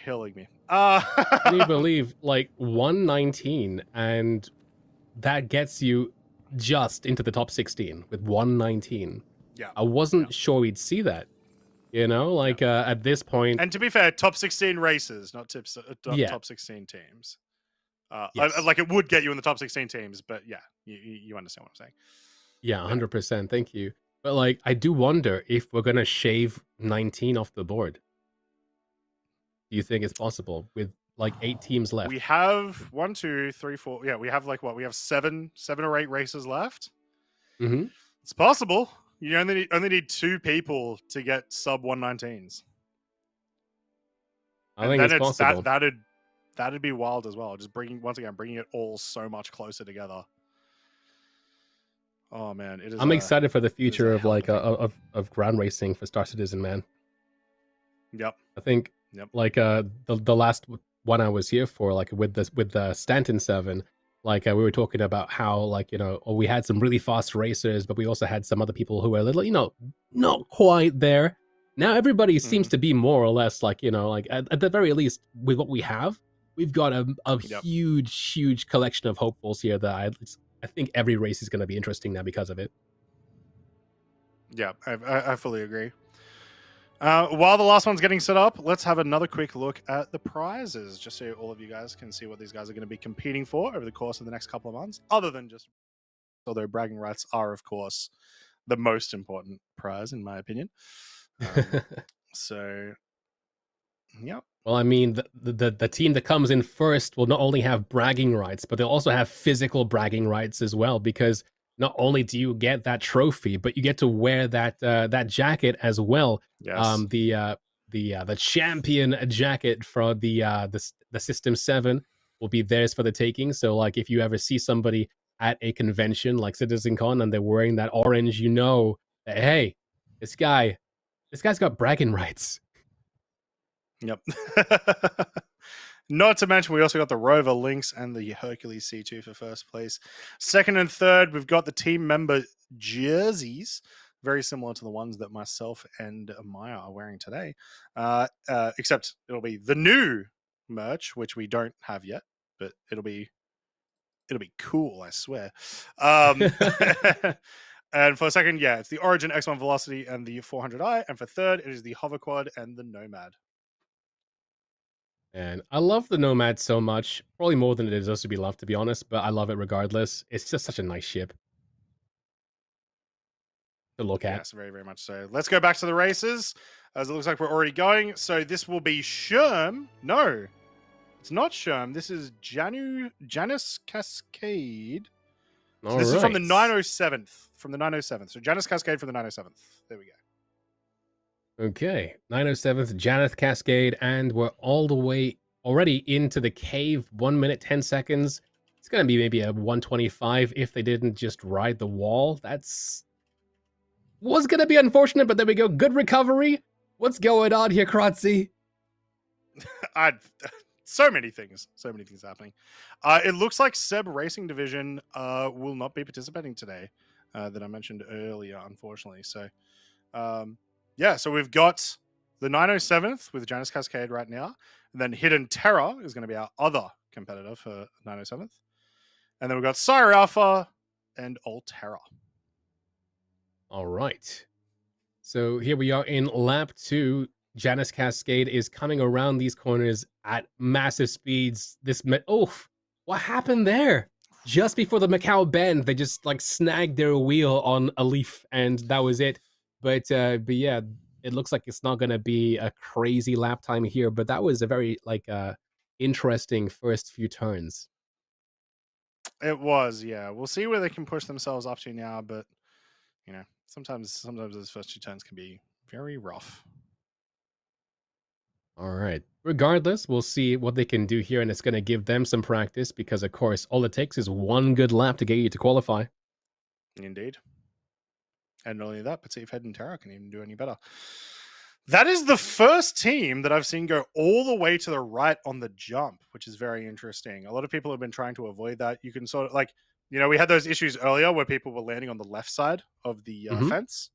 killing me. Can you believe, like, 119, and that gets you just into the top 16 with 119. Yeah. I wasn't sure we'd see that, you know, like at this point. And to be fair, top 16 races, not Yeah. top 16 teams. Yes. Like it would get you in the top 16 teams, but yeah, you understand what I'm saying. Yeah, 100%. Thank you. But like, I do wonder if we're gonna shave 19 off the board. Do you think it's possible with like 8 teams left? We have 1, 2, 3, 4. Yeah, we have like what? We have seven or 8 races left. Mm-hmm. It's possible. You only need 2 people to get sub 119s. I think it's possible. That'd be wild as well. Just bringing it all so much closer together. Oh man, it is. I'm excited for the future of like of ground racing for Star Citizen, man. Yep. I think like the last one I was here for, like with the Stanton 7, like we were talking about how, like, you know, we had some really fast racers, but we also had some other people who were a little, you know, not quite there. Now everybody seems to be more or less like, you know, like at the very least with what we have, we've got a huge collection of hopefuls here that I think every race is going to be interesting now because of it. Yeah, I fully agree. While the last one's getting set up, let's have another quick look at the prizes, just so all of you guys can see what these guys are going to be competing for over the course of the next couple of months, other than just, although bragging rights are, of course, the most important prize, in my opinion. So, yeah. Well, I mean, the team that comes in first will not only have bragging rights, but they'll also have physical bragging rights as well, because not only do you get that trophy, but you get to wear that that jacket as well. Yes. The champion jacket for the System 7 will be theirs for the taking. So, like, if you ever see somebody at a convention like CitizenCon and they're wearing that orange, you know that, hey, this guy's got bragging rights. Yep. Not to mention, we also got the Rover Lynx and the Hercules C2 for first place. Second and third, we've got the team member jerseys, very similar to the ones that myself and Maya are wearing today. Except it'll be the new merch, which we don't have yet, but it'll be cool, I swear. And for second, yeah, it's the Origin X1 Velocity and the 400i. And for third, it is the Hover Quad and the Nomad. And I love the Nomad so much, probably more than it deserves to be loved, to be honest, but I love it regardless. It's just such a nice ship to look at. Yes, very, very much so. Let's go back to the races, as it looks like we're already going. So this will be Sherm. No, it's not Sherm. This is Janus Cascade. So this is from the 907th. From the 907th. So Janus Cascade from the 907th. There we go. Okay, 907th, Janus Cascade, and we're all the way already into the cave. 1 minute, 10 seconds. It's going to be maybe a 125 if they didn't just ride the wall. Was going to be unfortunate, but there we go. Good recovery. What's going on here, Kratzy? So many things happening. It looks like Seb Racing Division will not be participating today, that I mentioned earlier, unfortunately. So, yeah, so we've got the 907th with Janus Cascade right now, and then Hidden Terror is going to be our other competitor for 907th, and then we've got Sire Alpha and Alterra. All right. So here we are in lap 2. Janus Cascade is coming around these corners at massive speeds. What happened there? Just before the Macau bend, they just like snagged their wheel on a leaf, and that was it. But yeah, it looks like it's not going to be a crazy lap time here. But that was a very interesting first few turns. It was, yeah. We'll see where they can push themselves up to now, but you know, sometimes those first 2 turns can be very rough. All right. Regardless, we'll see what they can do here, and it's going to give them some practice because, of course, all it takes is one good lap to get you to qualify. Indeed. And not only that, but see if Hidden Terror can even do any better. That is the first team that I've seen go all the way to the right on the jump, which is very interesting. A lot of people have been trying to avoid that. You can sort of, like, You know, we had those issues earlier where people were landing on the left side of the fence.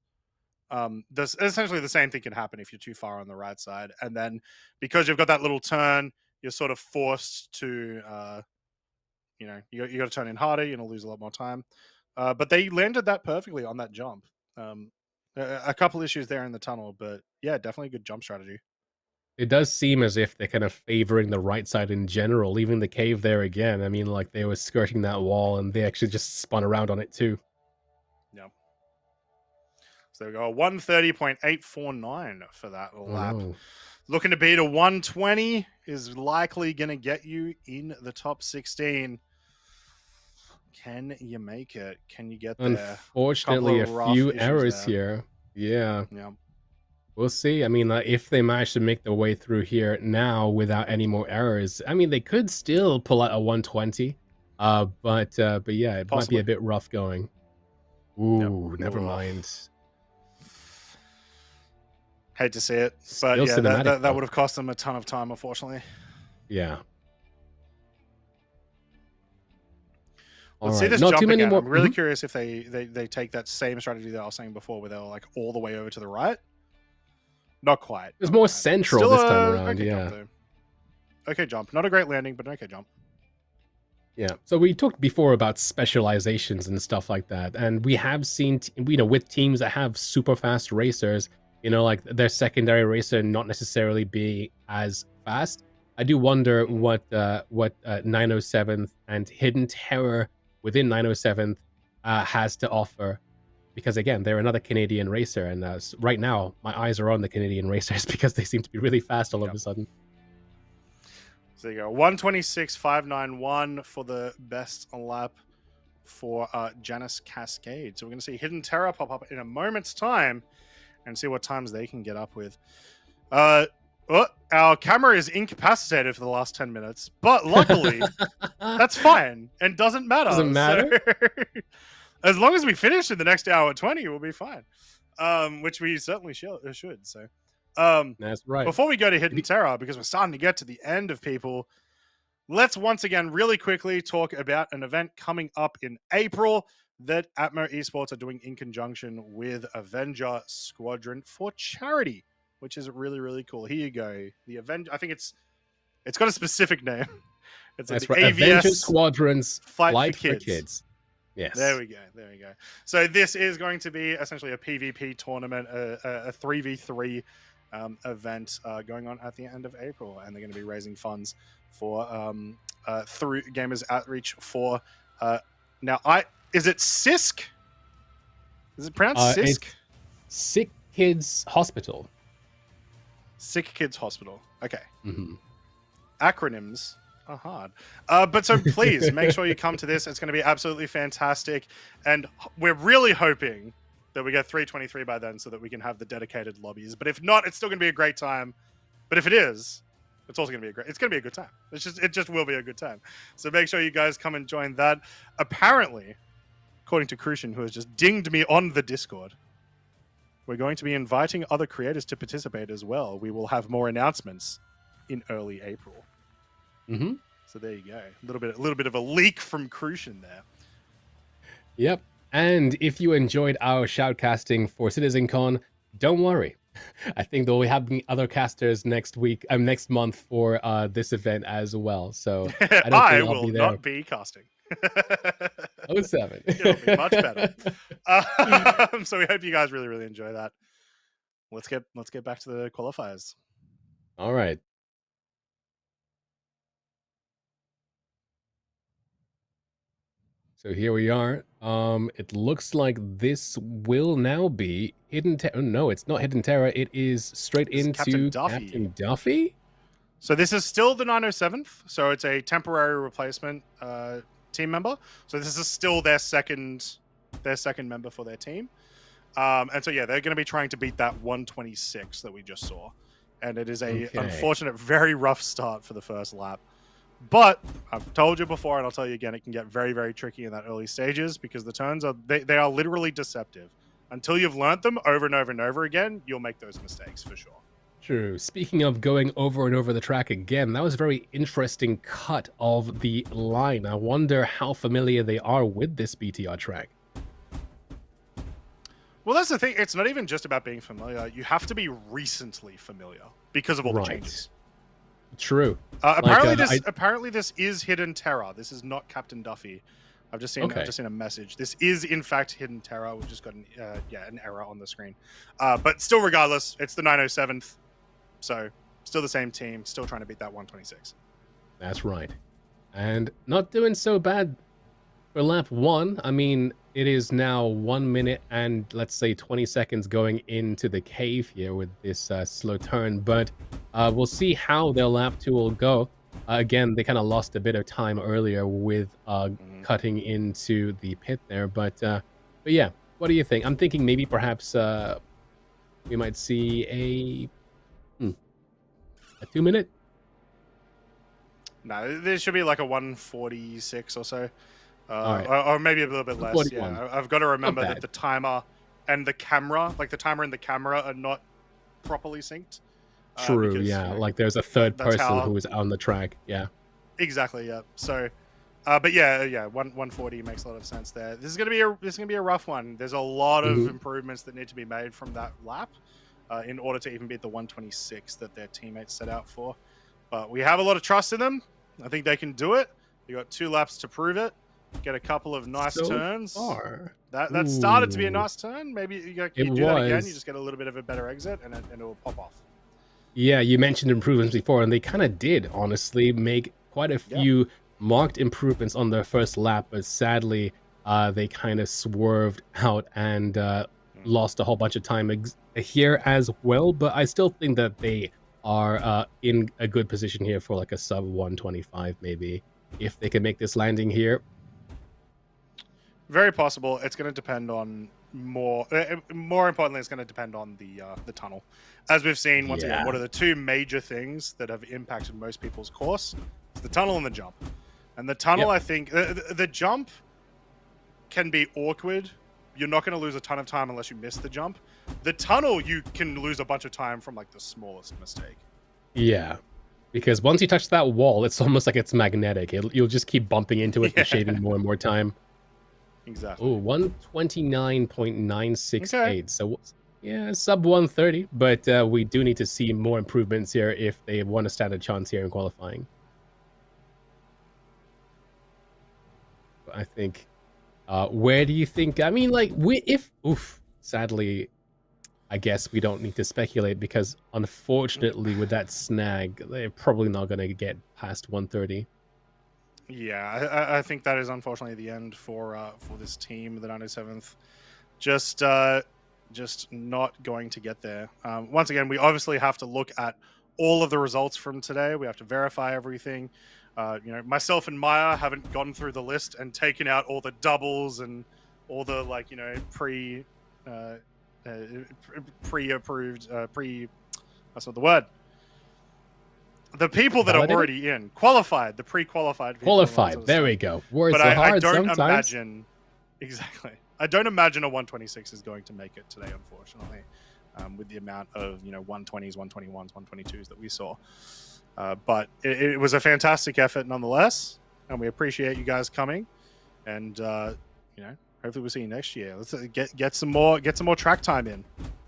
There's essentially the same thing can happen if you're too far on the right side, and then because you've got that little turn, you're sort of forced to, you know, you got to turn in harder. You're gonna lose a lot more time. But they landed that perfectly on that jump. A couple issues there in the tunnel, but yeah, definitely a good jump strategy. It does seem as if they're kind of favoring the right side in general, leaving the cave there again. I mean, like they were skirting that wall and they actually just spun around on it too. Yeah. So we go 130.849 for that lap. No. Looking to beat a 120 is likely going to get you in the top 16. Can you make it? Can you get there? Unfortunately, a few errors here. Yeah. Yeah. We'll see. I mean, if they manage to make their way through here now without any more errors, I mean, they could still pull out a 120. But yeah, it might be a bit rough going. Ooh, never mind. Hate to see it, but Still yeah, cinematic, that would have cost them a ton of time, unfortunately. Yeah. Let's see this jump again. I'm really curious if they take that same strategy that I was saying before, where they were like all the way over to the right. Not quite. It's more central Still this time around, okay yeah. Jump, okay jump. Not a great landing, but an okay jump. Yeah. So we talked before about specializations and stuff like that, and we have seen, you know, with teams that have super fast racers, you know, like their secondary racer not necessarily be as fast. I do wonder what 907th and Hidden Terror within 907th has to offer. Because again, they're another Canadian racer, and right now my eyes are on the Canadian racers because they seem to be really fast all of a sudden. So there you go, 126.591 for the best lap for Janice Cascade. So we're going to see Hidden Terror pop up in a moment's time and see what times they can get up with. Our camera is incapacitated for the last 10 minutes, but luckily that's fine and doesn't matter. Doesn't matter. So, as long as we finish in the next hour 20, we'll be fine. Which we certainly should. So, that's right. Before we go to Hidden Terror, because we're starting to get to the end of people, let's once again really quickly talk about an event coming up in April that Atmo Esports are doing in conjunction with Avenger Squadron for charity, which is really, really cool. Here you go. The Avenger. I think it's got a specific name. It's That's like right. the Avenger Squadron's Flight for Kids. Yes. There we go. So this is going to be essentially a PvP tournament, a 3v3 event going on at the end of April, and they're going to be raising funds for through Gamers Outreach for is it CISC? Is it pronounced CISC? It's Sick Kids Hospital. Sick Kids Hospital. Okay. Mm-hmm. Acronyms are hard. But so please make sure you come to this. It's going to be absolutely fantastic. And we're really hoping that we get 323 by then so that we can have the dedicated lobbies. But if not, it's still going to be a great time. But if it is, it's also going to be it's going to be a good time. It just will be a good time. So make sure you guys come and join that. Apparently, according to Crucian, who has just dinged me on the Discord, we're going to be inviting other creators to participate as well. We will have more announcements in early April. Mm-hmm. So there you go. A little bit of a leak from Crucian there. Yep. And if you enjoyed our shoutcasting for CitizenCon, don't worry. I think they'll be having other casters next month for this event as well. So I will not be casting. 07. It'll be much better. So we hope you guys really, really enjoy that. Let's get back to the qualifiers. All right. So here we are. It looks like this will now be Hidden Terror. No, it's not Hidden Terror. It is straight into Captain Duffy. So this is still the 907th. So it's a temporary replacement team member. So this is still their second member for their team. And so yeah, they're going to be trying to beat that 126 that we just saw. And it is a unfortunate, very rough start for the first lap. But I've told you before, and I'll tell you again, it can get very, very tricky in that early stages because the turns they are literally deceptive. Until you've learnt them over and over and over again, you'll make those mistakes for sure. True. Speaking of going over and over the track again, that was a very interesting cut of the line. I wonder how familiar they are with this BTR track. Well, that's the thing. It's not even just about being familiar. You have to be recently familiar because of all the changes. True. Apparently, this is Hidden Terror. This is not Captain Duffy. I've just seen a message. This is in fact Hidden Terror. We've just got an error on the screen. But still, regardless, it's the 907th. So still the same team. Still trying to beat that 126. That's right. And not doing so bad for lap 1. I mean, it is now 1 minute and let's say 20 seconds going into the cave here with this slow turn. But we'll see how their lap 2 will go. Again, they kind of lost a bit of time earlier with cutting into the pit there. But yeah, what do you think? I'm thinking maybe perhaps we might see a 2 minute. No, there should be like a 146 or so. Or maybe a little bit less. 41. Yeah, I've got to remember that the timer and the camera, like the timer and the camera, are not properly synced. True, because, yeah. Like there's a third person who is on the track. Yeah. Exactly. Yeah. So, but yeah, 140 makes a lot of sense there. This is gonna be a rough one. There's a lot of improvements that need to be made from that lap in order to even beat the 126 that their teammates set out for. But we have a lot of trust in them. I think they can do it. You got 2 laps to prove it. Get a couple of nice turns. That started to be a nice turn. Maybe you do that again. You just get a little bit of a better exit, and it will pop off. Yeah, you mentioned improvements before, and they kind of did, honestly, make quite a few marked improvements on their first lap, but sadly, they kind of swerved out and lost a whole bunch of time here as well. But I still think that they are in a good position here for like a sub 125, maybe, if they can make this landing here. Very possible. It's going to depend on more importantly, it's going to depend on the tunnel. As we've seen, once again, what are the 2 major things that have impacted most people's course? It's the tunnel and the jump. And the tunnel, I think, the jump can be awkward. You're not going to lose a ton of time unless you miss the jump. The tunnel, you can lose a bunch of time from like the smallest mistake. Yeah. Because once you touch that wall, it's almost like it's magnetic. You'll just keep bumping into it and shaving more and more time. Exactly. Oh, 129.968. Okay. So, yeah, sub 130. But we do need to see more improvements here if they want to stand a chance here in qualifying. I think. Where do you think? I mean, like, sadly, I guess we don't need to speculate because, unfortunately, with that snag, they're probably not going to get past 130. Yeah, I think that is unfortunately the end for this team, the 907th. Just not going to get there. Once again, we obviously have to look at all of the results from today. We have to verify everything. Myself and Maya haven't gone through the list and taken out all the doubles and all the pre-approved that's not the word. The people that are already in qualified, the pre-qualified people. Qualified. There we go. Words but are hard I don't sometimes. imagine exactly. I don't imagine a 126 is going to make it today, unfortunately, with the amount of 120s, 121s, 122s that we saw. But it was a fantastic effort nonetheless, and we appreciate you guys coming. And hopefully we'll see you next year. Let's get some more track time in.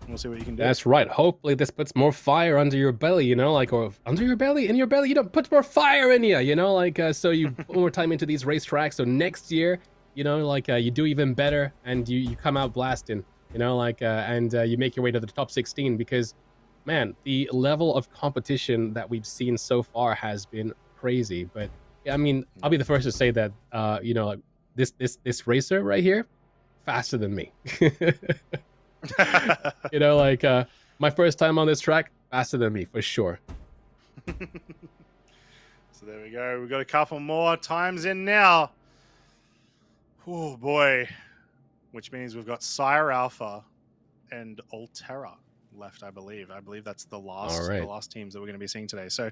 We'll see what you can do. That's right. Hopefully this puts more fire under your belly, or under your belly, in your belly, put more fire in you, so you put more time into these racetracks. So next year, you do even better and you come out blasting, and you make your way to the top 16 because, man, the level of competition that we've seen so far has been crazy. But I mean, I'll be the first to say that, this racer right here, faster than me. My first time on this track, faster than me for sure. So there we go. We've got a couple more times in now. Oh boy. Which means we've got Sire Alpha and Altera left, I believe. I believe that's the last teams that we're going to be seeing today. So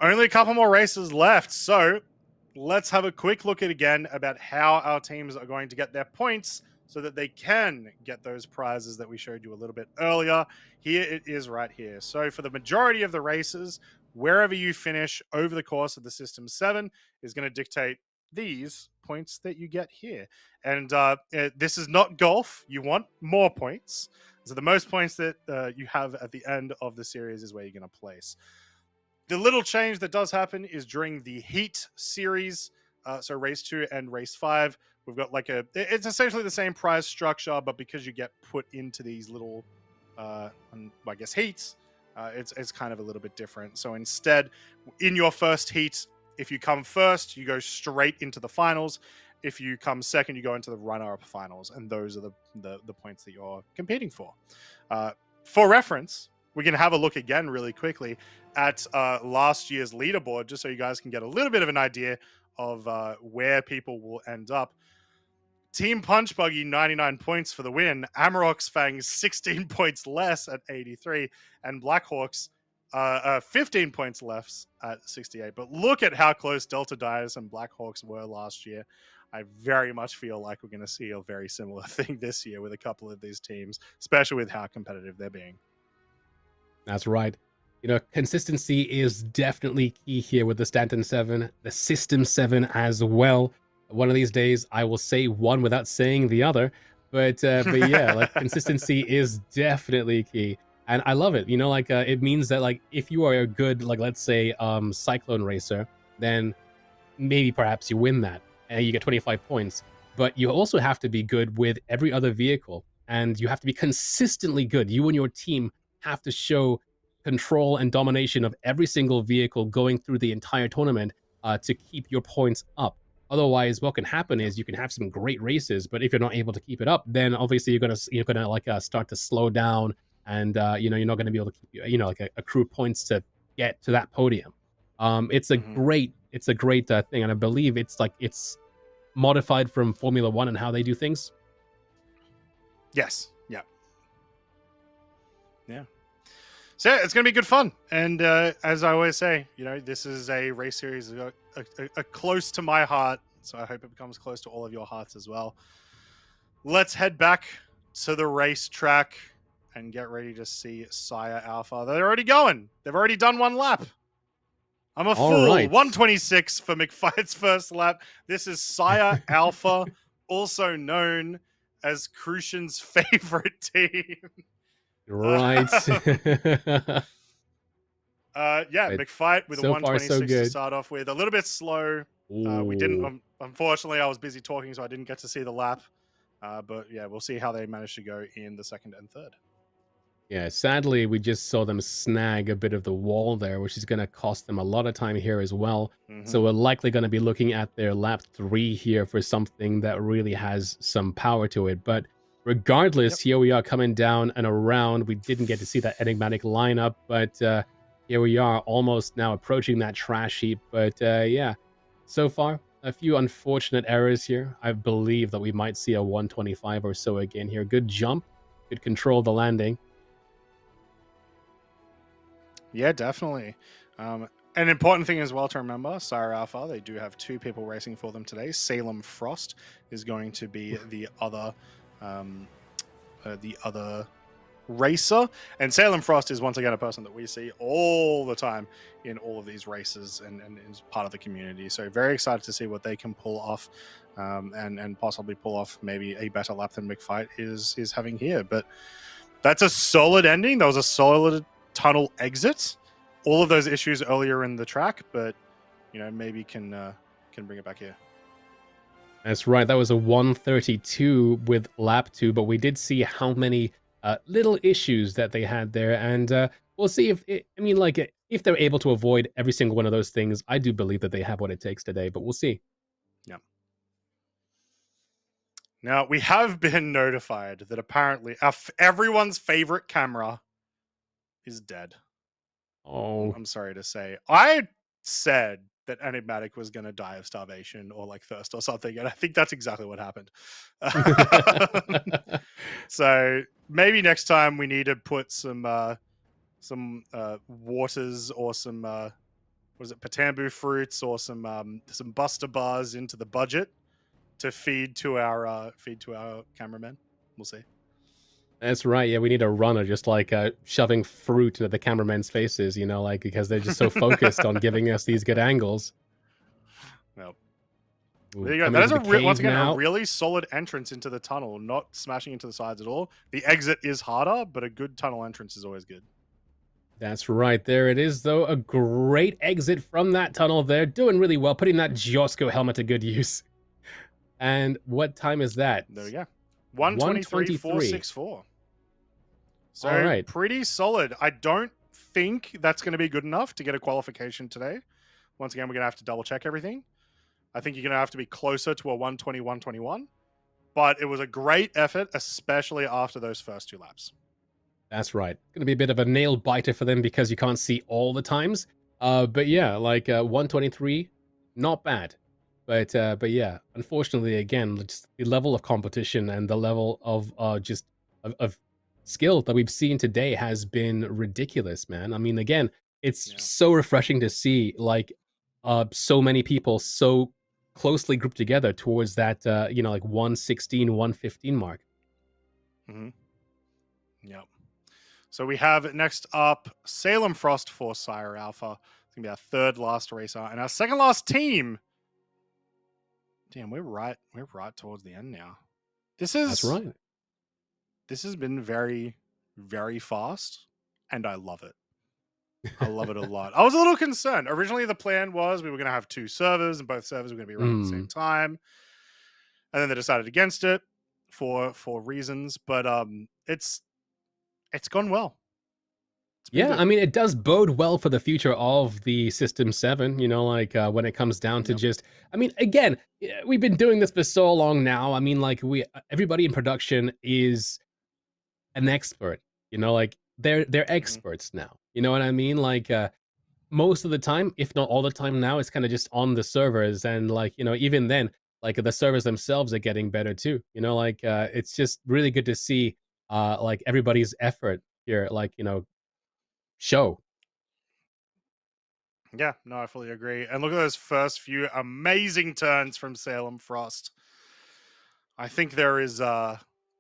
only a couple more races left. So let's have a quick look at again about how our teams are going to get their points so that they can get those prizes that we showed you a little bit earlier. Here it is right here. So for the majority of the races, wherever you finish over the course of the System 7 is going to dictate these points that you get here. And this is not golf. You want more points. So the most points that you have at the end of the series is where you're going to place. The little change that does happen is during the Heat series, so race 2 and race 5, we've got like it's essentially the same prize structure, but because you get put into these little, I guess, heats, it's kind of a little bit different. So instead, in your first heat, if you come first, you go straight into the finals. If you come second, you go into the runner-up finals, and those are the points that you're competing for. For reference, we can have a look again really quickly at last year's leaderboard, just so you guys can get a little bit of an idea of where people will end up. Team Punch Buggy, 99 points for the win. Amarok's Fangs, 16 points less at 83. And Blackhawks, 15 points less at 68. But look at how close Delta Dyers and Blackhawks were last year. I very much feel like we're going to see a very similar thing this year with a couple of these teams, especially with how competitive they're being. That's right. You know, consistency is definitely key here with the Stanton 7, the System 7 as well. One of these days, I will say one without saying the other. But yeah, like consistency is definitely key. And I love it. You know, like it means that like if you are a good, like let's say Cyclone racer, then maybe perhaps you win that and you get 25 points. But you also have to be good with every other vehicle, and you have to be consistently good. You and your team have to show control and domination of every single vehicle going through the entire tournament to keep your points up. Otherwise, what can happen is you can have some great races, but if you're not able to keep it up, then obviously you're gonna like start to slow down, and you know, you're not gonna be able to keep, you know, like accrue points to get to that podium. It's a great thing, and I believe it's modified from Formula One and how they do things. Yes. Yeah. So yeah, it's going to be good fun. And as I always say, you know, this is a race series close to my heart. So I hope it becomes close to all of your hearts as well. Let's head back to the racetrack and get ready to see Sire Alpha. They're already going. They've already done one lap. I'm a fool. Right. 126 for McFight's first lap. This is Sire Alpha, also known as Crucian's favorite team. Right. Yeah, Right. McFight with So a far, 126 so to good. start off with. A little bit slow. We didn't, unfortunately, I was busy talking, so I didn't get to see the lap. But yeah, we'll see how they manage to go in the second and third. Yeah, sadly, we just saw them snag a bit of the wall there, which is going to cost them a lot of time here as well. So we're likely going to be looking at their lap 3 here for something that really has some power to it. But regardless, here we are coming down and around. We didn't get to see that enigmatic lineup, but here we are almost now approaching that trash heap. But yeah, so far, a few unfortunate errors here. I believe that we might see a 125 or so again here. Good jump, good control of the landing. Yeah, definitely. An important thing as well to remember, Sire Alpha, they do have 2 people racing for them today. Salem Frost is going to be the other racer. And Salem Frost is once again a person that we see all the time in all of these races and is part of the community. So very excited to see what they can pull off and possibly pull off maybe a better lap than McFight is having here. But that's a solid ending. That was a solid tunnel exit. All of those issues earlier in the track, but you know, maybe can bring it back here. That's right. That was a 132 with lap 2, but we did see how many little issues that they had there, and we'll see if if they're able to avoid every single one of those things. I do believe that they have what it takes today, but we'll see. Yeah. Now we have been notified that apparently everyone's favorite camera is dead. Oh, I'm sorry to say. I said that Enigmatic was going to die of starvation or like thirst or something, and I think that's exactly what happened. So maybe next time we need to put some waters or some Patambu fruits or some Buster bars into the budget to feed to our cameramen. We'll see. That's right. Yeah, we need a runner just like shoving fruit into the cameramen's faces, you know, like because they're just so focused on giving us these good angles. Well, Ooh, there you go. coming That is into the once cave again a now. really solid entrance into the tunnel, not smashing into the sides at all. The exit is harder, but a good tunnel entrance is always good. That's right. There it is, though. A great exit from that tunnel there. Doing really well, putting that Josco helmet to good use. And what time is that? There we go. 1:23. 1:23.464. So All right. pretty solid. I don't think that's going to be good enough to get a qualification today. Once again, we're going to have to double check everything. I think you're going to have to be closer to a 1:20, 1:21. But it was a great effort, especially after those first 2 laps. That's right. Going to be a bit of a nail biter for them because you can't see all the times. But yeah, like 1:23, not bad. But yeah, unfortunately, again, just the level of competition and the level of of skill that we've seen today has been ridiculous, man. I mean, again, it's so refreshing to see like so many people so closely grouped together towards that you know, like 1:16, 1:15 mark. Mm-hmm. Yep. So we have next up Salem Frost for Sire Alpha. It's gonna be our third last racer and our second last team. Damn, we're right towards the end now. That's right. This has been very, very fast, and I love it. I love it a lot. I was a little concerned. Originally, the plan was we were going to have 2 servers, and both servers were going to be running at the same time. And then they decided against it for reasons. But it's gone well. Yeah, I mean, it does bode well for the future of the System 7, you know, like when it comes down to just, I mean, again, we've been doing this for so long now. I mean, like everybody in production is an expert, you know, like they're experts now. You know what I mean? Like most of the time, if not all the time now, it's kind of just on the servers. And like, you know, even then, like the servers themselves are getting better too. You know, like it's just really good to see like everybody's effort here, like, you know, show. Yeah, no, I fully agree. And look at those first few amazing turns from Salem Frost. I think there is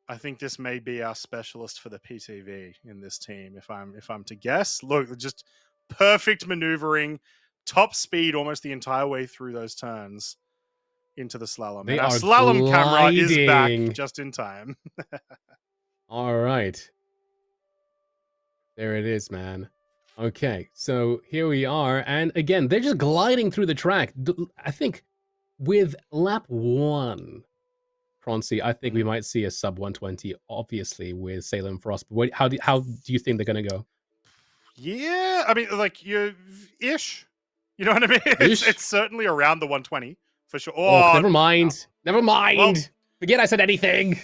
I think this may be our specialist for the PTV in this team, if I'm to guess. Look, just perfect maneuvering, top speed almost the entire way through those turns into the slalom. They and our are slalom camera is back gliding. just in time. All right. There it is, man. Okay, so here we are. And again, they're just gliding through the track. I think with lap 1, Croncy, I think we might see a sub 120, obviously, with Salem Frost. But how do you think they're going to go? Yeah, I mean, like, ish. You know what I mean? It's certainly around the 120, for sure. Oh, never mind. Never mind. Well, forget I said anything.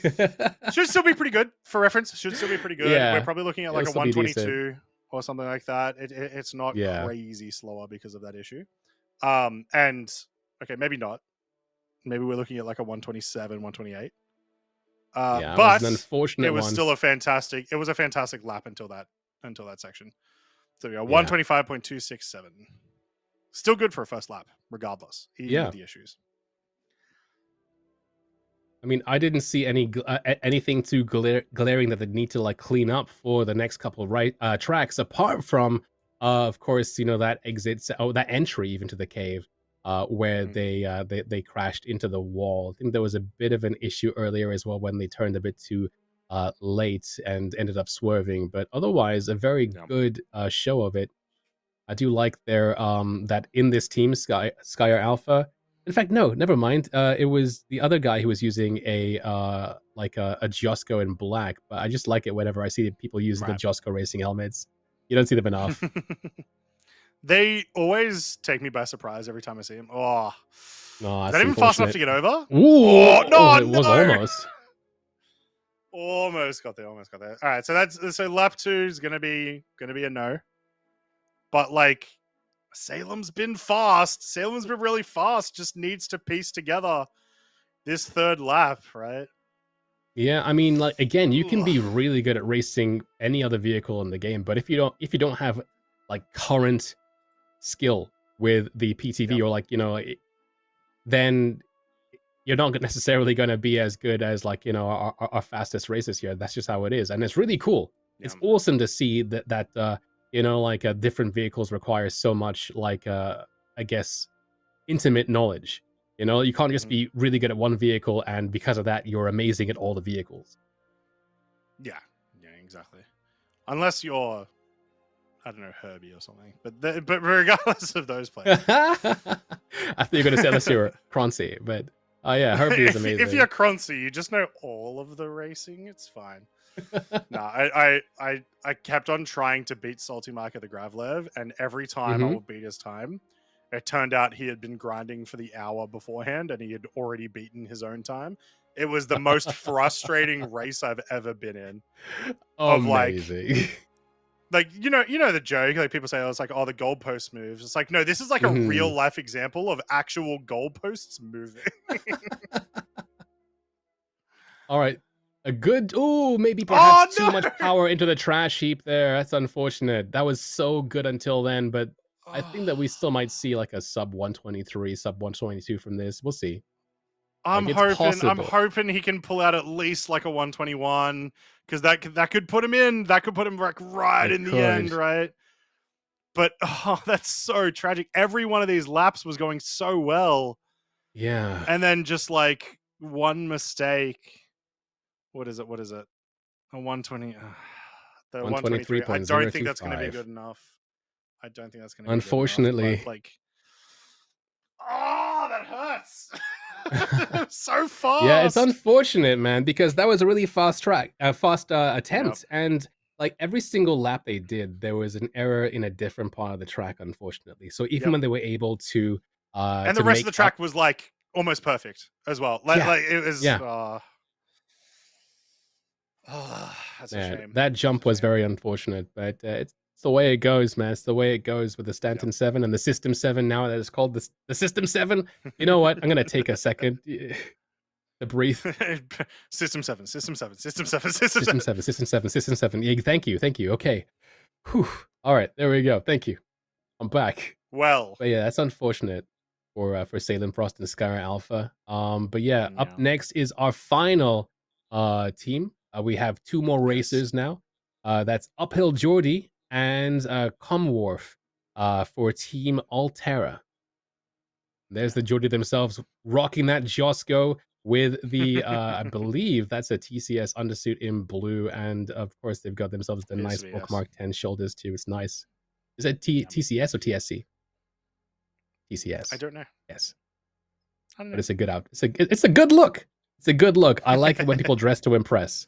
Should still be pretty good, for reference. Should still be pretty good. Yeah, we're probably looking at like a 122 or something like that. It's not crazy slower because of that issue. And okay, maybe not. Maybe we're looking at like a 127, 128. Yeah, but it was an unfortunate it was one. still a fantastic lap until that section. So we got 125.267. Still good for a first lap, regardless, even with the issues. I mean, I didn't see anything too glaring that they need to like clean up for the next couple of tracks, apart from, of course, you know, that that entry even to the cave, where they crashed into the wall. I think there was a bit of an issue earlier as well when they turned a bit too late and ended up swerving. But otherwise, a very good show of it. I do like their that in this team, Skyer Alpha. In fact, no, never mind. It was the other guy who was using a Josco in black, but I just like it whenever I see people using the Josco racing helmets. You don't see them enough. They always take me by surprise every time I see them. Oh, no, is that even fast enough to get over? Ooh, it was almost. Almost got there. All right, so lap 2 is gonna be a no. But like, Salem's been fast. Salem's been really fast. Just needs to piece together this third lap, right? Yeah, I mean, like again, you can be really good at racing any other vehicle in the game, but if you don't have like current skill with the PTV or like, you know, then you're not necessarily going to be as good as like, you know, our fastest races here. That's just how it is. And it's really cool. It's awesome to see that you know, like different vehicles require so much like, I guess, intimate knowledge. You know, you can't just be really good at one vehicle and because of that, you're amazing at all the vehicles. Yeah, exactly. Unless you're, I don't know, Herbie or something. But regardless of those players. I thought you were going to say unless you're Croncy, but yeah, Herbie is amazing. If you're Croncy, you just know all of the racing. It's fine. No, I kept on trying to beat Salty Mike at the Gravlev, and every time I would beat his time, it turned out he had been grinding for the hour beforehand, and he had already beaten his own time. It was the most frustrating race I've ever been in. Of amazing. Like you know the joke, like people say, oh, it's like, oh, the goalpost moves. It's like, no, this is like a real life example of actual goalposts moving. All right. A good, maybe perhaps too much power into the trash heap there. That's unfortunate. That was so good until then, but I think that we still might see like a sub 123, sub 122 from this. We'll see. I'm hoping he can pull out at least like a 121, because that could put him in. That could put him like right in the end, right? But that's so tragic. Every one of these laps was going so well. Yeah. And then just like one mistake. What is it? A 120. The 123. I don't think that's going to be good enough. I don't think that's going to be unfortunately. Good enough, like, oh, that hurts. So fast. Yeah, it's unfortunate, man, because that was a really fast attempt. And like every single lap they did, there was an error in a different part of the track, unfortunately. So even when they were able to and the rest of the track was like almost perfect as well. Like it was that's a shame. That jump was very unfortunate, but it's the way it goes, man. It's the way it goes with the Stanton 7 and the System 7 now that it's called the System 7. You know what? I'm going to take a second to breathe. System 7. Yeah, thank you. Okay. Whew. All right, there we go. Thank you. I'm back. Well. But yeah, that's unfortunate for Salem Frost and Skyra Alpha. But yeah, up next is our final team. We have two more racers now. That's Uphill Geordie and Comwharf for Team Altera. There's the Geordie themselves rocking that Josco with the, I believe that's a TCS undersuit in blue. And of course, they've got themselves the nice bookmark 10 shoulders too. It's nice. Is it TCS or TSC? TCS. I don't know. Yes. I don't know. But it's a good out. It's a good look. It's a good look. I like it when people dress to impress.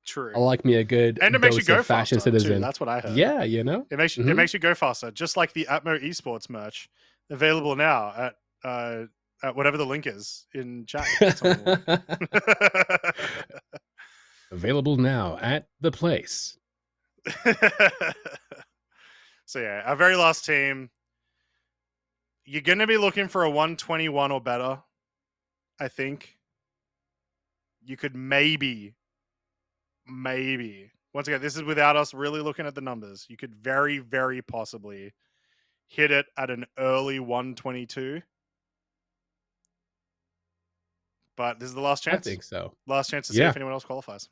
True. I like me a good and it makes you go fashion faster, citizen. Too. That's what I heard. Yeah, you know, it makes you go faster. Just like the Atmo Esports merch, available now at whatever the link is in chat. Available now at the place. So yeah, our very last team. You're going to be looking for a 121 or better. I think you could maybe. Once again, this is without us really looking at the numbers. You could very, very possibly hit it at an early 122. But this is the last chance. I think so. Last chance to see if anyone else qualifies.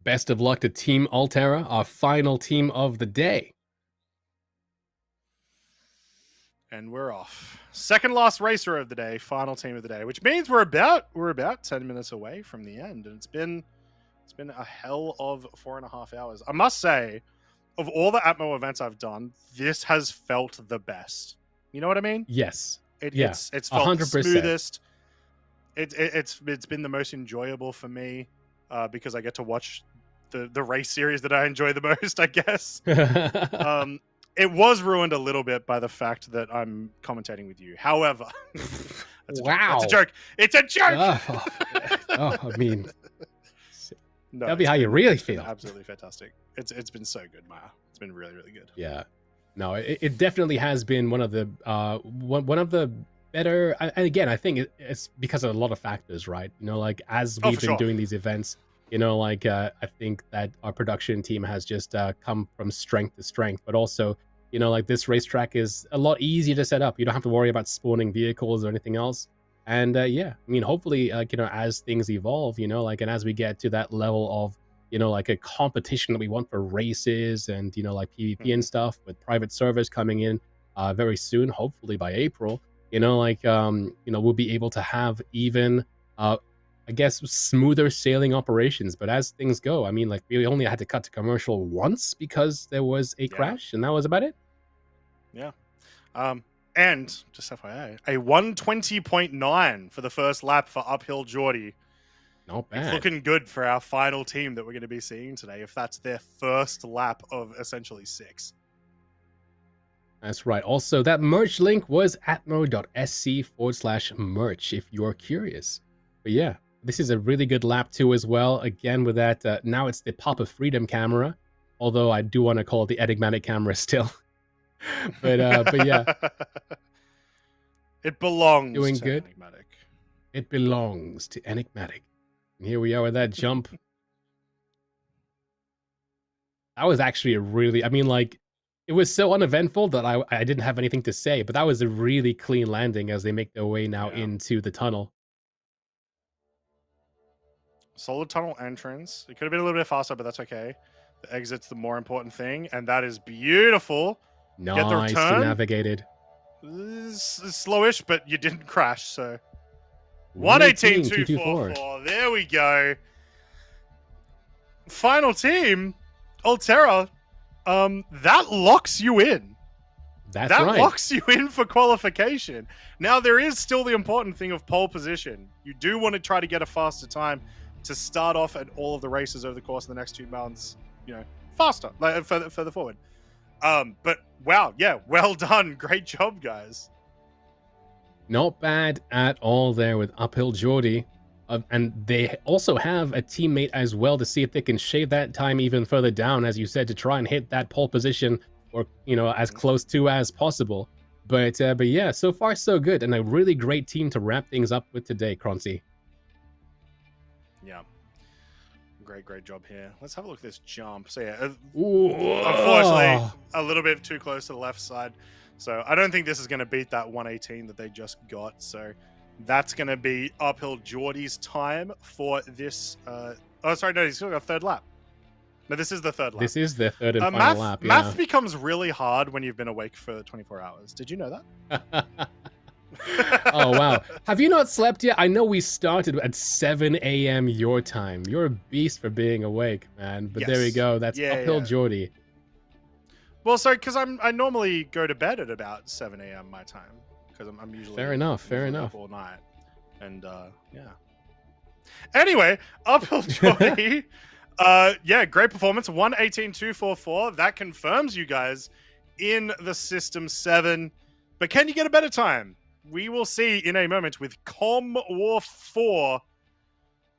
Best of luck to Team Altera, our final team of the day. And we're off. Second last racer of the day, final team of the day, which means we're about 10 minutes away from the end, and it's been a hell of 4.5 hours. I must say, of all the Atmo events I've done, this has felt the best. You know what I mean? Yes. It's felt 100%. The smoothest. It's been the most enjoyable for me because I get to watch the race series that I enjoy the most, I guess. It was ruined a little bit by the fact that I'm commentating with you. However, that's a joke. It's a joke. I mean, that'll be how you really feel. Absolutely fantastic. It's been so good, Maya. It's been really, really good. Yeah. No, it definitely has been one of the better. And again, I think it's because of a lot of factors, right? You know, like as we've been doing these events, you know, like I think that our production team has just come from strength to strength, but also you know, like this racetrack is a lot easier to set up. You don't have to worry about spawning vehicles or anything else. And yeah, I mean, hopefully, you know, as things evolve, you know, like, and as we get to that level of, you know, like a competition that we want for races and, you know, like PvP and stuff with private servers coming in very soon, hopefully by April, you know, like, you know, we'll be able to have even, I guess, smoother sailing operations. But as things go, I mean, like, we only had to cut to commercial once because there was a crash, and that was about it. Yeah. And just FYI, a 120.9 for the first lap for Uphill Geordie. Not bad. It's looking good for our final team that we're going to be seeing today, if that's their first lap of essentially 6. That's right. Also, that merch link was atmo.sc/merch if you're curious. But yeah, this is a really good lap too as well. Again, with that, now it's the Pop of Freedom camera, although I do want to call it the Enigmatic camera still. but yeah. It belongs Doing to good. Enigmatic. It belongs to Enigmatic. And here we are with that jump. That was actually a really, I mean, like, it was so uneventful that I didn't have anything to say, but that was a really clean landing as they make their way now into the tunnel. Solid tunnel entrance. It could have been a little bit faster, but that's okay. The exit's the more important thing, and that is beautiful. Get the Nicely return. navigated. Slowish, but you didn't crash, so 118.244. There we go. Final team, Altera. That locks you in. That locks you in for qualification. Now, there is still the important thing of pole position. You do want to try to get a faster time to start off at all of the races over the course of the next 2 months, you know, faster, like further forward. But wow, yeah, well done. Great job, guys. Not bad at all there with Uphill Geordie. And they also have a teammate as well to see if they can shave that time even further down, as you said, to try and hit that pole position or, you know, as close to as possible. But yeah, so far so good, and a really great team to wrap things up with today, Croncy. Yeah. Great job here. Let's have a look at this jump. So yeah, Ooh, unfortunately, a little bit too close to the left side. So I don't think this is going to beat that 118 that they just got. So that's going to be Uphill Geordie's time for this. Oh, sorry, no, he's still got a 3rd lap. No, this is the 3rd lap. This is the 3rd and final lap. Yeah. Math becomes really hard when you've been awake for 24 hours. Did you know that? Oh, wow. Have you not slept yet? I know we started at 7 a.m. your time. You're a beast for being awake, man. But there we go. That's Uphill Geordie. Well, sorry, because I normally go to bed at about 7 a.m. my time. Because I'm usually fair enough all night. And yeah. Anyway, Uphill Geordie. Yeah, great performance. 118.244. That confirms you guys in the System 7. But can you get a better time? We will see in a moment with Com War 4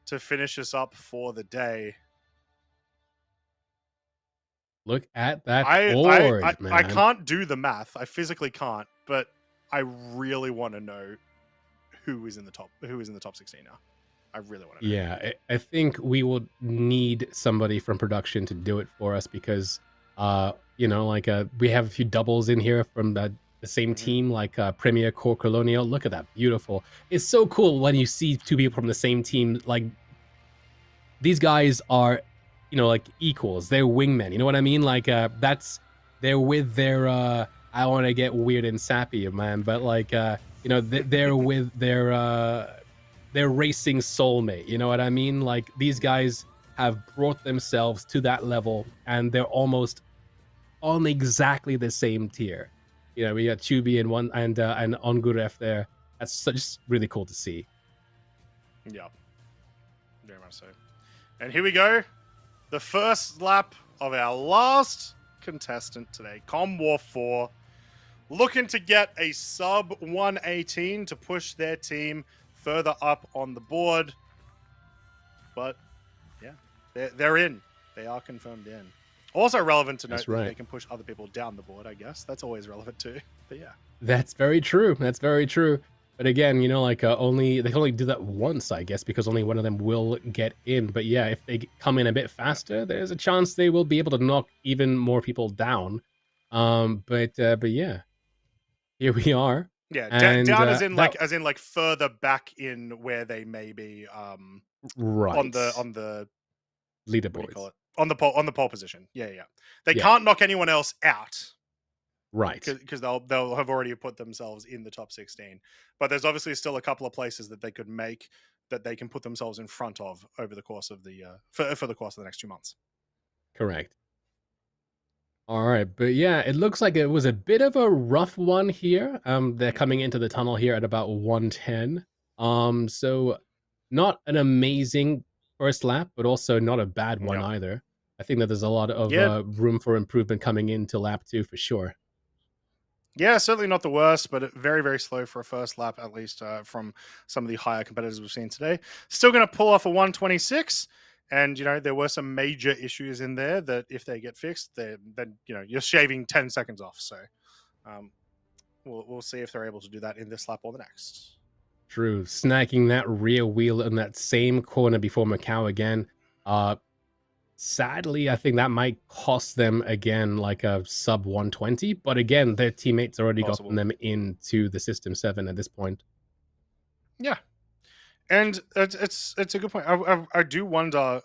to finish us up for the day. Look at that board, man. I can't do the math. I physically can't, but I really want to know who is in the top 16 now. I really want to know. Yeah, I think we will need somebody from production to do it for us because, you know, like we have a few doubles in here from the same team, like Premier Core Colonial. Look at that, beautiful. It's so cool when you see 2 people from the same team. Like, these guys are, you know, like equals. They're wingmen. You know what I mean? Like, they're with their, I want to get weird and sappy, man, but like, you know, they're with their racing soulmate. You know what I mean? Like, these guys have brought themselves to that level, and they're almost on exactly the same tier. You know, we got Chubi and Onguref there. That's just really cool to see. Yeah, very much so. And here we go. The first lap of our last contestant today, Com War 4, looking to get a sub 118 to push their team further up on the board. But yeah, they're in. They are confirmed in. Also relevant to note that they can push other people down the board, I guess. That's always relevant too. But yeah. That's very true. That's very true. But again, you know, like they can only do that once, I guess, because only one of them will get in. But yeah, if they come in a bit faster, there's a chance they will be able to knock even more people down. But yeah, here we are. Yeah, And down as in that like further back in where they may be on right the what do you call leaderboards. it? On the pole position. Yeah, yeah. They Yeah, can't knock anyone else out right. because they'll have already put themselves in the top 16. But there's obviously still a couple of places that they could make that they can put themselves in front of over the course of the for the course of the next 2 months. Correct. All right, but yeah, it looks like it was a bit of a rough one here. They're coming into the tunnel here at about 110. So not an amazing first lap, but also not a bad one Yeah. either. I think that there's a lot of Yeah, room for improvement coming into lap 2 for sure. yeah, certainly not the worst, but very, very slow for a first lap, at least from some of the higher competitors we've seen today. Still going to pull off a 126. And, there were some major issues in there that if they get fixed, then you're shaving 10 seconds off. So um, we'll see if they're able to do that in this lap or the next. True, snagging that rear wheel in that same corner before Macau again. Uh, Sadly, I think that might cost them again like a sub 120. But again, their teammates already gotten Possible. them into the System 7 at this point. Yeah. And it's a good point. I do wonder.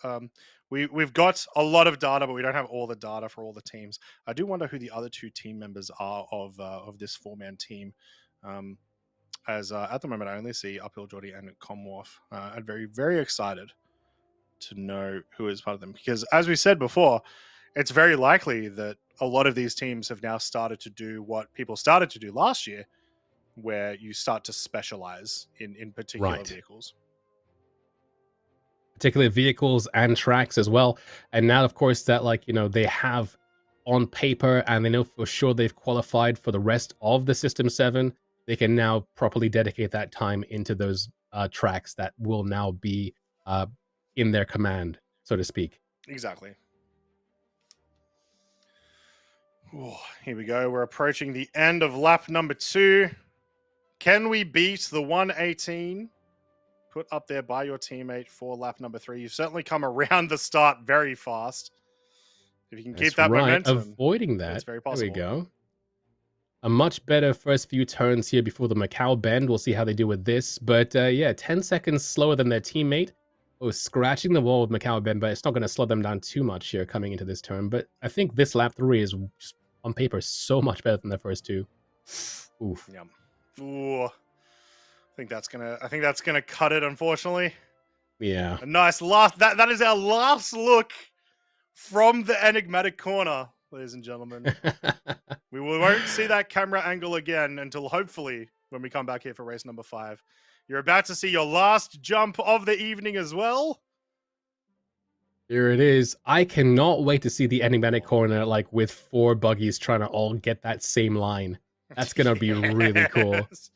We've got a lot of data, but we don't have all the data for all the teams. I do wonder who the other two team members are of this 4-man team. As at the moment, I only see Uphill Geordie and Commonwealth. I'm very, very excited to know who is part of them because, as we said before, it's very likely that a lot of these teams have now started to do what people started to do last year, where you start to specialize in particular Right. vehicles. Particularly vehicles and tracks as well. And now, of course, that they have on paper and they know for sure they've qualified for the rest of the System 7, they can now properly dedicate that time into those tracks that will now be in their command, so to speak. Exactly. Ooh, here we go. We're approaching the end of lap number 2. Can we beat the 118 put up there by your teammate for lap number 3? You've certainly come around the start very fast. If you can keep That's that right. momentum, Avoiding it's that. very There we possible. go. A much better first few turns here before the Macau bend. We'll see how they do with this. But yeah, 10 seconds slower than their teammate. Oh, scratching the wall with Macau bend, but it's not going to slow them down too much here coming into this turn. But I think this lap 3 is just, on paper so much better than the first two. Oof. Yeah. Ooh. I think that's gonna cut it, unfortunately. Yeah. A nice last that is our last look from the enigmatic corner, ladies and gentlemen. We won't see that camera angle again until hopefully when we come back here for race number 5. You're about to see your last jump of the evening as well. Here it is. I cannot wait to see the enigmatic corner like with 4 buggies trying to all get that same line. That's gonna be really cool. Yes.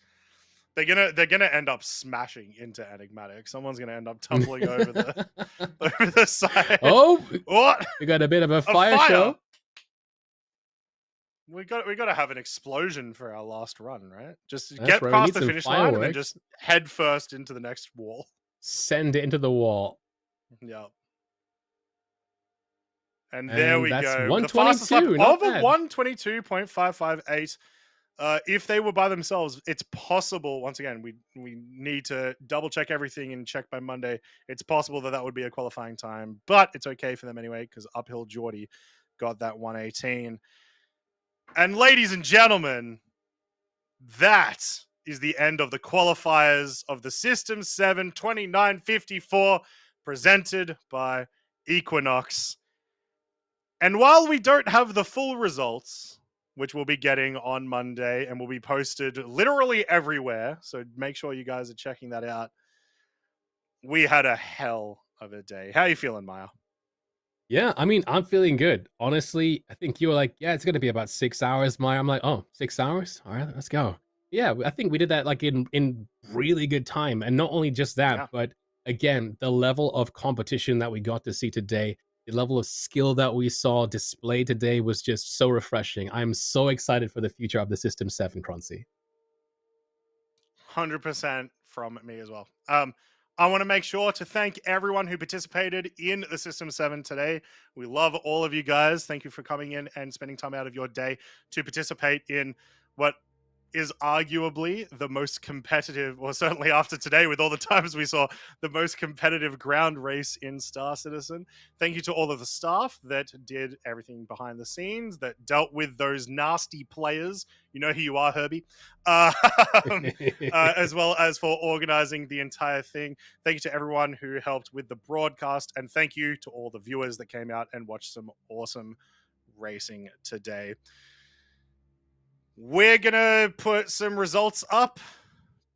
They're gonna end up smashing into enigmatic. Someone's gonna end up tumbling over the side. Oh, What? we got a bit of a A fire show. We got to have an explosion for our last run, right? Just That's get right, we past need the some finish line and then fireworks. just head first into the next wall. Send it into the wall. Yeah. And there And we that's go. The fastest lap 122. Not of a bad. 122.558. If they were by themselves, it's possible. Once again, we need to double check everything and check by Monday. It's possible that would be a qualifying time, but it's okay for them anyway because Uphill Geordie got that 118. And ladies and gentlemen, that is the end of the qualifiers of the System 7 2954 presented by EQNX. And while we don't have the full results, which we'll be getting on Monday and will be posted literally everywhere, so make sure you guys are checking that out, we had a hell of a day. How are you feeling, Maya? Yeah, I mean, I'm feeling good. Honestly, I think you were like, yeah, it's gonna be about 6 hours, Maya. I'm like, oh, 6 hours? All right, let's go. Yeah, I think we did that like in really good time. And not only just that, Yeah. but again, the level of competition that we got to see today, the level of skill that we saw displayed today was just so refreshing. I'm so excited for the future of the System 7, Croncy. 100% from me as well. I want to make sure to thank everyone who participated in the System 7 today. We love all of you guys. Thank you for coming in and spending time out of your day to participate in what is arguably the most competitive, or certainly after today, with all the times we saw, the most competitive ground race in Star Citizen. Thank you to all of the staff that did everything behind the scenes, that dealt with those nasty players. You know who you are, Herbie. As well as for organizing the entire thing. Thank you to everyone who helped with the broadcast, and thank you to all the viewers that came out and watched some awesome racing today. We're gonna put some results up,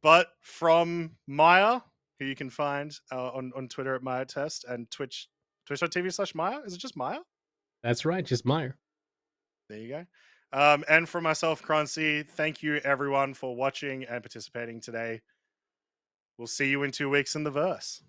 but from Maya, who you can find on Twitter at Maya Test and twitch.tv/Maya. Is it just Maya? That's right, just Meyer. There you go. And for myself, Croncy, thank you everyone for watching and participating today. We'll see you in 2 weeks in the verse.